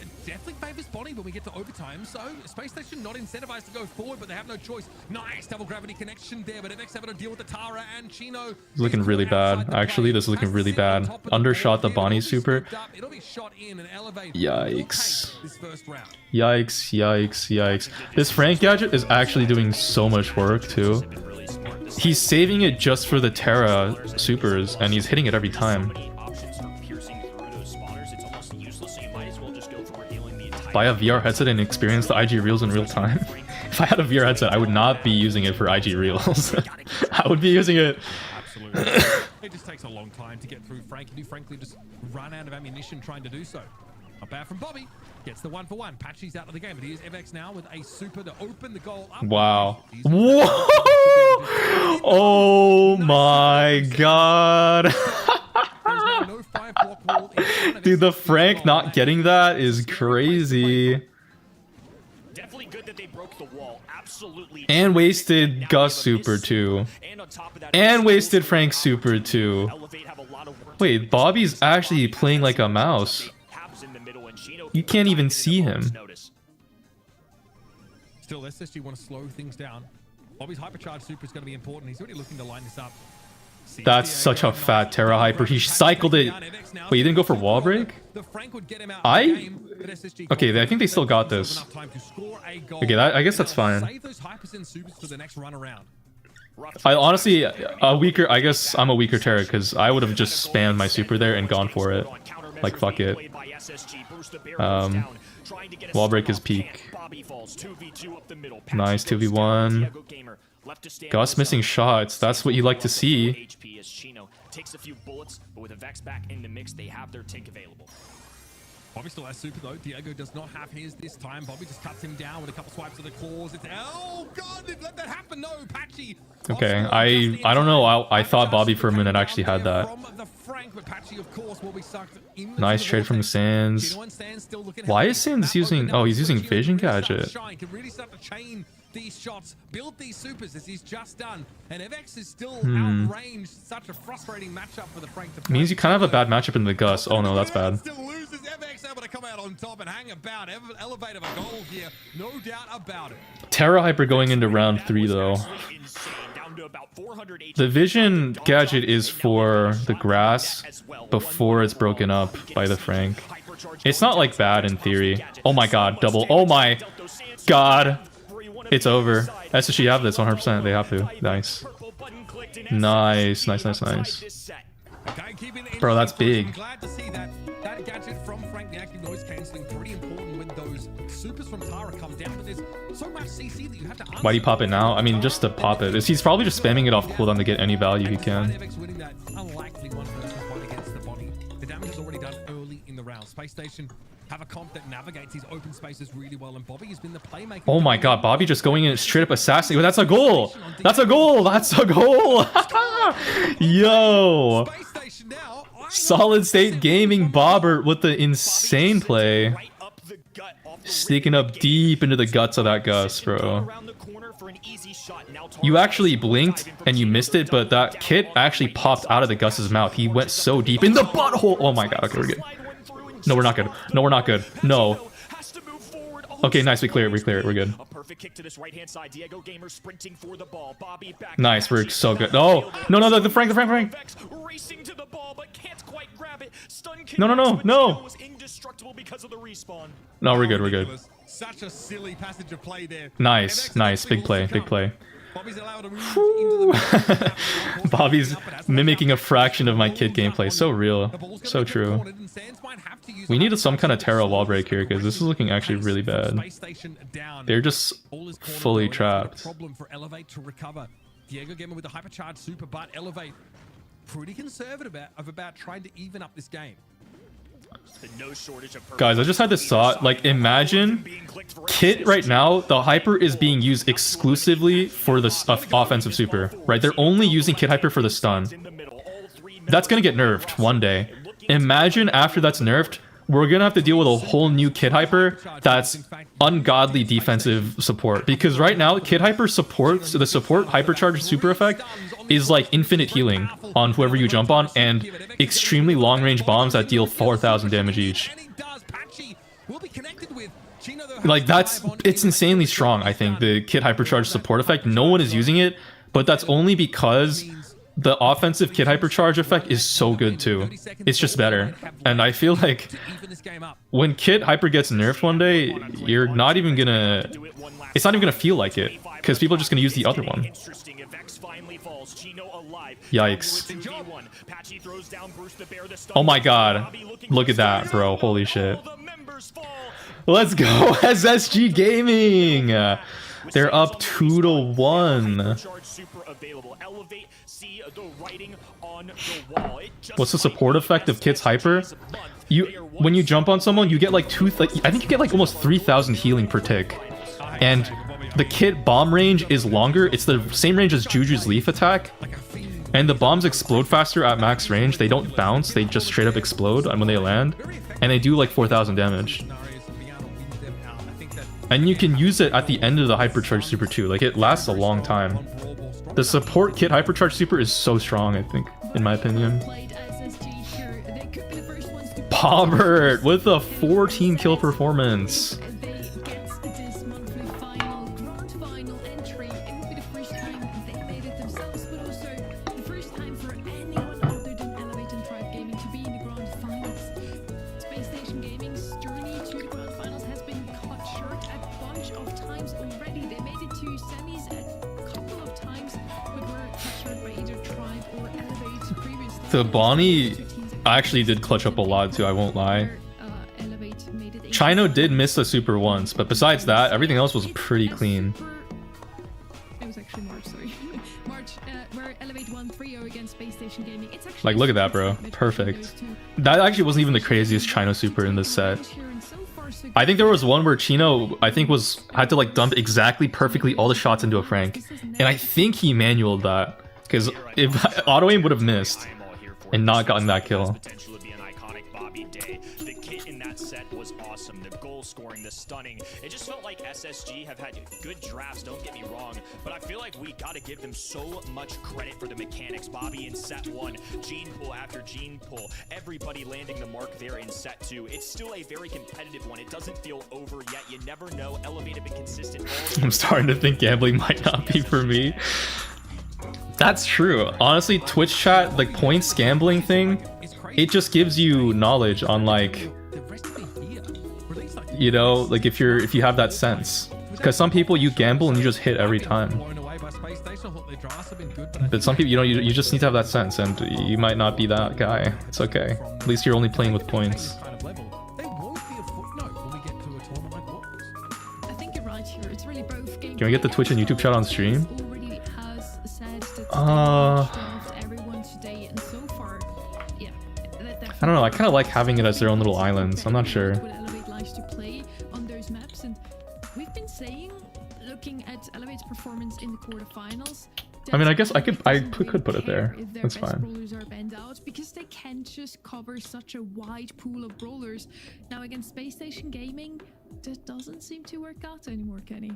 It definitely favors Bonnie when we get to overtime, so Space Station not incentivized to go forward, but they have no choice. Nice double gravity connection there, but FX having to deal with the Tara and Chino. It's looking really bad. Actually, this is looking really bad. Undershot the Bonnie super. Yikes. Yikes, yikes, yikes. This Frank gadget is actually doing so much work, too. He's saving it just for the Terra supers, and he's hitting it every time. Buy a VR headset and experience the IG Reels in real time. If I had a VR headset, I would not be using it for IG Reels. I would be using it. Absolutely. It just takes a long time to get through Frank. You do frankly just run out of ammunition trying to do so. Not bad from Bobby. Gets the 1-for-1. Patchy's out of the game, but here's FX now with a super to open the goal up. Wow. Whoa! Oh my god. Dude, the Frank not getting that is crazy. Definitely good that they broke the wall. Absolutely. And wasted Gus super too. And wasted Frank super too. Wait, Bobby's actually playing like a mouse. You can't even see him. Still, SSG want to slow things down. Bobby's hypercharge super is going to be important. He's already looking to line this up. That's such a fat Terra hyper. He cycled it. Wait, you didn't go for wall break? Okay, I think they still got this. Okay, I guess that's fine. I honestly, I guess I'm a weaker Terra because I would have just spammed my super there and gone for it. Like, fuck it. Wall break is peak. Nice 2v1. Gus missing shots. That's what you like to see. Takes a few bullets, but with a Vex back in the mix, they have their tank available. Bobby still has super though. Diego does not have his this time. Bobby just cuts him down with a couple swipes of the claws. It's oh god, let that happen. No, Patchy. Okay, I don't know. I thought Bobby for a minute actually had that. Frank, but Patchy, of course, will be sucked in Nice trade from Sands. Why is Sands using... Oh, he's using Vision Gadget. Can really start to chain these shots, build these supers as he's just done, and FX is still outranged. Such a frustrating matchup for the Frank to play. Means you kind of have a bad matchup in the Gus. Oh no, that's bad. Still loses. FX able to come out on top and hang about. Elevate of a goal here, no doubt about it. Terra Hyper going into round 3 though. The Vision Gadget is for the grass before it's broken up by the Frank. It's not like bad in theory. Oh my god, double. Oh my god. It's over. SSG have this 100%. They have to. Nice. Nice, nice, nice, nice. Bro, that's big. Glad to see that gadget from Frank, the active noise cancelling, pretty important when those supers from Tara come down. But there's so much CC that you have to. Why do you pop it now? I mean, just to pop it. He's probably just spamming it off cooldown to get any value he can. Winning that unlikely one-person fight against the body. The damage is already done early in the round. Space Station have a comp that navigates these open spaces really well, and Bobby has been the playmaker. Oh my god, Bobby just going in straight up assassin. That's a goal. That's a goal. That's a goal. Yo. Solid State Gaming Bobbert with the insane play. Sneaking up deep into the guts of that Gus, bro. You actually blinked and you missed it, but that kit actually popped out of the Gus's mouth. He went so deep in the butthole. Oh my god, okay, we're good. No, we're not good. No, we're not good. No. Okay, nice. We clear it. We clear it. We're good. Nice. We're so good. Oh, no, no, the Frank. No, no, no, no. No, we're good. We're good. Such a silly passage of play there. Nice, nice. Big play. Big play. Bobby's mimicking a fraction of my kid gameplay. So real. So true. We need some kind of Terra wall break here because this is looking actually really bad. They're just fully trapped. Problem for Elevate to recover. Diego Gamer with the hypercharged super, but Elevate pretty conservative about trying to even up this game. Guys, I just had this thought. Like, imagine Kit right now, the hyper is being used exclusively for the offensive super, right? They're only using Kit hyper for the stun. That's gonna get nerfed one day. Imagine after that's nerfed, we're gonna have to deal with a whole new Kit hyper that's ungodly defensive support. Because right now, Kit hyper supports the support hypercharged super effect is like infinite healing on whoever you jump on and extremely long range bombs that deal 4,000 damage each. Like it's insanely strong. I think the Kit hypercharged support effect, no one is using it, but that's only because the offensive Kit hypercharge effect is so good too. It's just better. And I feel like when Kit hyper gets nerfed one day, you're not even gonna... It's not even gonna feel like it, because people are just gonna use the other one. Yikes. Oh my god. Look at that, bro. Holy shit. Let's go, SSG Gaming! They're up 2-1. What's the support effect of Kit's hyper? When you jump on someone, you get like I think you get like almost 3,000 healing per tick. And the Kit bomb range is longer. It's the same range as Juju's leaf attack. And the bombs explode faster at max range. They don't bounce, they just straight up explode when they land. And they do like 4,000 damage. And you can use it at the end of the hypercharge super too. Like, it lasts a long time. The support Kit hypercharge super is so strong, I think, in my opinion. Bobbert with a 14 kill performance. The Bonnie actually did clutch up a lot too, I won't lie. Chino did miss the super once, but besides that, everything else was pretty clean. It was actually March, sorry. March, where Elevate won 3-0 against Space Station Gaming. It's actually like, look at that, bro. Perfect. That actually wasn't even the craziest Chino super in this set. I think there was one where Chino, I think, had to like dump exactly perfectly all the shots into a Frank. And I think he manualed that. Because if auto aim would have missed. and not gotten that kill. Potential to be an iconic Bobby day. The kit in that set was awesome. The goal scoring, the stunning. It just felt like SSG have had good drafts, don't get me wrong, but I feel like we got to give them so much credit for the mechanics. Bobby in set 1, gene pull after gene pull, everybody landing the mark there in set 2. It's still a very competitive one. It doesn't feel over yet. You never know. Elevated and consistent. I'm starting to think gambling might not be for me. That's true. Honestly, Twitch chat, like points gambling thing, it just gives you knowledge on like, you know, like if you have that sense. Because some people you gamble and you just hit every time. But some people, you know, you just need to have that sense, and you might not be that guy. It's okay. At least you're only playing with points. Can we get the Twitch and YouTube chat on stream? I don't know, I kind of like having it as their own little islands. I'm not sure. I mean, I guess I could put it there. That's fine. Because they can just cover such a wide pool of brawlers. Now against Space Station Gaming, that doesn't seem to work out anymore, Kenny.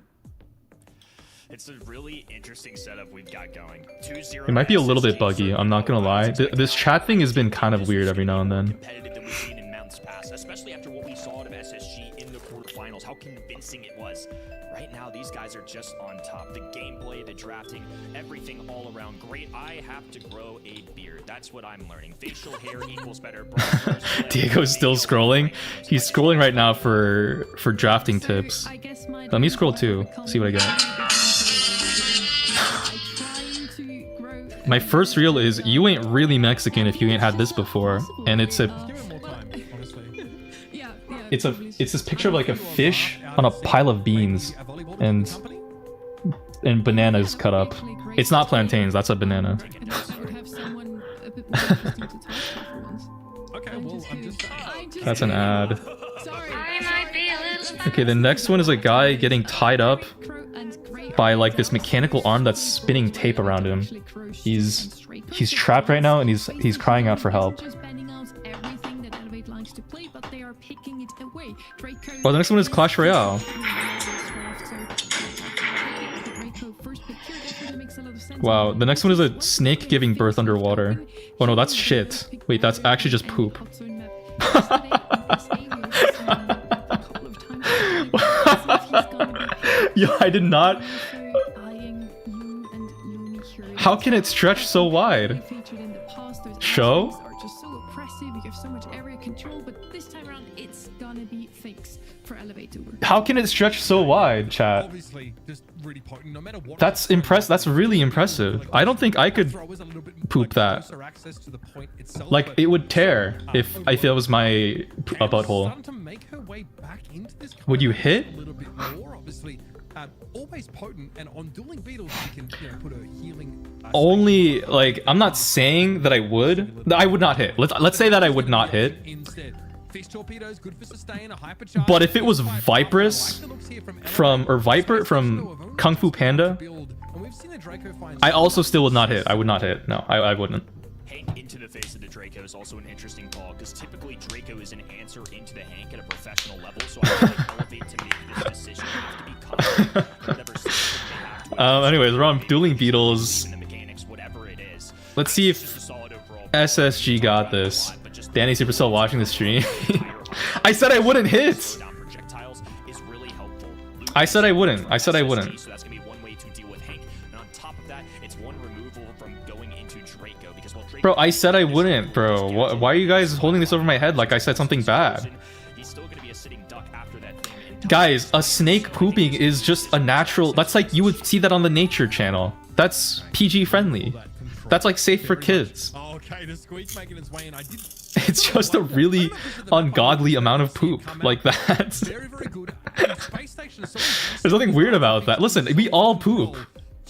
It's a really interesting setup we've got going. 2-0 It might be a little bit buggy, I'm not gonna lie. This chat thing has been kind of weird every now and then. Competitive than we've seen in months past, especially after what we saw out of SSG in the quarterfinals, how convincing it was. Right now, these guys are just on top. The gameplay, the drafting, everything all around great. I have to grow a beard. That's what I'm learning. Facial hair equals better. Diego's still scrolling. He's scrolling right now for drafting tips. Let me scroll too. See what I get. My first reel is you ain't really Mexican if you ain't had this before, and it's this picture of like a fish on a pile of beans and bananas cut up. It's not plantains, that's a banana. That's an ad. Okay, the next one is a guy getting tied up by like this mechanical arm that's spinning tape around him. He's trapped right now and he's crying out for help. Oh, the next one is Clash Royale. Wow, the next one is a snake giving birth underwater. Oh no, that's shit. Wait, that's actually just poop. Yo, I did not. How can it stretch so wide? Show? How can it stretch so wide, chat? That's impressive. That's really impressive. I don't think I could poop that. Like, it would tear if it was my butthole. Would you hit? Always potent, and on dueling beetles you can put a healing only like I'm not saying that I would. I would not hit. Let's say that I would not hit. But if it was Vipress Viper from Kung Fu Panda, I also still would not hit. I would not hit. No, I wouldn't. Hank into the face of the Draco is also an interesting call, because typically Draco is an answer into the Hank at a professional level, so I feel like Elevate to make this decision have to be anyways, we're on Dueling Beetles. Let's see if SSG got this. Danny Supercell watching the stream. I said I wouldn't hit. I said I wouldn't. I said I wouldn't. Bro, I said I wouldn't, bro. Why are you guys holding this over my head like I said something bad? Guys, a snake pooping is just a natural... That's like, you would see that on the Nature Channel. That's PG friendly. That's like safe for kids. It's just a really ungodly amount of poop like that. There's nothing weird about that. Listen, we all poop.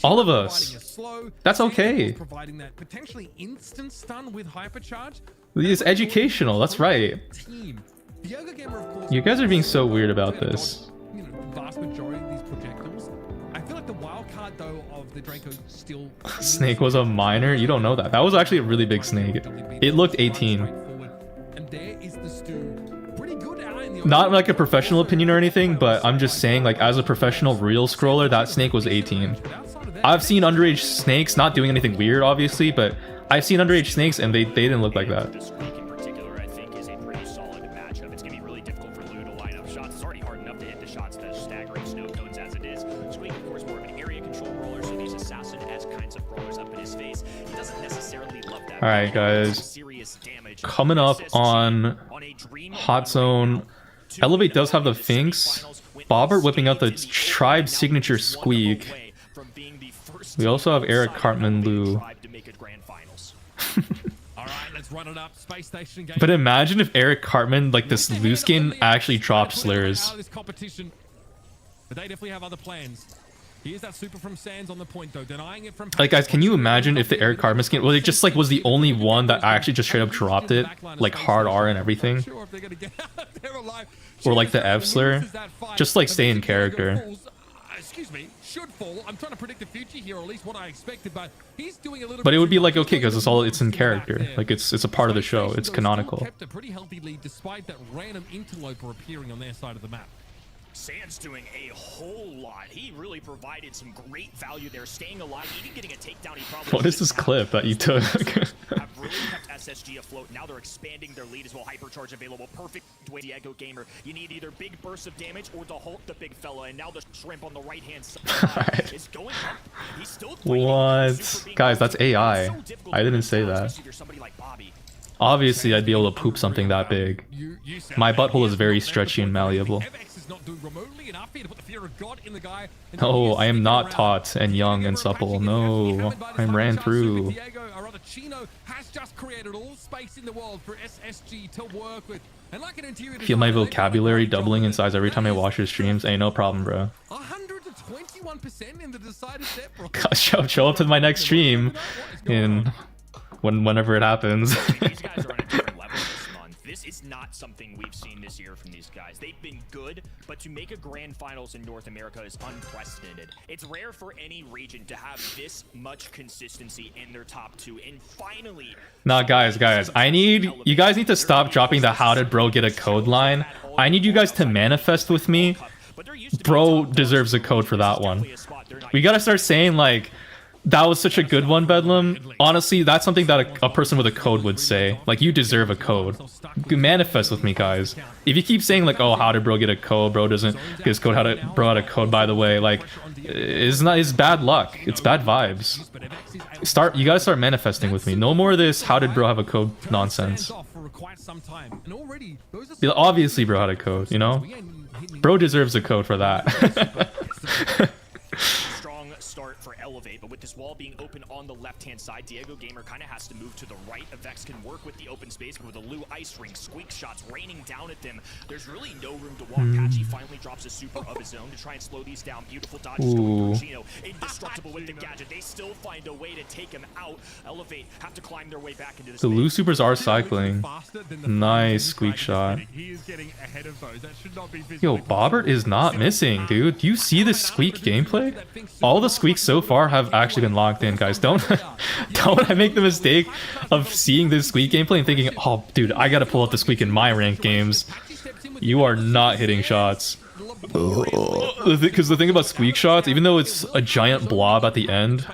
All of us. That's okay. It's educational, that's right. You guys are being so weird about this. Vast majority of these projectiles, I feel like the wild card though of the Draco still. Snake was a minor? You don't know that. That was actually a really big snake. It looked 18. And there is the stew. Pretty good out in the Not like a professional opinion or anything, but I'm just saying, like, as a professional real scroller, that snake was 18. I've seen underage snakes, not doing anything weird, obviously, but I've seen underage snakes and they didn't look like that. This week in particular, I think, is a pretty solid matchup. It's going to be really difficult for Lou to line up shots. It's already hard enough to hit the shots, the staggering snow cones as it is. Squeak, of course, more of an area control roller, so these assassin-esque kinds of rollers up in his face. He doesn't necessarily love that. Alright, guys. Coming up on Hot Zone, Elevate does have the Finks. Bobbert whipping out the Tribe signature Squeak. We also have Eric Cartman Lou. But imagine if Eric Cartman, like this Lou skin, actually dropped slurs. But they definitely have other plans. Here's that super from Sands on the point though, denying it from. Like, guys, can you imagine if the Eric Cartman skin, well, it just like was the only one that actually just straight up dropped it, like hard R and everything, or like the F slur, just like stay in character. Excuse me, should fall. I'm trying to predict the future here, or at least what I expected, but he's doing a little. But it would be like okay, because it's in character, like it's a part of the show, it's canonical. Kept a pretty healthy lead despite that random interloper appearing on their side of the map. Sands doing a whole lot. He really provided some great value there, staying alive, even getting a takedown. He probably What is this clip that you took? have really kept SSG afloat. Now they're expanding their lead as well. Hypercharge available. Perfect way, Diego Gamer. You need either big bursts of damage or to halt the big fella. And now the shrimp on the right-hand side is going up. He's still What? Guys, that's AI. I didn't say that. Obviously, I'd be able to poop something that big. My butthole is very stretchy and malleable. Oh, I am not taut and young and supple. No, I ran through. Feel my vocabulary doubling in size every time I watch your streams. Ain't no problem, bro. 121% in the decided set. Show up to my next stream in whenever it happens. These guys are on a different level this month. This is not something we've seen this year from these guys. They've been good, but to make a grand finals in North America is unprecedented. It's rare for any region to have this much consistency in their top two. And finally, Nah, guys, you guys need to stop dropping the "how did bro get a code" line. I need you guys to manifest with me. Bro deserves a code for that one. We gotta start saying like, that was such a good one, Bedlam. Honestly, that's something that a person with a code would say. Like, you deserve a code. Manifest with me, guys. If you keep saying like, oh, how did bro get a code? Bro doesn't get his code. How did bro had a code, by the way? Like, it's bad luck. It's bad vibes. You gotta start manifesting with me. No more of this how did bro have a code nonsense. Obviously bro had a code, you know? Bro deserves a code for that. strong start for Elevate, but with this wall being open on the left-hand side, Diego Gamer kind of has to move to the right. Avex can work with the open space, but with a Lou ice ring, squeak shots raining down at them, there's really no room to walk. Patchy finally drops a super of his own to try and slow these down. Beautiful dodges going for Chino. Indestructible with the gadget. They still find a way to take him out. Elevate have to climb their way back into the Lou supers are cycling. Nice squeak shot. Yo, Bobbert is not missing, dude. Do you see this squeak gameplay? All the squeaks so far have actually been locked in, guys. Don't make the mistake of seeing this squeak gameplay and thinking, oh, dude, I gotta pull out the squeak in my ranked games. You are not hitting shots. Because the thing about squeak shots, even though it's a giant blob at the end,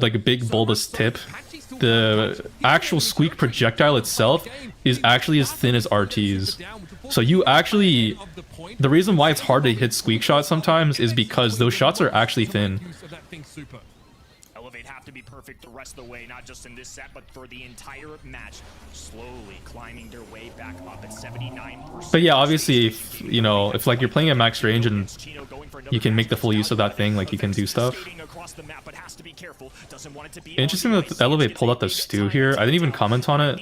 like a big bulbous tip, the actual squeak projectile itself is actually as thin as RT's. So you actually, the reason why it's hard to hit squeak shots sometimes is because those shots are actually thin. Elevate have to be perfect the rest of the way, not just in this set, but for the entire match. Slowly climbing their way back up at 79%. But yeah, obviously, if you know, if like you're playing at max range and you can make the full use of that thing, like you can do stuff. Interesting that Elevate pulled out the stew here. I didn't even comment on it.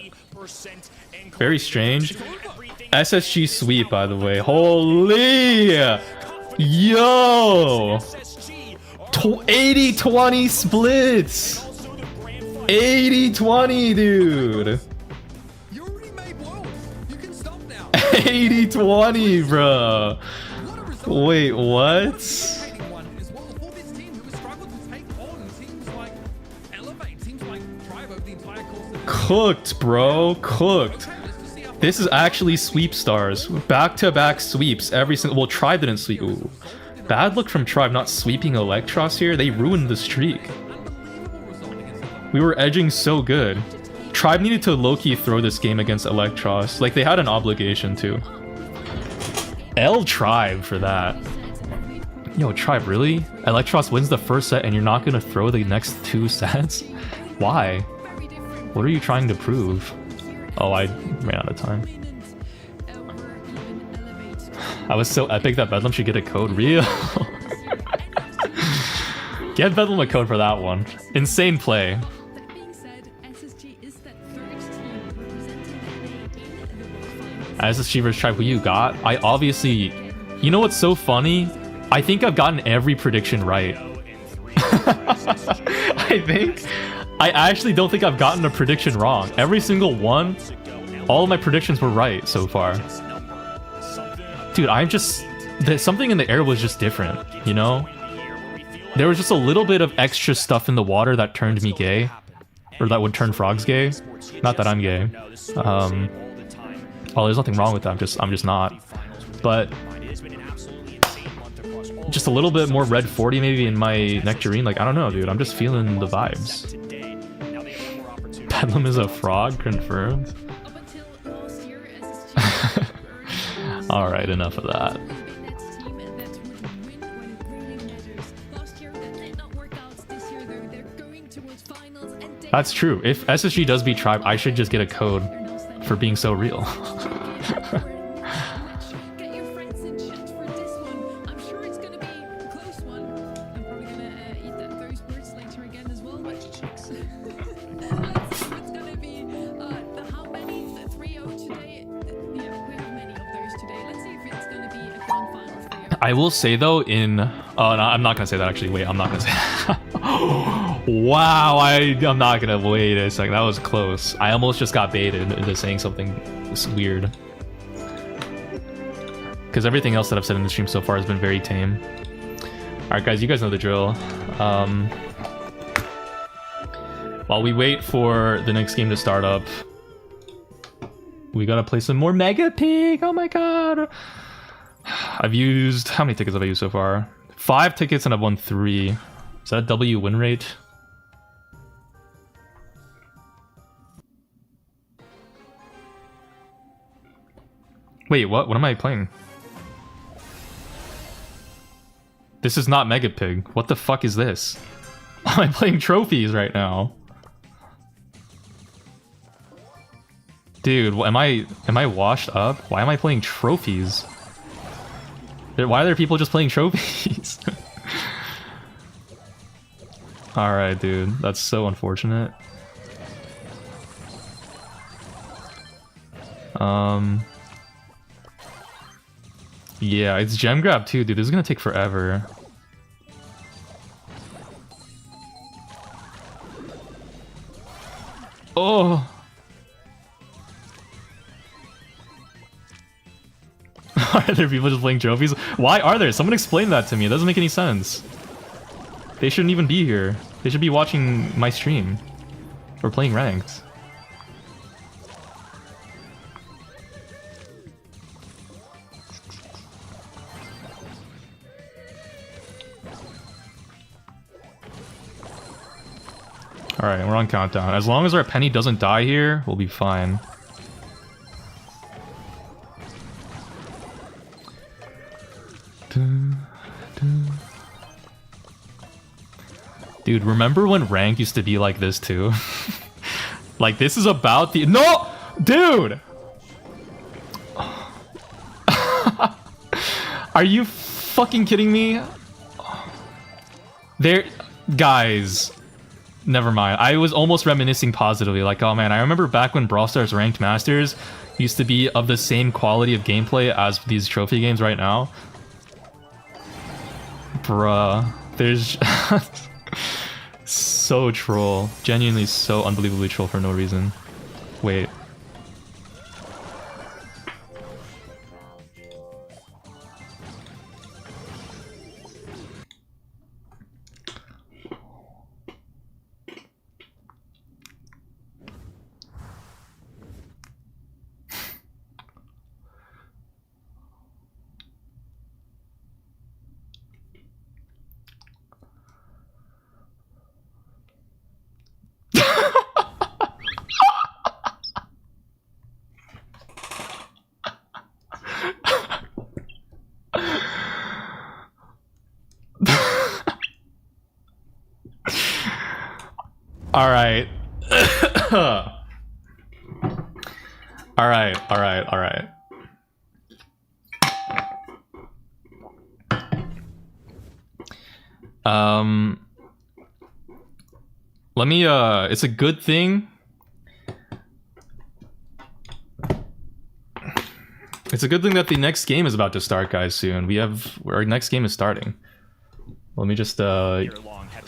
Very strange. SSG sweep, by the way. Holy! Yo! 80-20 splits! 80-20, dude! 80-20, bro! Wait, what? cooked, bro. Cooked. This is actually sweep stars. Back-to-back sweeps. Every single... Well, Tribe didn't sweep. Ooh. Bad luck from Tribe not sweeping Electros here. They ruined the streak. We were edging so good. Tribe needed to low-key throw this game against Electros. Like, they had an obligation to. L Tribe for that. Yo, Tribe, really? Electros wins the first set and you're not gonna throw the next 2 sets? Why? What are you trying to prove? Oh, I ran out of time. I was so epic that Bedlam should get a code. Real? Get Bedlam a code for that one. Insane play. SSG vs Tribe, who you got? I obviously... You know what's so funny? I think I've gotten every prediction right. I actually don't think I've gotten a prediction wrong. Every single one, all of my predictions were right so far. Dude, I'm just... something in the air was just different, you know? There was just a little bit of extra stuff in the water that turned me gay. Or that would turn frogs gay. Not that I'm gay. Oh, there's nothing wrong with that. I'm just not. But just a little bit more red 40 maybe in my nectarine. Like, I don't know, dude. I'm just feeling the vibes. Bedlam is a frog, confirmed. Alright, enough of that. That's true. If SSG does beat Tribe, I should just get a code for being so real. I will say though, in no, I'm not gonna say that actually. Wait, I'm not gonna say that. Wow, I'm not gonna wait a second. That was close. I almost just got baited into saying something weird. Because everything else that I've said in the stream so far has been very tame. Alright guys, you guys know the drill. While we wait for the next game to start up, we gotta play some more Mega Pig. Oh my god. I've used... How many tickets have I used so far? 5 tickets and I've won 3. Is that a W win rate? Wait, what? What am I playing? This is not Mega Pig. What the fuck is this? I'm playing trophies right now. Dude, am I washed up? Why am I playing trophies? Why are there people just playing trophies? Alright, dude. That's so unfortunate. Yeah, it's gem grab too, dude. This is gonna take forever. Oh! Are there people just playing trophies? Why are there? Someone explain that to me. It doesn't make any sense. They shouldn't even be here. They should be watching my stream. Or playing ranked. Alright, we're on countdown. As long as our penny doesn't die here, we'll be fine. Dude, remember when rank used to be like this too? Like, this is about the... No! Dude! Are you fucking kidding me? There... Guys... Never mind. I was almost reminiscing positively. Like, oh man, I remember back when Brawl Stars Ranked Masters used to be of the same quality of gameplay as these trophy games right now. Bruh. There's... so troll. Genuinely so unbelievably troll for no reason. Wait. All right. All right. Let me it's a good thing. It's a good thing that the next game is about to start, guys, soon. Our next game is starting. Let me just sorry,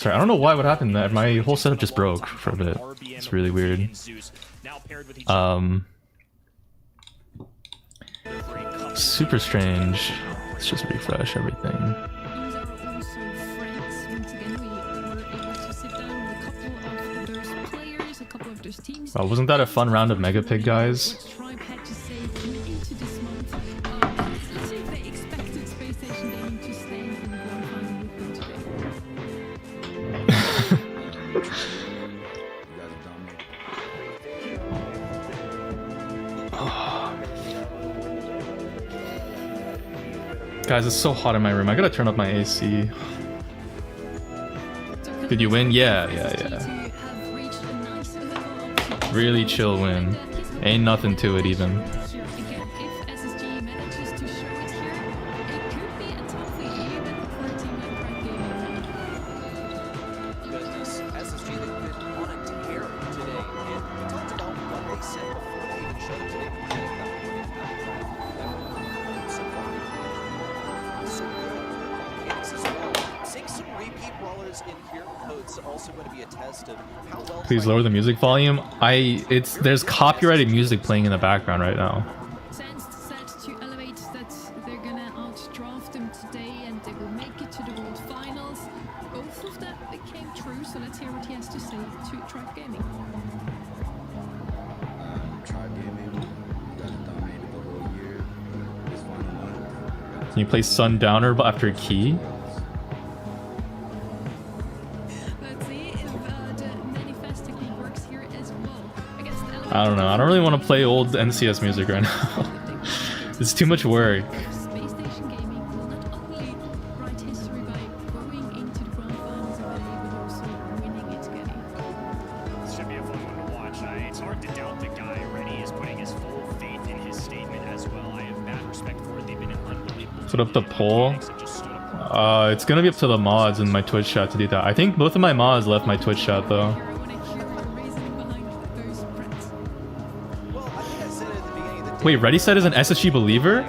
I don't know why what happened. That my whole setup just broke for a bit. It's really weird. Super strange. Let's just refresh everything. Wow, wasn't that a fun round of Mega Pig, guys? Guys, it's so hot in my room. I gotta turn up my AC. Did you win? Yeah. Really chill win. Ain't nothing to it even. Please lower the music volume. There's copyrighted music playing in the background right now. Sands said to elevate that they're gonna outdraft them today and they will make it to the World Finals. Both of that became true, so let's hear what he has to say to Tribe Gaming. Tribe Gaming, you guys dominated the whole year. This final month. Can you play Sundowner after Key? I don't know. I don't really want to play old NCS music right now. It's too much work. Put up the poll. It's gonna be up to the mods in my Twitch chat to do that. I think both of my mods left my Twitch chat though. Wait, Ready Set is an SSG believer?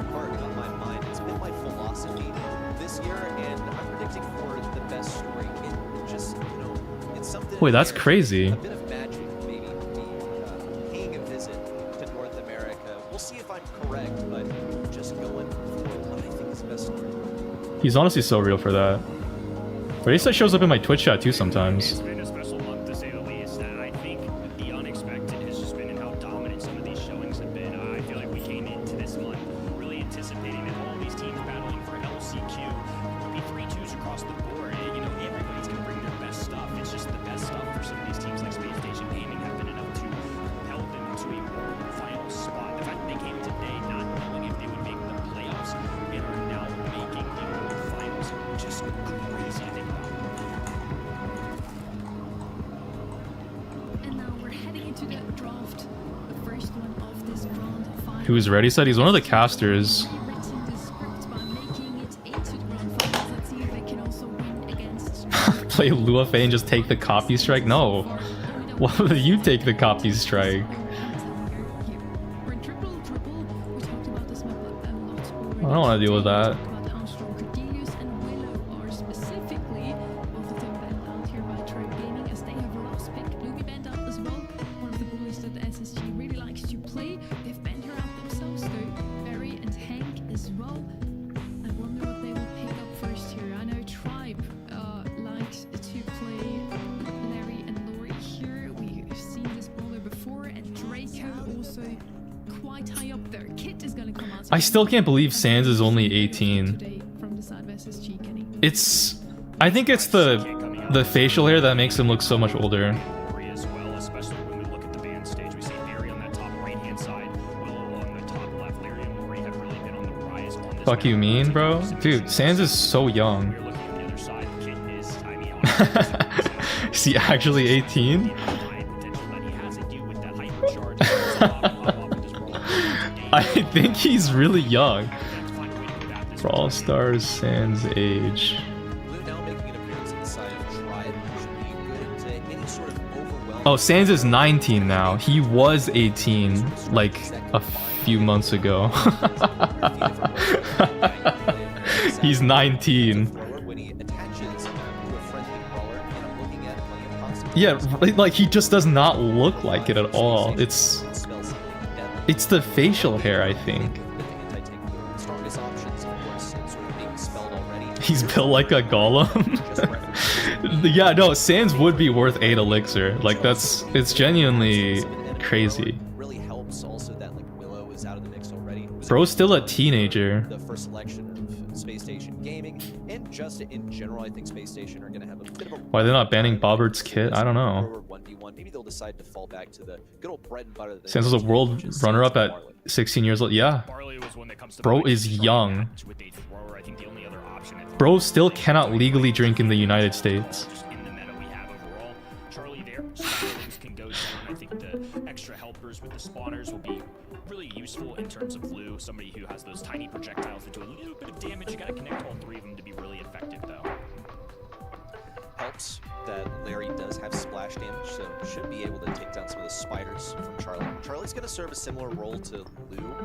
Wait, that's crazy. He's honestly so real for that. Ready Set shows up in my Twitch chat too sometimes. Who's Ready Set? He's one of the casters. Play Luafe and just take the copy strike? No. Why would you take the copy strike? I don't want to deal with that. I still can't believe Sands is only 18. I think it's the facial hair that makes him look so much older. Fuck you mean, bro? Dude, Sands is so young. Is he actually 18? I think he's really young. Brawl Stars Sans age. Oh, Sans is 19 now. He was 18 like a few months ago. He's 19. Yeah, like he just does not look like it at all. It's the facial hair, I think. He's built like a golem. Yeah, no, Sans would be worth 8 elixir. Like it's genuinely crazy. Bro's still a teenager. The first selection of Space Station Gaming, and just in general, I think Space Station are going to have a bit of a... Why they're not banning Bobbert's kit? I don't know. 1v1. Maybe they'll decide to fall back to the good old bread and butter. Sans was a world runner-up at 16 years old. Yeah. Bro is young. Bro still cannot legally drink in the United States. I think the extra helpers with the spawners will be really useful in terms of Lou, somebody who has those tiny projectiles that do a little bit of damage. You gotta connect all 3 of them to be really effective, though. Helps that Larry does have splash damage, so should be able to take down some of the spiders from Charlie. Charlie's going to serve a similar role to Lou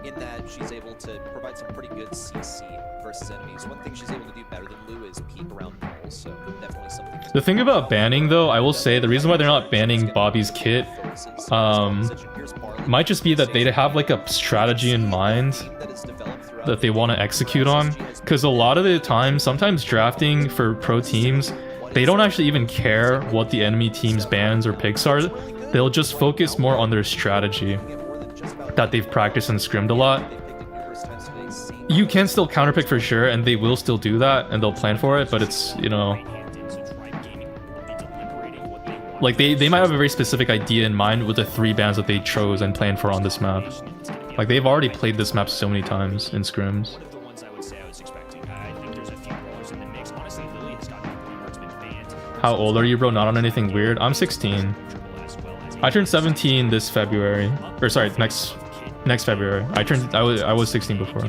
in that she's able to provide some pretty good CC versus enemies. One thing she's able to do better than Lou is peek around walls, so definitely something. The thing about banning, though, I will say, the reason why they're not banning Bobby's kit might just be that they have like a strategy in mind that they want to execute on. Because a lot of the time, sometimes drafting for pro teams, they don't actually even care what the enemy team's bans or picks are. They'll just focus more on their strategy that they've practiced and scrimmed a lot. You can still counterpick for sure, and they will still do that, and they'll plan for it, but it's, you know... Like, they might have a very specific idea in mind with the 3 bans that they chose and planned for on this map. Like, they've already played this map so many times in scrims. How old are you, bro? Not on anything weird? I'm 16. I turned 17 this February. Or sorry, next February. I was 16 before.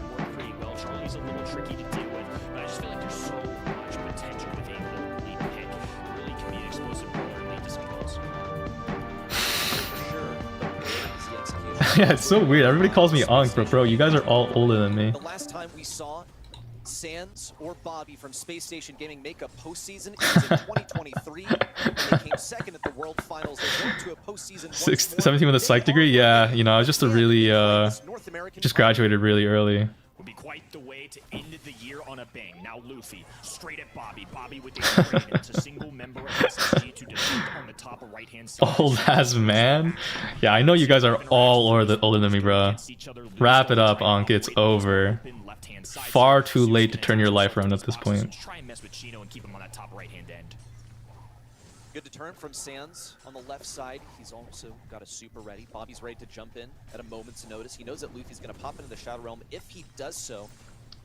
Yeah, it's so weird. Everybody calls me Ankh, but bro, you guys are all older than me. The last time we saw Sans or Bobby from Space Station Gaming make a postseason, it was in 2023, and they came second at the World Finals. They went to a postseason 17 with a psych degree? Yeah, you know, I was just a really, just graduated really early. Would be quite the way to end the year on a bang. Now Luffy, straight at Bobby. Bobby with the it's a single member of SSG to defend on the top right-hand side. Old ass man. Yeah, I know you guys are all older than me, bro. Wrap it up, Ankh. It's over. Far too late to turn your life around at this point. Try and mess with Chino and keep him on that top right-hand end. Good deterrent from Sans on the left side. He's also got a super ready. Bobby's ready to jump in at a moment's notice. He knows that Luffy's going to pop into the Shadow Realm if he does so.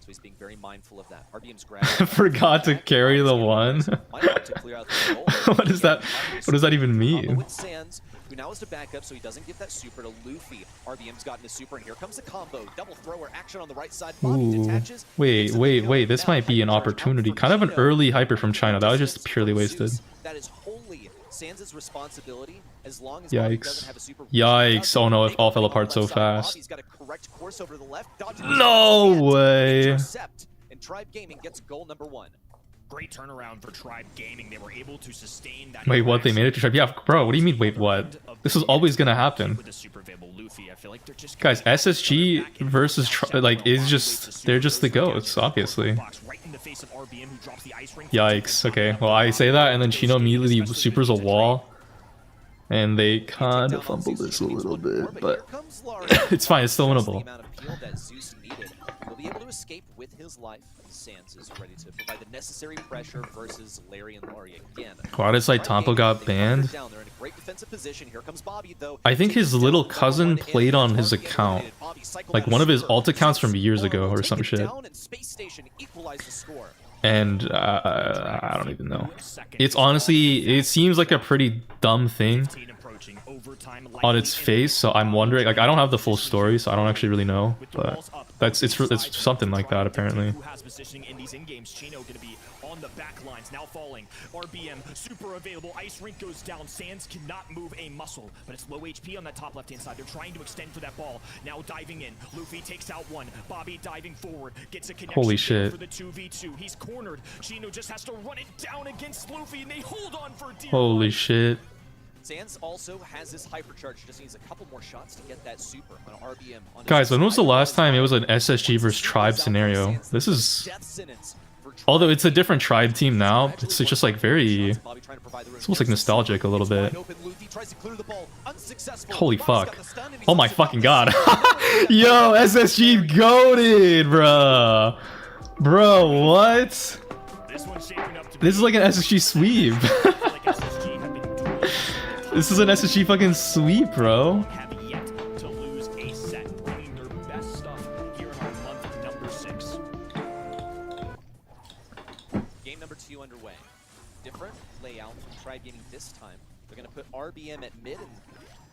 So he's being very mindful of that. RBM's grab. Forgot to carry the one. What is that? What does that even mean? With Sans, who now has to back up so he doesn't give that super to Luffy. RBM's gotten a super, and here comes the combo. Double thrower action on the right side. Bobby detaches. Wait. This might be an opportunity. Kind of an early hyper from China. That was just purely wasted. That is wholly Sans' responsibility as long as Yikes. Yikes. Oh no, it all fell apart so fast. He's got a correct course over to the left. No way. And Tribe Gaming gets goal number 1. Great turnaround for Tribe Gaming. They were able to sustain that. Wait, what? They made it to Tribe? Yeah, bro, what do you mean, wait, what? This was always gonna happen. Guys, SSG versus like is just they're just the goats, obviously. Yikes. Okay, well I say that and then Chino immediately supers a wall. And they kind of fumbled this a little bit, but it's fine, it's still winnable. Will be able to escape with his life. Sans is ready to provide the necessary pressure versus Larry and Laurie again. Quadricite Tampo got banned. They're in a great defensive position. Here comes Bobby, though. I think his little cousin played on his account. Like one of his alt accounts from years ago or some shit. And I don't even know. It's honestly, it seems like a pretty dumb thing. on its face, so I'm wondering, like, I don't have the full story, so I don't actually really know, but it's something like that apparently. Who has positioning in these in-games? Chino gonna be on the back lines, now falling. RBM super available. Ice Rink goes down. Sands cannot move a muscle, but it's low HP on that top left-hand side. They're trying to extend for that ball. Now diving in. Luffy takes out one. Bobby diving forward. Gets a connection. Holy shit. For the 2v2. He's cornered. Chino just has to run it down against Luffy, and they hold on for dear Holy life. shit. Sands also has this hypercharge, just needs a couple more shots to get that super on RBM. On Guys, when was the last time it was an SSG versus Tribe scenario? This is... Although it's a different Tribe team now, it's just like very... It's almost like nostalgic a little bit. Holy fuck. Oh my fucking god. Yo, SSG goated, bruh. Bro, what? This is like an SSG sweep. This is an SSG fucking sweep, bro. Have yet to lose a set, bringing their best stuff here in our month number 6. Game number 2 underway. Different layout from Tribe Gaming this time. They're going to put RBM at mid and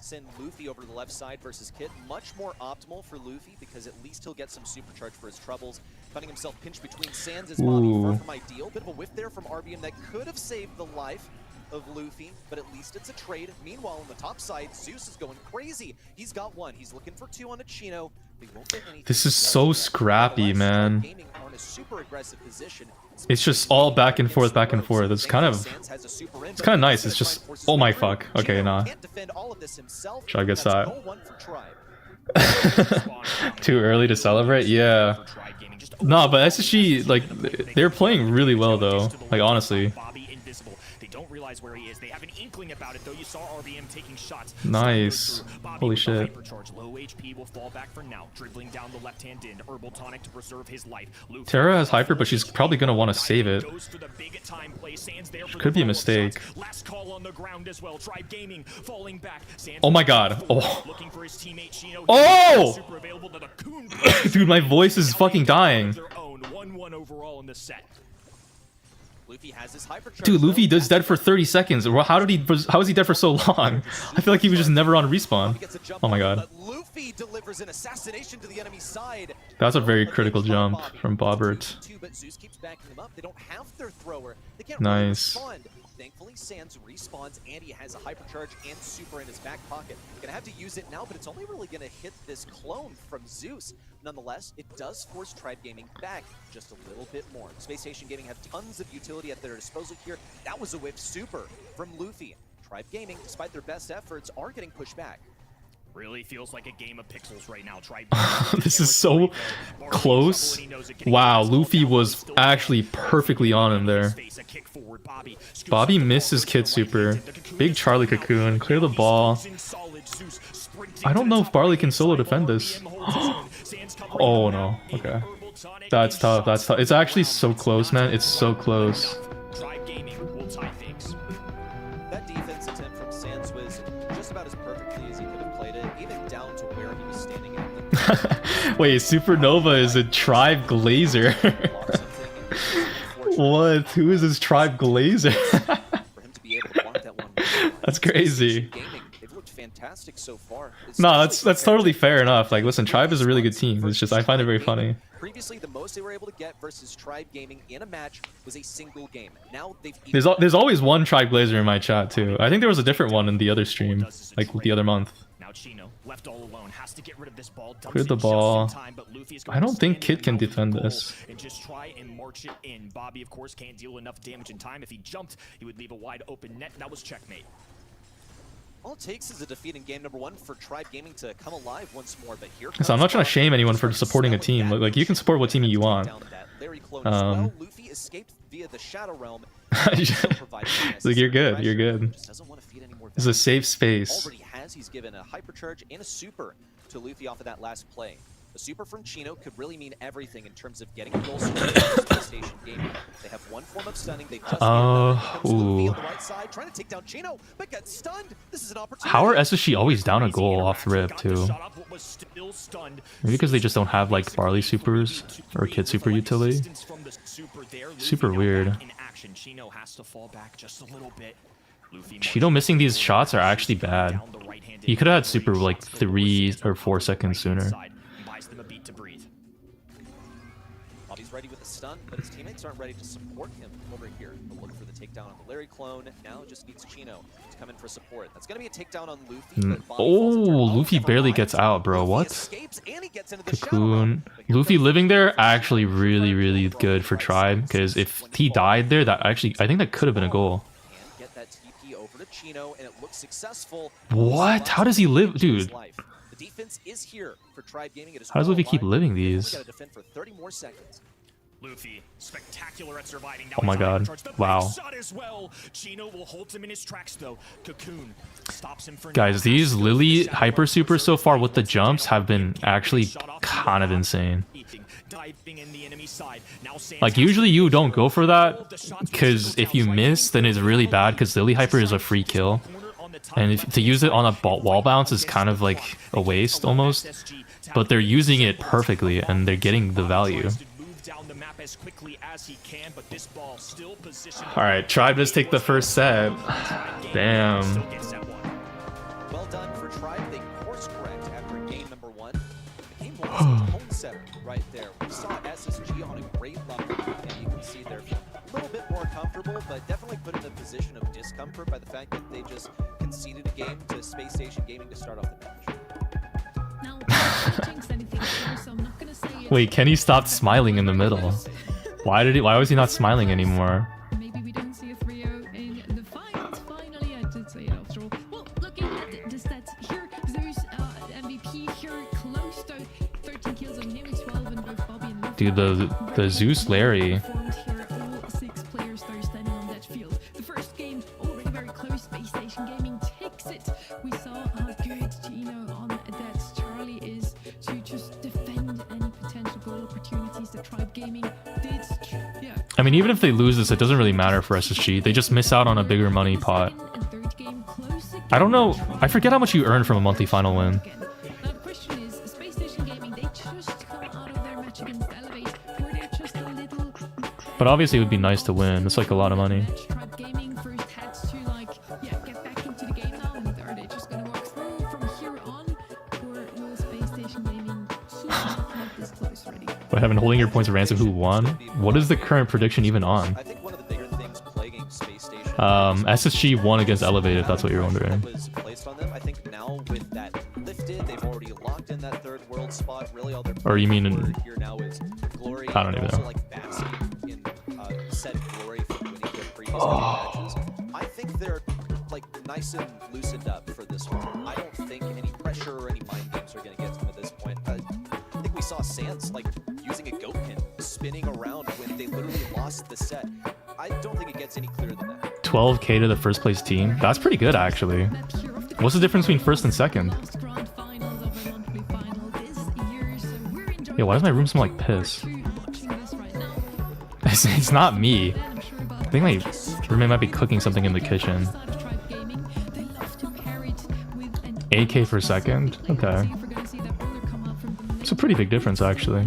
send Luffy over to the left side versus Kit. Much more optimal for Luffy because at least he'll get some supercharge for his troubles. Finding himself pinched between Sands' body, far from ideal. Bit of a whiff there from RBM that could have saved the life of Luffy, but at least it's a trade. Meanwhile, on the top side, Zeus is going crazy. He's got one. He's looking for 2 on a Chino. This is so scrappy, man. It's just all back and forth, back and forth. It's kind of nice. It's just, oh my fuck. Okay, nah. Should I get that? Too early to celebrate? Yeah. No, but SSG, like, they're playing really well though. Like, honestly. Where he is. They have an inkling about it though. You saw RBM taking shots. Nice. Holy shit. Low HP will fall back for now. Dribbling down the left hand in. Herbal tonic to preserve his life. Terra has hyper, but she's probably gonna want to save it. Could be a mistake. Last call on the ground as well. Tribe Gaming falling back. Oh my god. Oh. Looking for his teammate Chino. Oh! Dude, my voice is fucking dying. 1-1 overall in the set. Luffy has his hypercharge. Dude, Luffy is dead for 30 seconds. How is he dead for so long? I feel like he was just never on respawn. Oh my god. Luffy delivers an assassination to the enemy side. That's a very critical jump from Bobbert. But Zeus keeps backing him up. They don't have their thrower. They can't nice. Respond. Thankfully, Sands respawns and he has a hypercharge and super in his back pocket. Gonna have to use it now, but it's only really gonna hit this clone from Zeus. Nonetheless, it does force Tribe Gaming back just a little bit more. Space Station Gaming have tons of utility at their disposal here. That was a whiff super from Luffy. Tribe Gaming, despite their best efforts, are getting pushed back. Really feels like a game of pixels right now. This is so close. Wow, Luffy was actually perfectly on him there. Bobby missed his Kid Super. Big Charlie Cocoon. Clear the ball. I don't know if Barley can solo defend this. Oh no. Okay. That's tough. That's tough. It's actually so close, man. It's so close. That defense attempt from Sands was just about as perfectly as he could have played it, even down to where he was standing at. Wait, Supernova is a Tribe Glazer. What? Who is this Tribe Glazer? That's crazy. Fantastic so far. No, that's totally fair enough. Like, listen, Tribe is a really good team. It's just I find it very funny. Previously, the most they were able to get versus Tribe Gaming in a match was a single game. Now they've there's always one Tribe Glazer in my chat too. I think there was a different one in the other stream, like the other month. Now Chino left all alone has to get rid of this ball. Clear the ball. I don't think Kid can defend this. And just try and march it in. Bobby, of course, can't deal enough damage in time. If he jumped, he would leave a wide open net. That was checkmate. All it takes is a defeat in game number 1 for Tribe Gaming to come alive once more, but here so I'm not trying to shame anyone for supporting a team. Like you can support what team you want. Luffy escaped via the Shadow Realm. Like you're good. You're good. It's a safe space. Already has. He's given a hypercharge and a super to Luffy off of that last play. The super from Chino could really mean everything in terms of getting a goal scored in Space Station Gaming. They have one form of stunning. They've just Luffy on the right side, trying to take down Chino, but gets stunned. This is an opportunity. How are SSG always down a goal off the rip too? Maybe because they just don't have like Barley supers or Kid Super utility. Super weird. In action, Chino has to fall back just a little bit. Cheeto missing these shots are actually bad. He could have had super like 3 or 4 seconds sooner. Bobby's ready with the stun, but his teammates aren't ready to support him over here. They'll look for the takedown on the Larry clone. Now just needs Chino to come in for support. That's going to be a takedown on Luffy. Oh, Luffy barely gets out, bro. What? Cocoon. Luffy living there actually really good for Tribe, because if he died there, that actually, I think that could have been a goal. Get that TP over to Chino, and it looks successful. What? How does he live, dude? The defense is here for Tribe Gaming. How does Luffy keep living these? Gotta defend for 30 more seconds. Luffy, spectacular at surviving. Oh my god. Wow. Chino will hold him in his tracks though. Cocoon stops him for Guys, these Lily hyper supers so far with the jumps have been actually kind of insane. Like usually you don't go for that because if you miss then it's really bad because Lily hyper is a free kill. And to use it on a wall bounce is kind of like a waste almost. But they're using it perfectly and they're getting the value. Alright, Tribe just take the first set. Damn. Well done for Tribe. They course correct after game number 1. Game 1 is a home setter right there. We saw SSG on a great level, and you can see they're a little bit more comfortable, but definitely put in a position of discomfort by the fact that they just conceded a game to Space Station Gaming to start off the match. Wait, Kenny stopped smiling in the middle. Why was he not smiling anymore? Maybe we don't see a 3-0 in the finals. Finally, I did say it after all. Well, looking at the stats here, there's MVP here close to 13 kills on him, 12 on both Bobby and Luffy. Dude, the Zeus Larry. All 6 players though standing on that field. The first game already very close. Space Station Gaming takes it. We saw how good Gino on that Charlie is to just defend any potential goal opportunities that Tribe Gaming did. Yeah. I mean, even if they lose this, it doesn't really matter for SSG. They just miss out on a bigger money pot. I don't know. I forget how much you earn from a monthly final win. Now the question is, Space Station Gaming, they just come out of their match against Elevate, where they're just a little... But obviously it would be nice to win. It's like a lot of money. Tribe Gaming first had to like, yeah, get back into the game now, and are they just gonna walk through from here on, or will Space Station Gaming keep making this close already? But having holding your points of ransom, who won? What is the current prediction even on? I think one of the bigger things plaguing Space Station SSG won against Elevate, if that's what you're wondering. was placed on them. I think now with that lifted, they've already locked in that third world spot. Really, all their Or you mean here now is glory. I don't even also know. like basking in said glory for winning their previous matches. I think they're like nice and loosened up for this one. I don't think any pressure or any mind games are going to get to them at this point. I think we saw Sans like using a goat pin spinning around when they literally lost the set. I don't think it gets any clearer than that. 12k to the first place team. That's pretty good, actually. What's the difference between first and second? Yeah, why does my room smell like piss? It's not me. I think my roommate might be cooking something in the kitchen. 8k per second? Okay. It's a pretty big difference, actually.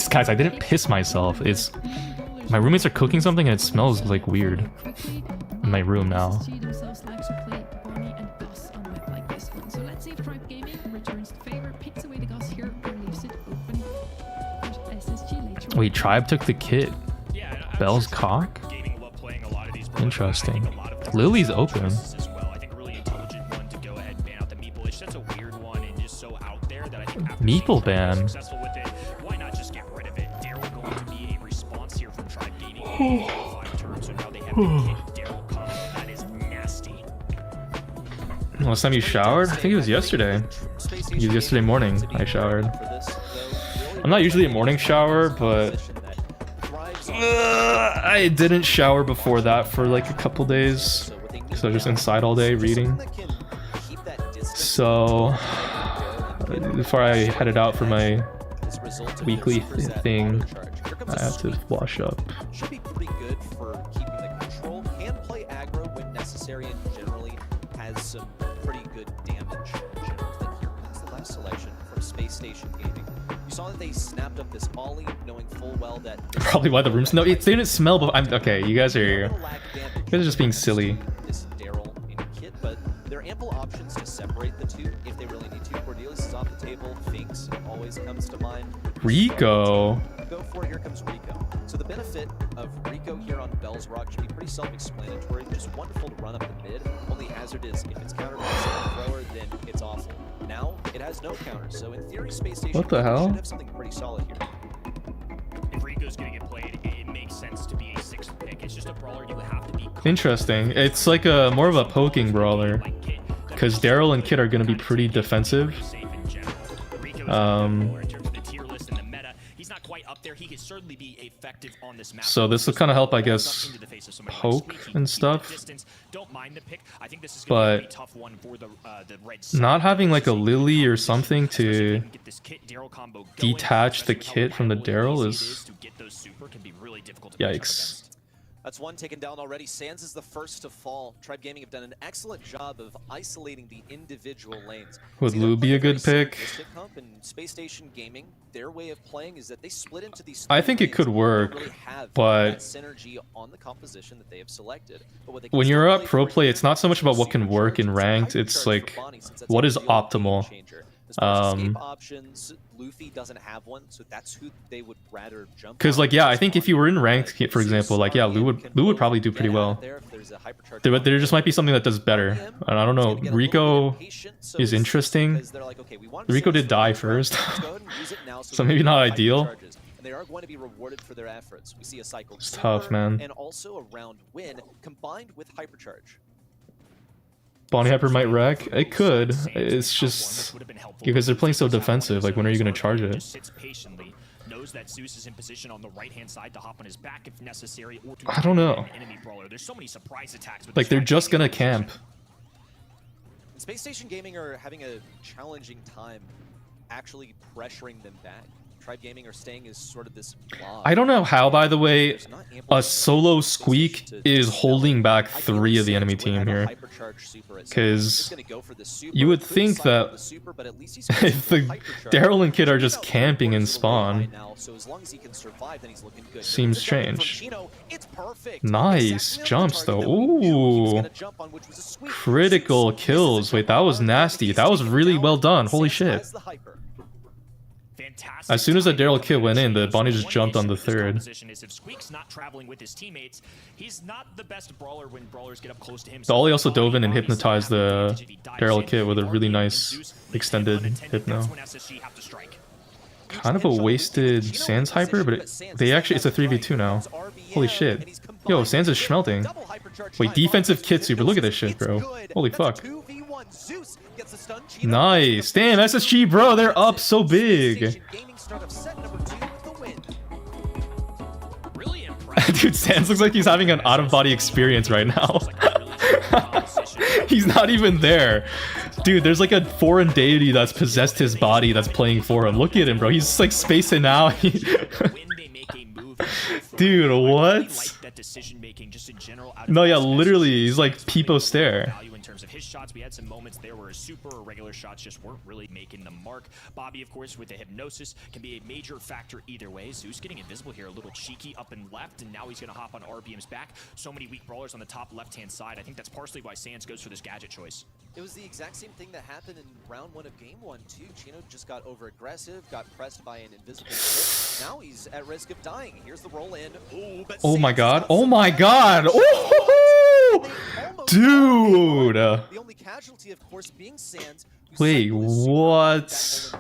Guys, I didn't piss myself. It's my roommates are cooking something and it smells like weird in my room now. Wait, Tribe took the kit. Bell's cock? Interesting. Lily's open. Meeple ban. Last time you showered? I think it was yesterday. It was yesterday morning I showered. I'm not usually a morning shower, but I didn't shower before that for like a couple days. So I was just inside all day reading. So before I headed out for my weekly thing, comes I have to wash up. should be pretty good for keeping the control. Can play aggro when necessary and generally has some pretty good damage in general. But here comes the last selection from Space Station Gaming. You saw that they snapped up this Ollie, knowing full well that Probably why the room's no. It didn't smell. But I'm okay. You guys are just being silly. this Daryl and Kit, but there are ample options to separate the two if they really need to. Cordelius is off the table. Finks always comes to mind. Rico. Go for it. Here comes Rico. So the benefit of Rico here on Bell's Rock should be pretty self-explanatory. Just wonderful to run up the mid. Only hazard is if it's countered by a thrower, then it's awful. Now it has no counter, so in theory, Space Station What the hell? should have something pretty solid here. If Rico's gonna get played, it makes sense to be a 6th pick. It's just a brawler you have to be. Interesting. It's like a more of a poking brawler, because Daryl and Kit are gonna be pretty defensive. So this will kind of help, I guess, poke and stuff. But not having like a Lily or something to detach the Kit from the Daryl is yikes. That's one taken down already. Sands is the first to fall. Tribe Gaming have done an excellent job of isolating the individual lanes. Would Lou be a good pick? And Space Station Gaming, their way of playing is that they split into these. I think it could work, but synergy on the composition that they have selected. when you're up pro play, it's not so much about what can work in ranked. It's like what is optimal. Escape options, Luffy doesn't have one, so that's who they would rather jump. Because like yeah, I think if you were in ranked, for example, like yeah, Lou would probably do pretty well. But there just might be something that does better. And I don't know. Rico is interesting. Rico did die first, so maybe not ideal. And they are going to be rewarded for their efforts. We see a cycle. It's tough, man. And also a round win combined with hypercharge. Bonnie Hyper might wreck. It could. It's just because they're playing so defensive. Like, when are you going to charge it? Knows that Zeus is in position on the right-hand side to hop on his back if necessary, or to I don't know. enemy brawler. There's so many surprise attacks. Like, they're just going to camp. Space Station Gaming are having a challenging time actually pressuring them back. Tribe Gaming are staying as sort of this blob. I don't know how, by the way, a solo Squeak is holding back 3 of the enemy team here. Because you would think that if the Daryl and Kid are just camping in spawn, seems strange. Nice jumps though. Ooh, critical kills. Wait, that was nasty. That was really well done. Holy shit. As soon as the Daryl Kit went in, the Bonnie just jumped on the third. If Squeak's not traveling with his teammates, he's not the best brawler when brawlers get up close to him. Dolly also dove in and hypnotized the Daryl Kit with a really nice extended hypno. Kind of a wasted Sans Hyper, but they actually, it's a 3v2 now. Holy shit. Yo, Sans is schmelting. Wait, defensive Kit super. Look at this shit, bro. Holy fuck. Nice. Damn, SSG, bro, they're up so big. Dude, Sans looks like he's having an out-of-body experience right now. He's not even there. Dude, there's like a foreign deity that's possessed his body that's playing for him. Look at him, bro. He's like spacing out. Dude, what? No, yeah, literally, he's like Peepo stare. In terms of his shots, we had some moments there where his super or regular shots just weren't really making the mark. Bobby, of course, with the hypnosis can be a major factor either way. Zeus getting invisible here, a little cheeky up and left, and now he's going to hop on RBM's back. So many weak brawlers on the top left-hand side. I think that's partially why Sans goes for this gadget choice. It was the exact same thing that happened in round 1 of game 1 too. Chino just got over-aggressive, got pressed by an invisible hit. Now he's at risk of dying. Here's the roll in. Ooh, but oh my god. Oh my god. Oh! Dude. The only casualty, of course, being Sans. Wait, what?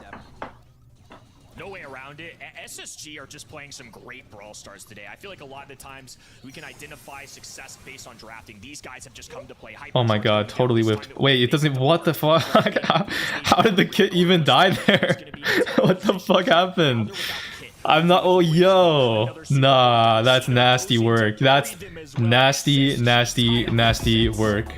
No way around it. SSG are just playing some great Brawl Stars today. I feel like a lot of the times we can identify success based on drafting. These guys have just come to play hyper. Oh my god, totally whipped. Wait, it doesn't. What the fuck? How did the Kit even die there? What the fuck happened? I'm not. Oh, yo. Nah, that's nasty work. That's nasty, nasty, nasty work.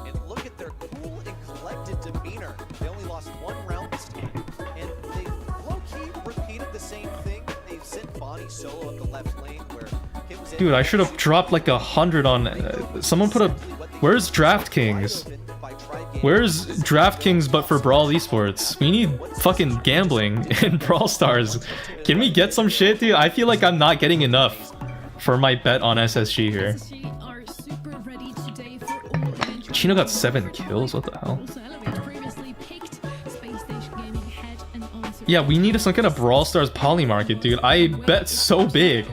And look at their cool and collected demeanor. They only lost 1 round this game. And they low-key repeated the same thing. They've sent Bonnie solo up the left lane where Kit was in. Dude, I should have dropped like 100 on. Someone put a. Where's DraftKings? Where's DraftKings but for Brawl Esports? We need fucking gambling in Brawl Stars. Can we get some shit, dude? I feel like I'm not getting enough for my bet on SSG here. Chino got 7 kills, what the hell? Yeah, we need some kind of Brawl Stars poly market, dude. I bet so big.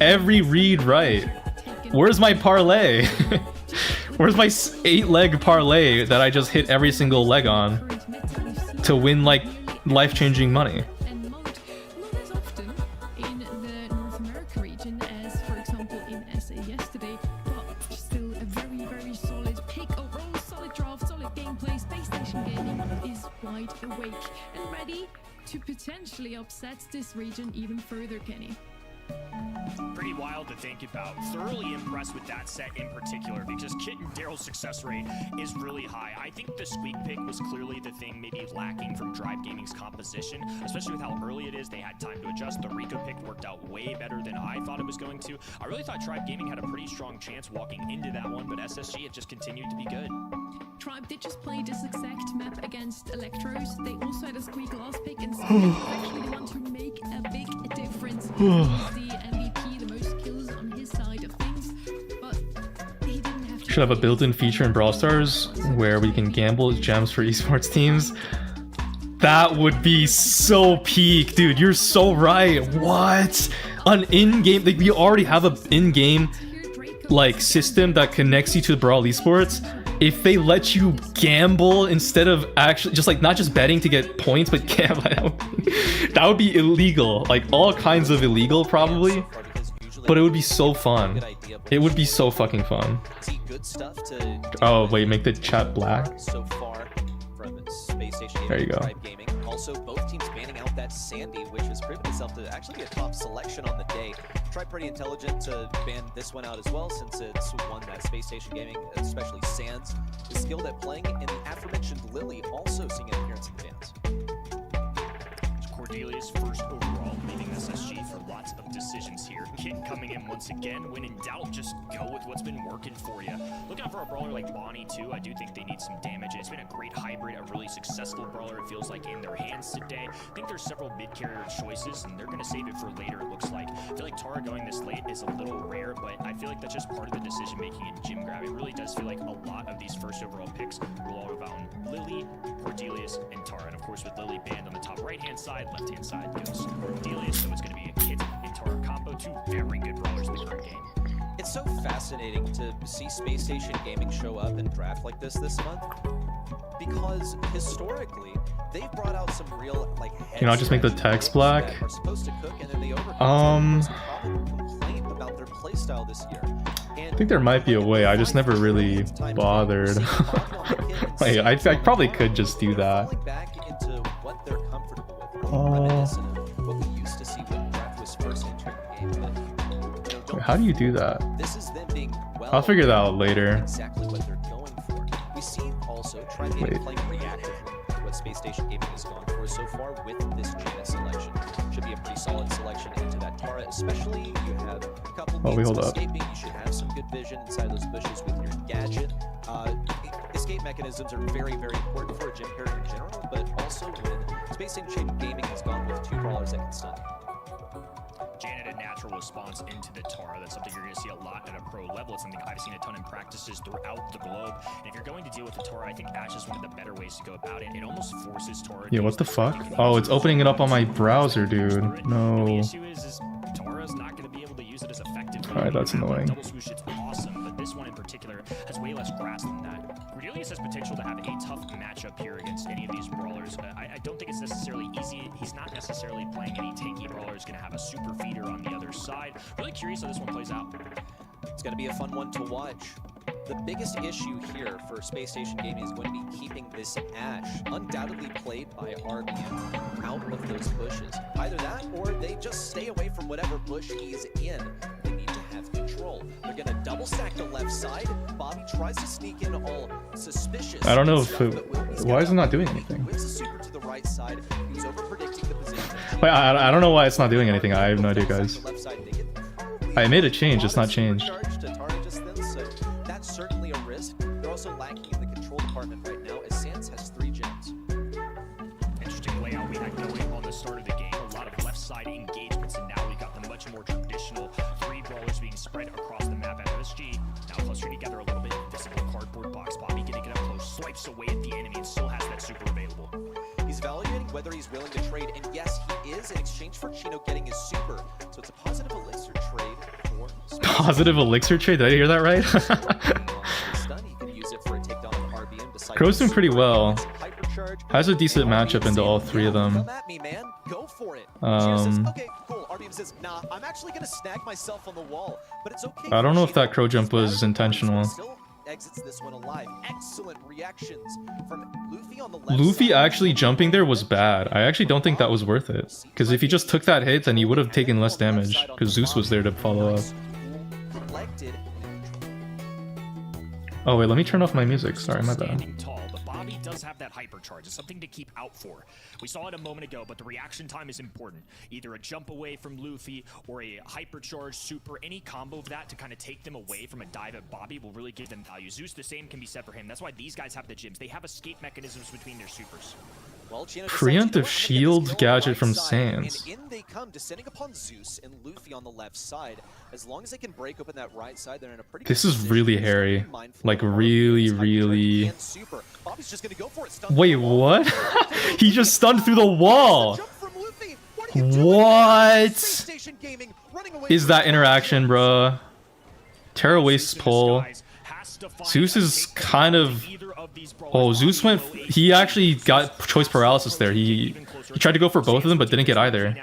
Every read right. Where's my parlay? Where's my 8-leg parlay that I just hit every single leg on to win like life-changing money? To potentially upset this region even further, Kenny. Pretty wild to think about. Thoroughly impressed with that set in particular because Kit and Daryl's success rate is really high. I think the Squeak pick was clearly the thing maybe lacking from Drive Gaming's composition, especially with how early it is. They had time to adjust. The Rico pick worked out way better than I thought it was going to. I really thought Drive Gaming had a pretty strong chance walking into that one, but SSG, it just continued to be good. Tribe did just play this exact map against Electros. They also had a Squeak last pick, and Squeak was actually the one to make a big difference. He's the MVP, the most kills on his side of things, but he didn't have to. Should have a built-in feature in Brawl Stars where we can gamble gems for esports teams. That would be so peak, dude. You're so right. What? An in-game, like we already have a in-game like system that connects you to Brawl Esports. If they let you gamble instead of actually just like not just betting to get points, but gamble, that would be illegal. Like all kinds of illegal probably, but it would be so fun. It would be so fucking fun. Oh wait, make the chat black. So far from Space Station there you go. Gaming. Also, both teams banning out that Sandy, which has proven itself to actually be a top selection on the day. Tried pretty intelligent to ban this one out as well, since it's one that Space Station Gaming, especially Sands, is skilled at playing, and the aforementioned Lily also seeing an appearance in the bans. Cordelia's first overall, leading SSG for lots of decisions here. Kit coming in once again. When in doubt, just go with what's been working for you. Look out for a brawler like Bonnie too. I do think they need some damage. It's been a great hybrid, a really successful brawler. It feels like in their hands today. I think there's several mid-carrier choices, and they're going to save it for later, it looks like. I feel like Tara going this late is a little rare, but I feel like that's just part of the decision-making in Gym Grab. It really does feel like a lot of these first overall picks will all revolve on Lily, Cordelius, and Tara. And of course, with Lily banned on the top right-hand side, left-hand side goes Cordelius, so it's going to be a Kit and Tara combo. Two very good brawlers in the current game. It's so fascinating to see Space Station Gaming show up and draft like this month, because historically they've brought out some real like. Can I just make the text black? Are supposed to cook, and then they complaint about their playstyle this year. I think there might be a way. I just never really bothered. Like, I probably could just do that. Back into what they're comfortable with. What we used to see when draft was first entering the game. Wait, how do you do that? This is them being well. I'll figure that out later. Exactly what they're going for. We see also Tribe Gaming playing reactively. What Space Station Gaming has gone for so far with this Janet selection should be a pretty solid selection into that Tara, especially you have a couple means of escaping. You should have some good vision inside those bushes with your gadget. Escape mechanisms are very, very important for a gym carry in general, but also when Space Station Gaming has gone with 2 brawlers that can stun. Janet, a natural response into the Tara. That's something you're going to see a lot at a pro level. It's something I've seen a ton in practices throughout the globe. And if you're going to deal with the Tara, I think Ashe is one of the better ways to go about it. It almost forces Tara. Yeah, what the fuck? Oh, it's opening it up on my browser, dude. No. The issue is Tara's not going to be able to use it as effectively. Alright, that's annoying. Double swoosh, it's awesome, but this one in particular has way less grasp than that. Cordelius has potential to have a tough matchup here against any of these brawlers. I don't think it's necessarily easy. He's not necessarily playing any tanky brawler. He's going to have a super feeder on the other side. Really curious how this one plays out. It's going to be a fun one to watch. The biggest issue here for Space Station Gaming is going to be keeping this Ashe, undoubtedly played by RBM, out of those bushes. Either that, or they just stay away from whatever bush he's in. They need to have control. They're going to double stack the left side. Bobby tries to sneak in all suspicious. I don't know if why is it not doing anything? Wins the super to the right side. He's over predicting the position. Wait, I don't know why it's not doing anything. I have no idea, guys. I made a change, it's not changed. So that's certainly a risk. They're also lacking in the control department right now, as Sans has 3 gems. Interesting layout we had going on the start of the game. A lot of left side engagements, and now we've got the much more traditional 3 brawlers being spread across the map at SSG. Now clustering together a little bit. Visible cardboard box. Bobby getting it up close, swipes away at the enemy, and still has that super available. He's evaluating whether he's willing to trade, and yes, he is, in exchange for Chino getting his super. So it's a positive elixir trade for Positive elixir trade? Did I hear that right? Crow's doing pretty well. Has a decent matchup into all 3 of them. Okay, cool. RBM says, nah, I'm actually gonna snag myself on the wall, but it's okay. I don't know if that crow jump was intentional. Exits this one alive. Excellent reactions from Luffy on the left. Luffy actually jumping there was bad. I actually don't think that was worth it. Because if he just took that hit, then he would have taken less damage. Because Zeus was there to follow up. Oh wait, let me turn off my music. Sorry, my bad. Bobby does have that hypercharge. It's something to keep out for. We saw it a moment ago, but the reaction time is important. Either a jump away from Luffy or a hypercharge super, any combo of that to kind of take them away from a dive at Bobby will really give them value. Zeus, the same can be said for him. That's why these guys have the gyms. They have escape mechanisms between their supers. Well, Preemptive shield gadget from Sans. And in they come, descending upon Zeus and Luffy on the left side. As long as they can break open that right side, they're in a pretty This is really hairy. Like really. Wait, what? He just stunned through the wall. What? Is that interaction, bruh? Terra wastes pull. Zeus is kind of... Oh, Zeus went... He actually got choice paralysis there. He tried to go for both of them, but didn't get either.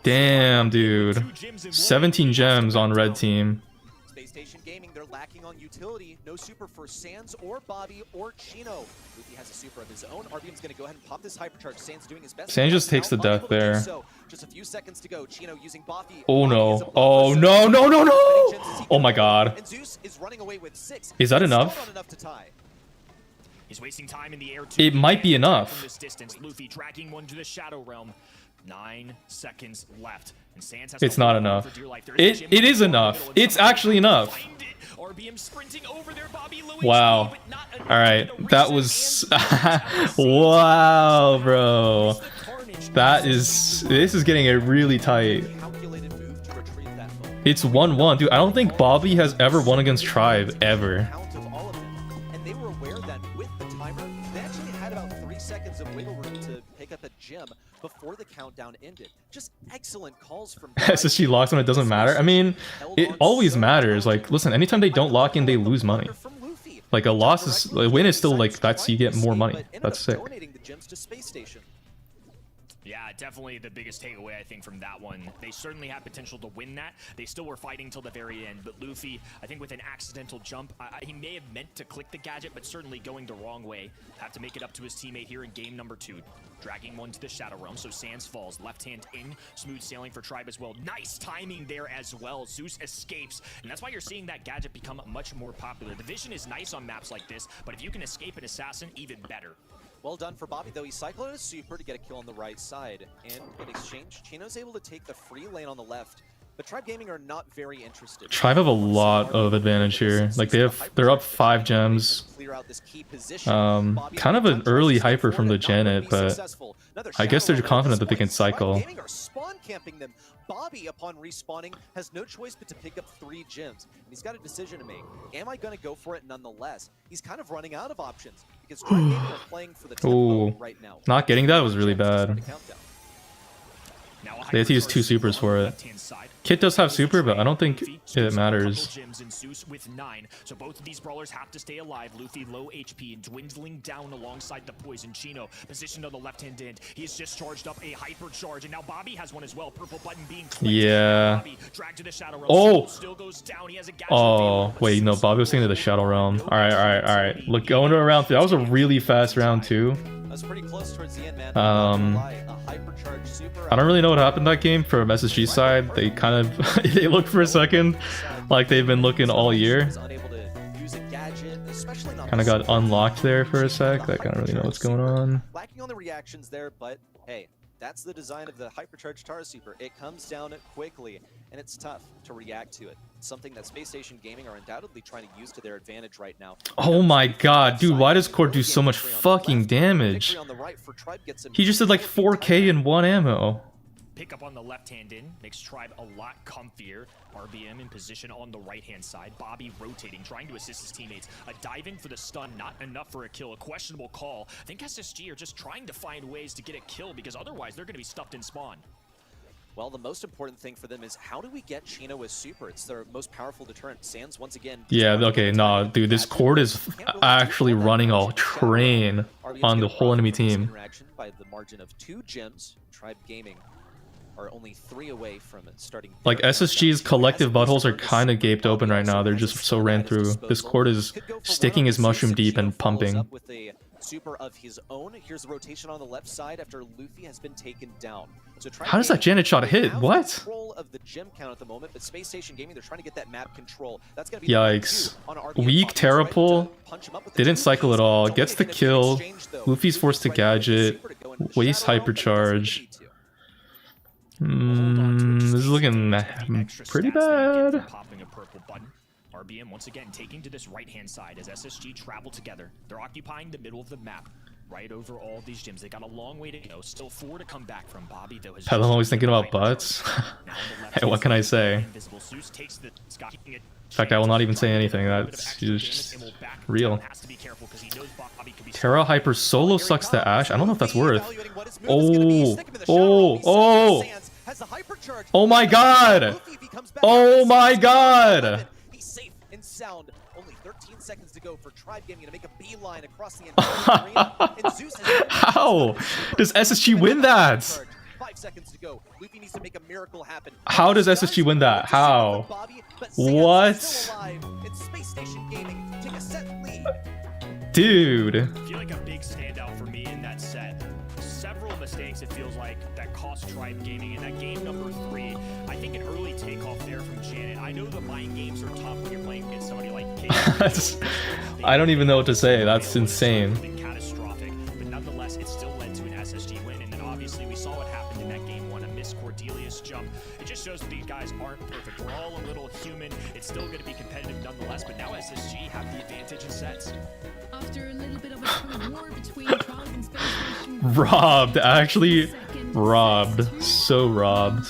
Damn, dude. 17 gems on red team. Space Station Gaming, they're lacking on utility. No super for Sans or Bobby or Chino. Luffy has a super of his own. RBM's going to go ahead and pop this hypercharge. Sans doing his best. Sans just takes the death there. So, just a few seconds to go. Chino using Bobby. Oh no. Oh no, no, no, no! Oh my god. And Zeus is running away with 6. Is that enough? He's wasting time in the air. It might be enough. From this distance, Luffy dragging one to the Shadow Realm. 9 seconds left. And Sans has it's not enough. It is enough. It's actually enough. Wow. Alright. That was... Wow, bro. That is... This is getting it really tight. It's 1-1. Dude, I don't think Bobby has ever won against Tribe, ever. And they were aware that with the timer, they actually had about 3 seconds of wiggle room to pick up a gem before the countdown ended. Just excellent calls from SSG locks when it doesn't matter. I mean, it always matters. Like, listen, anytime they don't lock in, they lose money. Like, a loss is... A win is still, like, that's... You get more money. That's sick. Yeah, definitely the biggest takeaway, I think, from that one. They certainly had potential to win that. They still were fighting till the very end, but Luffy, I think with an accidental jump, he may have meant to click the gadget, but certainly going the wrong way. Have to make it up to his teammate here in game number 2. Dragging one to the Shadow Realm, so Sans falls. Left hand in, smooth sailing for Tribe as well. Nice timing there as well. Zeus escapes, and that's why you're seeing that gadget become much more popular. The vision is nice on maps like this, but if you can escape an assassin, even better. Well done for Bobby, though. He cycled a super to get a kill on the right side. And in exchange, Chino's able to take the free lane on the left. But Tribe Gaming are not very interested. Tribe have a lot of advantage here. Like, they're up 5 gems. Kind of an early hyper from the Janet, but I guess they're confident that they can cycle. Bobby, upon respawning, has no choice but to pick up 3 gems. And he's got a decision to make. Am I going to go for it nonetheless? He's kind of running out of options because Tribe Gaming are playing for the tempo right now. Not getting that was really bad. They have to use 2 supers for it. Kit does have super, but I don't think it matters. With 9, so both of these brawlers have to stay alive. Luffy low HP and dwindling down alongside the poison. Chino positioned on the left-hand end. He's just charged up a hyper charge, and now Bobby has one as well. Purple button being clicked. Yeah. Bobby dragged to the Shadow Realm. Oh. Still goes down. He has a Oh wait, no. Bobby was saying to the Shadow Realm. All right. Look, going to round 3. That was a really fast round 2. That's pretty close towards the end, man. I don't really know what happened that game from SSG side. They kind of they looked for a second like they've been looking all year. Kind of got unlocked there for a sec. I don't really know what's going on. Lacking on the reactions there, but hey, That's the design of the hypercharged Tara Super. It comes down quickly, and it's tough to react to it. Something that Space Station Gaming are undoubtedly trying to use to their advantage right now. Oh my god, dude, why does Core do so much fucking damage? He just did like 4k in one ammo. Pick up on the left hand in, makes Tribe a lot comfier. RBM in position on the right hand side. Bobby rotating, trying to assist his teammates. A dive in for the stun, not enough for a kill. A questionable call. I think SSG are just trying to find ways to get a kill because otherwise they're going to be stuffed in spawn. Well, the most important thing for them is how do we get Chino with Super? It's their most powerful deterrent. Sands once again. Yeah, okay, nah, dude, this Cord is actually running a train on the whole enemy team. By the margin of 2 gems, Tribe Gaming are only 3 away from starting. Like SSG's collective buttholes are kind of gaped open right now. They're just so ran through. This Cord is sticking his mushroom deep and pumping. With a super of his own. Here's the rotation on the left side after Luffy has been taken down. So how does that Janet shot hit? What? Control of the gem count at the moment, but Space Station Gaming, they're trying to get that map control. That's gonna be yikes. Weak Terra pull. Didn't cycle at all. Gets the kill. Luffy's forced to gadget. Waste hypercharge. This is looking pretty bad. Popping a purple button. RBM once again taking to this right-hand side as SSG travel together. They're occupying the middle of the map, right over all these gyms. They got a long way to go. Still 4 to come back from Bobby, though. I'm always thinking about butts. Hey, what can I say? In fact, I will not even say anything. That's just real. Terra Hyper solo sucks to Ash. I don't know if that's worth. Oh my god! Oh my god! He's safe and sound. Only 13 seconds to go for Tribe Gaming to make a beeline across the entire arena. And Zeus how does SSG win that? 5 seconds to go. Luffy needs to make a miracle happen. How does SSG win that? How? What? Space Station Gaming take a set lead. Dude. I feel like a big standout for me in that set. Several mistakes, it feels like, that cost Tribe Gaming in that game number 3. I think an early takeoff there from Janet. I know the mind games are tough when you're playing against somebody like I don't even know what to say. That's insane. Catastrophic, but nonetheless, it still led to an SSG win. And then obviously we saw what happened in that game 1, a missed Cordelius jump. It just shows that these guys aren't perfect. We're all a little human. It's still going to be competitive nonetheless, but now SSG have the advantage in sets. After a little bit of a war between Tribe and Space Station, robbed, actually robbed, so robbed.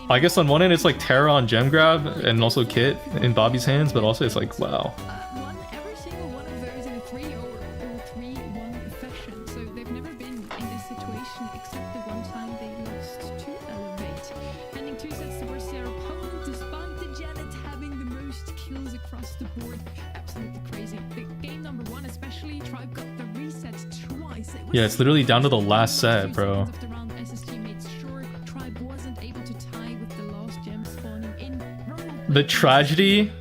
I guess on one end it's like Terra on gem grab and also Kit in Bobby's hands, but also it's like wow. won every single one of those in a 3 or 3-1 fashion, so they've never been in this situation except the one time they lost to Elevate. Ending 2 sets towards their opponent despite the Janet having the most kills across the board. Absolutely crazy. The game number 1 especially, Tribe got the reset twice. Yeah, it's literally down to the last set, bro. The tragedy,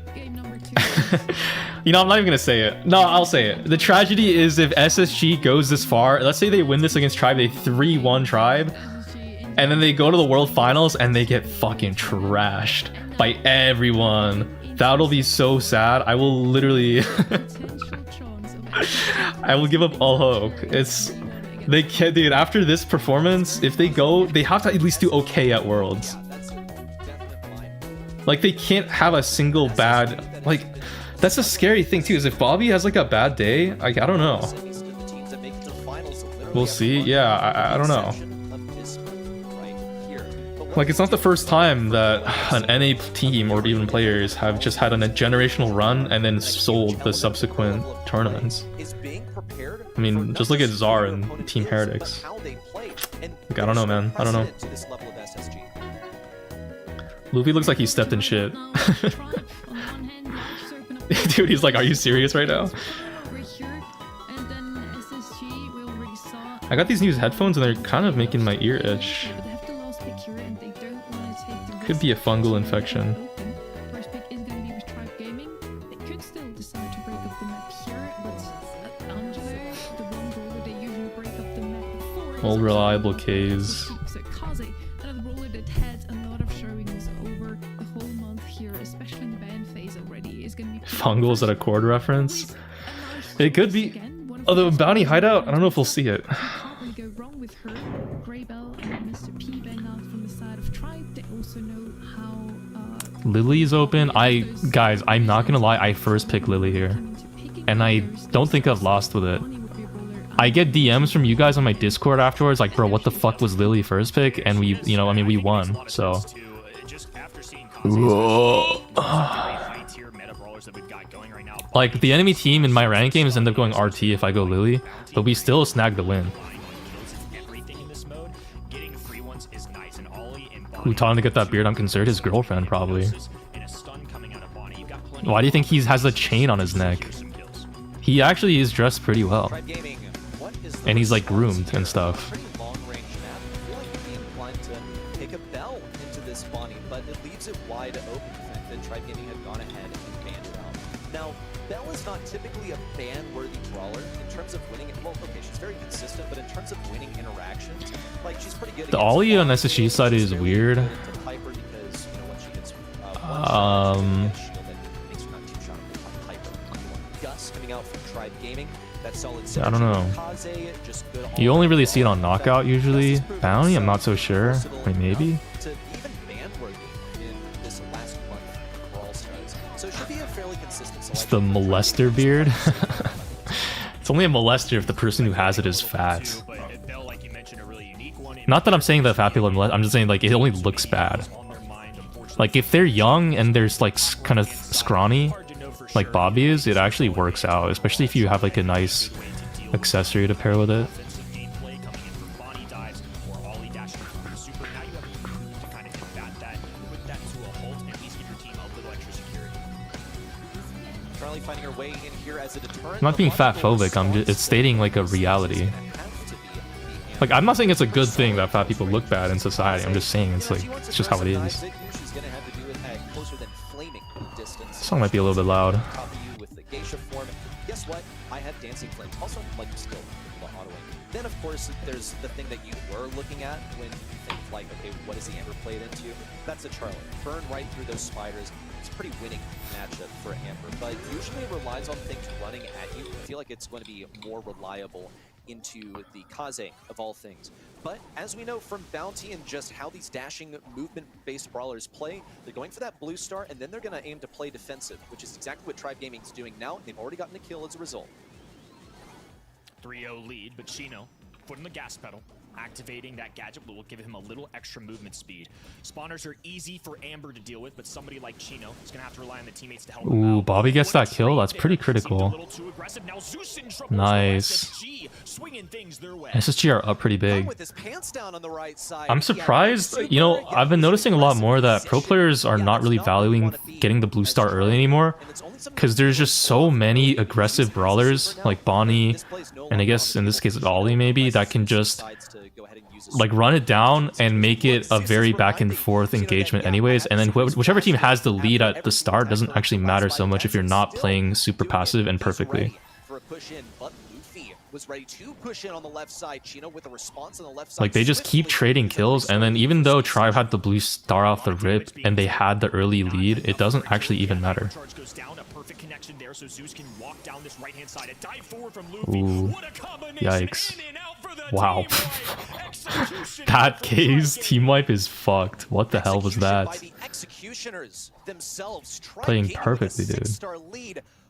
you know, I'm not even gonna say it. No, I'll say it. The tragedy is if SSG goes this far, let's say they win this against Tribe, they 3-1 Tribe, and then they go to the World Finals and they get fucking trashed by everyone. That'll be so sad. I will literally, I will give up all hope. They can't, dude, after this performance, if they go, they have to at least do okay at Worlds. Like, they can't have a single bad, like, that's a scary thing too, is if Bobby has like a bad day, like, I don't know. We'll see. Yeah, I don't know. Like, it's not the first time that an NA team or even players have just had a generational run and then sold the subsequent tournaments. I mean, just look at Czar and Team Heretics. Like, I don't know, man. I don't know. Luffy looks like he stepped in shit. Dude, he's like, are you serious right now? I got these new headphones and they're kind of making my ear itch. Could be a fungal infection. Old reliable K's. Fungals at a chord reference. It could be. Although Bounty Hideout, I don't know if we'll see it. Lily's open. Guys, I'm not gonna lie, I first picked Lily here. And I don't think I've lost with it. I get DMs from you guys on my Discord afterwards, like, bro, what the fuck was Lily first pick? And we, you know, I mean, we won, so. Like, the enemy team in my rank games end up going RT if I go Lily, but we still snag the win. Who taught him to get that beard? I'm concerned his girlfriend, probably. Why do you think he has a chain on his neck? He actually is dressed pretty well. And he's like groomed and stuff. Take a Bell into this Bonnie, but it leaves it wide open. The fact that Tribe Gaming had gone ahead and banned it out. Now, Bell is not typically a ban-worthy brawler in terms of winning. Well, okay, she's very consistent, but in terms of winning interactions, like she's pretty good. The Ollie on SSG side is weird. I don't know. You only really see it on Knockout usually. Bounty, I'm not so sure. I mean, maybe. It's the molester beard. It's only a molester if the person who has it is fat. Not that I'm saying that fat people are molest. I'm just saying like it only looks bad. Like if they're young and there's like kind of scrawny, like Bobby is, it actually works out, especially if you have like a nice accessory to pair with it. I'm not being fat phobic, I'm just, it's stating like a reality. Like I'm not saying it's a good thing that fat people look bad in society, I'm just saying it's like, it's just how it is. This song might be a little bit loud. Guess what? I have Dancing Flames. Also, like skill autoing. Then, of course, there's the thing that you were looking at when you think like, okay, what is the Amber played into? That's a Charlotte. Burn right through those spiders. It's a pretty winning matchup for Amber, but usually it relies on things running at you. I feel like it's going to be more reliable into the Kaze of all things. But as we know from Bounty and just how these dashing movement-based brawlers play, they're going for that blue star and then they're going to aim to play defensive, which is exactly what Tribe Gaming is doing now. They've already gotten a kill as a result. 3-0 lead, but Chino putting the gas pedal, activating that gadget will give him a little extra movement speed. Spawners are easy for Amber to deal with, but somebody like Chino is going to have to rely on the teammates to help him out. Ooh, Bobby gets that kill. That's pretty critical. Nice. SSG are up pretty big. I'm surprised, you know, I've been noticing a lot more that pro players are not really valuing getting the blue star early anymore, because there's just so many aggressive brawlers like Bonnie, and I guess in this case Ollie maybe, that can just like run it down and make it a very back and forth engagement anyways, and then whichever team has the lead at the start doesn't actually matter so much if you're not playing super passive and perfectly. Was ready to push in on the left side. Chino with a response on the left side. Like they just keep trading kills, and then even though Tribe had the blue star off the rip and they had the early lead, it doesn't actually even matter. Ooh, yikes. Wow. That K's team wipe is fucked. What the hell was that? Playing perfectly, dude.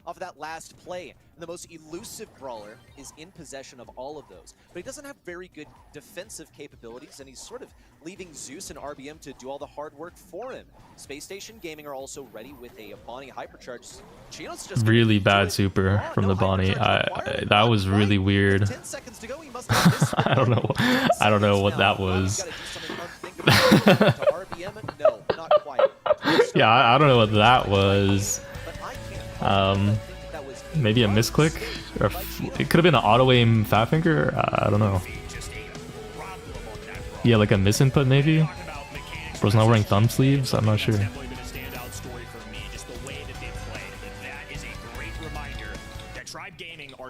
Of that last play. And the most elusive brawler is in possession of all of those. But he doesn't have very good defensive capabilities, and he's sort of leaving Zeus and RBM to do all the hard work for him. Space Station Gaming are also ready with a Bonnie Hypercharge. Chino's just really bad super from the Bonnie. That was really weird. I don't know what that was. Yeah, I don't know what that was. Maybe a misclick, or it could have been an auto aim fat finger. I don't know. Yeah, like a misinput maybe. Bro's not wearing thumb sleeves. I'm not sure.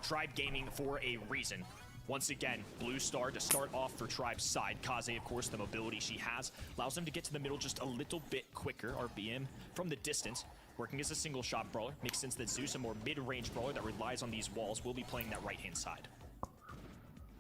Tribe Gaming for a reason. Once again, blue star to start off for Tribe's side. Kaze, of course, the mobility she has allows them to get to the middle just a little bit quicker. RBM from the distance, working as a single shot brawler. Makes sense that Zeus, a more mid-range brawler that relies on these walls, will be playing that right-hand side.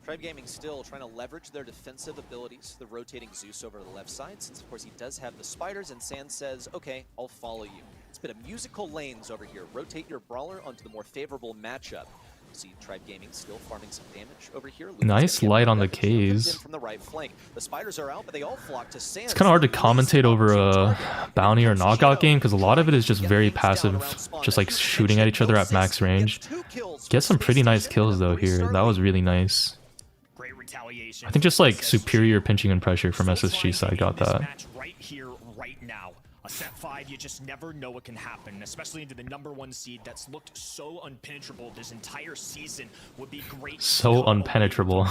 Tribe Gaming still trying to leverage their defensive abilities, the rotating Zeus over the left side, since of course he does have the spiders, and Sans says, okay, I'll follow you. It's been a musical lanes over here. Rotate your brawler onto the more favorable matchup. See Tribe Gaming still farming some damage over here. Nice light on the K's. From the right flank. The spiders are out, but they all flock to Sans. It's kind of hard to commentate over a bounty or knockout game because a lot of it is just very passive, just like shooting at each other at max range. Get some pretty nice kills though here. That was really nice. I think just like superior pinching and pressure from SSG side got that. Right here, right now. A set 5, you just never know what can happen, especially into the #1 seed that's looked so unpenetrable this entire season. Would be great. So unpenetrable.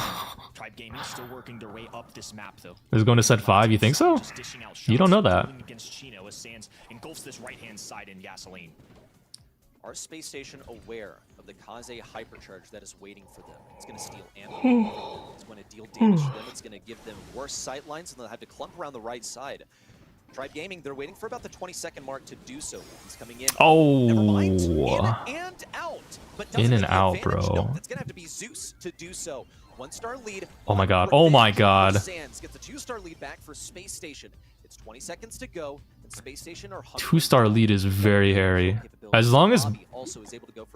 Tribe Gaming still working their way up this map though. This is going to set 5, you think so? You don't know that. Against Chino as Sans engulfs this right-hand side in gasoline. Are Space Station aware of the Kaze hypercharge that is waiting for them? It's going to steal ammo. It's going to deal damage to them. It's going to give them worse sight lines, and they'll have to clump around the right side. Tribe Gaming, they're waiting for about the 20-second mark to do so. He's coming in. Oh. Never mind. In and out. But In and out, bro. No, it's going to have to be Zeus to do so. 1-star lead. Oh my god. Oh my god. Sans gets a 2-star lead back for Space Station. It's 20 seconds to go, and Space Station are 2-star lead is very hairy. As long as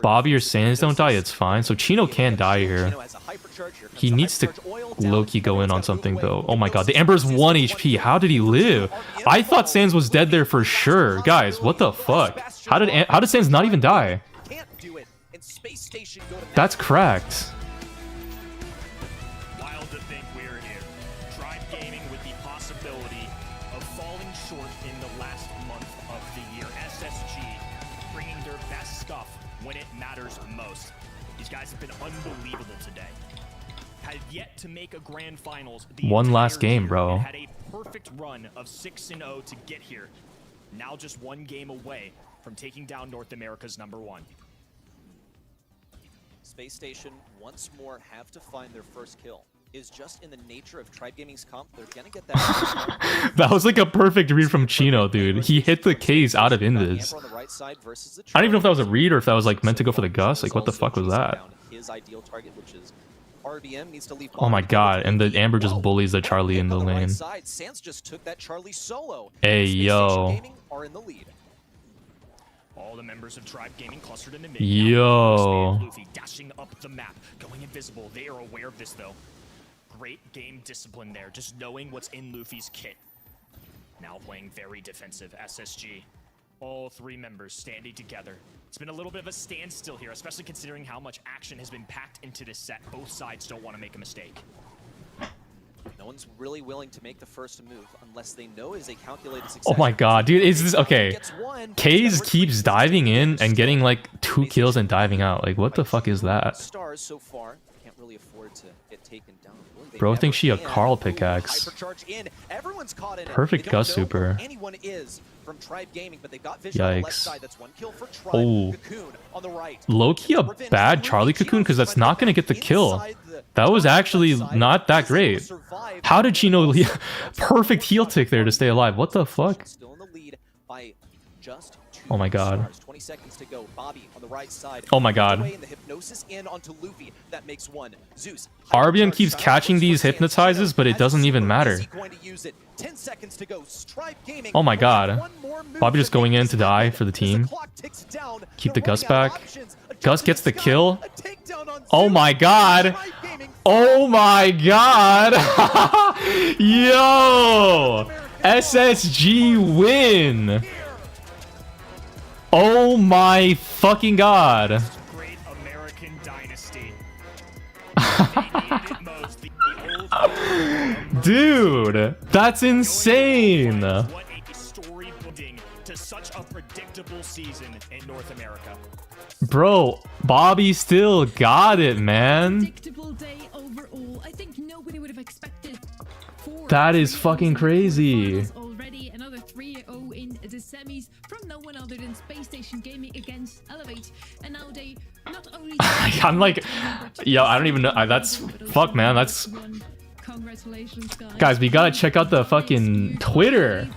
Bobby or Sans don't die, it's fine. So Chino can die here. He needs to low-key go in on something though. Oh my god, the Ember's 1 HP. How did he live? I thought Sans was dead there for sure. Guys, what the fuck? How did Sans not even die? That's cracked. Wild to think we're here. Tribe Gaming with the possibility of falling short in the last month of the year. SSG bringing their best stuff when it matters most. These guys have been unbelievable today. Had yet to make a grand finals. One last game, bro. Had a perfect run of 6-0 to get here. Now just one game away from taking down North America's #1. Space Station once more have to find their first kill. Is just in the nature of Tribe Gaming's comp. They're gonna get that. That was like a perfect read from Chino, dude. He hit the K's out of Invis. I don't even know if that was a read or if that was like meant to go for the Gus. Like, what the fuck was that? His ideal target, which is RBM, needs to leave. Oh my god, and the Amber just bullies the Charlie in the lane. Sans just took that Charlie solo. Hey, yo. Are in the lead. All the members of Tribe Gaming clustered in the mid. Yo. Luffy dashing up the map, going invisible. They are aware of this though. Great game discipline there, just knowing what's in Luffy's kit. Now playing very defensive. SSG. All 3 members standing together. It's been a little bit of a standstill here, especially considering how much action has been packed into this set. Both sides don't want to make a mistake. No one's really willing to make the first move unless they know is a calculated success. Oh my god, dude, is this okay? Kaze keeps diving in and getting like 2 kills and diving out. Like, what the fuck is that? Stars so far can't really afford to get taken down. Bro thinks she a Carl pickaxe. Perfect Gus super. Anyone is from Tribe Gaming, but they've got vision on the left side. That's 1 kill for Tribe. Oh, Cocoon on the right. low-key a bad Charlie Cocoon because that's not gonna get the kill. That was actually not that great. How did Chino perfect heel tick there to stay alive? What the fuck? Still in the lead by just 2 Oh my god. stars. 20 seconds to go. Bobby on the right side. Oh my god. The hypnosis in onto Luffy. That makes 1. Zeus. RBM keeps catching these hypnotizes, but it doesn't even matter. 10 seconds to go. Tribe Gaming. Oh my god. Bobby just going in to die for the team. Keep the Gus back. Gus gets the kill. Oh my god. Oh my god. Yo. SSG win. Oh my fucking god. Great American dynasty. Dude, that's insane. What a story building to such a predictable season in North America. Bro, Bobby still got it, man. Predictable day overall. I think nobody would have expected. That is fucking crazy. Already another 3-0 in the semis from no one other than Space Station Gaming against Elevate, and now they not only. I'm like, yo, I don't even know. That's fuck, man. That's. Congratulations, guys, we gotta check out the fucking Twitter.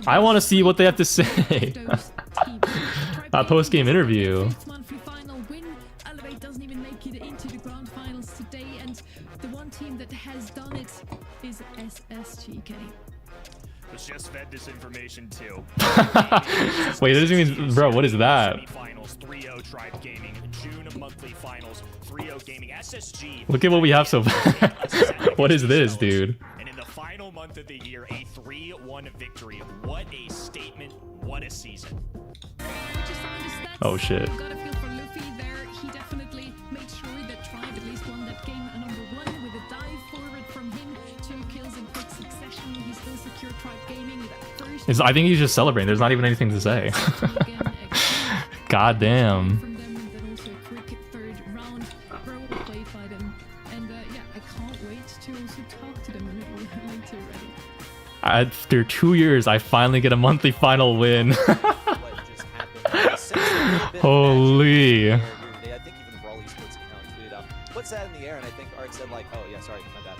I want to see what they have to say. That post-game interview. Monthly final win. Elevate doesn't even make it into the grand finals today, and the one team that has done it is SSG, Kenny. Was just fed this information too. Wait, it doesn't mean, bro, what is that? Semifinals, 3-0 Tribe Gaming, June monthly finals, 3-0 Gaming, SSG. Look at what we have so far. What is this, dude? And in the final month of the year, a 3-1 victory. What a statement, what a season. Oh shit. Got a feel for Luffy there. He definitely made sure that Tribe at least won that game at number 1 with a dive forward from him. 2 kills in quick succession. He still secured Tribe Gaming with that first. I think he's just celebrating. There's not even anything to say. God damn. From them, and then also a quick third round. Very well played by them. And yeah, I can't wait to also talk to them a little later already. After 2 years, I finally get a monthly final win. Holy. I think even Brawl Esports account tweeted out, "What's that in the air?" And I think Art said like, "Oh yeah, sorry, my bad."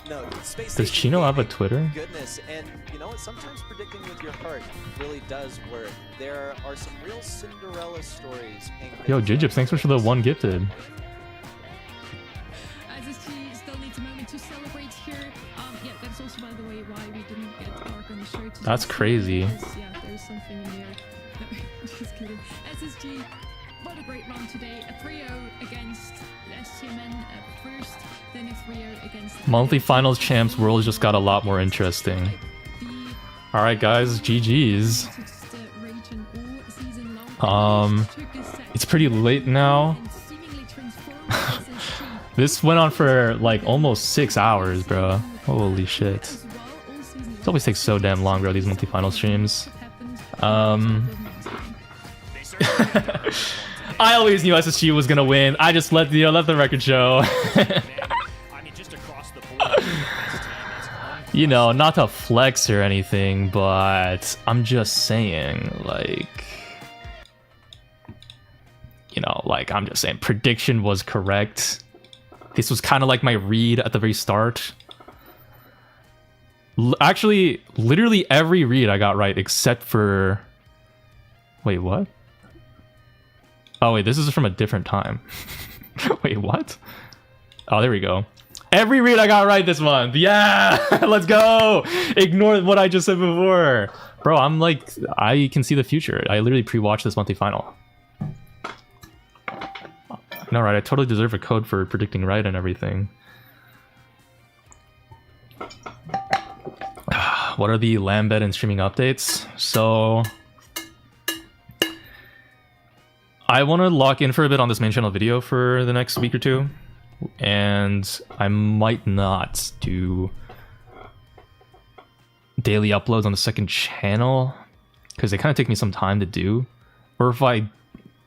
No, Space Does Station Chino have a Gaming, Twitter? Goodness, and you know what? Sometimes predicting with your heart really does work. There are some real Cinderella stories. Yo, Jijip, thanks for the 1 gifted. SSG still needs a moment to celebrate here. Yeah, that's also, by the way, why we didn't get Ark on the show today. That's crazy. Because, yeah, there's something in there. Just kidding. SSG, what a great run today. A 3-0 against STMN at first, then a 3-0 against... Monthly finals champs world just got a lot more interesting. Alright guys, GG's. It's pretty late now. This went on for like almost 6 hours, bro. Holy shit. It always takes so damn long, bro, these monthly final streams. I always knew SSG was gonna win. I just let the record show. You know, not to flex or anything, but I'm just saying, like, you know, like, I'm just saying, prediction was correct. This was kind of like my read at the very start. Actually, literally every read I got right except for... Wait, what? Oh, wait, this is from a different time. Wait, what? Oh, there we go. Every read I got right this month. Yeah! Let's go! Ignore what I just said before. Bro, I'm like... I can see the future. I literally pre-watched this monthly final. No, right, I totally deserve a code for predicting right and everything. What are the Lambed and streaming updates? So... I want to lock in for a bit on this main channel video for the next week or 2. And I might not do daily uploads on the second channel because they kind of take me some time to do. Or if I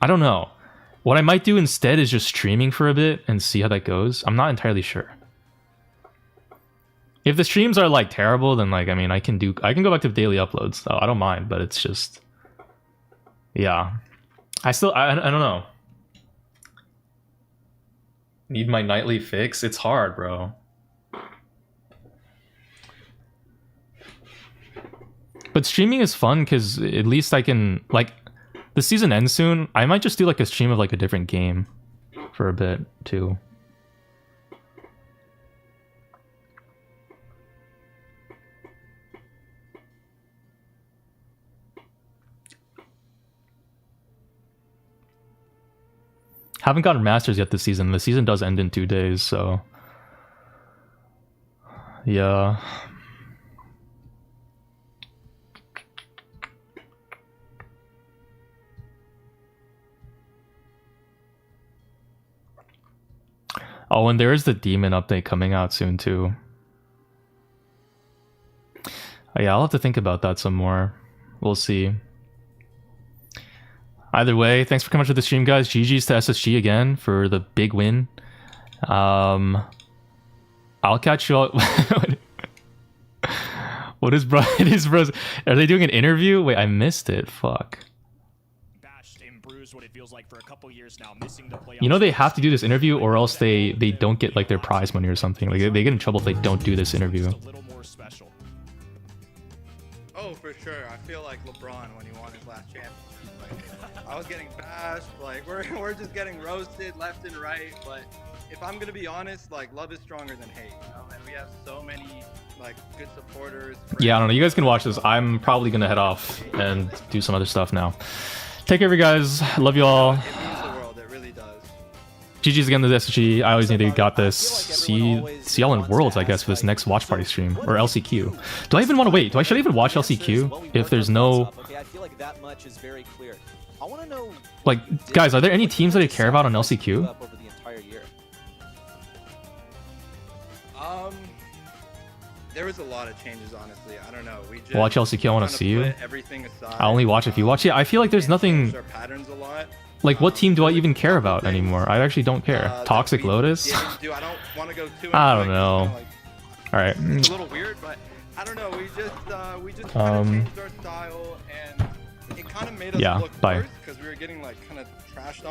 don't know. What I might do instead is just streaming for a bit and see how that goes. I'm not entirely sure. If the streams are like terrible, then like, I mean, I can go back to daily uploads though. I don't mind, but it's just, yeah. I don't know. Need my nightly fix? It's hard, bro. But streaming is fun because at least I can, like, the season ends soon. I might just do like a stream of like a different game for a bit too. Haven't gotten Masters yet this season. The season does end in 2 days, so... Yeah. Oh, and there is the Demon update coming out soon, too. Oh, yeah, I'll have to think about that some more. We'll see. Either way, thanks for coming to the stream, guys. GG's to SSG again for the big win. I'll catch you all. What is bro? It is bros. Are they doing an interview? Wait, I missed it. Fuck. You know they have to do this interview, or else they don't get like their prize money or something. Like they get in trouble if they don't do this interview. Oh, Oh, for sure. I feel like LeBron when he won his last championship. Like, I was getting bashed. Like, we're just getting roasted left and right. But if I'm gonna be honest, like, love is stronger than hate, you know. And we have so many like good supporters. Yeah, I don't know. You guys can watch this. I'm probably gonna head off and do some other stuff now. Take care, of you guys. Love you all. It means the world. It really does. GG's again to the SSG. I always need to got this. See y'all in Worlds, I guess, for this next watch party stream or LCQ. Do I even want to wait? Should I even watch LCQ if there's no? Okay, I feel like that much is very clear. I want to know. Like, guys, are there any teams that I care about on LCQ? Over the entire year. There was a lot of changes, honestly. I don't know. We just Watch LCQ. I want to see you. Everything aside. I only watch if you watch it. I feel like there's nothing. Our patterns a lot. Like, what team do I even care about anymore? I actually don't care. Toxic Lotus? I don't want to go too. I don't know. All right. It's a little weird, but I don't know. We just kind of changed our style, and it kind of made us look bye. worse because we were getting like kind of trashed on.